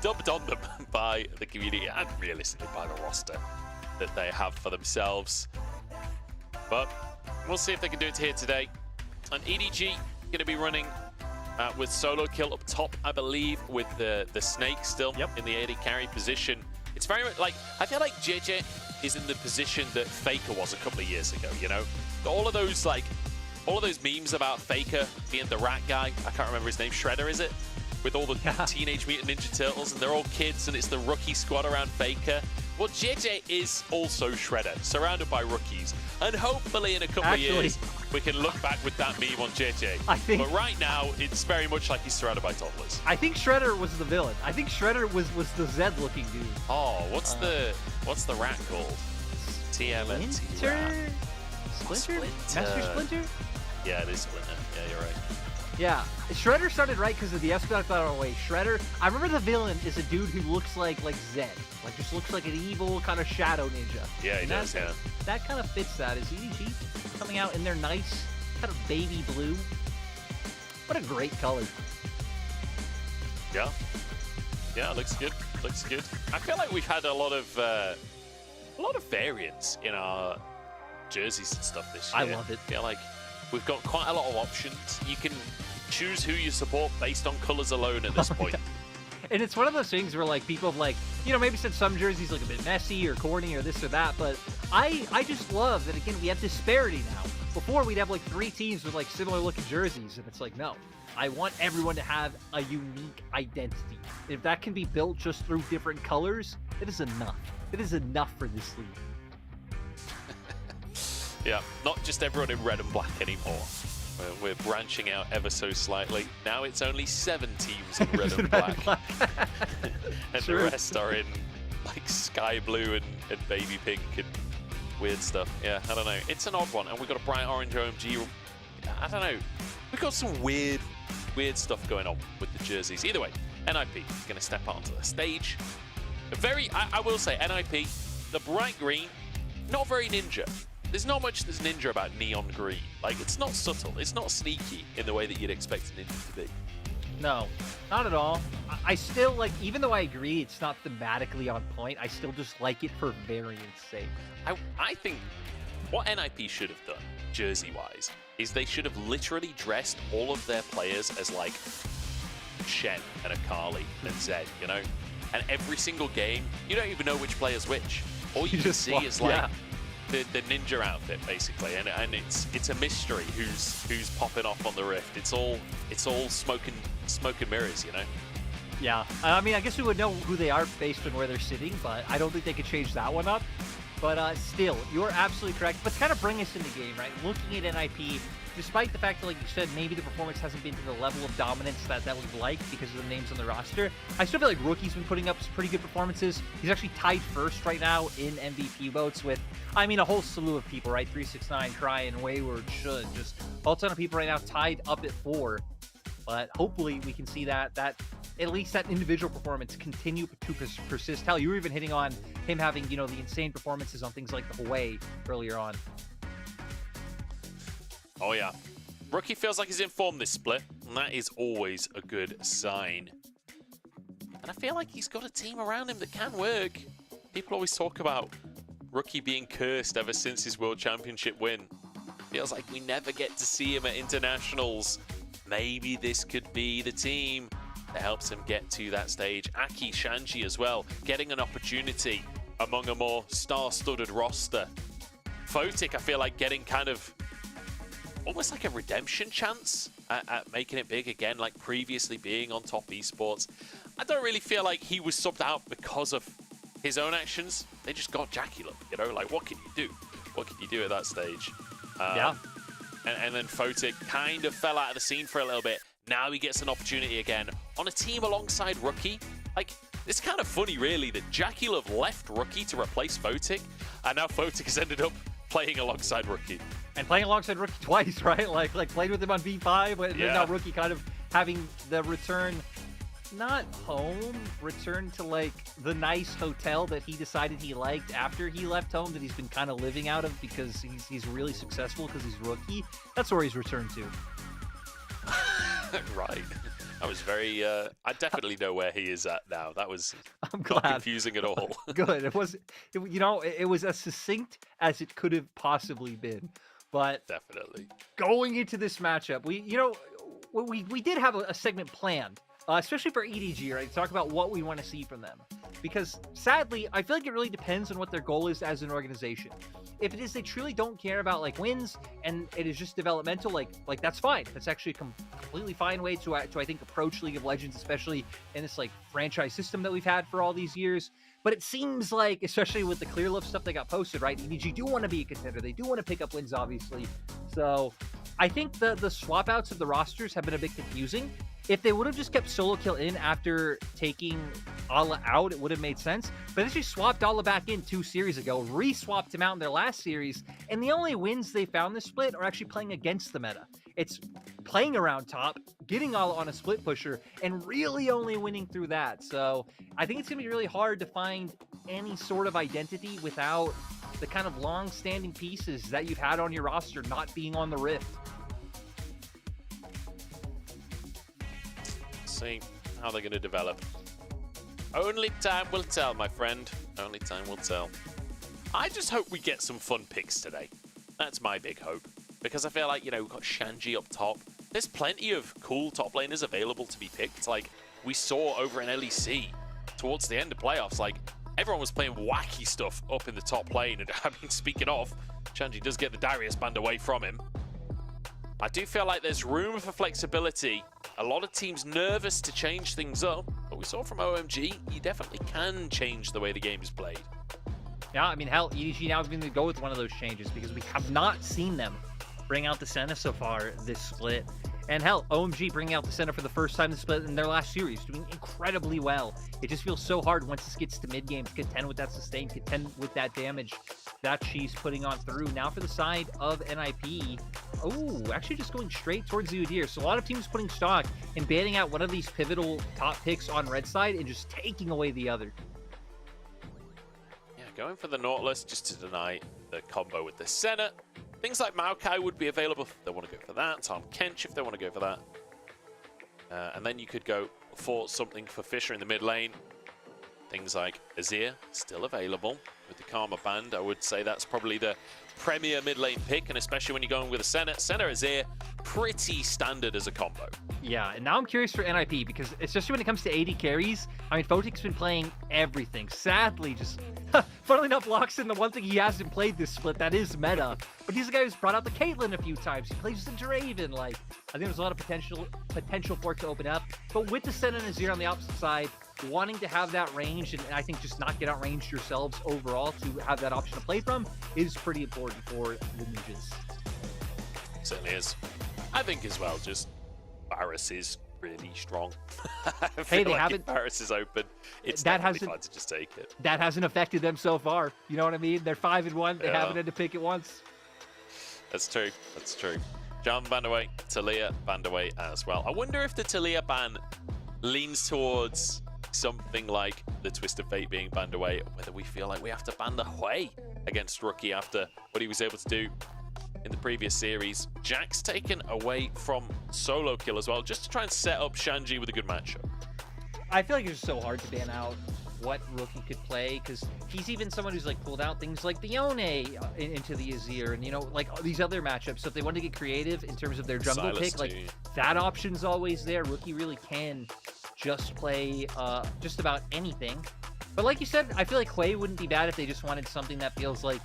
dubbed on them by the community and realistically by the roster that they have for themselves. But we'll see if they can do it here today. And EDG going to be running with solo kill up top, I believe, with the Snake still in the AD carry position. It's very much like, I feel like JJ is in the position that Faker was a couple of years ago, All of those memes about Faker being the rat guy. I can't remember his name. Shredder, is it? With all the Teenage Mutant Ninja Turtles, and they're all kids, and it's the rookie squad around Faker. Well, JJ is also Shredder, surrounded by rookies. And hopefully in a couple of years, we can look back with that meme on JJ. But right now, it's very much like he's surrounded by toddlers.
I think Shredder was the villain. I think Shredder was the Zed-looking dude.
Oh, what's the rat called? TMNT rat.
Splinter? Master Splinter?
Yeah, it is Splinter. Yeah, you're right.
Yeah, Shredder started right because of the Espadon. I thought, oh wait, Shredder. I remember the villain is a dude who looks like Zed, like just looks like an evil kind of shadow ninja.
Yeah, he does. Yeah.
That kind of fits that. Is EDG coming out in their nice kind of baby blue? What a great color.
Yeah. Yeah, looks good. Looks good. I feel like we've had a lot of variance in our jerseys and stuff this year.
I love it.
I feel like we've got quite a lot of options. You can choose who you support based on colors alone at this point.
And it's one of those things where like people have like, maybe said some jerseys look a bit messy or corny or this or that, but I just love that again we have disparity now. Before we'd have like 3 teams with like similar looking jerseys, and it's like no, I want everyone to have a unique identity. If that can be built just through different colors, it is enough. It is enough for this league.
Yeah, not just everyone in red and black anymore. We're branching out ever so slightly. Now it's only 7 teams in red and black. And the rest are in like sky blue and baby pink and weird stuff. Yeah, I don't know. It's an odd one. And we've got a bright orange OMG. I don't know. We've got some weird stuff going on with the jerseys. Either way, NIP is going to step onto the stage. I will say, NIP, the bright green, not very ninja. There's not much that's ninja about neon green. Like, it's not subtle. It's not sneaky in the way that you'd expect a ninja to be.
No, not at all. I still, like, even though I agree it's not thematically on point, I still just like it for variance sake.
I think what NIP should have done, jersey-wise, is they should have literally dressed all of their players as, like, Shen and Akali and Zed, And every single game, you don't even know which player's which. All you can see is, like, the ninja outfit basically, and it's a mystery who's popping off on the Rift. It's all smoke and mirrors, you know.
Yeah, I mean, I guess we would know who they are based on where they're sitting, but I don't think they could change that one up. But still, you're absolutely correct. But to kind of bring us in the game, right? Looking at NIP, despite the fact that, like you said, maybe the performance hasn't been to the level of dominance that we'd like because of the names on the roster, I still feel like Rookie's been putting up some pretty good performances. He's actually tied first right now in MVP votes with, I mean, a whole slew of people, right? 369, Cryin, Wayward, Shun, just all ton of people right now tied up at 4. But hopefully we can see that at least that individual performance continue to persist. Hell, you were even hitting on him having, you know, the insane performances on things like the Hawaii earlier on.
Oh yeah, Rookie feels like he's in form this split, and that is always a good sign. And I feel like he's got a team around him that can work. People always talk about Rookie being cursed ever since his World Championship win. Feels like we never get to see him at internationals. Maybe this could be the team that helps him get to that stage. Aki, Shanji as well, getting an opportunity among a more star-studded roster. Photic, I feel like getting kind of almost like a redemption chance at making it big again, like previously being on top esports. I don't really feel like he was subbed out because of his own actions. They just got JackeyLove, you know, like what can you do? What can you do at that stage?
Yeah.
And then Photic kind of fell out of the scene for a little bit. Now he gets an opportunity again on a team alongside Rookie. Like, it's kind of funny, really, that JackeyLove left Rookie to replace Photic, and now Photic has ended up playing alongside Rookie.
And playing alongside Rookie twice, right? Like played with him on V5, but then now Rookie kind of having the return, not home, return to like the nice hotel that he decided he liked after he left home that he's been kind of living out of because he's really successful because he's Rookie. That's where he's returned to.
Right. I was very, I definitely know where he is at now. That was
I'm
not
glad.
confusing at all.
Good. It was, you know, it was as succinct as it could have possibly been. But
definitely
going into this matchup, we did have a segment planned, especially for EDG, right? To talk about what we want to see from them. Because sadly, I feel like it really depends on what their goal is as an organization. If it is they truly don't care about like wins and it is just developmental, like that's fine. That's actually a completely fine way to I think approach League of Legends, especially in this like franchise system that we've had for all these years. But it seems like, especially with the ClearLove stuff that got posted, right? EDG do want to be a contender. They do want to pick up wins, obviously. So I think the swap outs of the rosters have been a bit confusing. If they would have just kept Solo Kill in after taking Ala out, it would have made sense. But they just swapped Ala back in 2 series ago, re-swapped him out in their last series, and the only wins they found this split are actually playing against the meta. It's playing around top, getting Ala on a split pusher, and really only winning through that. So I think it's going to be really hard to find any sort of identity without the kind of long-standing pieces that you've had on your roster not being on the Rift.
See how they're going to develop. Only time will tell, my friend. Only time will tell. I just hope we get some fun picks today. That's my big hope. Because I feel like, you know, we've got Shanji up top. There's plenty of cool top laners available to be picked. Like, we saw over in LEC towards the end of playoffs, like, everyone was playing wacky stuff up in the top lane. And I mean, speaking of, Shanji does get the Darius band away from him. I do feel like there's room for flexibility. A lot of teams nervous to change things up, but we saw from OMG, you definitely can change the way the game is played.
Yeah, I mean, hell, EDG now is going to go with one of those changes because we have not seen them bring out the Senna so far this split. And hell, OMG bringing out the Senna for the first time this split in their last series, doing incredibly well. It just feels so hard once this gets to mid-game to contend with that sustain, contend with that damage that she's putting on through. Now for the side of NIP. Oh, actually just going straight towards the Udyr. So a lot of teams putting stock and banning out one of these pivotal top picks on red side and just taking away the other.
Yeah, going for the Nautilus just to deny the combo with the Senna. Things like Maokai would be available if they want to go for that. Tahm Kench if they want to go for that. And then you could go for something for Fissure in the mid lane. Things like Azir still available with the Karma band. I would say that's probably the premier mid lane pick, and especially when you're going with a Senna. Senna Azir, pretty standard as a combo.
Yeah, and now I'm curious for NIP because especially when it comes to AD carries, I mean, Photic's been playing everything. Sadly, just Funnily enough, Loxton, the one thing he hasn't played this split that is meta, but he's a guy who's brought out the Caitlyn a few times. He plays the Draven. Like, I think there's a lot of potential for it to open up. But with the Senna and Azir on the opposite side, wanting to have that range, and I think just not get outranged yourselves overall to have that option to play from is pretty important for the ninjas.
Certainly is. I think as well, just Varus is really strong.
Hey, they haven't.
If Varus is open, it's
that
definitely fun to just take it.
That hasn't affected them so far. You know what I mean? They're 5-1. They
Yeah.
haven't had to pick it once.
That's true. That's true. John van der Wey, Talia van der Wey as well. I wonder if the Talia ban leans towards something like the Twist of Fate being banned away, or whether we feel like we have to ban the Hui against Rookie after what he was able to do in the previous series. Jack's taken away from solo kill as well, just to try and set up Shanji with a good matchup.
I feel like it's so hard to ban out what Rookie could play, because he's even someone who's like pulled out things like the Yone into the Azir, and you know, like these other matchups. So if they want to get creative in terms of their jungle
Sylas
pick,
too.
like that option's always there. Rookie really can just play just about anything. But like you said, I feel like Hui wouldn't be bad if they just wanted something that feels like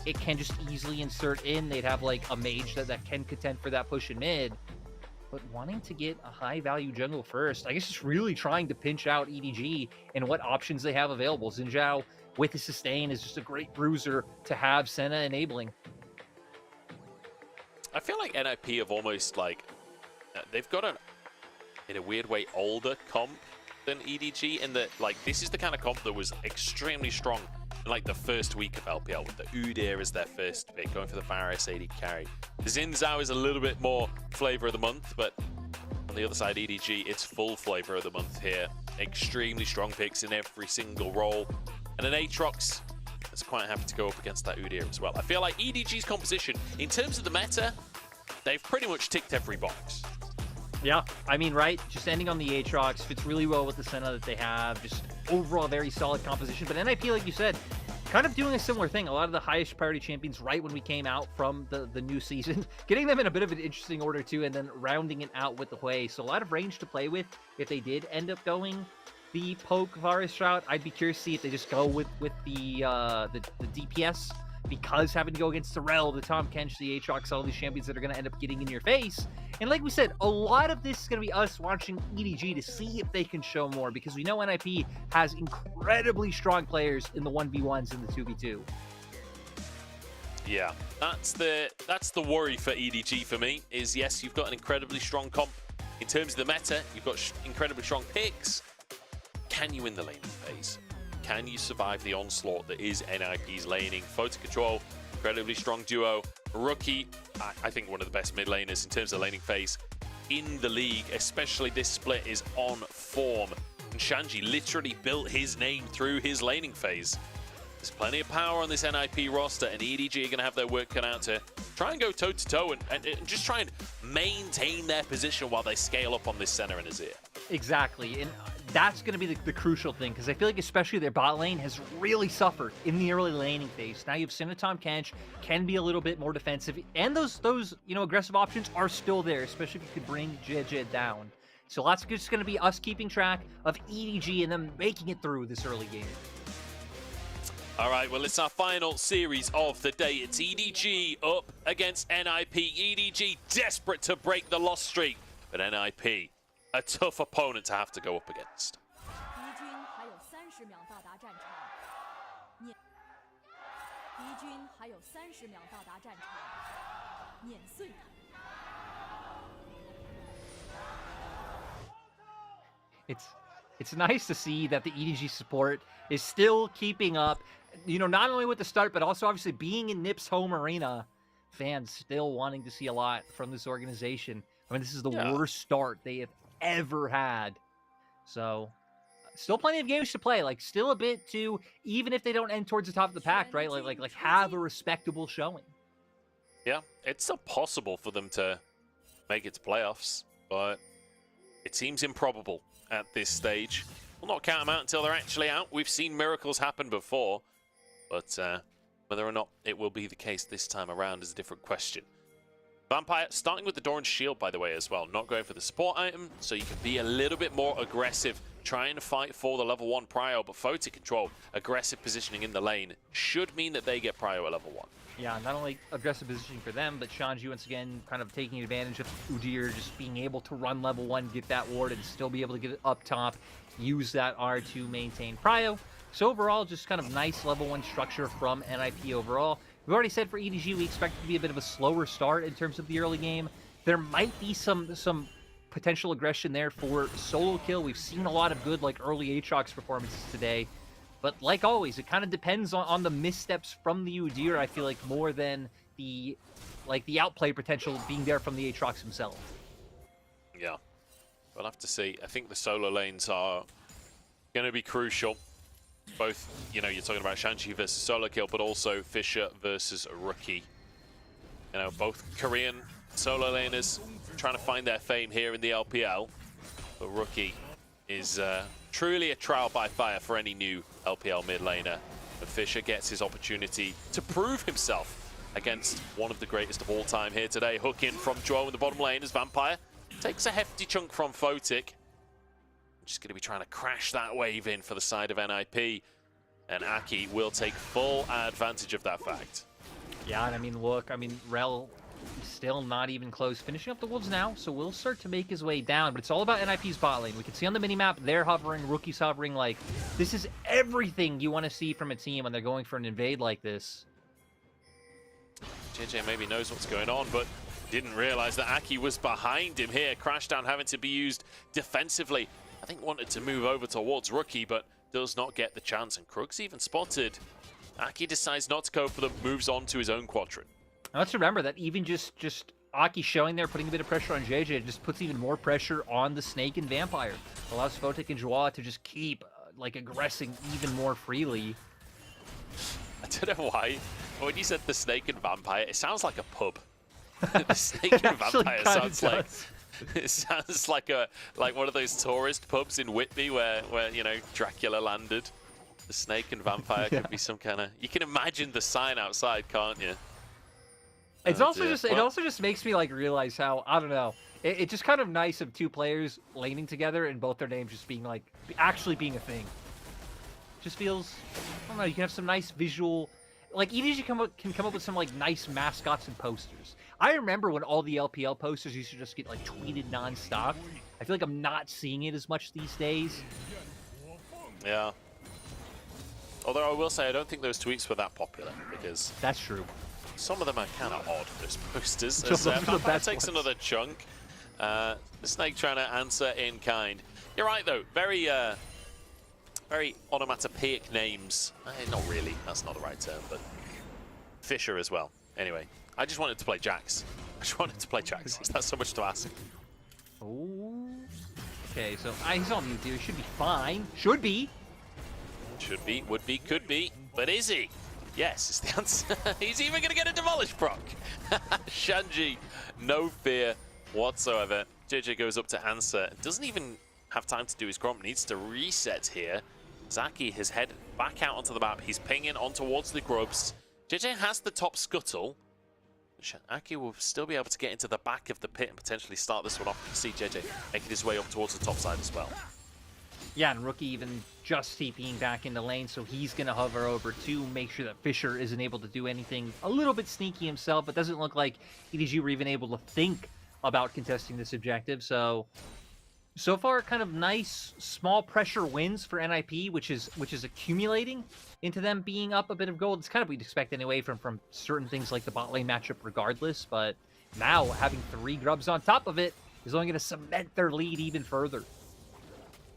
it can just easily insert in. They'd have like a mage that can contend for that push in mid. But wanting to get a high-value jungle first, I guess just really trying to pinch out EDG and what options they have available. Xin Zhao with his sustain is just a great bruiser to have Senna enabling.
I feel like NIP have almost like they've got an, in a weird way, older comp than EDG, in that like this is the kind of comp that was extremely strong in like the first week of LPL, with the Udyr as their first pick, going for the Varus AD carry. The Xin Zhao is a little bit more flavor of the month, but on the other side, EDG, it's full flavor of the month here. Extremely strong picks in every single role, and an Aatrox is quite happy to go up against that Udyr as well. I feel like EDG's composition, in terms of the meta, they've pretty much ticked every box.
Yeah, I mean, right? Just ending on the Aatrox fits really well with the Senna that they have. Just overall very solid composition. But NIP, like you said, kind of doing a similar thing. A lot of the highest priority champions right when we came out from the new season, getting them in a bit of an interesting order too, and then rounding it out with the Hui. So a lot of range to play with if they did end up going the poke Varus route. I'd be curious to see if they just go with the DPS, because having to go against Sorel, the Tahm Kench, the Aatrox, all these champions that are going to end up getting in your face. And like we said, a lot of this is going to be us watching EDG to see if they can show more, because we know NIP has incredibly strong players in the 1v1s and the 2v2.
Yeah, that's the worry for EDG for me, is yes, you've got an incredibly strong comp. In terms of the meta, you've got incredibly strong picks. Can you win the laning phase? Can you survive the onslaught that is NIP's laning? Photo Control, incredibly strong duo. Rookie, I think one of the best mid laners in terms of laning phase in the league, especially this split, is on form. And Shanji literally built his name through his laning phase. There's plenty of power on this NIP roster, and EDG are going to have their work cut out to try and go toe-to-toe and just try and maintain their position while they scale up on this Senna and Azir.
Exactly, and that's going to be the crucial thing, because I feel like especially their bot lane has really suffered in the early laning phase. Now you have Senna, Tahm Kench, can be a little bit more defensive, and those aggressive options are still there, especially if you could bring JJ down. So lots of just going to be us keeping track of EDG and them making it through this early game.
All right, well, it's our final series of the day. It's EDG up against NIP. EDG desperate to break the loss streak, but NIP, a tough opponent to have to go up against.
It's nice to see that the EDG support is still keeping up, not only with the start, but also obviously being in NIP's home arena. Fans still wanting to see a lot from this organization. I mean, this is the worst start they have ever had. So, still plenty of games to play. Like, still a bit to, even if they don't end towards the top of the pack, right? Like have a respectable showing.
Yeah, it's still possible for them to make it to playoffs, but it seems improbable at this stage. We'll not count them out until they're actually out. We've seen miracles happen before, but whether or not it will be the case this time around is a different question. Vampire starting with the Doran's Shield, by the way, as well. Not going for the support item, so you can be a little bit more aggressive trying to fight for the level 1 prio, but Photic control, aggressive positioning in the lane should mean that they get prio at level 1.
Yeah, not only aggressive positioning for them, but Shanji once again kind of taking advantage of Udyr just being able to run level 1, get that ward, and still be able to get it up top, use that R to maintain prio. So overall, just kind of nice level 1 structure from NIP overall. We've already said for EDG, we expect it to be a bit of a slower start in terms of the early game. There might be some potential aggression there for solo kill. We've seen a lot of good like early Aatrox performances today. But like always, it kind of depends on the missteps from the Udyr, I feel like, more than the outplay potential being there from the Aatrox himself.
Yeah, we'll have to see. I think the solo lanes are going to be crucial. Both, you know, you're talking about Shanji versus solo kill, but also Fisher versus Rookie. You know, both Korean solo laners trying to find their fame here in the LPL. But Rookie is truly a trial by fire for any new LPL mid laner. But Fisher gets his opportunity to prove himself against one of the greatest of all time here today. Hook in from Joe in the bottom lane as Vampire takes a hefty chunk from Photic. Just going to be trying to crash that wave in for the side of NIP. And Aki will take full advantage of that fact.
Yeah, and I mean, look, Rel still not even close. Finishing up the Wolves now, so will start to make his way down. But it's all about NIP's bot lane. We can see on the minimap, they're hovering, Rookie's hovering. Like, this is everything you want to see from a team when they're going for an invade like this.
JJ maybe knows what's going on, but didn't realize that Aki was behind him here. Crashdown having to be used defensively. I think wanted to move over towards Rookie, but does not get the chance. And Krug's even spotted. Aki decides not to go for them, moves on to his own quadrant.
Now let's remember that even just Aki showing there, putting a bit of pressure on JJ, it just puts even more pressure on the Snake and Vampire. Allows Photic and Joie to just keep like aggressing even more freely.
I don't know why, but when you said the Snake and Vampire, it sounds like a pub. The Snake and Vampire sounds like it sounds like one of those tourist pubs in Whitby where you know Dracula landed. The Snake and Vampire could be some kind of. You can imagine the sign outside, can't you?
It's also just it also just makes me like realize how, I don't know, it's just kind of nice of two players laning together and both their names just being like actually being a thing. Just feels, I don't know, you can have some nice visual, like EDG can come up with some like nice mascots and posters. I remember when all the LPL posters used to just get like tweeted nonstop. I feel like I'm not seeing it as much these days.
Yeah. Although I will say I don't think those tweets were that popular because
that's true.
Some of them are kind of odd, those posters.
Those are the best
takes
ones.
another chunk. The Snake trying to answer in kind. You're right, though. Very onomatopoeic names. Not really. That's not the right term, but Fisher as well. Anyway, I just wanted to play Jax. Is that so much to ask?
Oh. Okay, so he's on mute here. Should be fine. Should be.
Should be, would be, could be. But is he? Yes, is the answer. He's even going to get a Demolish proc. Shanji, no fear whatsoever. JJ goes up to answer. Doesn't even have time to do his gromp. Needs to reset here. Zaki has headed back out onto the map. He's pinging on towards the grubs. JJ has the top scuttle. Aki will still be able to get into the back of the pit and potentially start this one off. You can see JJ making his way up towards the top side as well.
Yeah, and Rookie even just TPing back into lane, so he's going to hover over to make sure that Fisher isn't able to do anything a little bit sneaky himself, but doesn't look like EDG were even able to think about contesting this objective. So far, kind of nice small pressure wins for NIP, which is accumulating into them being up a bit of gold. It's kind of what we'd expect anyway from certain things like the bot lane matchup regardless, but now having 3 grubs on top of it is only going to cement their lead even further.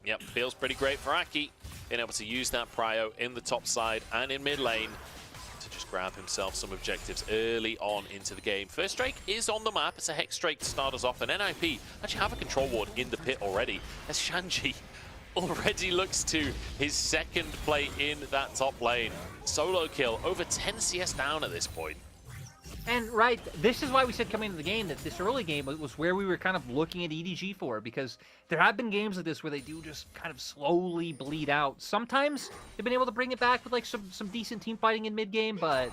Yep, feels pretty great for Aki, being able to use that prio in the top side and in mid lane to just grab himself some objectives early on into the game. First Drake is on the map. It's a Hex Drake to start us off, and NIP actually have a control ward in the pit already, as Shanji already looks to his second play in that top lane. Solo kill, over 10 CS down at this point.
And right, this is why we said coming into the game that this early game was where we were kind of looking at EDG for, because there have been games like this where they do just kind of slowly bleed out. Sometimes they've been able to bring it back with like some decent team fighting in mid game, but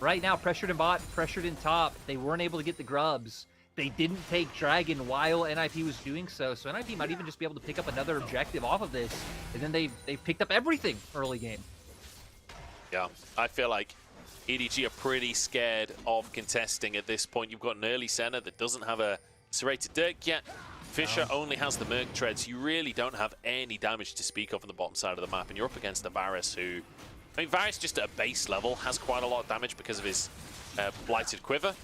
right now pressured in bot, pressured in top, they weren't able to get the grubs. they didn't take Dragon while NIP was doing so. So NIP might even just be able to pick up another objective off of this. And then they picked up everything early game.
Yeah, I feel like EDG are pretty scared of contesting at this point. You've got an early Senna that doesn't have a serrated Dirk yet. Fisher only has the Merc Treads. You really don't have any damage to speak of on the bottom side of the map, and you're up against a Varus who... I mean, Varus just at a base level has quite a lot of damage because of his Blighted Quiver.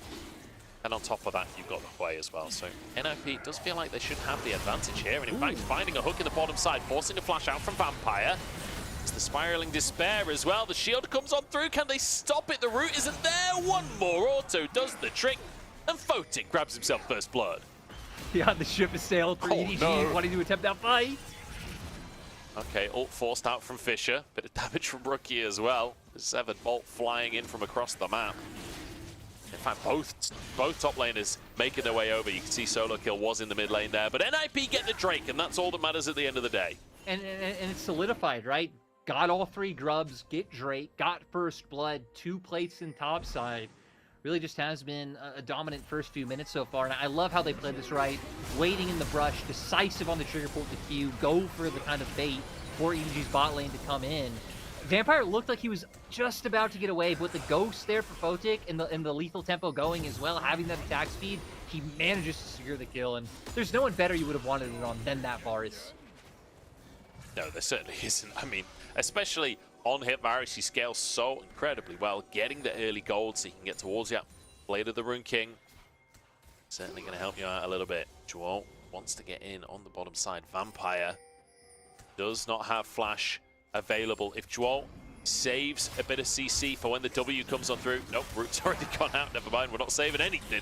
And on top of that, you've got the Hwei as well. So NIP does feel like they should have the advantage here. And in fact, finding a hook in the bottom side, forcing a flash out from Vampire. It's the Spiraling Despair as well. The shield comes on through. Can they stop it? The root isn't there. One more auto does the trick. And Photic grabs himself first blood.
Yeah, the ship has sailed for EDG, wanting to attempt that fight.
Okay, ult forced out from Fisher. Bit of damage from Rookie as well. Severed Bolt flying in from across the map. In fact, both top laners making their way over. You can see Solo Kill was in the mid lane there. But NIP get the Drake, and that's all that matters at the end of the day.
And it's solidified, right? Got all 3 grubs, get Drake, got first blood, 2 plates in top side. Really just has been a dominant first few minutes so far. And I love how they played this right. Waiting in the brush, decisive on the trigger pull to Q, go for the kind of bait for EDG's bot lane to come in. Vampire looked like he was just about to get away, but with the ghost there for Photic and the lethal tempo going as well, having that attack speed, he manages to secure the kill. And there's no one better you would have wanted it on than that Varus.
No, there certainly isn't. I mean, especially on hit Varus, he scales so incredibly well, getting the early gold so he can get towards you. Blade of the Rune King, certainly going to help you out a little bit. Jewel wants to get in on the bottom side. Vampire does not have flash available. If Jewel saves a bit of CC for when the W comes on through. Nope, Root's already gone out. Never mind, we're not saving anything.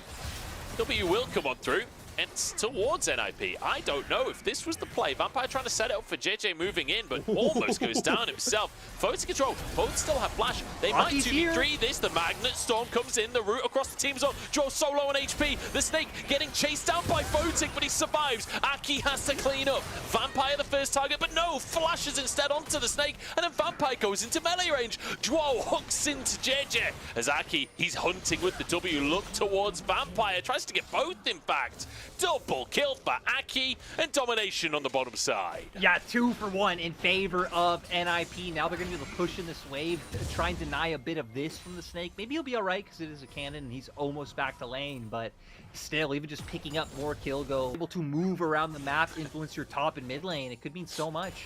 W will come on through. And it's towards NIP. I don't know if this was the play. Vampire trying to set it up for JJ moving in, but almost goes down himself. Photic control. Both still have flash. They might 2v3 this. The Magnet Storm comes in. The root across the team zone. Joe solo on HP. The Snake getting chased down by Photic, but he survives. Aki has to clean up. Vampire the first target, but no. Flashes instead onto the Snake, and then Vampire goes into melee range. Joe hooks into JJ. As Aki, he's hunting with the W. Look towards Vampire. Tries to get both, in fact. Double kill for Aki and domination on the bottom side.
Yeah, 2 for 1 in favor of NIP. Now they're going to be able to push in this wave, try and deny a bit of this from the Snake. Maybe he'll be all right because it is a cannon and he's almost back to lane, but still, even just picking up more kill go, able to move around the map, influence your top and mid lane, it could mean so much.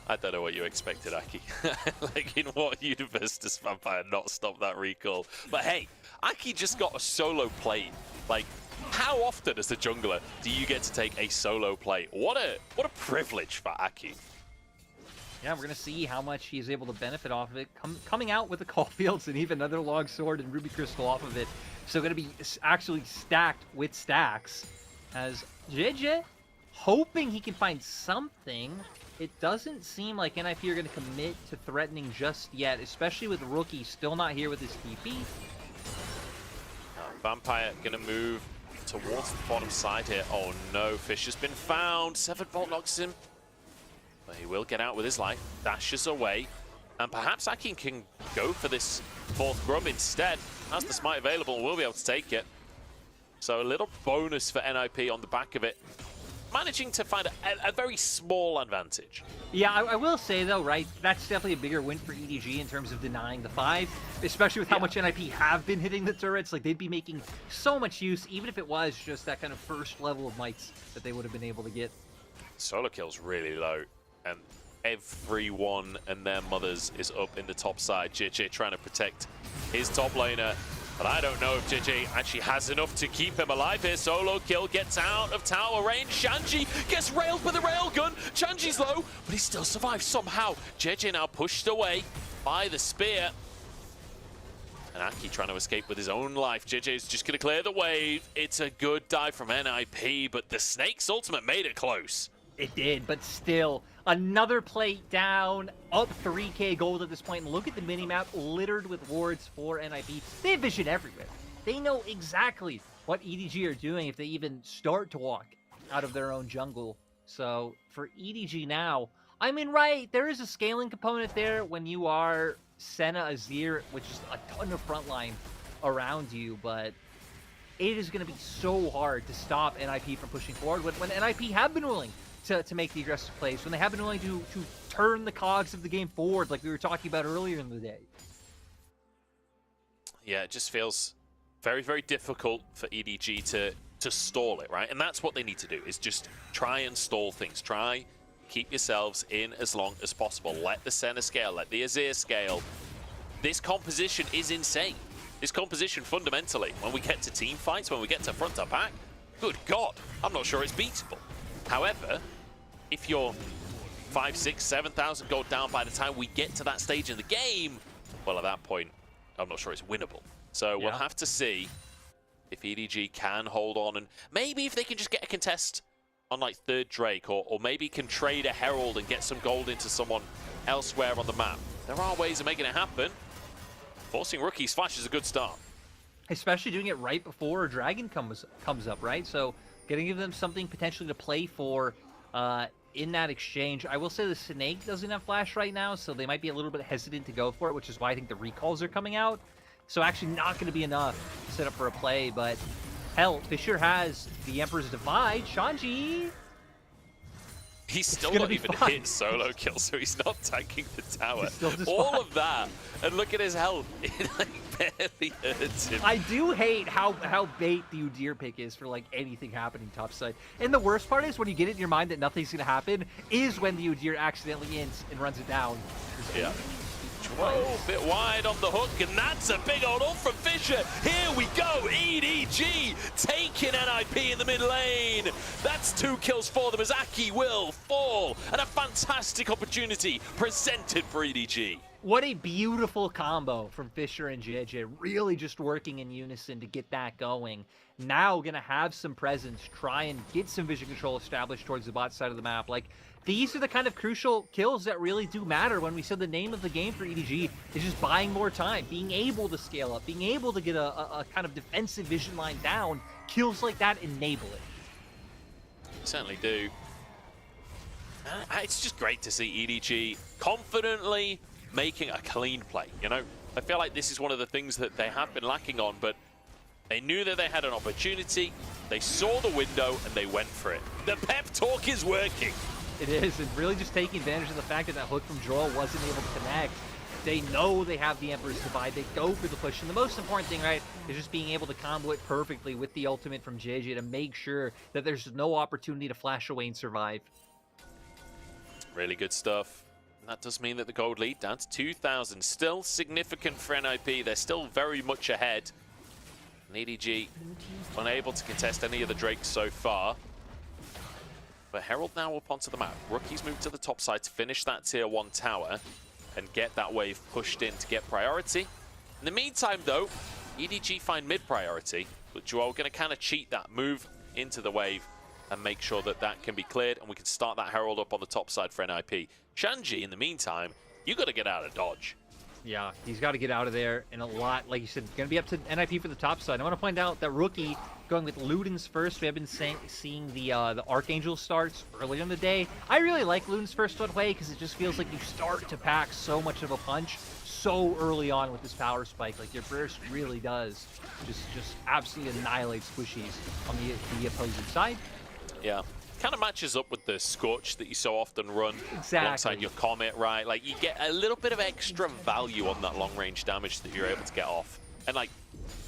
I don't know what you expected, Aki. Like, in what universe does Vampire not stop that recall? But hey, Aki just got a solo play. Like, how often as a jungler do you get to take a solo play? What a privilege for Aki.
Yeah, we're going to see how much he's able to benefit off of it. Coming out with the Caulfields and even another Long Sword and Ruby Crystal off of it. So going to be actually stacked with stacks. As JJ hoping he can find something. It doesn't seem like NIP are going to commit to threatening just yet, especially with Rookie still not here with his TP.
Vampire going to move towards the bottom side here. Oh no, Fish has been found. Severed Bolt knocks him. But he will get out with his life. Dashes away. And perhaps Aki can go for this 4th grub instead. Has the smite available and will be able to take it. So a little bonus for NIP on the back of it. Managing to find a very small advantage.
Yeah, I will say though, right, that's definitely a bigger win for EDG in terms of denying the 5, especially with how much NIP have been hitting the turrets. Like, they'd be making so much use, even if it was just that kind of first level of mites that they would have been able to get.
Solo kill's really low, and everyone and their mothers is up in the top side. JJ trying to protect his top laner. But I don't know if JJ actually has enough to keep him alive here. Solo kill gets out of tower range. Shanji gets railed with a railgun. Shanji's low, but he still survives somehow. JJ now pushed away by the spear. And Aki trying to escape with his own life. JJ's just going to clear the wave. It's a good dive from NIP, but the Snake's ultimate made it close.
It did, but still, another plate down, up 3k gold at this point. And look at the minimap littered with wards for NIP. They have vision everywhere. They know exactly what EDG are doing if they even start to walk out of their own jungle. So for EDG now, I mean, right, there is a scaling component there when you are Senna Azir, which is a ton of frontline around you, but it is going to be so hard to stop NIP from pushing forward when NIP have been willing to make the aggressive plays, when they have been willing to turn the cogs of the game forward like we were talking about earlier in the day.
Yeah, it just feels very, very difficult for EDG to stall it, right? And that's what they need to do, is just try and stall things. Try, keep yourselves in as long as possible. Let the center scale, let the Azir scale. This composition is insane. This composition, fundamentally, when we get to team fights, when we get to front to back, good God, I'm not sure it's beatable. However, if you're 5, 6, 7,000 gold down by the time we get to that stage in the game, well, at that point, I'm not sure it's winnable. So we'll have to see if EDG can hold on, and maybe if they can just get a contest on like third Drake, or maybe can trade a Herald and get some gold into someone elsewhere on the map. There are ways of making it happen. Forcing Rookie's flash is a good start.
Especially doing it right before a Dragon comes up, right? So getting them something potentially to play for in that exchange. I will say the Snake doesn't have flash right now, so they might be a little bit hesitant to go for it, which is why I think the recalls are coming out. So actually not going to be enough to set up for a play, but hell, Fissure has the Emperor's Divide. Shanji!
He's still not even hit solo kill, so he's not tanking the tower. All of that, and look at his health. It like barely hurts him.
I do hate how bait the Udyr pick is for like anything happening topside. And the worst part is when you get it in your mind that nothing's going to happen, is when the Udyr accidentally ints and runs it down.
Yeah. Whoa, bit wide on the hook, and that's a big old ult from Fissure. Here we go, EDG taking NIP in the mid lane. That's 2 kills for them as Aki will fall, and a fantastic opportunity presented for EDG.
What a beautiful combo from Fissure and JJ, really just working in unison to get that going. Now gonna have some presence, try and get some vision control established towards the bot side of the map. Like, these are the kind of crucial kills that really do matter when we said the name of the game for EDG is just buying more time, being able to scale up, being able to get a kind of defensive vision line down. Kills like that enable it.
Certainly do. It's just great to see EDG confidently making a clean play, you know? I feel like this is one of the things that they have been lacking on, but they knew that they had an opportunity, they saw the window, and they went for it. The pep talk is working.
It is, and really just taking advantage of the fact that that hook from Droll wasn't able to connect. They know they have the Emperor's Divide, they go for the push, and the most important thing, right, is just being able to combo it perfectly with the ultimate from JJ to make sure that there's no opportunity to flash away and survive.
Really good stuff. And that does mean that the gold lead down to 2,000. Still significant for NIP, they're still very much ahead. And EDG unable to contest any of the Drakes so far. But Herald now up onto the map. Rookies move to the top side to finish that tier 1 tower and get that wave pushed in to get priority. In the meantime, though, EDG find mid priority, but Joel going to kind of cheat that move into the wave and make sure that that can be cleared, and we can start that Herald up on the top side for NIP. Shanji, in the meantime, you got to get out of dodge.
Yeah, he's got to get out of there, and a lot, like you said, going to be up to NIP for the top side. I want to point out that Rookie going with Luden's first. We have been seeing the Archangel starts earlier in the day. I really like Luden's first way because it just feels like you start to pack so much of a punch so early on with this power spike. Like, your burst really does just absolutely annihilate squishies on the opposing side.
Yeah. Kind of matches up with the Scorch that you so often run alongside your Comet, right? Like, you get a little bit of extra value on that long-range damage that you're able to get off. And, like,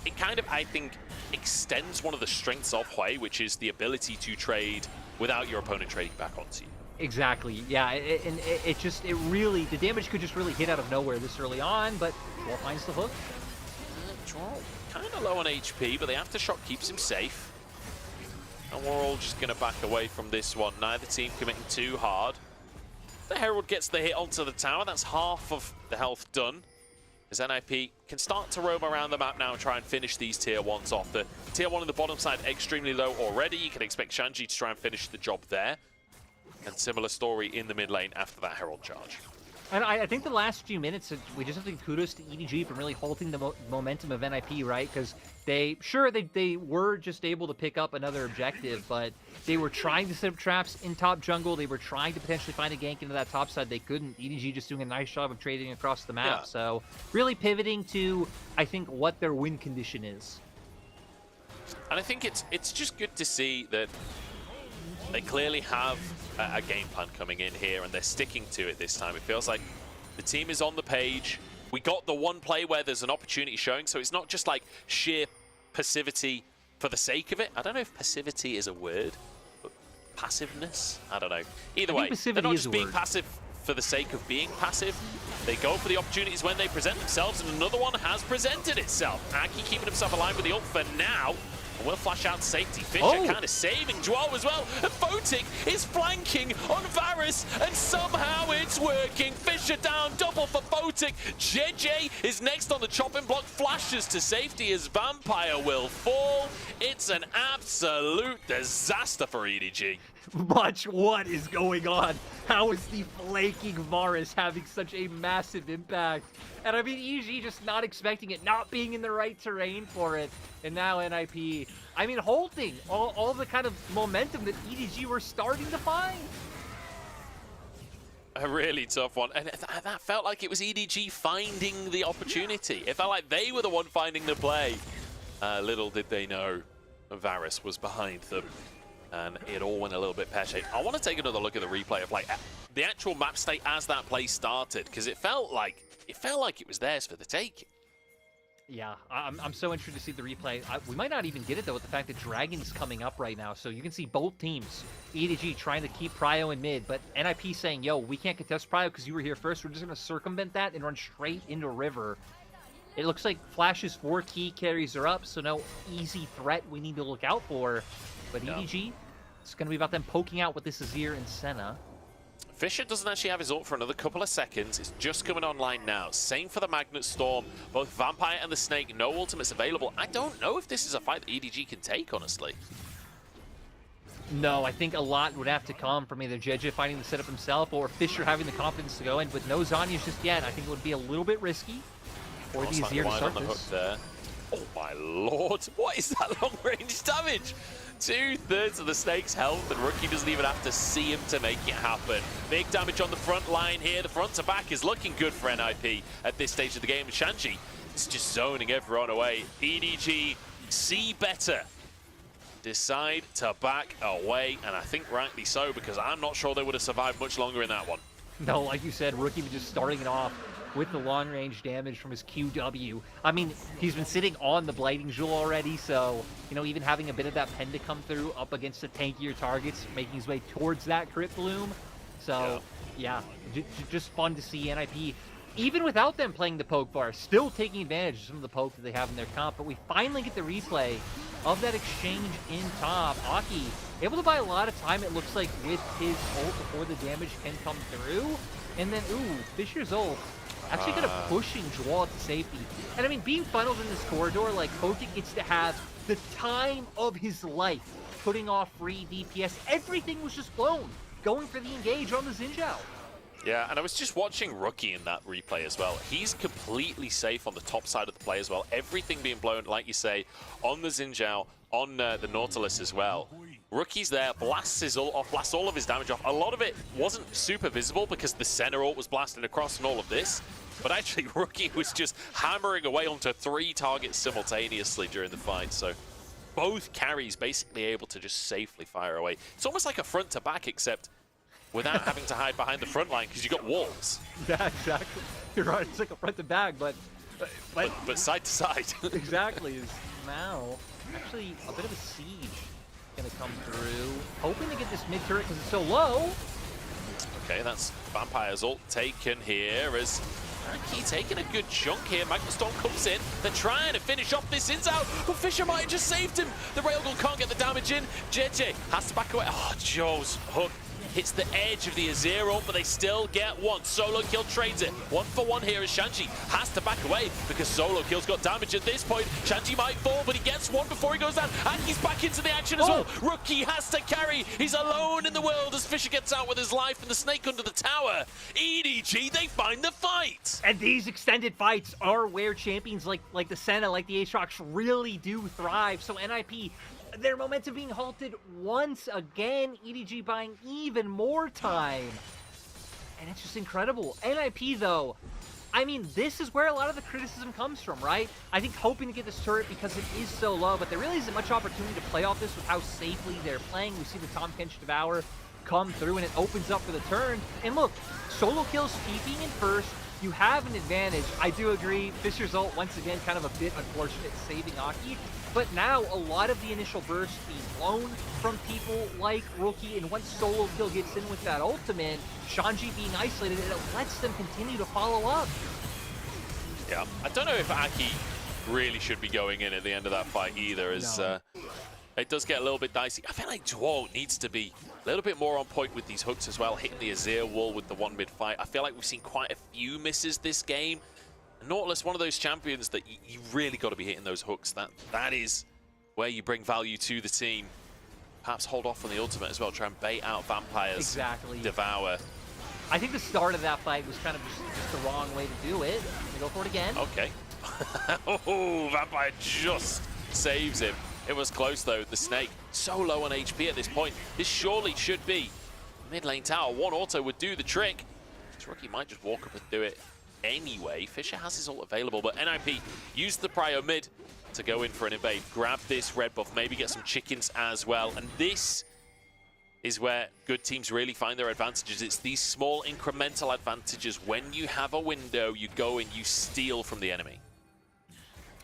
it kind of, I think, extends one of the strengths of Hwei, which is the ability to trade without your opponent trading back onto you.
Exactly, yeah, and it really, the damage could just really hit out of nowhere this early on, but Droll finds the hook.
Droll kind of low on HP, but the Aftershock keeps him safe. And we're all just going to back away from this one. Neither team committing too hard. The Herald gets the hit onto the tower. That's half of the health done. As NIP can start to roam around the map now and try and finish these tier 1s off. The tier 1 on the bottom side extremely low already. You can expect Shanji to try and finish the job there. And similar story in the mid lane after that Herald charge.
And I think the last few minutes, we just have to give kudos to EDG for really halting the momentum of NIP, right? Because they were just able to pick up another objective, but they were trying to set up traps in top jungle. They were trying to potentially find a gank into that top side. They couldn't. EDG just doing a nice job of trading across the map. Yeah. So really pivoting to, I think, what their win condition is.
And I think it's just good to see that they clearly have a game plan coming in here, and they're sticking to it this time. It feels like the team is on the page. We got the one play where there's an opportunity showing, so it's not just like sheer passivity for the sake of it. I don't know if passivity is a word, but passiveness? I don't know. Either way, they're not just being passive for the sake of being passive. They go for the opportunities when they present themselves, and another one has presented itself. Aki keeping himself alive with the ult for now. And we'll flash out to safety. Fisher kind of saving Joao as well. And Photic is flanking on Varus, and somehow it's working. Fisher down, double for Photic. JJ is next on the chopping block. Flashes to safety as Vampire will fall. It's an absolute disaster for EDG.
Much what is going on? How is the flanking Varus having such a massive impact? And I mean, EG just not expecting it, not being in the right terrain for it. And now NIP, I mean, holding all the kind of momentum that EDG were starting to find.
A really tough one. And that felt like it was EDG finding the opportunity. It felt like they were the one finding the play. Little did they know Varus was behind them. And it all went a little bit pear-shaped. I want to take another look at the replay of like the actual map state as that play started, because it felt like it was theirs for the taking.
Yeah, I'm so interested to see the replay. We might not even get it though with the fact that Dragon's coming up right now, so you can see both teams, EDG trying to keep Prio in mid, but NIP saying, yo, we can't contest Prio because you were here first. We're just going to circumvent that and run straight into River. It looks like Flash's 4 key carries are up, so no easy threat we need to look out for. But EDG, it's going to be about them poking out with this Azir and Senna.
Fisher doesn't actually have his ult for another couple of seconds. It's just coming online now. Same for the Magnet Storm. Both Vampire and the Snake, no ultimates available. I don't know if this is a fight that EDG can take, honestly.
No, I think a lot would have to come from either JJ finding the setup himself or Fisher having the confidence to go in. But no Zhonya's just yet. I think it would be a little bit risky for the Azir to start this.
There. Oh my lord, what is that long range damage? 2/3 of the Snake's health, and Rookie doesn't even have to see him to make it happen. Big damage on the front line here. The front to back is looking good for NIP at this stage of the game. Shanji is just zoning everyone away. EDG see better. Decide to back away, and I think rightly so, because I'm not sure they would have survived much longer in that one.
No, like you said, Rookie was just starting it off with the long-range damage from his QW. I mean, he's been sitting on the Blighting Jewel already, so, you know, even having a bit of that pen to come through up against the tankier targets, making his way towards that Crypt Bloom. So, yeah, just fun to see NIP, even without them playing the poke bar, still taking advantage of some of the poke that they have in their comp. But we finally get the replay of that exchange in top. Aki able to buy a lot of time, it looks like, with his ult before the damage can come through. And then, ooh, Fisher's ult actually kind of pushing Joao to safety. And I mean, being funneled in this corridor, like, Photic gets to have the time of his life, putting off free DPS. Everything was just blown, going for the engage on the Xin Zhao.
Yeah, and I was just watching Rookie in that replay as well. He's completely safe on the top side of the play as well. Everything being blown, like you say, on the Xin Zhao, on the Nautilus as well. Rookie's there, blasts his ult off, blasts all of his damage off. A lot of it wasn't super visible because the Senna ult was blasted across and all of this. But actually, Rookie was just hammering away onto 3 targets simultaneously during the fight. So both carries basically able to just safely fire away. It's almost like a front to back, except without having to hide behind the front line because you got walls.
Yeah, exactly. You're right. It's like a front to back, but
side to side.
Exactly. Is now actually a bit of a siege gonna come through. Hoping to get this mid turret because it's so low.
Okay, that's Vampire's ult taken here as Aki taking a good chunk here. Magnet Storm comes in. They're trying to finish off this Ins out, but Fisher might have just saved him. The Railgun can't get the damage in. JJ has to back away. Oh, Joe's hook hits the edge of the Azir ult, but they still get one. Solo Kill trades it. 1-for-1 here as Shanji has to back away because Solo Kill's got damage at this point. Shanji might fall, but he gets one before he goes down, and he's back into the action as well. Rookie has to carry. He's alone in the world as Fisher gets out with his life and the Snake under the tower. EDG, they find the fight.
And these extended fights are where champions like the Senna, like the Aatrox really do thrive. So NIP, their momentum being halted once again. EDG buying even more time. And it's just incredible. NIP, though, I mean, this is where a lot of the criticism comes from, right? I think hoping to get this turret because it is so low, but there really isn't much opportunity to play off this with how safely they're playing. We see the Tahm Kench Devour come through, and it opens up for the turn. And look, solo kills keeping in first. You have an advantage. I do agree. Fisher's ult, once again, kind of a bit unfortunate, saving Aki. But now, a lot of the initial burst being blown from people like Rookie, and once solo kill gets in with that ultimate, Shanji being isolated, it lets them continue to follow up.
Yeah, I don't know if Aki really should be going in at the end of that fight either, as it does get a little bit dicey. I feel like Duo needs to be a little bit more on point with these hooks as well, hitting the Azir wall with the one mid fight. I feel like we've seen quite a few misses this game. Nautilus, one of those champions that you really got to be hitting those hooks. That is where you bring value to the team. Perhaps hold off on the ultimate as well, try and bait out Vampires.
Exactly.
Devour.
I think the start of that fight was kind of just the wrong way to do it. Go for it again.
Okay. Oh, Vampire just saves him. It was close though. The Snake so low on HP at this point. This surely should be mid lane tower. One auto would do the trick. This Rookie might just walk up and do it anyway. Fisher has his ult available, but NIP used the prio mid to go in for an invade. Grab this red buff, maybe get some chickens as well. And this is where good teams really find their advantages. It's these small incremental advantages. When you have a window, you go and you steal from the enemy.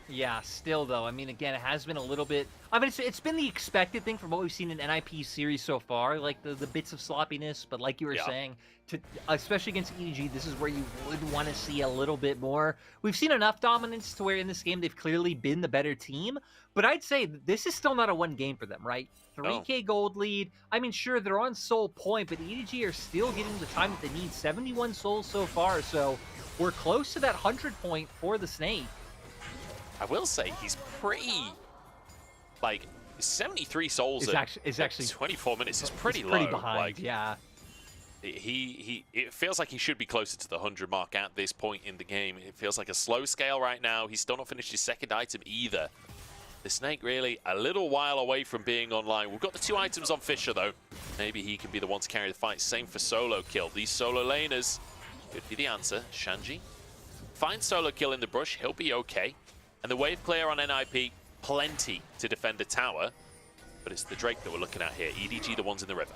Yeah, still though, I mean, again, it has been a little bit, I mean, it's been the expected thing from what we've seen in NIP series so far, like the bits of sloppiness, but like you were saying, especially against EDG, this is where you would want to see a little bit more. We've seen enough dominance to where in this game they've clearly been the better team, but I'd say this is still not a one game for them, right? 3K gold lead. I mean, sure, they're on soul point, but EDG are still getting the time that they need. 71 souls so far, so we're close to that 100 point for the Snake.
I will say he's pretty, like, 73 souls
is actually
24 minutes is pretty low.
Pretty behind,
like,
yeah.
It feels like he should be closer to the 100 mark at this point in the game. It feels like a slow scale right now. He's still not finished his second item either. The Snake really a little while away from being online. We've got the 2 items on Fisher though. Maybe he can be the one to carry the fight. Same for solo kill. These solo laners could be the answer. Shanji finds solo kill in the brush. He'll be okay. And the wave clear on NIP, plenty to defend the tower. But it's the Drake that we're looking at here. EDG, the ones in the river.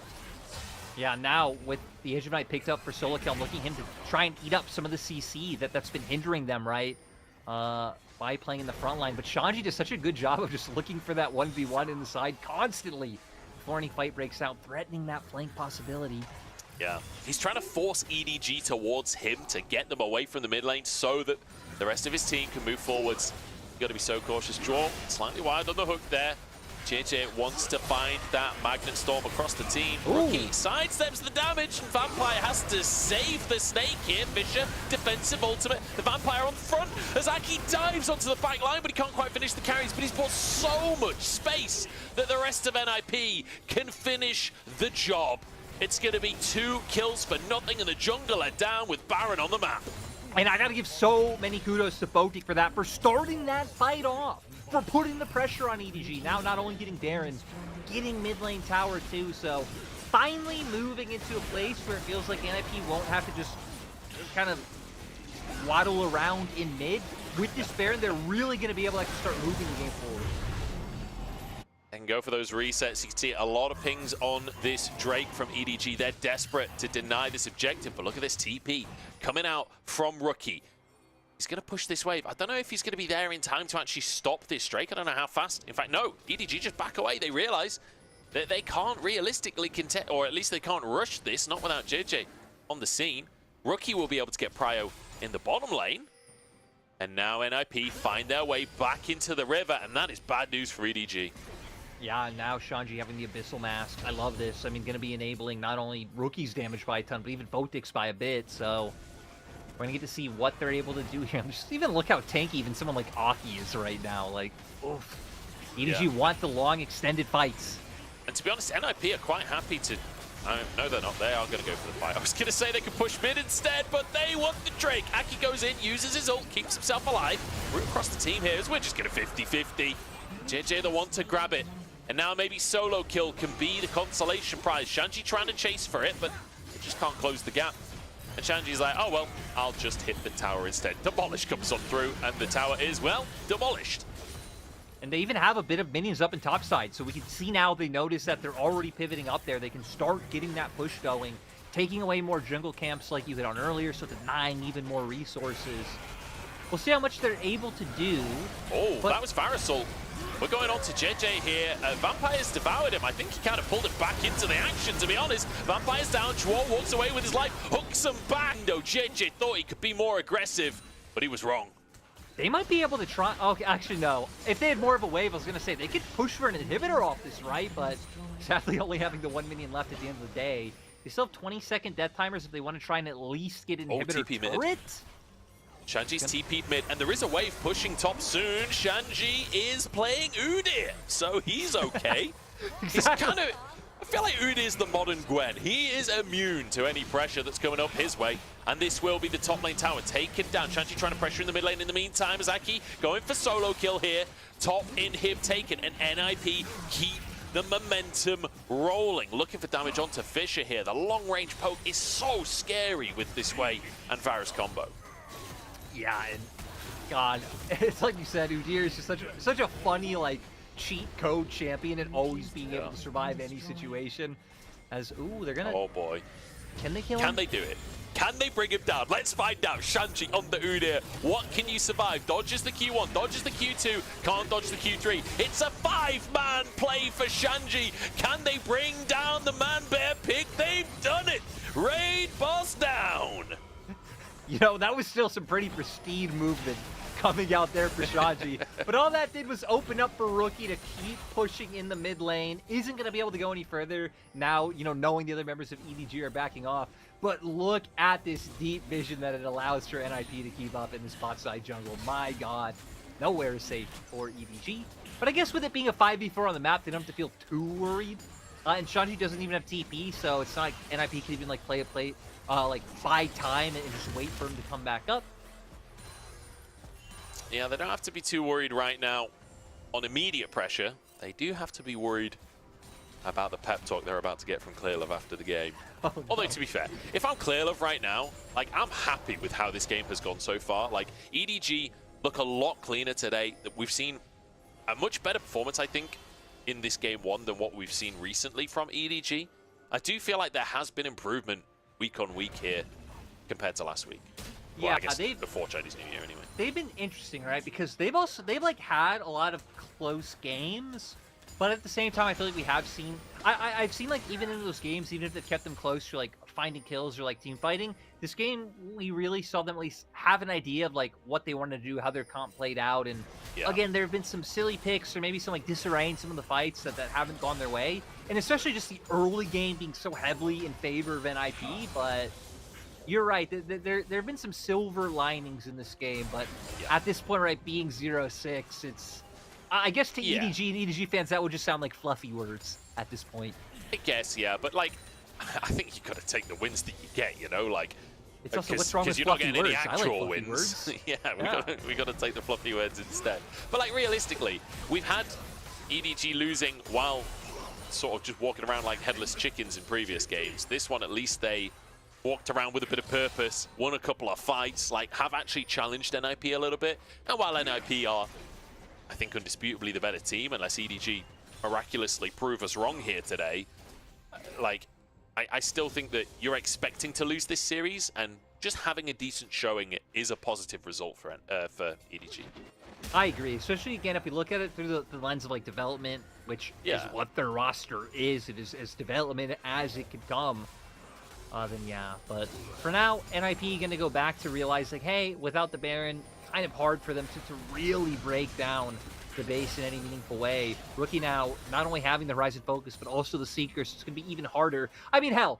Yeah, now with the Age of Night picked up for solo kill, I'm looking him to try and eat up some of the CC that's been hindering them, right? By playing in the front line. But Shanji does such a good job of just looking for that 1v1 in the side constantly before any fight breaks out, threatening that flank possibility.
Yeah, he's trying to force EDG towards him to get them away from the mid lane so that the rest of his team can move forwards. Got to be so cautious. Draw slightly wide on the hook there. JJ wants to find that Magnet Storm across the team. Rookie sidesteps the damage, and Vampire has to save the Snake here. Fisher, defensive ultimate. The Vampire on front as Aki dives onto the back line, but he can't quite finish the carries, but he's bought so much space that the rest of NIP can finish the job. It's going to be 2 kills for nothing, and the jungle are down with Baron on the map.
And I gotta give so many kudos to Botic for that, for starting that fight off, for putting the pressure on EDG. Now not only getting Darren, getting mid lane tower too, so finally moving into a place where it feels like NIP won't have to just kind of waddle around in mid. With this Baron, they're really gonna be able to start moving the game forward.
And go for those resets. You can see a lot of pings on this Drake from EDG. They're desperate to deny this objective, but look at this TP coming out from Rookie. He's going to push this wave. I don't know if he's going to be there in time to actually stop this Drake. I don't know how fast. In fact, no. EDG just back away. They realize that they can't realistically contest, or at least they can't rush this, not without JJ on the scene. Rookie will be able to get prio in the bottom lane. And now NIP find their way back into the river, and that is bad news for EDG.
Yeah, and now Shanji having the Abyssal Mask. I love this. I mean, going to be enabling not only Rookie's damage by a ton, but even Botic's by a bit. So we're going to get to see what they're able to do here. Just even look how tanky even someone like Aki is right now. Like, oof. EDG want the long, extended fights.
And to be honest, NIP are quite happy to... no, they're not. They are going to go for the fight. I was going to say they could push mid instead, but they want the Drake. Aki goes in, uses his ult, keeps himself alive. Root across the team here as we're just going to 50-50. JJ the one to grab it. And now maybe solo kill can be the consolation prize. Shanji trying to chase for it, but they just can't close the gap. And Shanji's like, oh, well, I'll just hit the tower instead. Demolish comes on through, and the tower is, well, demolished.
And they even have a bit of minions up in topside, so we can see now they notice that they're already pivoting up there. They can start getting that push going, taking away more jungle camps like you hit on earlier, so denying even more resources. We'll see how much they're able to do.
Oh, that was Varusol. We're going on to JJ here. Vampire's devoured him. I think he kind of pulled him back into the action, to be honest. Vampire's down. Chuo walks away with his life, hooks him back. No, JJ thought he could be more aggressive, but he was wrong.
They might be able to try. Oh, actually, no. If they had more of a wave, I was going to say they could push for an inhibitor off this, right? But sadly, only having the 1 minion left at the end of the day. They still have 20-second death timers if they want to try and at least get an inhibitor
TP
turret.
Mid. Shanji's TP'd mid, and there is a wave pushing top soon. Shanji is playing Udyr, so he's okay. He's kind of... I feel like Udyr is the modern Gwen. He is immune to any pressure that's coming up his way. And this will be the top lane tower taken down. Shanji trying to pressure in the mid lane in the meantime. Zaki going for solo kill here. Top inhib taken, and NIP keep the momentum rolling. Looking for damage onto Fisher here. The long range poke is so scary with this way and Varus combo.
Yeah, and God, it's like you said, Udyr is just such a funny, like, cheat code champion and always being able to survive any situation. As, ooh, they're gonna...
Oh boy.
Can they kill him?
Can they do it? Can they bring him down? Let's find out. Shanji on the Udyr. What can you survive? Dodges the Q1, dodges the Q2, can't dodge the Q3. It's a 5-man play for Shanji. Can they bring down the Man Bear Pig? They've done it. Raid boss down.
You know, that was still some pretty pristine movement coming out there for Shanji. But all that did was open up for Rookie to keep pushing in the mid lane. Isn't going to be able to go any further now, you know, knowing the other members of EDG are backing off. But look at this deep vision that it allows for NIP to keep up in this bot side jungle. My God, nowhere is safe for EDG. But I guess with it being a 5v4 on the map, they don't have to feel too worried. And Shanji doesn't even have TP, so it's not like NIP can even like play a play, like buy time and just wait for him to come back up.
Yeah, they don't have to be too worried right now on immediate pressure. They do have to be worried about the pep talk they're about to get from Clearlove after the game.
Oh, no.
Although, to be fair, if I'm Clearlove right now, like, I'm happy with how this game has gone so far. Like, EDG look a lot cleaner today. We've seen a much better performance, I think, in this game one than what we've seen recently from EDG. I do feel like there has been improvement week on week here compared to last week. Well,
Yeah,
I guess before Chinese New Year anyway.
They've been interesting, right? Because they've like had a lot of close games, but at the same time, I feel like we have seen. I've seen like even in those games, even if they've kept them close to like finding kills or like team fighting, this game we really saw them at least have an idea of like what they wanted to do, how their comp played out, and again, there have been some silly picks or maybe some like disarray in some of the fights that haven't gone their way, and especially just the early game being so heavily in favor of NIP, but. You're right. There have been some silver linings in this game, but at this point, right, being 0-6, it's... I guess to EDG and EDG fans, that would just sound like fluffy words at this point.
I guess, yeah, but like, I think you got to take the wins that you get, you know, like...
It's also what's wrong with
you're not
fluffy
getting any
words. I like
actual
fluffy
wins.
words.
Yeah, we got to take the fluffy words instead. But like, realistically, we've had EDG losing while sort of just walking around like headless chickens in previous games. This one, at least they walked around with a bit of purpose, won a couple of fights, like have actually challenged NIP a little bit. And while NIP are, I think, undisputably the better team, unless EDG miraculously prove us wrong here today, like, I still think that you're expecting to lose this series, and just having a decent showing is a positive result for EDG.
I agree, especially again if we look at it through the lens of like development, which is what their roster is. It is as development as it could come. Then yeah, but for now, NIP going to go back to realize like, hey, without the Baron, kind of hard for them to really break down the base in any meaningful way. Rookie now not only having the Horizon Focus, but also the Seeker, so it's going to be even harder. I mean, hell,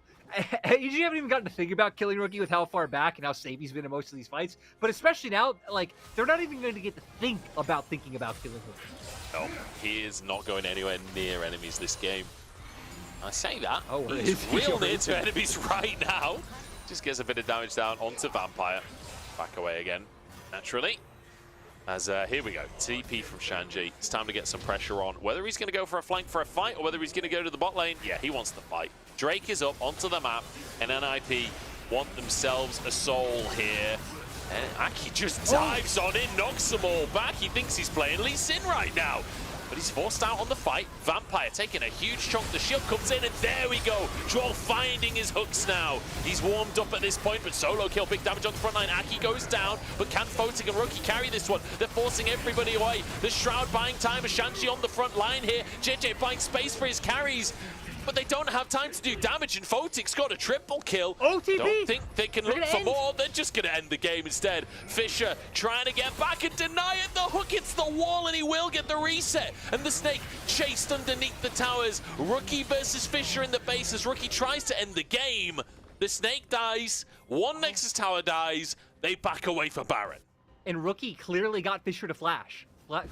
you haven't even gotten to think about killing Rookie with how far back and how safe he's been in most of these fights, but especially now, like, they're not even going to get to think about thinking about killing Rookie.
No, he is not going anywhere near enemies this game. I say that.
Oh,
he's real near to enemies right now. Just gets a bit of damage down onto Vampire. Back away again, naturally. As here we go, TP from Shanji. It's time to get some pressure on. Whether he's going to go for a flank for a fight or whether he's going to go to the bot lane, yeah, he wants the fight. Drake is up onto the map, and NIP want themselves a soul here. And Aki just dives on in, knocks them all back. He thinks he's playing Lee Sin right now. But he's forced out on the fight. Vampire taking a huge chunk. The shield comes in, and there we go. Droll finding his hooks now. He's warmed up at this point, but solo kill. Big damage on the front line. Aki goes down, but can Photic and Rookie carry this one? They're forcing everybody away. The Shroud buying time. Ashanti on the front line here. JJ buying space for his carries. But they don't have time to do damage, and Photic's got a triple kill.
OTP!
Don't think they can look for more. They're just going to end the game instead. Fisher trying to get back and deny it. The hook hits the wall, and he will get the reset. And the Snake chased underneath the towers. Rookie versus Fisher in the base as Rookie tries to end the game. The Snake dies. One Nexus tower dies. They back away for Baron.
And Rookie clearly got Fisher to flash.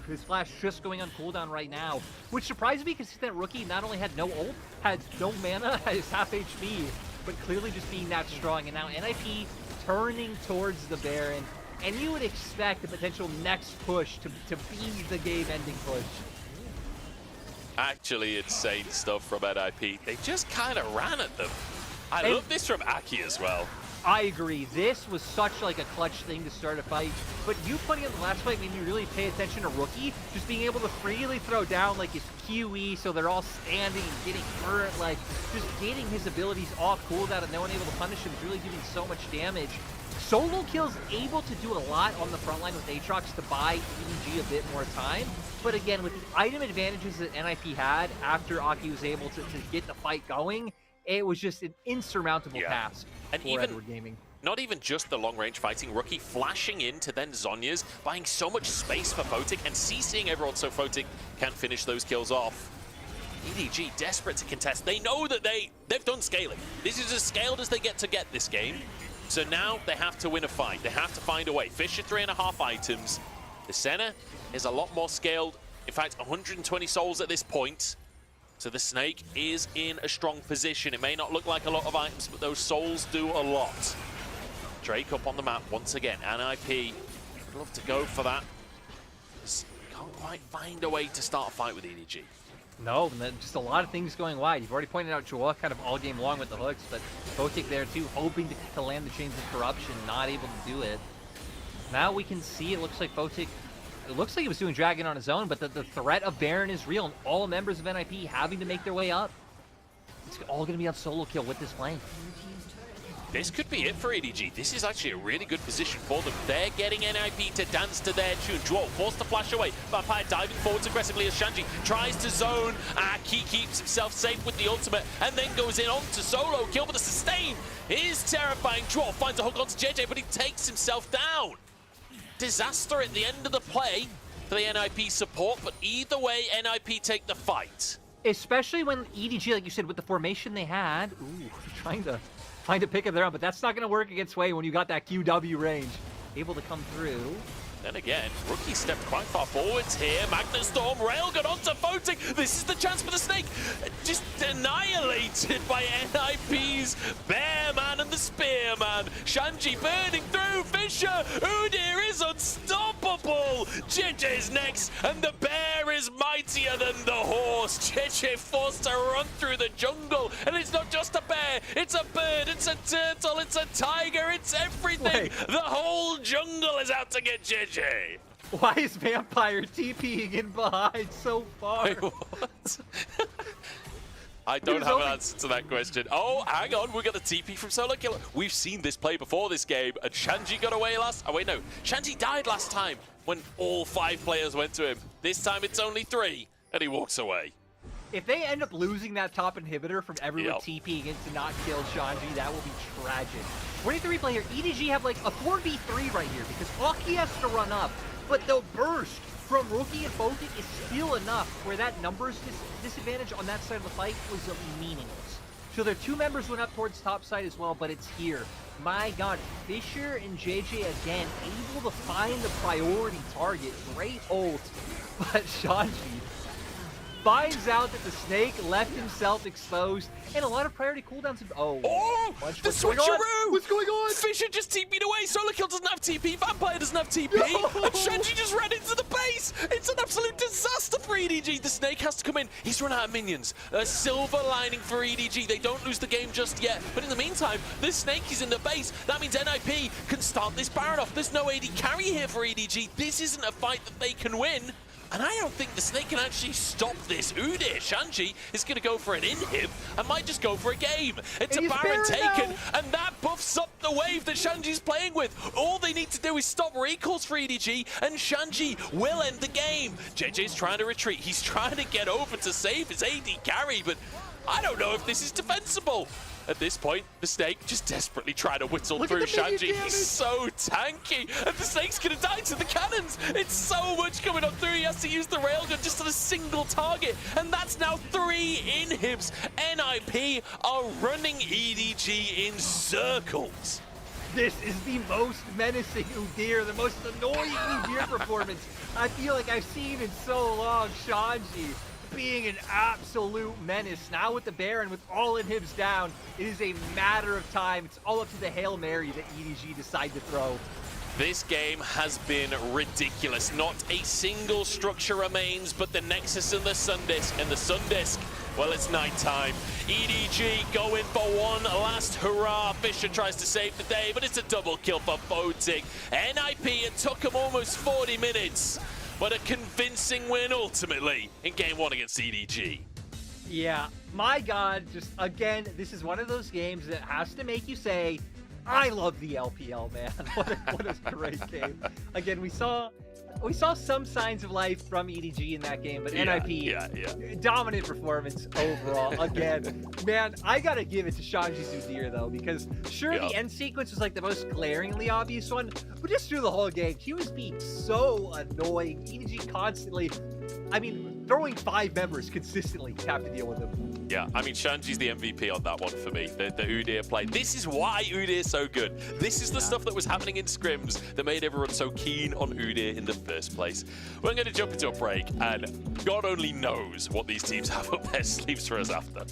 His flash just going on cooldown right now, which surprised me because that Rookie not only had no ult, had no mana, had his half HP, but clearly just being that strong. And now NIP turning towards the Baron, and you would expect the potential next push to be the game-ending push.
Actually insane stuff from NIP. They just kind of ran at them. I love this from Aki as well.
I agree. This was such like a clutch thing to start a fight. But you putting in the last fight made me really pay attention to Rookie. Just being able to freely throw down like his QE so they're all standing and getting hurt. Like just getting his abilities off cooldown and no one able to punish him is really doing so much damage. Solo Kill's able to do a lot on the front line with Aatrox to buy EDG a bit more time. But again, with the item advantages that NIP had after Aki was able to get the fight going, it was just an insurmountable task.
And even Gaming. Not even just the long-range fighting, Rookie flashing into then Zhonya's, buying so much space for Photic and CCing everyone so Photic can finish those kills off. EDG desperate to contest. They know that they've done scaling. This is as scaled as they get this game. So now they have to win a fight. They have to find a way. Fisher 3.5 items. The Senna is a lot more scaled. In fact, 120 souls at this point. So the Snake is in a strong position. It may not look like a lot of items, but those souls do a lot. Drake up on the map once again. NIP would love to go for that. Just can't quite find a way to start a fight with EDG.
No, just a lot of things going wide. You've already pointed out Joel kind of all game long with the hooks, but Photic there too, hoping to land the Chains of Corruption, not able to do it. Now we can see it looks like Photic, it looks like he was doing Dragon on his own, but the threat of Baron is real, and all members of NIP having to make their way up. It's all going to be on solo kill with this lane.
This could be it for EDG. This is actually a really good position for them. They're getting NIP to dance to their tune. Droll forced to flash away. Vampire diving forwards aggressively as Shanji tries to zone. Aki keeps himself safe with the ultimate and then goes in onto solo kill, but the sustain is terrifying. Droll finds a hook onto JJ, but he takes himself down. Disaster at the end of the play for the NIP support, but either way, NIP take the fight.
Especially when EDG, like you said, with the formation they had, trying to find a pick of their own, but that's not going to work against Wei when you got that QW range. Able to come through.
Then again, Rookie stepped quite far forwards here. Magnet Storm, Railgun onto Photic. This is the chance for the Snake. Just annihilated by NIP's Bearman and the Spearman. Shanji burning through. Fisher, Udyr is unstoppable. JJ's next, and the bear is mightier than the horse. JJ forced to run through the jungle, and it's not just a bear, it's a bird, it's a turtle, it's a tiger, it's everything.
Wait.
The whole jungle is out to get JJ.
Why is Vampire TPing in behind so far?
Wait, what? I don't have an answer to that question. Oh, hang on, we got a TP from Solo Killer. We've seen this play before this game, and Shanji got away last. Oh wait, no, Shanji died last time when all 5 players went to him. This time it's only 3, and he walks away.
If they end up losing that top inhibitor from everyone TPing in to not kill Shanji, that will be tragic. 23 player EDG have like a 4v3 right here because Aki has to run up, but the burst from Rookie and Photic is still enough where that numbers disadvantage on that side of the fight was meaningless. So their 2 members went up towards top side as well, but it's here. My God, Fisher and JJ again able to find the priority target. Great ult, but Shanji finds out that the Snake left himself exposed, and a lot of priority cooldowns.
The switcheroo! What's going on? Fisher just TP'd away. Solo Kill doesn't have TP. Vampire doesn't have TP. And Shanji just ran into the base. It's an absolute disaster for EDG. EDG, the Snake has to come in. He's run out of minions. A silver lining for EDG. They don't lose the game just yet. But in the meantime, this Snake is in the base. That means NIP can start this Baron off. There's no AD carry here for EDG. This isn't a fight that they can win. And I don't think the Snake can actually stop this. Udyr Shanji is going to go for an inhib and might just go for a game. It's a Baron taken, and that buffs up the wave that Shanji's playing with. All they need to do is stop recalls for EDG, and Shanji will end the game. JJ's trying to retreat. He's trying to get over to save his AD carry, but I don't know if this is defensible. At this point, the Snake just desperately trying to whittle through Shanji. He's so tanky, and the Snake's gonna die to the cannons. It's so much coming up through. He has to use the railgun just on a single target, and that's now 3 inhibs. NIP are running EDG in circles.
This is the most menacing Udyr, the most annoying Udyr performance I feel like I've seen in so long. Shanji being an absolute menace. Now with the Baron, with all inhibs down, it is a matter of time. It's all up to the Hail Mary that EDG decide to throw.
This game has been ridiculous. Not a single structure remains but the Nexus and the Sundisk. And the Sundisk, well, it's nighttime. EDG going for one last hurrah. Fisher tries to save the day, but it's a double kill for Boating. NIP, it took him almost 40 minutes. But a convincing win ultimately in game 1 against EDG.
Yeah, my God, just again, this is one of those games that has to make you say, I love the LPL, man. What a great game. Again, we saw some signs of life from EDG in that game, but NIP, dominant performance overall. Again, man, I gotta give it to Shanji Udyr though, because sure, the end sequence was like the most glaringly obvious one, but just through the whole game, he was being so annoying. EDG constantly, I mean, throwing 5 members consistently to have to deal with him.
Yeah, I mean, Shanji's the MVP on that one for me, the Udyr play. This is why Udyr's so good. This is the stuff that was happening in scrims that made everyone so keen on Udyr in the first place. We're going to jump into a break, and God only knows what these teams have up their sleeves for us after.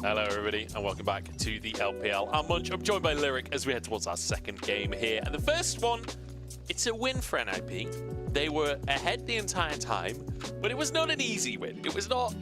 Hello everybody and welcome back to the LPL. I'm Munch, I'm joined by Lyric as we head towards our second game here. And the first one, it's a win for NIP. They were ahead the entire time, but it was not an easy win. It was not...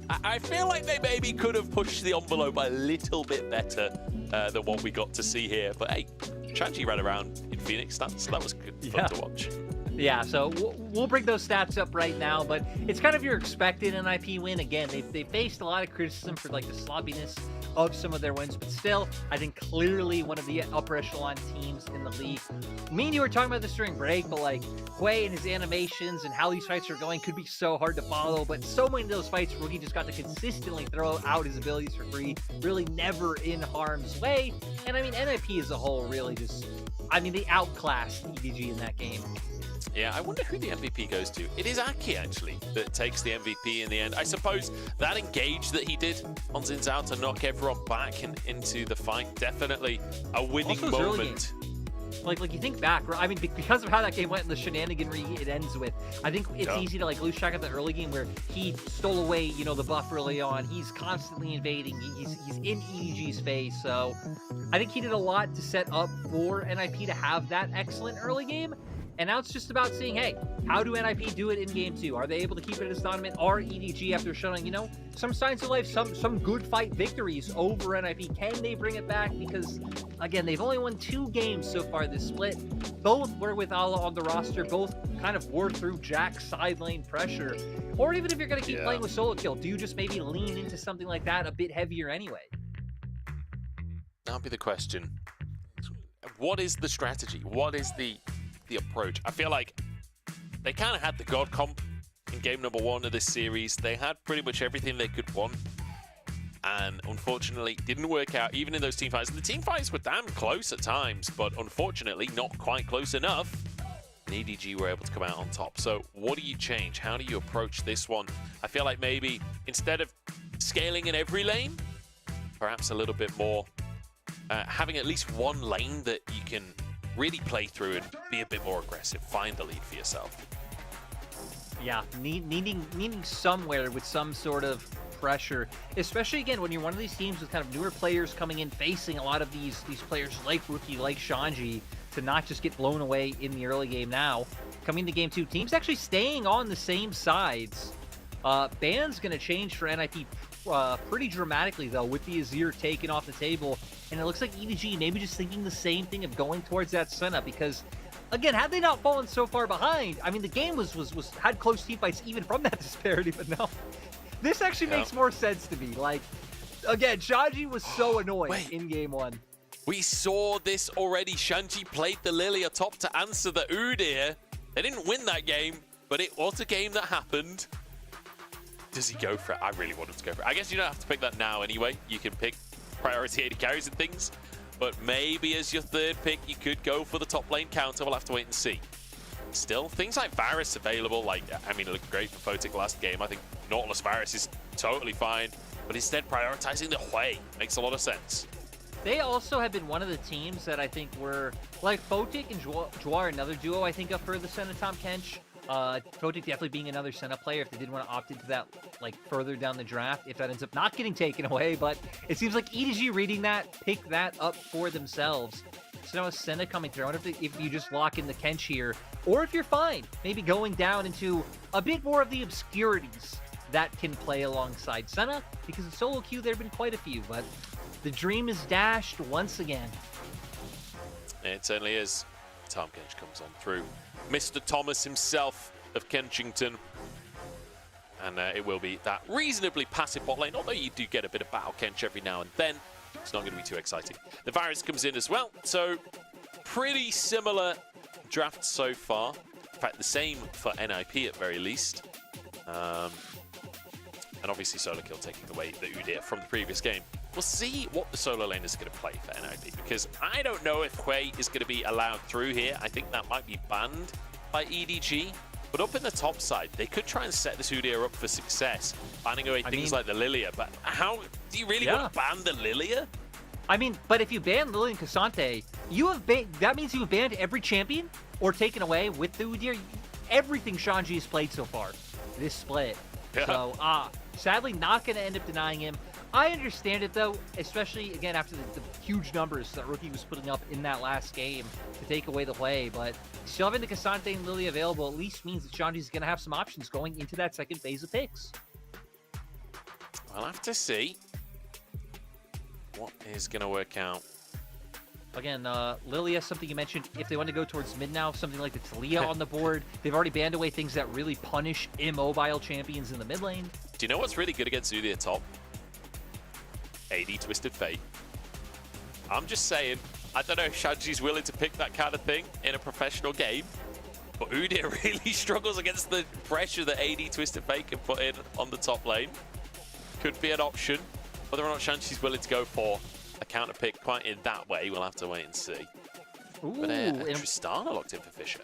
I feel like they maybe could have pushed the envelope a little bit better than what we got to see here. But hey, Shanji ran around in Phoenix stats, so that was good fun to watch.
Yeah, so we'll bring those stats up right now, but it's kind of your expected NIP win. Again, they faced a lot of criticism for like the sloppiness of some of their wins, but still, I think clearly one of the upper echelon teams in the league. Me and you were talking about this during break, but like Hwei and his animations and how these fights are going could be so hard to follow, but so many of those fights, Rookie just got to consistently throw out his abilities for free, really never in harm's way. And I mean, NIP as a whole really just, I mean, they outclassed EDG in that game.
Yeah, I wonder who the MVP goes to. It is Aki, actually, that takes the MVP in the end. I suppose that engage that he did on Xin Zhao to knock everyone back and into the fight, definitely a winning moment.
Like you think back, I mean, because of how that game went and the shenaniganry it ends with, I think it's easy to like lose track of the early game where he stole away, you know, the buff early on. He's constantly invading. He's in EDG's face. So I think he did a lot to set up for NIP to have that excellent early game. And now it's just about seeing, hey, how do NIP do it in game 2? Are they able to keep it as dominant? Are EDG, after showing, you know, some signs of life, some good fight victories over NIP, can they bring it back? Because, again, they've only won 2 games so far this split. Both were with Ala on the roster. Both kind of wore through Jack's side lane pressure. Or even if you're going to keep playing with solo kill, do you just maybe lean into something like that a bit heavier anyway?
That'll be the question. What is the strategy? What is the approach? I feel like they kind of had the God comp in game number 1 of this series. They had pretty much everything they could want, and unfortunately didn't work out even in those team fights. And the team fights were damn close at times, but unfortunately not quite close enough. And EDG were able to come out on top. So what do you change? How do you approach this one? I feel like maybe instead of scaling in every lane, perhaps a little bit more having at least one lane that you can really play through and be a bit more aggressive, find the lead for yourself.
Yeah, needing somewhere with some sort of pressure, especially again when you're one of these teams with kind of newer players coming in, facing a lot of these players like Rookie, like Shanji, to not just get blown away in the early game. Now coming to game 2, teams actually staying on the same sides. Ban's gonna change for NIP pretty dramatically though, with the Azir taken off the table. And it looks like EDG maybe just thinking the same thing of going towards that Senna, because again, had they not fallen so far behind, I mean, the game was had close team fights even from that disparity, but no. This actually makes more sense to me. Like, again, Shanji was so annoying in game 1.
We saw this already. Shanji played the Lily atop to answer the Udyr. They didn't win that game, but it was a game that happened. Does he go for it? I really want him to go for it. I guess you don't have to pick that now anyway. You can pick priority AD carries and things. But maybe as your third pick, you could go for the top lane counter. We'll have to wait and see. Still, things like Varus available. Like, I mean, it looked great for Photic last game. I think Nautilus Varus is totally fine. But instead, prioritizing the Hui makes a lot of sense.
They also have been one of the teams that I think were, like, Photic and Jwar, another duo, I think, up for the Senna Tahm Kench. Photic definitely being another Senna player if they did want to opt into that, like, further down the draft, if that ends up not getting taken away. But it seems like EDG reading that, pick that up for themselves. So now with Senna coming through, I wonder if you just lock in the Kench here, or if you're fine, maybe going down into a bit more of the obscurities that can play alongside Senna, because in solo queue there have been quite a few, but the dream is dashed once again.
It certainly is. Tahm Kench comes on through. Mr. Thomas himself of Kenchington. And it will be that reasonably passive bot lane, although you do get a bit of battle Kench every now and then. It's not going to be too exciting. The Varus comes in as well, so pretty similar draft so far. In fact, the same for NIP at very least. And obviously Solo Kill taking away the Udyr from the previous game. We'll see what the solo lane is going to play for NIP, because I don't know if Hui is going to be allowed through here. I think that might be banned by EDG. But up in the top side, they could try and set this Udyr up for success, banning away things like the Lilia. But how do you really want to ban the Lilia?
I mean, but if you ban Lilia and K'Sante, you have that means you have banned every champion or taken away with the Udyr everything Shanji has played so far this split.
Yeah.
So, sadly, not going to end up denying him. I understand it, though, especially, again, after the huge numbers that Rookie was putting up in that last game to take away the play. But still having the K'Sante and Lilia available at least means that Shanji's going to have some options going into that second phase of picks.
I'll have to see what is going to work out.
Again, Lilia, something you mentioned, if they want to go towards mid now, something like the Talia on the board. They've already banned away things that really punish immobile champions in the mid lane.
Do you know what's really good against Udyr top? AD Twisted Fate. I'm just saying, I don't know if Shanji's willing to pick that kind of thing in a professional game, but Udyr really struggles against the pressure that AD Twisted Fate can put in on the top lane. Could be an option. Whether or not Shanji's willing to go for a counter pick quite in that way, we'll have to wait and see.
Ooh,
But Tristana locked in for Fisher.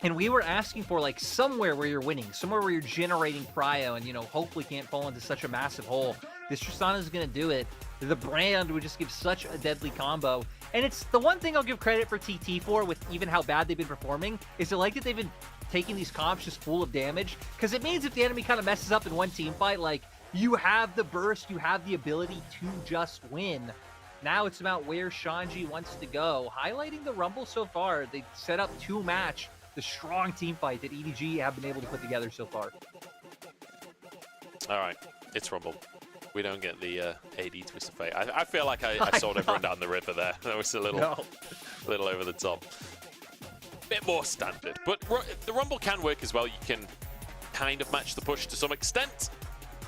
And we were asking for, like, somewhere where you're winning, somewhere where you're generating prio and, you know, hopefully can't fall into such a massive hole. This Tristana is going to do it. The brand would just give such a deadly combo. And it's the one thing I'll give credit for TT for, with even how bad they've been performing, is I like that they've been taking these comps just full of damage. Because it means if the enemy kind of messes up in one team fight, like, you have the burst, you have the ability to just win. Now it's about where Shanji wants to go. Highlighting the Rumble so far, they set up to match the strong team fight that EDG have been able to put together so far.
All right, it's Rumble. We don't get the AD Twist of Fate. I feel like I sold everyone down the river there. That was a little over the top. Bit more standard. But the Rumble can work as well. You can kind of match the push to some extent.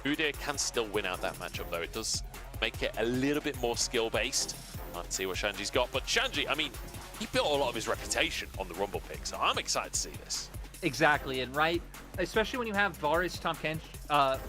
Udyr can still win out that matchup, though. It does make it a little bit more skill-based. Let's see what Shanji's got. But Shanji, I mean, he built a lot of his reputation on the Rumble pick, so I'm excited to see this.
Exactly, and right, especially when you have Varus Tahm Kench,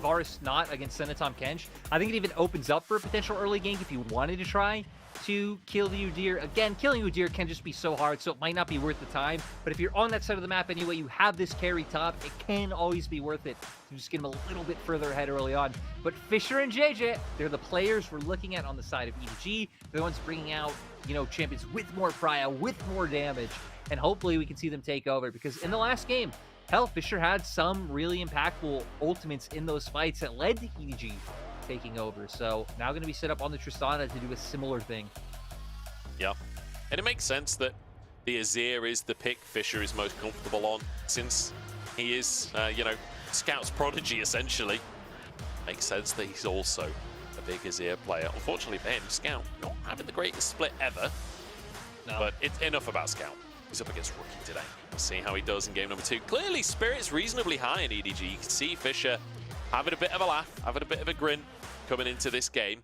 Varus not against Senna Tahm Kench, I think it even opens up for a potential early gank if you wanted to try to kill the Udyr. Again, killing Udyr can just be so hard, so it might not be worth the time. But if you're on that side of the map anyway, you have this carry top, it can always be worth it to just get him a little bit further ahead early on. But Fisher and JJ, they're the players we're looking at on the side of EDG. They're the ones bringing out, you know, champions with more prio, with more damage. And hopefully we can see them take over, because in the last game, hell, Fisher had some really impactful ultimates in those fights that led to EDG taking over. So now going to be set up on the Tristana to do a similar thing.
Yeah, and it makes sense that the Azir is the pick Fisher is most comfortable on, since he is, you know, Scout's prodigy, essentially. Makes sense that he's also a big Azir player. Unfortunately for him, Scout not having the greatest split ever. No. But it's enough about Scout. He's up against Rookie today. We'll see how he does in game number 2. Clearly, Spirit's reasonably high in EDG. You can see Fisher having a bit of a laugh, having a bit of a grin coming into this game.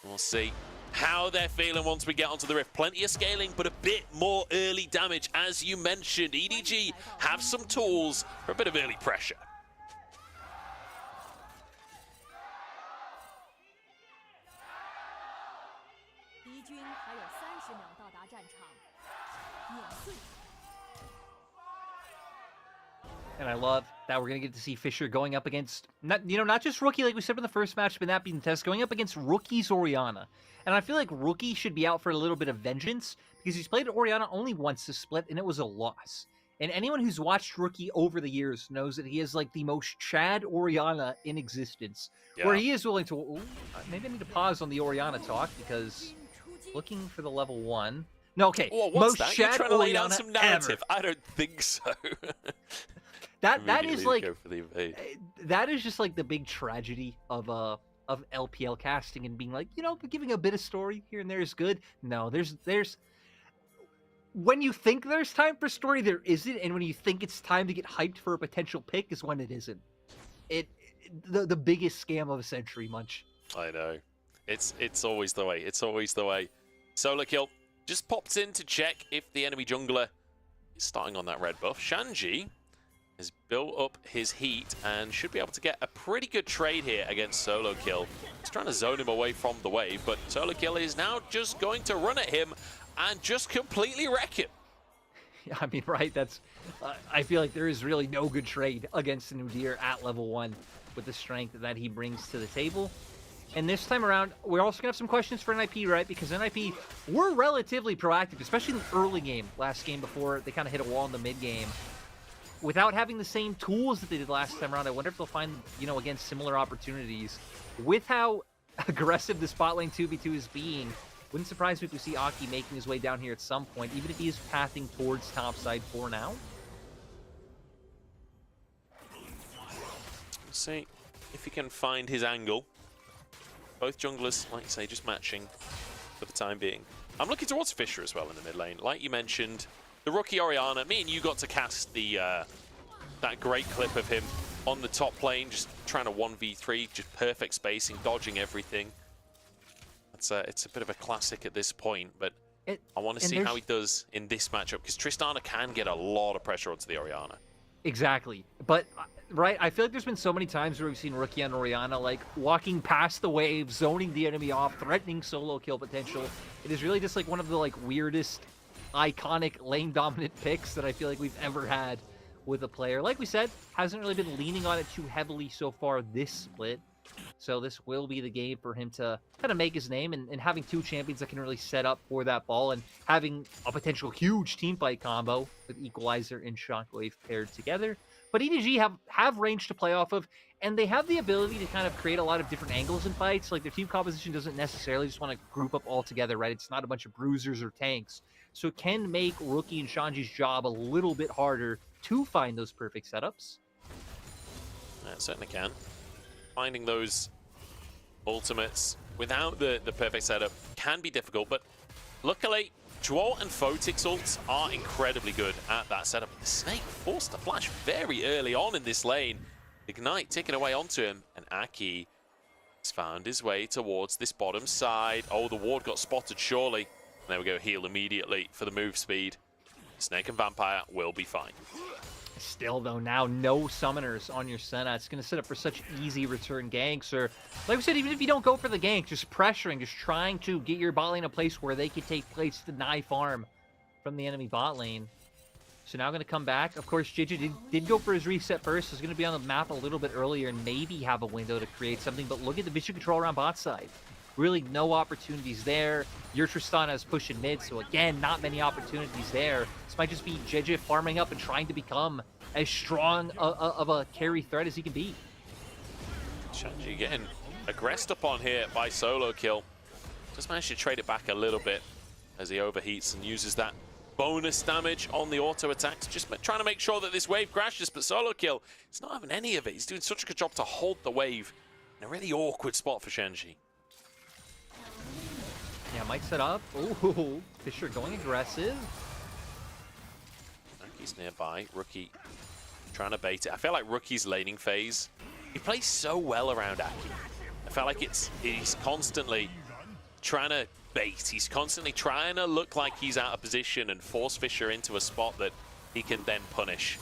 We'll see how they're feeling once we get onto the Rift. Plenty of scaling, but a bit more early damage. As you mentioned, EDG have some tools for a bit of early pressure.
And I love that we're going to get to see Fisher going up against, not just Rookie like we said in the first match, but that being the test, going up against Rookie's Orianna. And I feel like Rookie should be out for a little bit of vengeance because he's played Orianna only once this split, and it was a loss. And anyone who's watched Rookie over the years knows that he is like the most Chad Orianna in existence, where he is willing to... Ooh, maybe I need to pause on the Orianna talk because looking for the level 1. No, okay.
Well,
most
what's that? You're
Chad
trying to lay down
Orianna
some narrative.
ever.
I don't think so.
That is
Immediately
like
go for the evade.
that is just like the big tragedy of LPL casting and being like, giving a bit of story here and there is good. No, there's when you think there's time for story, there isn't, and when you think it's time to get hyped for a potential pick is when it isn't. The biggest scam of a century, Munch.
I know. It's always the way. It's always the way. Solo kill just pops in to check if the enemy jungler is starting on that red buff. Shanji has built up his heat and should be able to get a pretty good trade here against Solo Kill. He's trying to zone him away from the wave, but Solo Kill is now just going to run at him and just completely wreck him.
Yeah, I mean, right, that's... I feel like there is really no good trade against an Udyr at level 1 with the strength that he brings to the table. And this time around, we're also going to have some questions for NIP, right? Because NIP were relatively proactive, especially in the early game, last game before they kind of hit a wall in the mid game. Without having the same tools that they did last time around, I wonder if they'll find, again, similar opportunities. With how aggressive the spot lane 2v2 is being, wouldn't surprise me if we see Aki making his way down here at some point, even if he is pathing towards topside for now.
Let's see if he can find his angle. Both junglers, like you say, just matching for the time being. I'm looking towards Fisher as well in the mid lane. Like you mentioned, the Rookie Orianna, me and you got to cast the that great clip of him on the top lane, just trying to 1v3, just perfect spacing, dodging everything. It's a bit of a classic at this point, but I want to see how he does in this matchup, because Tristana can get a lot of pressure onto the Orianna.
Exactly. But, right, I feel like there's been so many times where we've seen Rookie and Orianna, like, walking past the wave, zoning the enemy off, threatening solo kill potential. It is really just, like, one of the, like, weirdest, iconic lane-dominant picks that I feel like we've ever had with a player. Like we said, hasn't really been leaning on it too heavily so far this split. So this will be the game for him to kind of make his name, and having two champions that can really set up for that ball, and having a potential huge team fight combo with Equalizer and Shockwave paired together. But EDG have range to play off of, and they have the ability to kind of create a lot of different angles in fights. Like, their team composition doesn't necessarily just want to group up all together, right? It's not a bunch of bruisers or tanks. So it can make Rookie and Shanji's job a little bit harder to find those perfect setups.
Yeah, it certainly can. Finding those ultimates without the perfect setup can be difficult, but luckily, Jwalt and Photic's ults are incredibly good at that setup. The Snake forced to flash very early on in this lane. Ignite ticking away onto him, and Aki has found his way towards this bottom side. Oh, the ward got spotted, surely. There we go, heal immediately for the move speed. Snake and Vampire will be fine.
Still, though, now no summoners on your Senna. It's going to set up for such easy return ganks, or, like we said, even if you don't go for the gank, just pressuring, just trying to get your bot lane in a place where they can take place to deny farm from the enemy bot lane. So now going to come back. Of course, JJ did go for his reset first. He's going to be on the map a little bit earlier and maybe have a window to create something, but look at the vision control around bot side. Really no opportunities there. Your Tristana is pushing mid, so again, not many opportunities there. This might just be JJ farming up and trying to become as strong of a carry threat as he can be.
Shanji getting aggressed upon here by Solo Kill. Just managed to trade it back a little bit as he overheats and uses that bonus damage on the auto attacks. Just trying to make sure that this wave crashes, but Solo Kill, he's not having any of it. He's doing such a good job to hold the wave in a really awkward spot for Shanji.
Yeah, might set up. Ooh, Fisher going aggressive.
Rookie's nearby. Rookie trying to bait it. I feel like Rookie's laning phase, he plays so well around Aki. I feel like he's constantly trying to bait. He's constantly trying to look like he's out of position and force Fisher into a spot that he can then punish.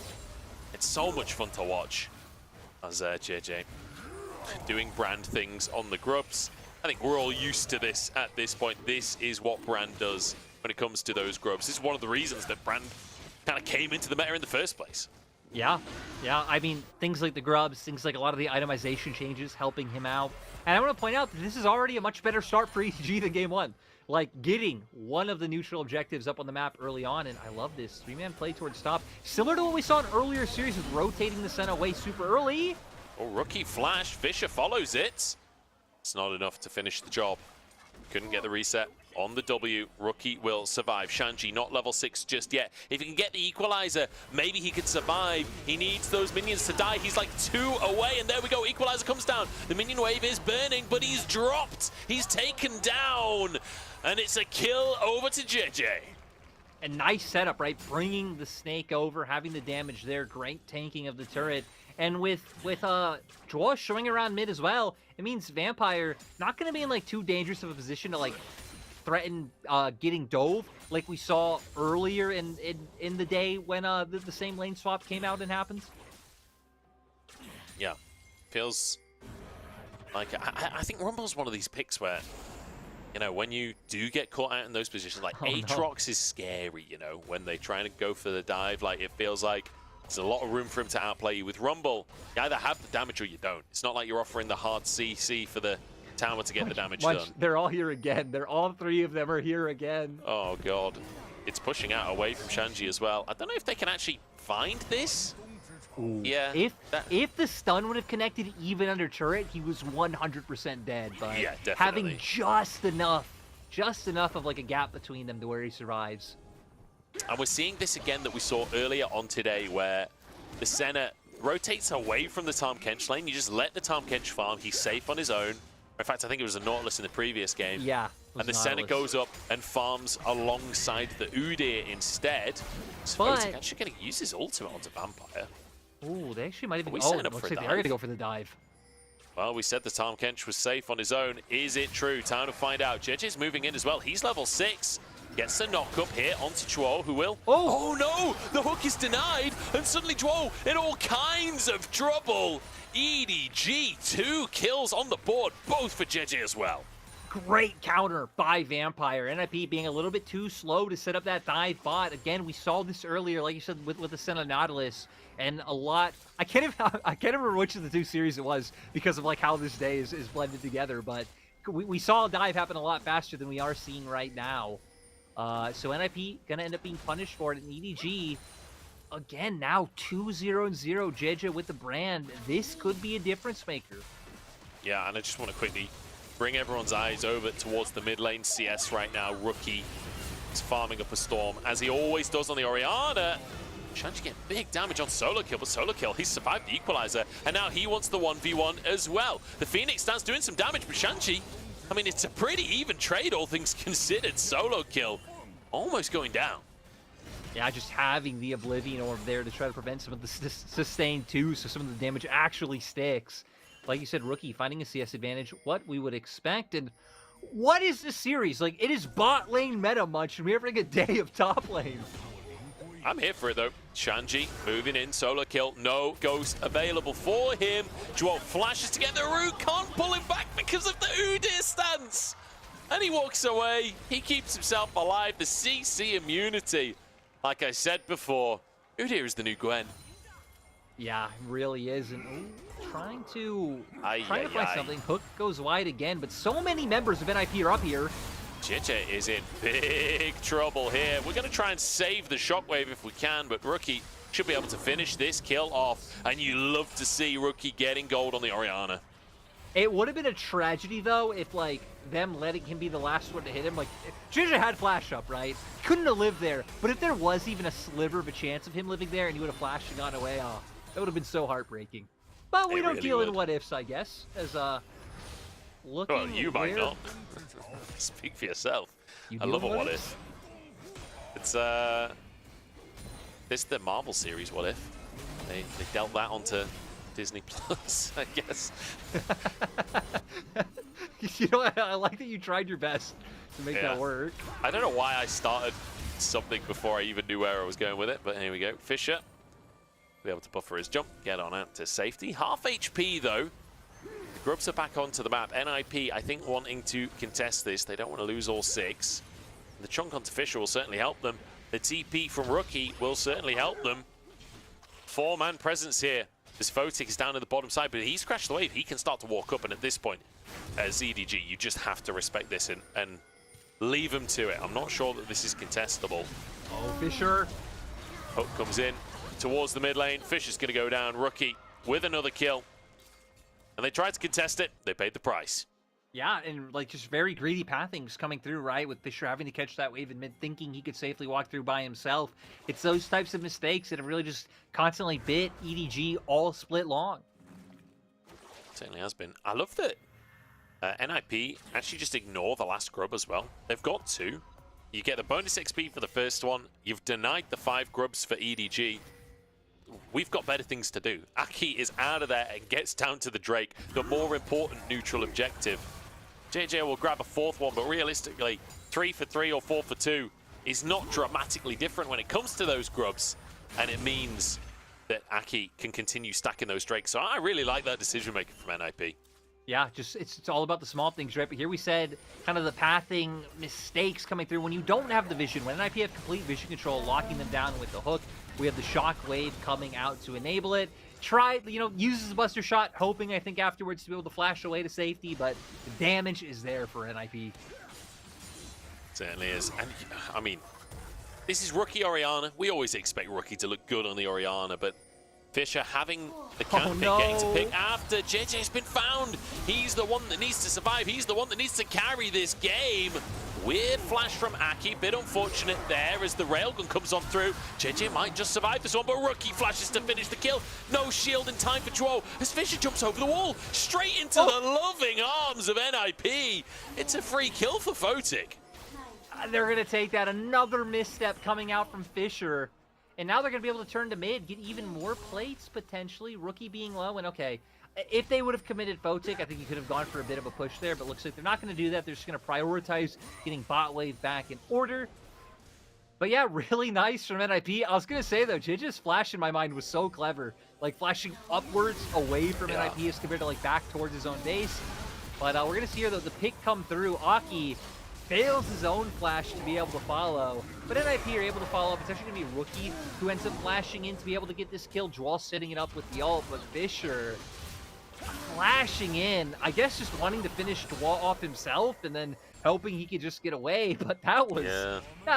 It's so much fun to watch as JJ doing brand things on the grubs. I think we're all used to this at this point. This is what Brand does when it comes to those grubs. This is one of the reasons that Brand kind of came into the meta in the first place.
Yeah, yeah. I mean, things like the grubs, things like a lot of the itemization changes helping him out. And I want to point out that this is already a much better start for EG than Game 1. Like, getting one of the neutral objectives up on the map early on, and I love this. Three-man play towards top. Similar to what we saw in earlier series with rotating the Senna away super early.
Oh, rookie flash. Fisher follows it. It's not enough to finish the job. Couldn't get the reset on the W. Rookie will survive. Shanji not level 6 just yet. If he can get the equalizer, maybe he could survive. He needs those minions to die. He's like 2 away, and there we go. Equalizer comes down. The minion wave is burning, but he's dropped. He's taken down, and it's a kill over to JJ.
A nice setup, right? Bringing the snake over, having the damage there, great tanking of the turret. And with Dwarf showing around mid as well, it means Vampire not going to be in like too dangerous of a position to like threaten getting dove like we saw earlier in the day when the same lane swap came out and happened.
Yeah, feels like I think Rumble's one of these picks where, you know, when you do get caught out in those positions, like Aatrox is scary, you know, when they try to go for the dive, like it feels like there's a lot of room for him to outplay you. With Rumble, you either have the damage or you don't. It's not like you're offering the hard CC for the tower to get the damage done.
They're all here again. They're all 3 of them are here again.
Oh god. It's pushing out away from Shanji as well. I don't know if they can actually find this.
Ooh.
Yeah.
If the stun would have connected even under turret, he was 100% dead. But
yeah, definitely.
Having just enough of like a gap between them to where he survives.
And we're seeing this again that we saw earlier on today, where the Senna rotates away from the Tahm Kench lane. You just let the Tahm Kench farm. He's safe on his own. In fact, I think it was a Nautilus in the previous game.
Yeah.
And the Senna goes up and farms alongside the Udyr instead. So he's actually going to use his ultimate onto Vampire.
Ooh, they actually might even.
It
looks
for
like
a
they are
dive?
going to go for the dive.
Well, we said the Tahm Kench was safe on his own. Is it true? Time to find out. JJ's moving in as well. He's level 6. Gets the knock up here onto Chuo, who will. Oh no! The hook is denied, and suddenly Chuo in all kinds of trouble. EDG, 2 kills on the board, both for JJ as well.
Great counter by Vampire. NIP being a little bit too slow to set up that dive bot. Again, we saw this earlier, like you said, with the Senna Nautilus. And a lot, I can't remember which of the 2 series it was because of like how this day is blended together. But we saw a dive happen a lot faster than we are seeing right now. So NIP gonna end up being punished for it. And EDG, again, now 2-0-0. JJ with the brand. This could be a difference maker.
Yeah, and I just want to quickly bring everyone's eyes over towards the mid lane CS right now. Rookie is farming up a Storm, as he always does on the Orianna. Shanji getting big damage on solo kill, but solo kill, he's survived the equalizer, and now he wants the 1v1 as well. The Phoenix stands doing some damage, but Shanji, I mean, it's a pretty even trade, all things considered. Solo kill almost going down.
Yeah, just having the Oblivion Orb there to try to prevent some of the sustain too, so some of the damage actually sticks. Like you said, Rookie finding a CS advantage, what we would expect. And what is this series? Like, it is bot lane meta much, and we're having a day of top lane.
I'm here for it though. Shanji moving in, solo kill, no ghost available for him. Juo flashes to get the root, can't pull him back because of the Udyr stance. And he walks away, he keeps himself alive, the CC immunity. Like I said before, Udyr is the new Gwen.
Yeah, it really is. And trying to find
aye.
something. Hook goes wide again, but so many members of NIP are up here.
JJ is in big trouble here. We're going to try and save the shockwave if we can, but Rookie should be able to finish this kill off. And you love to see Rookie getting gold on the Orianna.
It would have been a tragedy, though, if, like, them letting him be the last one to hit him. Like, JJ had flash up, right? Couldn't have lived there. But if there was even a sliver of a chance of him living there and he would have flashed and gone away, oh, that would have been so heartbreaking. But we don't deal in what-ifs, I guess, as, looking
Well, you might not. Speak for yourself. I love a what-if. It's, this is the Marvel series what-if. They dealt that onto Disney Plus, I guess.
You know, I like that you tried your best to make that work.
I don't know why I started something before I even knew where I was going with it, but here we go. Fisher, be able to buffer his jump, get on out to safety. Half HP, though. Grubs are back onto the map. NIP, I think, wanting to contest this. They don't want to lose all 6. The chunk onto Fisher will certainly help them. The TP from Rookie will certainly help them. 4-man presence here. This Photic is down at the bottom side, but he's crashed the wave. He can start to walk up, and at this point, as EDG, you just have to respect this and leave him to it. I'm not sure that this is contestable.
Oh, Fisher.
Hook comes in towards the mid lane. Fisher's going to go down. Rookie with another kill. And they tried to contest it. They paid the price.
Yeah, and like just very greedy pathings coming through, right? With Fisher having to catch that wave in mid, thinking he could safely walk through by himself. It's those types of mistakes that have really just constantly bit EDG all split long.
Certainly has been. I love that NIP actually just ignore the last grub as well. They've got 2. You get the bonus XP for the first one. You've denied the 5 grubs for EDG. We've got better things to do. Aki is out of there and gets down to the Drake, the more important neutral objective. JJ will grab a 4th one, but realistically, 3 for 3 or 4 for 2 is not dramatically different when it comes to those grubs. And it means that Aki can continue stacking those Drakes. So I really like that decision making from NIP.
Yeah, just it's all about the small things, right? But here we said kind of the pathing mistakes coming through when you don't have the vision. When NIP have complete vision control, locking them down with the hook. We have the shockwave coming out to enable it. Uses the Buster Shot, hoping, I think, afterwards to be able to flash away to safety, but the damage is there for NIP.
Certainly is. And, I mean, this is Rookie Orianna. We always expect Rookie to look good on the Orianna, but Fisher having the camp pick, getting to pick after JJ's been found. He's the one that needs to survive. He's the one that needs to carry this game. Weird flash from Aki, bit unfortunate there as the railgun comes on through. JJ might just survive this one, but Rookie flashes to finish the kill. No shield in time for Duo as Fisher jumps over the wall, straight into the loving arms of NIP. It's a free kill for Photic.
They're going to take that. Another misstep coming out from Fisher. And now they're going to be able to turn to mid, get even more plates, potentially. Rookie being low, and okay. If they would have committed Photic, I think you could have gone for a bit of a push there, but looks like they're not going to do that. They're just going to prioritize getting bot wave back in order. But yeah, really nice from NIP. I was going to say, though, JJ's flash in my mind was so clever. Like, flashing upwards away from NIP as compared to, like, back towards his own base. But we're going to see here, though, the pick come through. Aki fails his own flash to be able to follow. But NIP are able to follow up. It's actually going to be Rookie who ends up flashing in to be able to get this kill. Draw setting it up with the ult, but Fisher flashing in, I guess just wanting to finish Dwa off himself and then hoping he could just get away, but that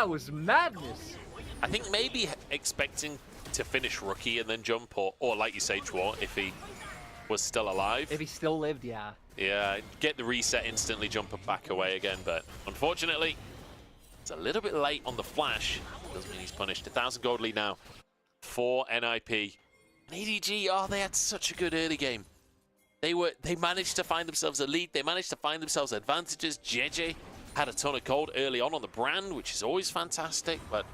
was madness.
I think maybe expecting to finish Rookie and then jump, or like you say, Dwa, if he was still alive.
If he still lived, yeah.
Yeah, get the reset instantly, jump back away again, but unfortunately, it's a little bit late on the flash. Doesn't mean he's punished. 1,000 gold lead now for NIP. EDG, they had such a good early game. They managed to find themselves a lead. They managed to find themselves advantages. JJ had a ton of gold early on the brand, which is always fantastic, but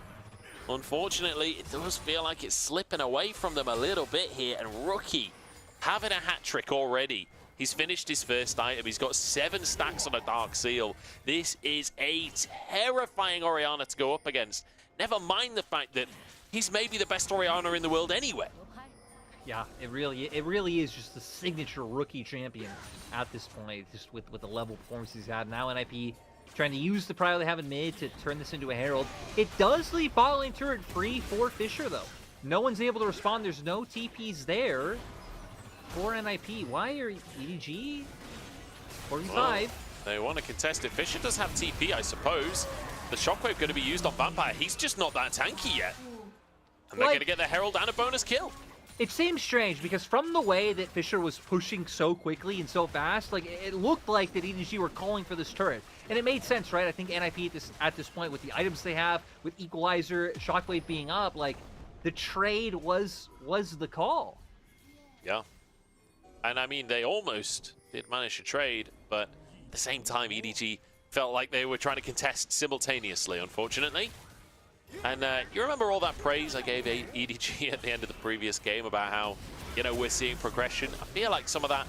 unfortunately, it does feel like it's slipping away from them a little bit here, and Rookie having a hat trick already. He's finished his first item. He's got 7 stacks on a Dark Seal. This is a terrifying Orianna to go up against. Never mind the fact that he's maybe the best Orianna in the world anyway.
Yeah, it really is just the signature Rookie champion at this point, just with the level performance he's had. Now NIP trying to use the prio they have in mid to turn this into a Herald. It does leave bot lane turret free for Fisher, though. No one's able to respond. There's no TPs there for NIP. Why are EDG 45?
Well, they want to contest it. Fisher does have TP, I suppose. The Shockwave going to be used on Vampire. He's just not that tanky yet. And they're going to get the Herald and a bonus kill.
It seems strange because from the way that Fisher was pushing so quickly and so fast, like it looked like that EDG were calling for this turret. And it made sense, right? I think NIP at this point, with the items they have, with Equalizer, Shockwave being up, like the trade was the call.
Yeah. And I mean, they almost did manage to trade, but at the same time, EDG felt like they were trying to contest simultaneously, unfortunately. And you remember all that praise I gave EDG at the end of the previous game about how, we're seeing progression? I feel like some of that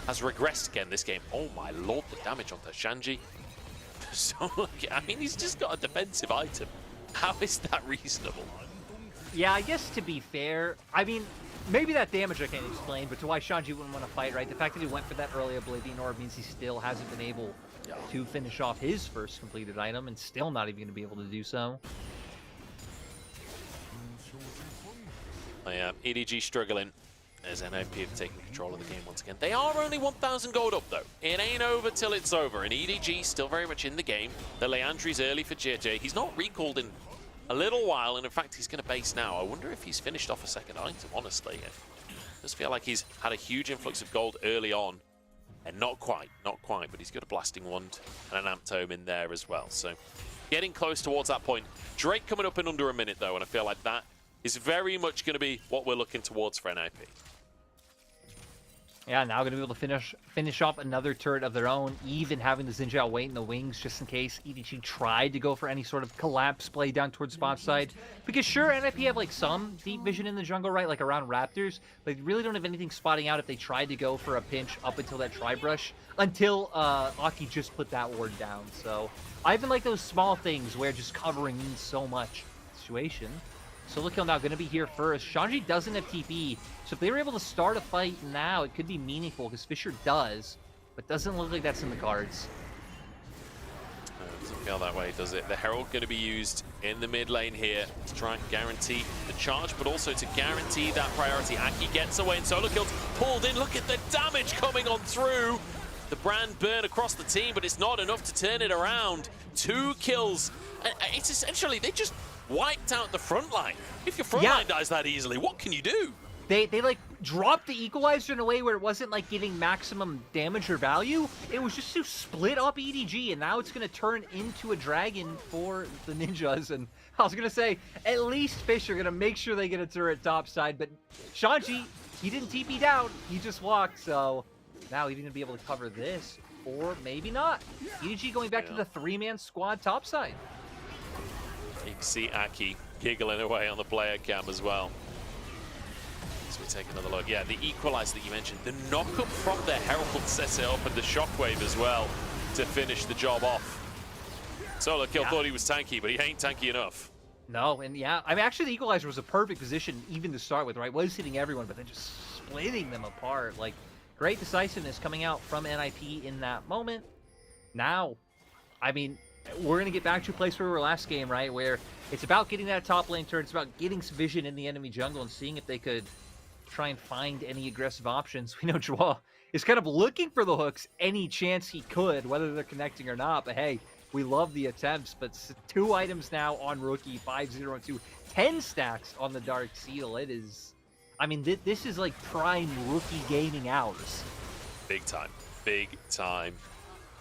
has regressed again this game. Oh my lord, the damage onto Shanji. So, I mean, he's just got a defensive item. How is that reasonable?
Yeah, I guess to be fair, I mean, maybe that damage I can't explain, but to why Shanji wouldn't want to fight, right? The fact that he went for that early Oblivion Orb means he still hasn't been able to finish off his first completed item, and still not even going to be able to do so.
Oh, yeah, EDG struggling as NIP have taken control of the game once again. They are only 1,000 gold up, though. It ain't over till it's over, and EDG still very much in the game. The Leandri's early for JJ. He's not recalled in a little while, and in fact, he's going to base now. I wonder if he's finished off a second item, honestly. It does feel like he's had a huge influx of gold early on, and not quite, but he's got a Blasting Wand and an Amped Tome in there as well. So getting close towards that point. Drake coming up in under a minute, though, and I feel like that is very much going to be what we're looking towards for NIP.
Yeah, now going to be able to finish off another turret of their own, even having the Xin Zhao wait in the wings just in case EDG tried to go for any sort of collapse play down towards bot side. Because sure, NIP have like some deep vision in the jungle, right, like around Raptors, but they really don't have anything spotting out if they tried to go for a pinch up until that Tri-Brush, until Aki just put that ward down. So I even like those small things where just covering means so much situation. So Silikill now going to be here first. Shanji doesn't have TP, so if they were able to start a fight now, it could be meaningful, because Fissure does, but doesn't look like that's in the cards.
Doesn't feel that way, does it? The Herald going to be used in the mid lane here to try and guarantee the charge, but also to guarantee that priority. Aki gets away, and Solokill's pulled in. Look at the damage coming on through. The brand burn across the team, but it's not enough to turn it around. 2 kills. It's essentially, they just wiped out the front line. If your front line dies that easily, what can you do?
They like dropped the equalizer in a way where it wasn't like getting maximum damage or value. It was just to split up EDG, and now it's going to turn into a dragon for the ninjas. And I was going to say, at least Fish are going to make sure they get a turret top side, but Shanji, he didn't TP down, he just walked, so now he's going to be able to cover this, or maybe not. EDG going back to the 3-man squad top side.
You can see Aki giggling away on the player cam as well. So we take another look. Yeah, the equalizer that you mentioned, the knock-up from the Herald sets it up, and the Shockwave as well to finish the job off. Solokill thought he was tanky, but he ain't tanky enough.
No, and yeah, I mean, actually the equalizer was a perfect position even to start with, right? Was hitting everyone, but then just splitting them apart. Like, great decisiveness coming out from NIP in that moment. Now, I mean, we're going to get back to a place where we were last game, right? Where it's about getting that top lane turn. It's about getting some vision in the enemy jungle and seeing if they could try and find any aggressive options. We know Joao is kind of looking for the hooks any chance he could, whether they're connecting or not. But hey, we love the attempts. But 2 items now on Rookie, 5-0 2, 10 stacks on the Dark Seal. It is, I mean, this is like prime Rookie gaming hours.
Big time. Big time.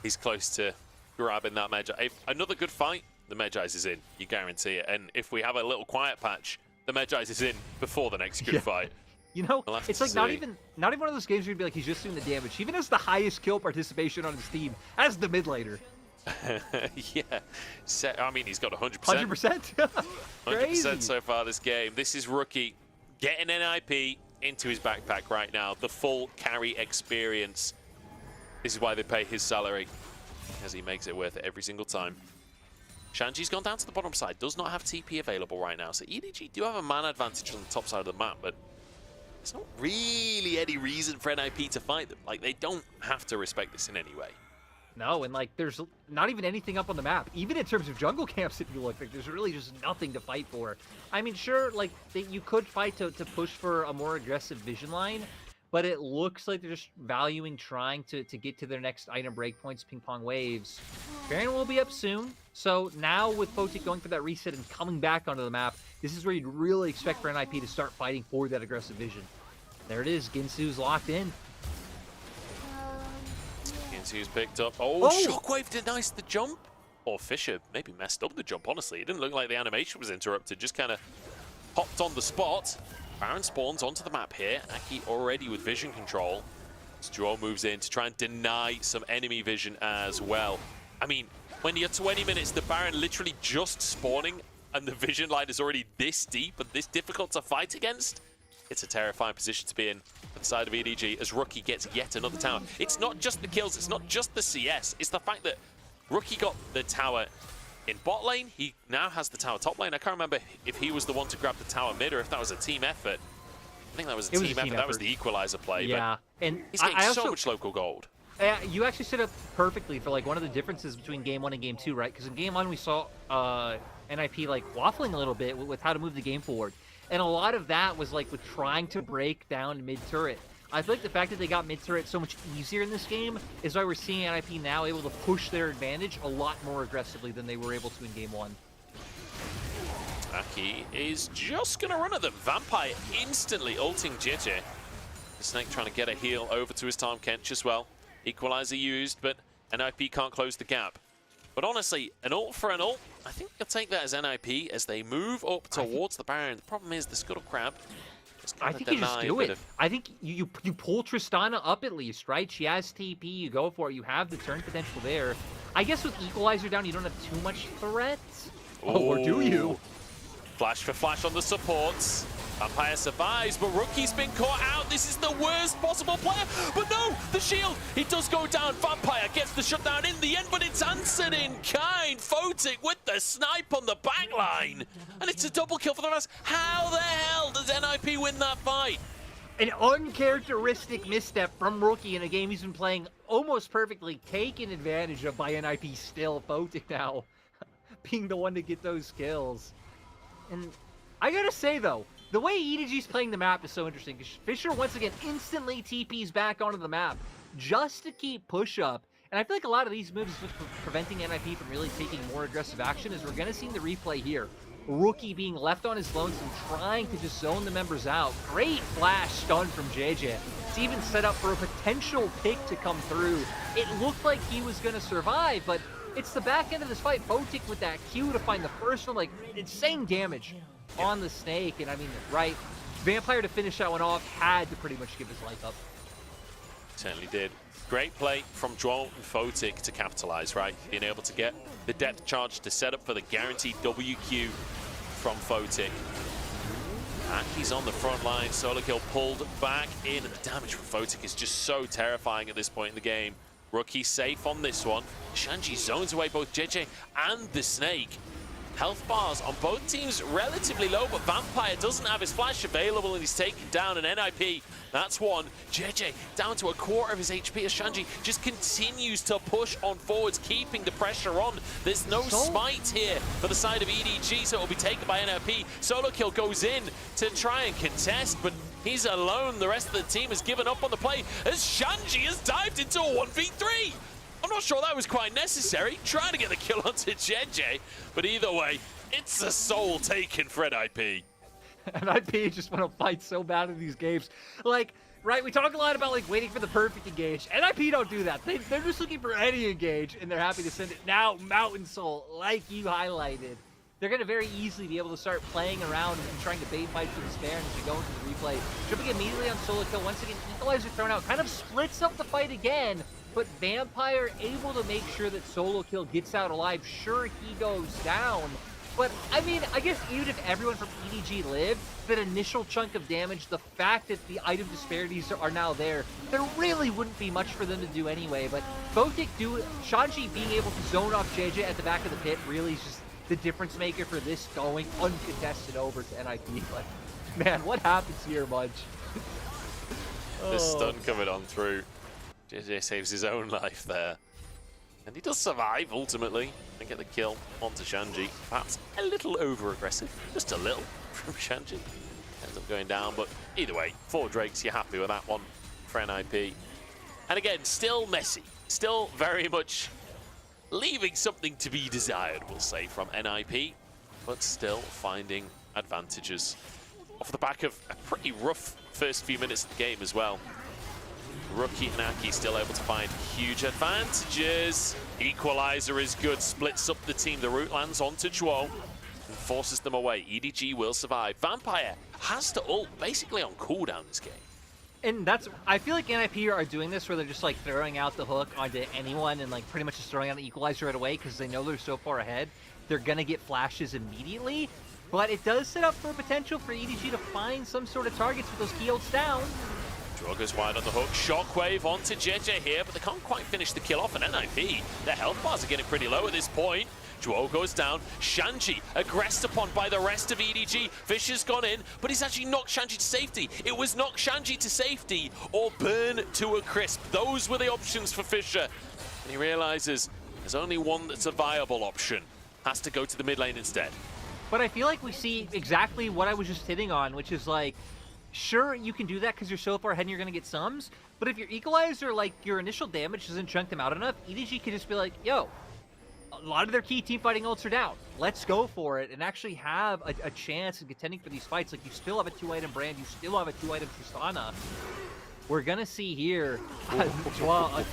He's close to grabbing that Magi. If another good fight, the Magi's is in. You guarantee it. And if we have a little quiet patch, the Magi's is in before the next good fight.
You know, it's like not even one of those games where you'd be like, he's just doing the damage. He even has the highest kill participation on his team as the mid laner.
Yeah. I mean, he's got 100%.
100%?
100% so far this game. This is Rookie getting NIP into his backpack right now. The full carry experience. This is why they pay his salary, as he makes it worth it every single time. Shanji's gone down to the bottom side, does not have TP available right now, so EDG do have a man advantage on the top side of the map, but there's not really any reason for NIP to fight them. Like, they don't have to respect this in any way.
No, and like, there's not even anything up on the map. Even in terms of jungle camps, if you look, like, there's really just nothing to fight for. I mean, sure, like, you could fight to push for a more aggressive vision line, but it looks like they're just valuing trying to get to their next item breakpoints, ping pong waves. Baron will be up soon, so now with Potik going for that reset and coming back onto the map, this is where you'd really expect for NIP to start fighting for that aggressive vision. There it is, Ginsu's locked in.
Ginsu's picked up. Oh, Shockwave denies the jump. Or Fissure maybe messed up the jump, honestly. It didn't look like the animation was interrupted, just kind of hopped on the spot. Baron spawns onto the map here. Aki already with vision control. As Joao moves in to try and deny some enemy vision as well. I mean, when you're 20 minutes, the Baron literally just spawning and the vision line is already this deep and this difficult to fight against. It's a terrifying position to be in on the side of EDG as Rookie gets yet another tower. It's not just the kills, it's not just the CS, it's the fact that Rookie got the tower in bot lane. He now has the tower top lane. I can't remember if he was the one to grab the tower mid or if that was a team effort. I think that was a team effort. That was the equalizer play.
Yeah,
but
and
he's getting
I also,
so much local gold.
You actually set up perfectly for like one of the differences between game 1 and game 2, right? Because in game 1 we saw NIP like waffling a little bit with how to move the game forward, and a lot of that was like with trying to break down mid turret. I feel like the fact that they got mid turret so much easier in this game is why we're seeing NIP now able to push their advantage a lot more aggressively than they were able to in game 1.
Aki is just going to run at them. Vampire instantly ulting JJ. The Snake trying to get a heal over to his Tahm Kench as well. Equalizer used, but NIP can't close the gap. But honestly, an ult for an ult, I think you'll take that as NIP as they move up towards the Baron. The problem is the Scuttle Crab.
I think you just do it. I think you pull Tristana up at least, right? She has TP, you go for it, you have the turn potential there. I guess with Equalizer down, you don't have too much threat. Oh, or do you?
Flash for flash on the supports. Vampire survives, but Rookie's been caught out. This is the worst possible player. But no, the shield, he does go down. Vampire gets the shutdown in the end, but it's answered in kind. Photic with the snipe on the backline. And it's a double kill for the rest. How the hell does NIP win that fight?
An uncharacteristic misstep from Rookie in a game he's been playing almost perfectly, taken advantage of by NIP still. Photic now being the one to get those kills. And I gotta say though, the way EDG's playing the map is so interesting. Fisher once again instantly TPs back onto the map just to keep push up. And I feel like a lot of these moves is preventing NIP from really taking more aggressive action, as we're gonna see in the replay here. Rookie being left on his lonesome, trying to just zone the members out. Great flash stun from JJ. It's even set up for a potential pick to come through. It looked like he was gonna survive, but it's the back end of this fight. Photic with that Q to find the first one, like insane damage on the Snake. And I mean, right, Vampire to finish that one off had to pretty much give his life up.
Certainly did. Great play from Droll and Photic to capitalize, right? Being able to get the depth charge to set up for the guaranteed WQ from Photic. And he's on the front line. Solo kill pulled back in, and the damage from Photic is just so terrifying at this point in the game. Rookie safe on this one. Shanji zones away both JJ and the Snake. Health bars on both teams relatively low, but Vampire doesn't have his flash available and he's taken down an NIP. That's one. JJ down to a quarter of his HP as Shanji just continues to push on forwards, keeping the pressure on. There's no smite here for the side of EDG, so it'll be taken by NIP. Solo kill goes in to try and contest, but he's alone. The rest of the team has given up on the play as Shanji has dived into a 1v3. I'm not sure that was quite necessary, trying to get the kill onto JJ, but either way, it's a soul taken for NIP.
NIP just want to fight so bad in these games. Like, right, we talk a lot about like waiting for the perfect engage. NIP don't do that. They're just looking for any engage, and they're happy to send it now. Mountain Soul, like you highlighted. They're going to very easily be able to start playing around and trying to bait fight for the spare as we go into the replay. Jumping immediately on solo kill. Once again, Equalizer thrown out. Kind of splits up the fight again. But Vampire able to make sure that solo kill gets out alive. Sure, he goes down. But, I mean, I guess even if everyone from EDG lived, that initial chunk of damage, the fact that the item disparities are now there really wouldn't be much for them to do anyway. But Photic Shanji being able to zone off JJ at the back of the pit really is just the difference maker for this going uncontested over to NIP. But, man, what happens here, Mudge?
The stun coming on through. JJ saves his own life there. And he does survive, ultimately, and get the kill onto Shanji. Perhaps a little over-aggressive, just a little, from Shanji. Ends up going down, but either way, 4 Drakes, you're happy with that one for NIP. And again, still messy. Still very much leaving something to be desired, we'll say, from NIP. But still finding advantages off the back of a pretty rough first few minutes of the game as well. Rookie and Aki still able to find huge advantages. Equalizer is good, splits up the team. The root lands onto Chuo and forces them away. EDG will survive. Vampire has to ult basically on cooldown this game.
And I feel like NIP are doing this where they're just like throwing out the hook onto anyone and like pretty much just throwing out the Equalizer right away because they know they're so far ahead. They're gonna get flashes immediately, but it does set up for potential for EDG to find some sort of targets with those key ults down.
Draw goes wide on the hook. Shockwave onto JJ here, but they can't quite finish the kill off. And NIP, their health bars are getting pretty low at this point. Duo goes down. Shanji aggressed upon by the rest of EDG. Fisher's gone in, but he's actually knocked Shanji to safety. It was knock Shanji to safety or burn to a crisp. Those were the options for Fisher. And he realizes there's only one that's a viable option. Has to go to the mid lane instead.
But I feel like we see exactly what I was just hitting on, which is like, sure, you can do that because you're so far ahead and you're going to get sums, but if your equalizer, like, your initial damage doesn't chunk them out enough, EDG could just be like, yo, a lot of their key team fighting ults are down. Let's go for it and actually have a chance in contending for these fights. Like, you still have a 2-item Brand, you still have a 2-item Tristana. We're going to see here, well,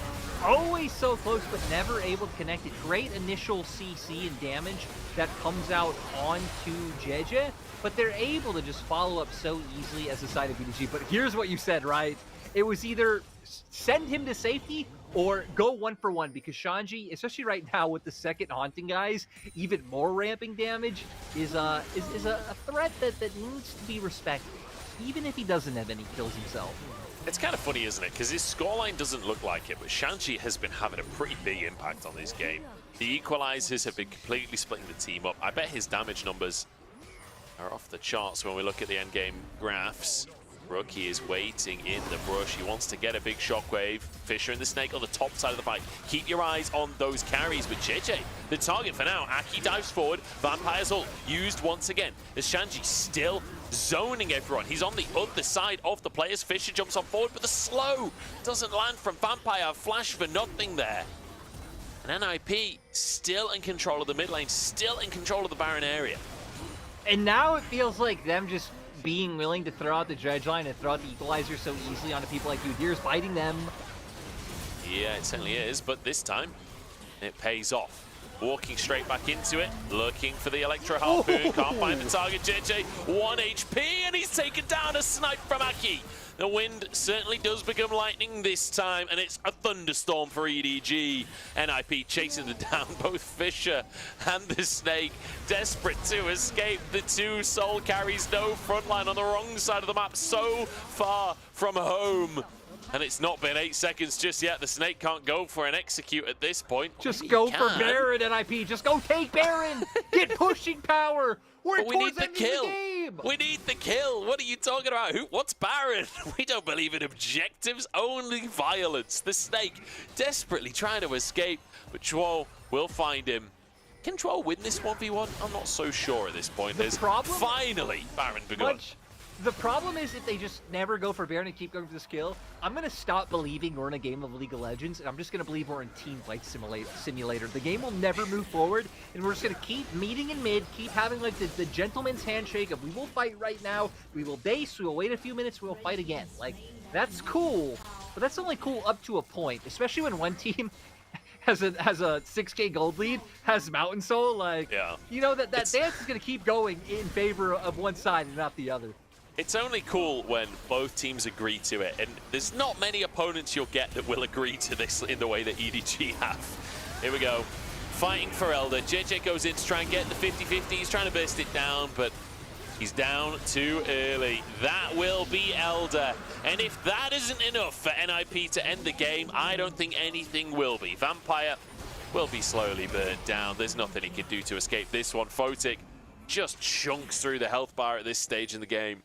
always so close but never able to connect it. Great initial CC and damage that comes out onto JJ, but they're able to just follow up so easily as a side of EDG. But here's what you said, right? It was either send him to safety or go 1-for-1, because Shanji, especially right now with the second Haunting guys, even more ramping damage, is a threat that needs to be respected, even if he doesn't have any kills himself.
It's kind of funny, isn't it? Because his scoreline doesn't look like it, but Shanji has been having a pretty big impact on this game. The equalizers have been completely splitting the team up. I bet his damage numbers are off the charts when we look at the endgame graphs. Rookie is waiting in the brush. He wants to get a big shockwave. Fisher and the Snake on the top side of the fight. Keep your eyes on those carries. But JJ, the target for now. Aki dives forward. Vampire's ult used once again. As Shanji still zoning everyone. He's on the other side of the players. Fisher jumps on forward, but the slow doesn't land from Vampire. Flash for nothing there. And NIP still in control of the mid lane, still in control of the Baron area.
And now it feels like them just being willing to throw out the dredge line and throw out the equalizer so easily onto people like Udyr's biting them.
Yeah, it certainly is, but this time it pays off. Walking straight back into it, looking for the Electro Harpoon, can't find the target. JJ, 1 HP, and he's taken down a snipe from Aki. The wind certainly does become lightning this time, and it's a thunderstorm for EDG. NIP chasing them down, both Fisher and the Snake, desperate to escape. The two soul carries, no frontline on the wrong side of the map, so far from home. And it's not been 8 seconds just yet. The Snake can't go for an execute at this point.
Just go for Baron, NIP. Just go take Baron. Get pushing power. We're
we need the
ending
kill.
The game.
We need the kill. What are you talking about? What's Baron? We don't believe in objectives, only violence. The Snake desperately trying to escape, but Chuo will find him. Can Chuo win this 1v1? I'm not so sure at this point. There's finally Baron begun.
The problem is if they just never go for Baron and keep going for the skill, I'm going to stop believing we're in a game of League of Legends, and I'm just going to believe we're in Team Fight Simulator. The game will never move forward, and we're just going to keep meeting in mid, keep having like the gentleman's handshake of we will fight right now, we will base, we will wait a few minutes, we will fight again. Like, that's cool, but that's only cool up to a point, especially when one team has a 6K gold lead, has Mountain Soul, like, you know, that dance is going to keep going in favor of one side and not the other.
It's only cool when both teams agree to it, and there's not many opponents you'll get that will agree to this in the way that EDG have. Here we go. Fighting for Elder. JJ goes in to try and get the 50-50. He's trying to burst it down, but he's down too early. That will be Elder. And if that isn't enough for NIP to end the game, I don't think anything will be. Vampire will be slowly burnt down. There's nothing he can do to escape this one. Photic just chunks through the health bar at this stage in the game.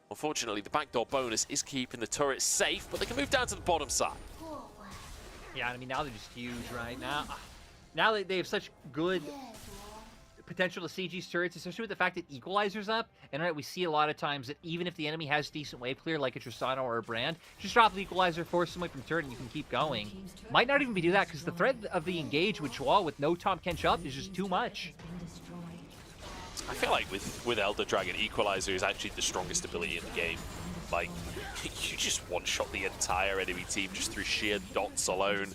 Unfortunately, the backdoor bonus is keeping the turret safe, but they can move down to the bottom side.
Yeah, I mean, now they're just huge right now. Now they have such good potential to siege these turrets, especially with the fact that Equalizer's up. And right, we see a lot of times that even if the enemy has decent wave clear, like a Tristana or a Brand, just drop the Equalizer, force them away from turret, and you can keep going. Might not even be do that, because the threat of the engage with Chua with no Tahm Kench up is just too much.
I feel like with Elder Dragon, Equalizer is actually the strongest ability in the game. Like, you just one-shot the entire enemy team just through sheer dots alone.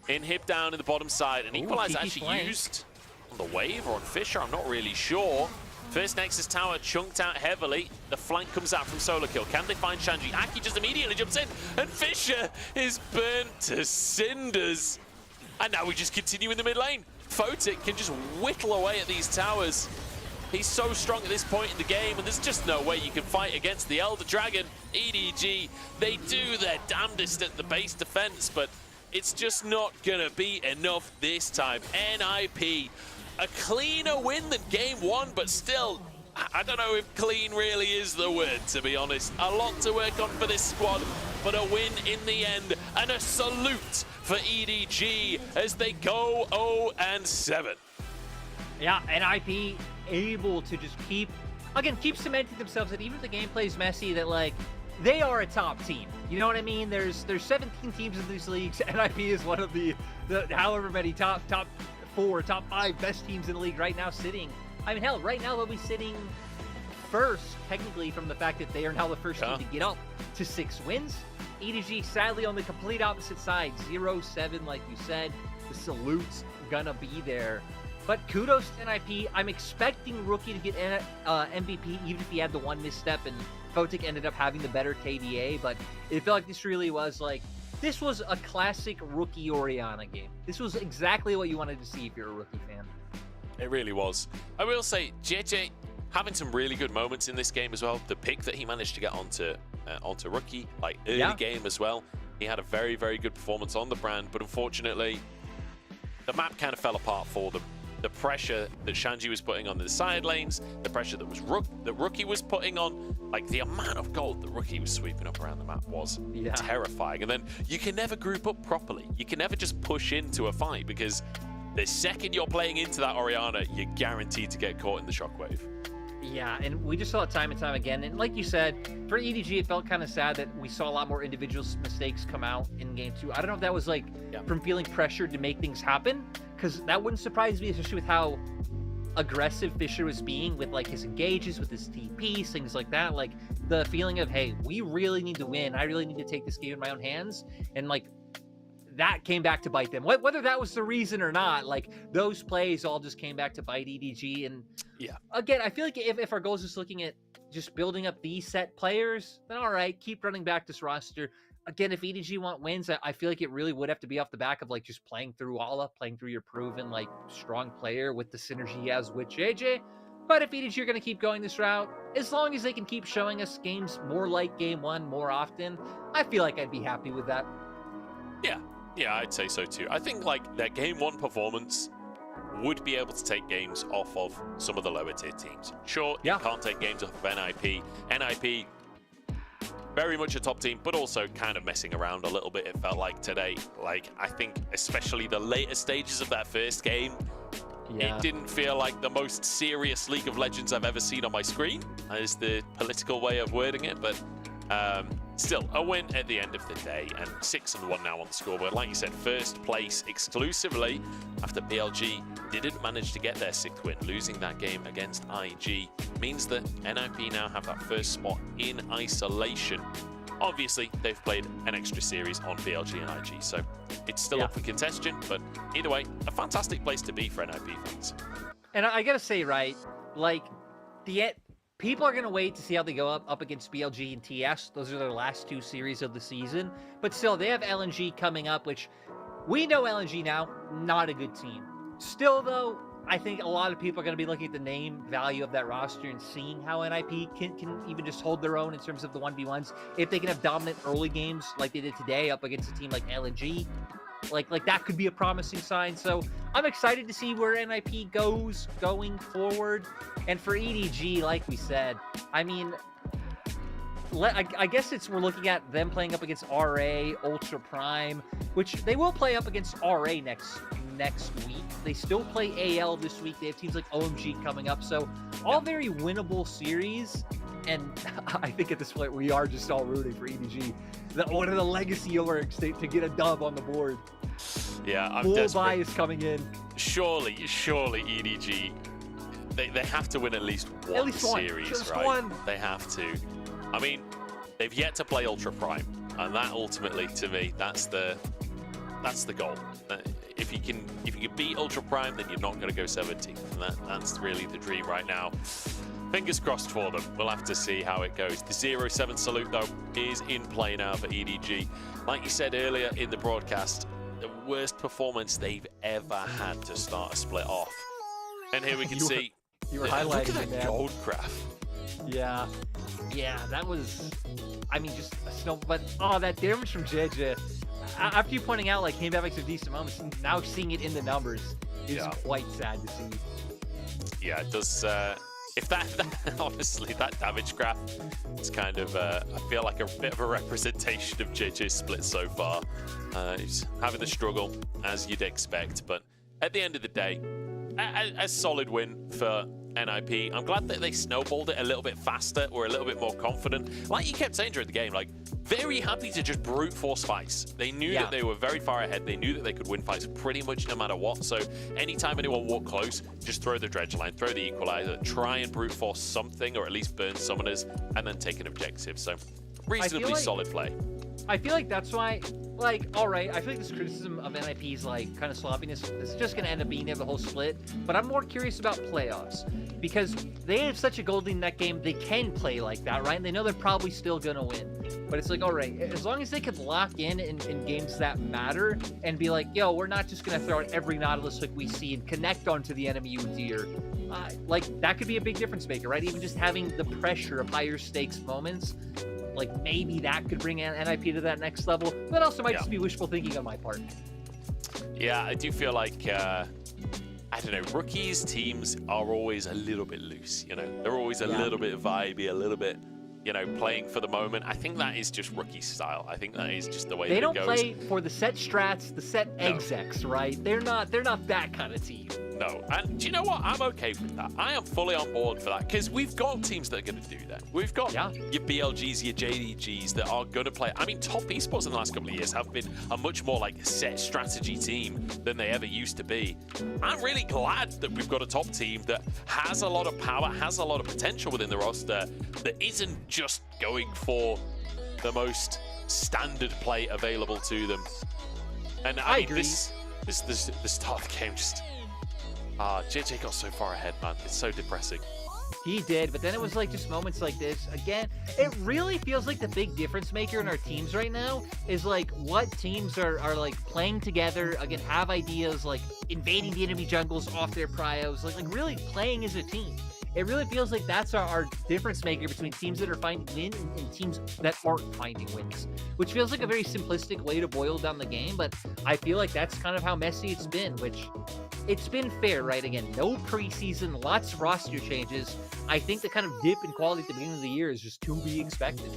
Inhib down in the bottom side, and Equalizer actually used on the wave or on Fisher, I'm not really sure. First Nexus Tower chunked out heavily. The flank comes out from Solo Kill. Can they find Shanji? Aki just immediately jumps in, and Fisher is burnt to cinders. And now we just continue in the mid lane. Photic can just whittle away at these towers. He's so strong at this point in the game, and there's just no way you can fight against the Elder Dragon. EDG, they do their damnedest at the base defense, but it's just not gonna be enough this time. NIP a cleaner win than game one, but still, I don't know if clean really is the word, to be honest. A lot to work on for this squad, but a win in the end, and a salute for EDG as they go 0-7.
Yeah, NIP able to just keep cementing themselves that even if the gameplay is messy, that like they are a top team. You know what I mean? There's 17 teams in these leagues. NIP is one of the however many top 4, top 5 best teams in the league right now sitting. I mean, hell, right now they'll be sitting first, technically, from the fact that they are now the first team to get up to 6 wins. EDG, sadly, on the complete opposite side, 0-7, like you said. The salute's gonna be there. But kudos to NIP. I'm expecting Rookie to get MVP, even if he had the one misstep, and Photic ended up having the better KDA. But it felt like this really was like, this was a classic Rookie Orianna game. This was exactly what you wanted to see if you're a Rookie fan.
It really was. I will say, JJ having some really good moments in this game as well. The pick that he managed to get onto Rookie, like early game as well. He had a very, very good performance on the brand, but unfortunately, the map kind of fell apart for them. The pressure that Shanji was putting on the side lanes, the pressure that Rookie was putting on, like the amount of gold that Rookie was sweeping up around the map was terrifying. And then you can never group up properly. You can never just push into a fight, because the second you're playing into that Orianna, you're guaranteed to get caught in the shockwave.
Yeah, and we just saw it time and time again. And like you said, for EDG, it felt kind of sad that we saw a lot more individual mistakes come out in game 2. I don't know if that was like from feeling pressured to make things happen, because that wouldn't surprise me, especially with how aggressive Fisher was being with like his engages, with his TPs, things like that. Like the feeling of, hey, we really need to win. I really need to take this game in my own hands. And like that came back to bite them. Whether that was the reason or not, like those plays all just came back to bite EDG. And again, I feel like if our goal is just looking at just building up these set players, then all right, keep running back this roster. Again, if EDG want wins, I feel like it really would have to be off the back of like just playing through Ala, playing through your proven like strong player with the synergy he has with JJ. But if EDG are going to keep going this route, as long as they can keep showing us games more like game 1 more often, I feel like I'd be happy with that.
Yeah, I'd say so too. I think like their game 1 performance would be able to take games off of some of the lower tier teams. Sure, you can't take games off of NIP. NIP, very much a top team, but also kind of messing around a little bit, it felt like today. Like, I think especially the later stages of that first game, it didn't feel like the most serious League of Legends I've ever seen on my screen, is the political way of wording it, but still, a win at the end of the day, and 6-1 now on the scoreboard. Like you said, first place exclusively after BLG didn't manage to get their 6th win. Losing that game against IG means that NIP now have that first spot in isolation. Obviously, they've played an extra series on BLG and IG, so it's still up for contention, but either way, a fantastic place to be for NIP fans.
And I gotta say, right, like, people are going to wait to see how they go up against BLG and TS. Those are their last 2 series of the season. But still, they have LNG coming up, which we know LNG now, not a good team. Still, though, I think a lot of people are going to be looking at the name value of that roster and seeing how NIP can even just hold their own in terms of the 1v1s. If they can have dominant early games like they did today up against a team like LNG, like that could be a promising sign. So I'm excited to see where NIP goes going forward. And for EDG, like we said, I mean, I guess we're looking at them playing up against RA, Ultra Prime, which they will play up against RA next week. They still play AL this week. They have teams like OMG coming up. So all very winnable series. And I think at this point, we are just all rooting for EDG. One of the legacy orgs to get a dub on the board.
Yeah, I'm
full
desperate.
bias coming in.
Surely EDG, they have to win at least one series,
just
right?
One.
They have to. I mean, they've yet to play Ultra Prime, and that ultimately, to me, that's the goal. If you can beat Ultra Prime, then you're not going to go 17th, and that's really the dream right now. Fingers crossed for them. We'll have to see how it goes. The 0-7 salute, though, is in play now for EDG. Like you said earlier in the broadcast, the worst performance they've ever had to start a split off. And here we can see...
You were highlighting
look at that gold graph.
Yeah, that was... I mean, just a snow... But, that damage from JJ... after you pointing out like him having some decent moments, now seeing it in the numbers is quite sad to see.
Yeah, it does. If that honestly, that damage graph is kind of, I feel like a bit of a representation of JJ's split so far. He's having the struggle, as you'd expect, but at the end of the day, a solid win for NIP. I'm glad that they snowballed it a little bit faster, or a little bit more confident. Like you kept saying during the game, like, very happy to just brute force fights. They knew that they were very far ahead. They knew that they could win fights pretty much no matter what. So anytime anyone walked close, just throw the dredge line, throw the equalizer, try and brute force something, or at least burn summoners, and then take an objective. So reasonably solid play.
I feel like that's why, like, all right, I feel like this criticism of NIP's, like, kind of sloppiness is just going to end up being there the whole split, but I'm more curious about playoffs, because they have such a golden net game, they can play like that, right? And they know they're probably still going to win. But it's like, all right, as long as they can lock in games that matter and be like, yo, we're not just going to throw out every Nautilus hook we see and connect onto the enemy you dear. Like, that could be a big difference maker, right? Even just having the pressure of higher stakes moments, like, maybe that could bring NIP to that next level. That also might just be wishful thinking on my part.
Yeah, I do feel like, I don't know, rookies' teams are always a little bit loose, you know? They're always a little bit vibey, a little bit, you know, playing for the moment. I think that is just rookie style. I think that is just the way that it goes.
They don't play for the set strats, the set execs, right? They're not that kind of team.
No, and do you know what? I'm okay with that. I am fully on board for that, because we've got teams that are going to do that. We've got your BLGs, your JDGs that are going to play. I mean, top esports in the last couple of years have been a much more like set strategy team than they ever used to be. I'm really glad that we've got a top team that has a lot of power, has a lot of potential within the roster, that isn't just going for the most standard play available to them. And I mean,
agree.
the start of the game just... JJ got so far ahead, man. It's so depressing.
He did, but then it was like just moments like this. Again, it really feels like the big difference maker in our teams right now is like what teams are like playing together, again, have ideas, like invading the enemy jungles off their pryos, like really playing as a team. It really feels like that's our difference maker between teams that are finding wins and teams that aren't finding wins, which feels like a very simplistic way to boil down the game, but I feel like that's kind of how messy it's been, which it's been fair, right? Again, no preseason, lots of roster changes. I think the kind of dip in quality at the beginning of the year is just to be expected.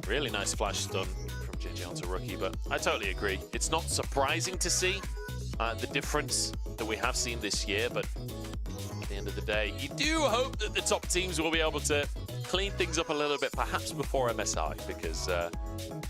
Really nice flash stun from JJ onto Rookie, but I totally agree. It's not surprising to see the difference that we have seen this year, but at the end of the day, you do hope that the top teams will be able to clean things up a little bit, perhaps before MSI, because I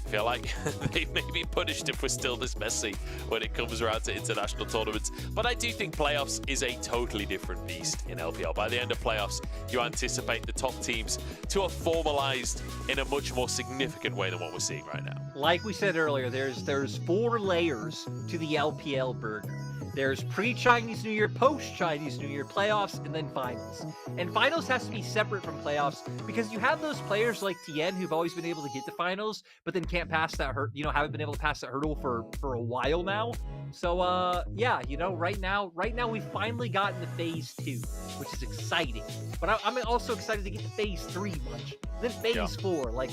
feel like they may be punished if we're still this messy when it comes around to international tournaments. But I do think playoffs is a totally different beast in LPL. By the end of playoffs, you anticipate the top teams to have formalized in a much more significant way than what we're seeing right now.
Like we said earlier, there's 4 layers to the LPL burger. There's pre-Chinese New Year, post-Chinese New Year, playoffs, and then finals. And finals has to be separate from playoffs because you have those players like Tien who've always been able to get to finals, but then can't pass that haven't been able to pass that hurdle for a while now. So yeah, right now we've finally gotten to phase 2, which is exciting. But I'm also excited to get to phase 3 much. Then phase 4, like,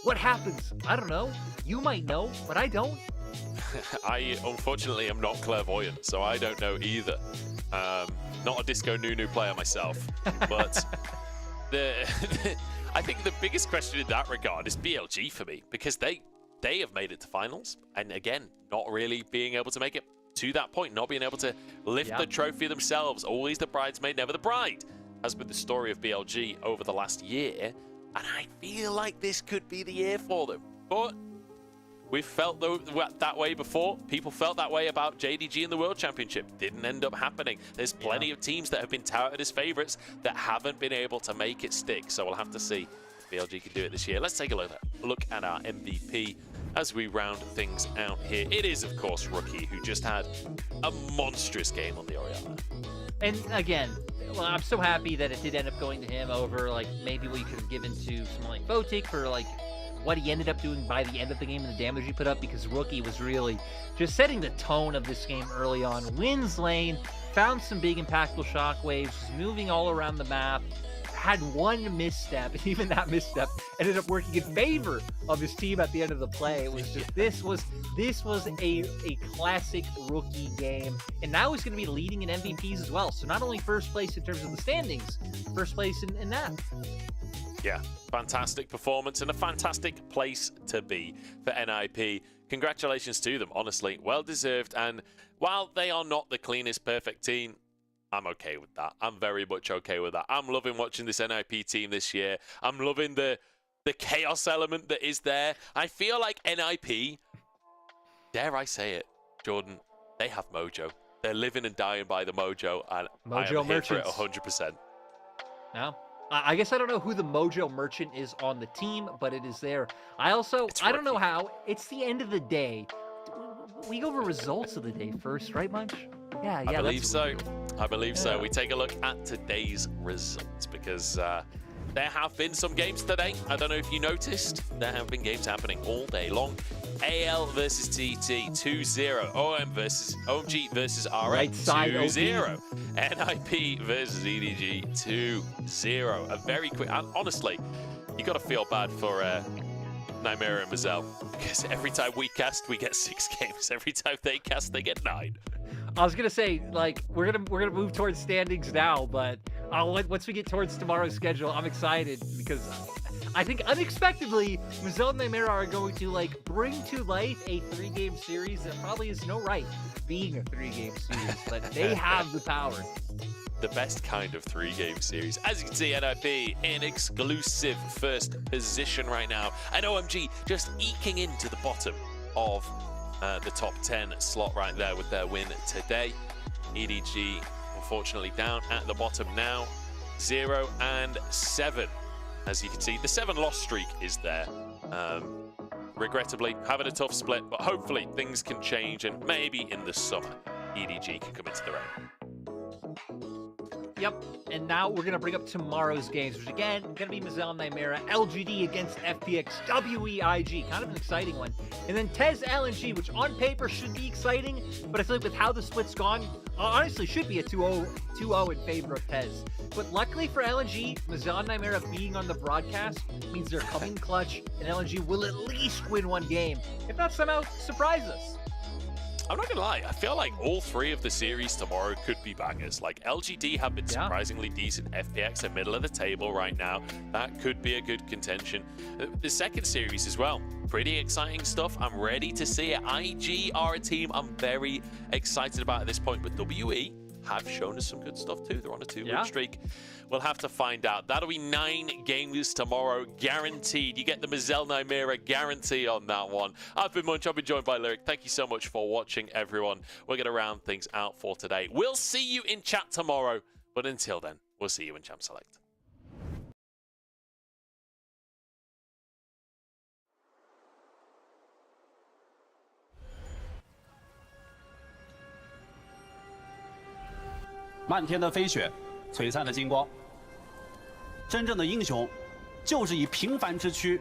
what happens? I don't know. You might know, but I don't.
I unfortunately am not clairvoyant, so I don't know either. Not a Disco Nunu player myself, but I think the biggest question in that regard is BLG for me, because they have made it to finals, and again, not really being able to make it to that point, not being able to lift the trophy themselves, always the bridesmaid, never the bride, as with the story of BLG over the last year, and I feel like this could be the year for them, but we've felt that way before. People felt that way about JDG in the World Championship. Didn't end up happening. There's plenty of teams that have been touted as favorites that haven't been able to make it stick. So we'll have to see if BLG can do it this year. Let's take a look at our MVP as we round things out here. It is, of course, Rookie, who just had a monstrous game on the Orianna.
And again, well, I'm so happy that it did end up going to him over, like, maybe what you could have given to someone like Botic for, like, what he ended up doing by the end of the game and the damage he put up, because Rookie was really just setting the tone of this game early on. Wins lane, found some big impactful shockwaves, moving all around the map, had one misstep, and even that misstep ended up working in favor of his team at the end of the play. It was just this was a classic rookie game, and now he's going to be leading in MVPs as well. So not only first place in terms of the standings, first place in that.
Yeah, fantastic performance and a fantastic place to be for NIP. Congratulations to them, honestly. Well deserved. And while they are not the cleanest, perfect team, I'm okay with that. I'm very much okay with that. I'm loving watching this NIP team this year. I'm loving the chaos element that is there. I feel like NIP, dare I say it, Jordan, they have mojo. They're living and dying by the mojo, and
Mojo
I am here for it
merchants.
100%.
Yeah. I guess I don't know who the Mojo Merchant is on the team, but it is there. I don't know how. It's the end of the day. We go over results of the day first, right, Munch? Yeah.
I believe so. I believe so. We take a look at today's results because there have been some games today. I don't know if you noticed. There have been games happening all day long. AL versus TT 2-0. OMG versus RA
Right side
2-0. NIP versus EDG 2-0. A very quick. And honestly, you got to feel bad for Nymera and Mazel because every time we cast, we get 6 games. Every time they cast, they get 9.
I was gonna say, like, we're gonna move towards standings now, but once we get towards tomorrow's schedule, I'm excited because I think unexpectedly, Mazel and Nymera are going to like bring to life a 3-game series that probably is no right being a 3-game series, but they have the power.
The best kind of 3-game series. As you can see, NIP in exclusive first position right now, and OMG just eking into the bottom of the top 10 slot right there with their win today. EDG unfortunately down at the bottom now, 0-7. As you can see, the 7-loss streak is there. Regrettably, having a tough split, but hopefully things can change, and maybe in the summer, EDG can come into their own.
Yep, and now we're going to bring up tomorrow's games, which again, going to be Mazel and Nymera, LGD against FPX, WEIG, kind of an exciting one. And then Tez LNG, which on paper should be exciting, but I feel like with how the split's gone, honestly should be a 2-0 in favor of Tez. But luckily for LNG, Mazel and Nymera being on the broadcast means they're coming clutch, and LNG will at least win one game, if not somehow surprise us.
I'm not gonna lie, I feel like all 3 of the series tomorrow could be bangers. Like LGD have been surprisingly decent. FPX are middle of the table right now. That could be a good contention. The second series as well, pretty exciting stuff. I'm ready to see it. IG are a team I'm very excited about at this point, but WE have shown us some good stuff too. They're on a 2-win streak. We'll have to find out. That'll be 9 games tomorrow, guaranteed. You get the Mazel Nymera guarantee on that one. I've been Munch. I've been joined by Lyric. Thank you so much for watching, everyone. We're going to round things out for today. We'll see you in chat tomorrow, but until then, we'll see you in Champ Select.
漫天的飞雪，璀璨的金光。真正的英雄，就是以平凡之躯，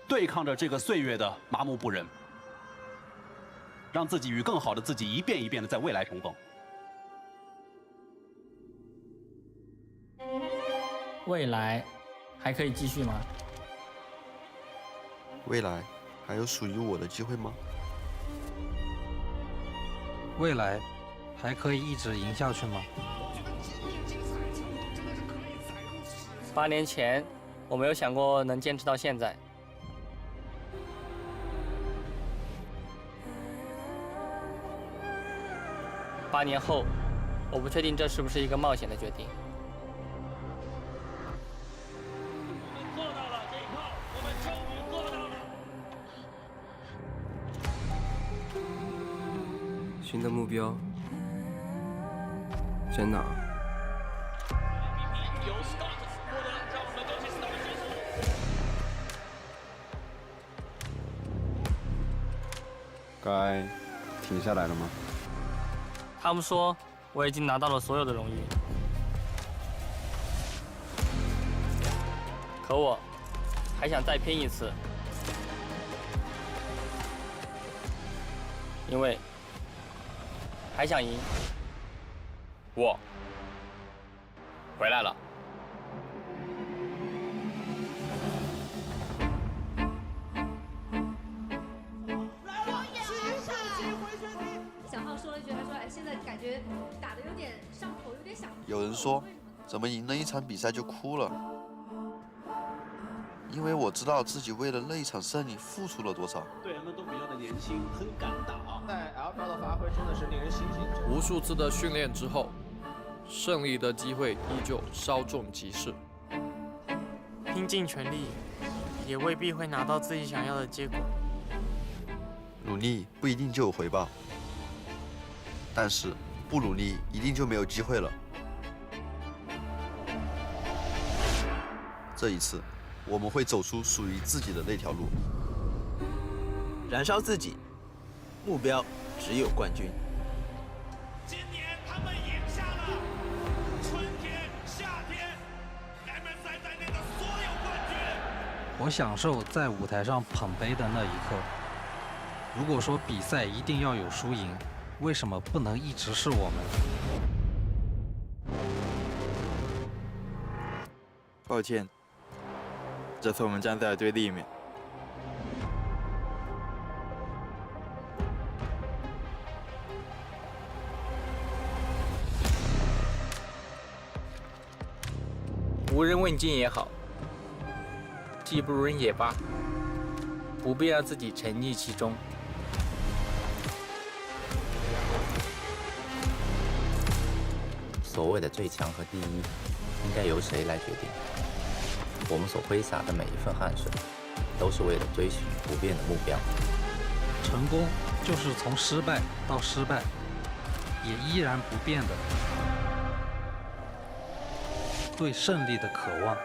对抗着这个岁月的麻木不仁，让自己与更好的自己一遍一遍的在未来重逢。
未来还可以继续吗？
未来还有属于我的机会吗？
未来还可以一直赢下去吗
8年前，我没有想过能坚持到现在。8年后，我不确定这是不是一个冒险的决定。
做到了这一刻，我们终于做到了。
新的目标在哪？
该停下来了吗？
他们说我已经拿到了所有的荣誉，可我还想再拼一次，因为还想赢。
我回来了。
觉打得有点上头，有点想。
有人说，怎么赢了一场比赛就哭了？因为我知道自己为了那一场胜利付出了多少。
队员们都比较的年轻，很敢打。
在 LPL 的发挥真的是令人欣喜。
无数次的训练之后，胜利的机会依旧稍纵即逝。
拼尽全力，也未必会拿到自己想要的结果。
努力不一定就有回报，但是不努力一定就没有机会了。这一次，我们会走出属于自己的那条路，
燃烧自己，目标只有冠军。
今年他们赢下了春天、夏天 MSI 在内的所有冠军。
我享受在舞台上捧杯的那一刻。如果说比赛一定要有输赢，为什么不能一直是我们？
抱歉，这次我们站在了对立面。
无人问津也好，技不如人也罢，不必让自己沉溺其中。
所谓的最强和第一，应该由谁来决定？我们所挥洒的每一份汗水，都是为了追寻不变的目标。
成功就是从失败到失败，也依然不变的对胜利的渴望。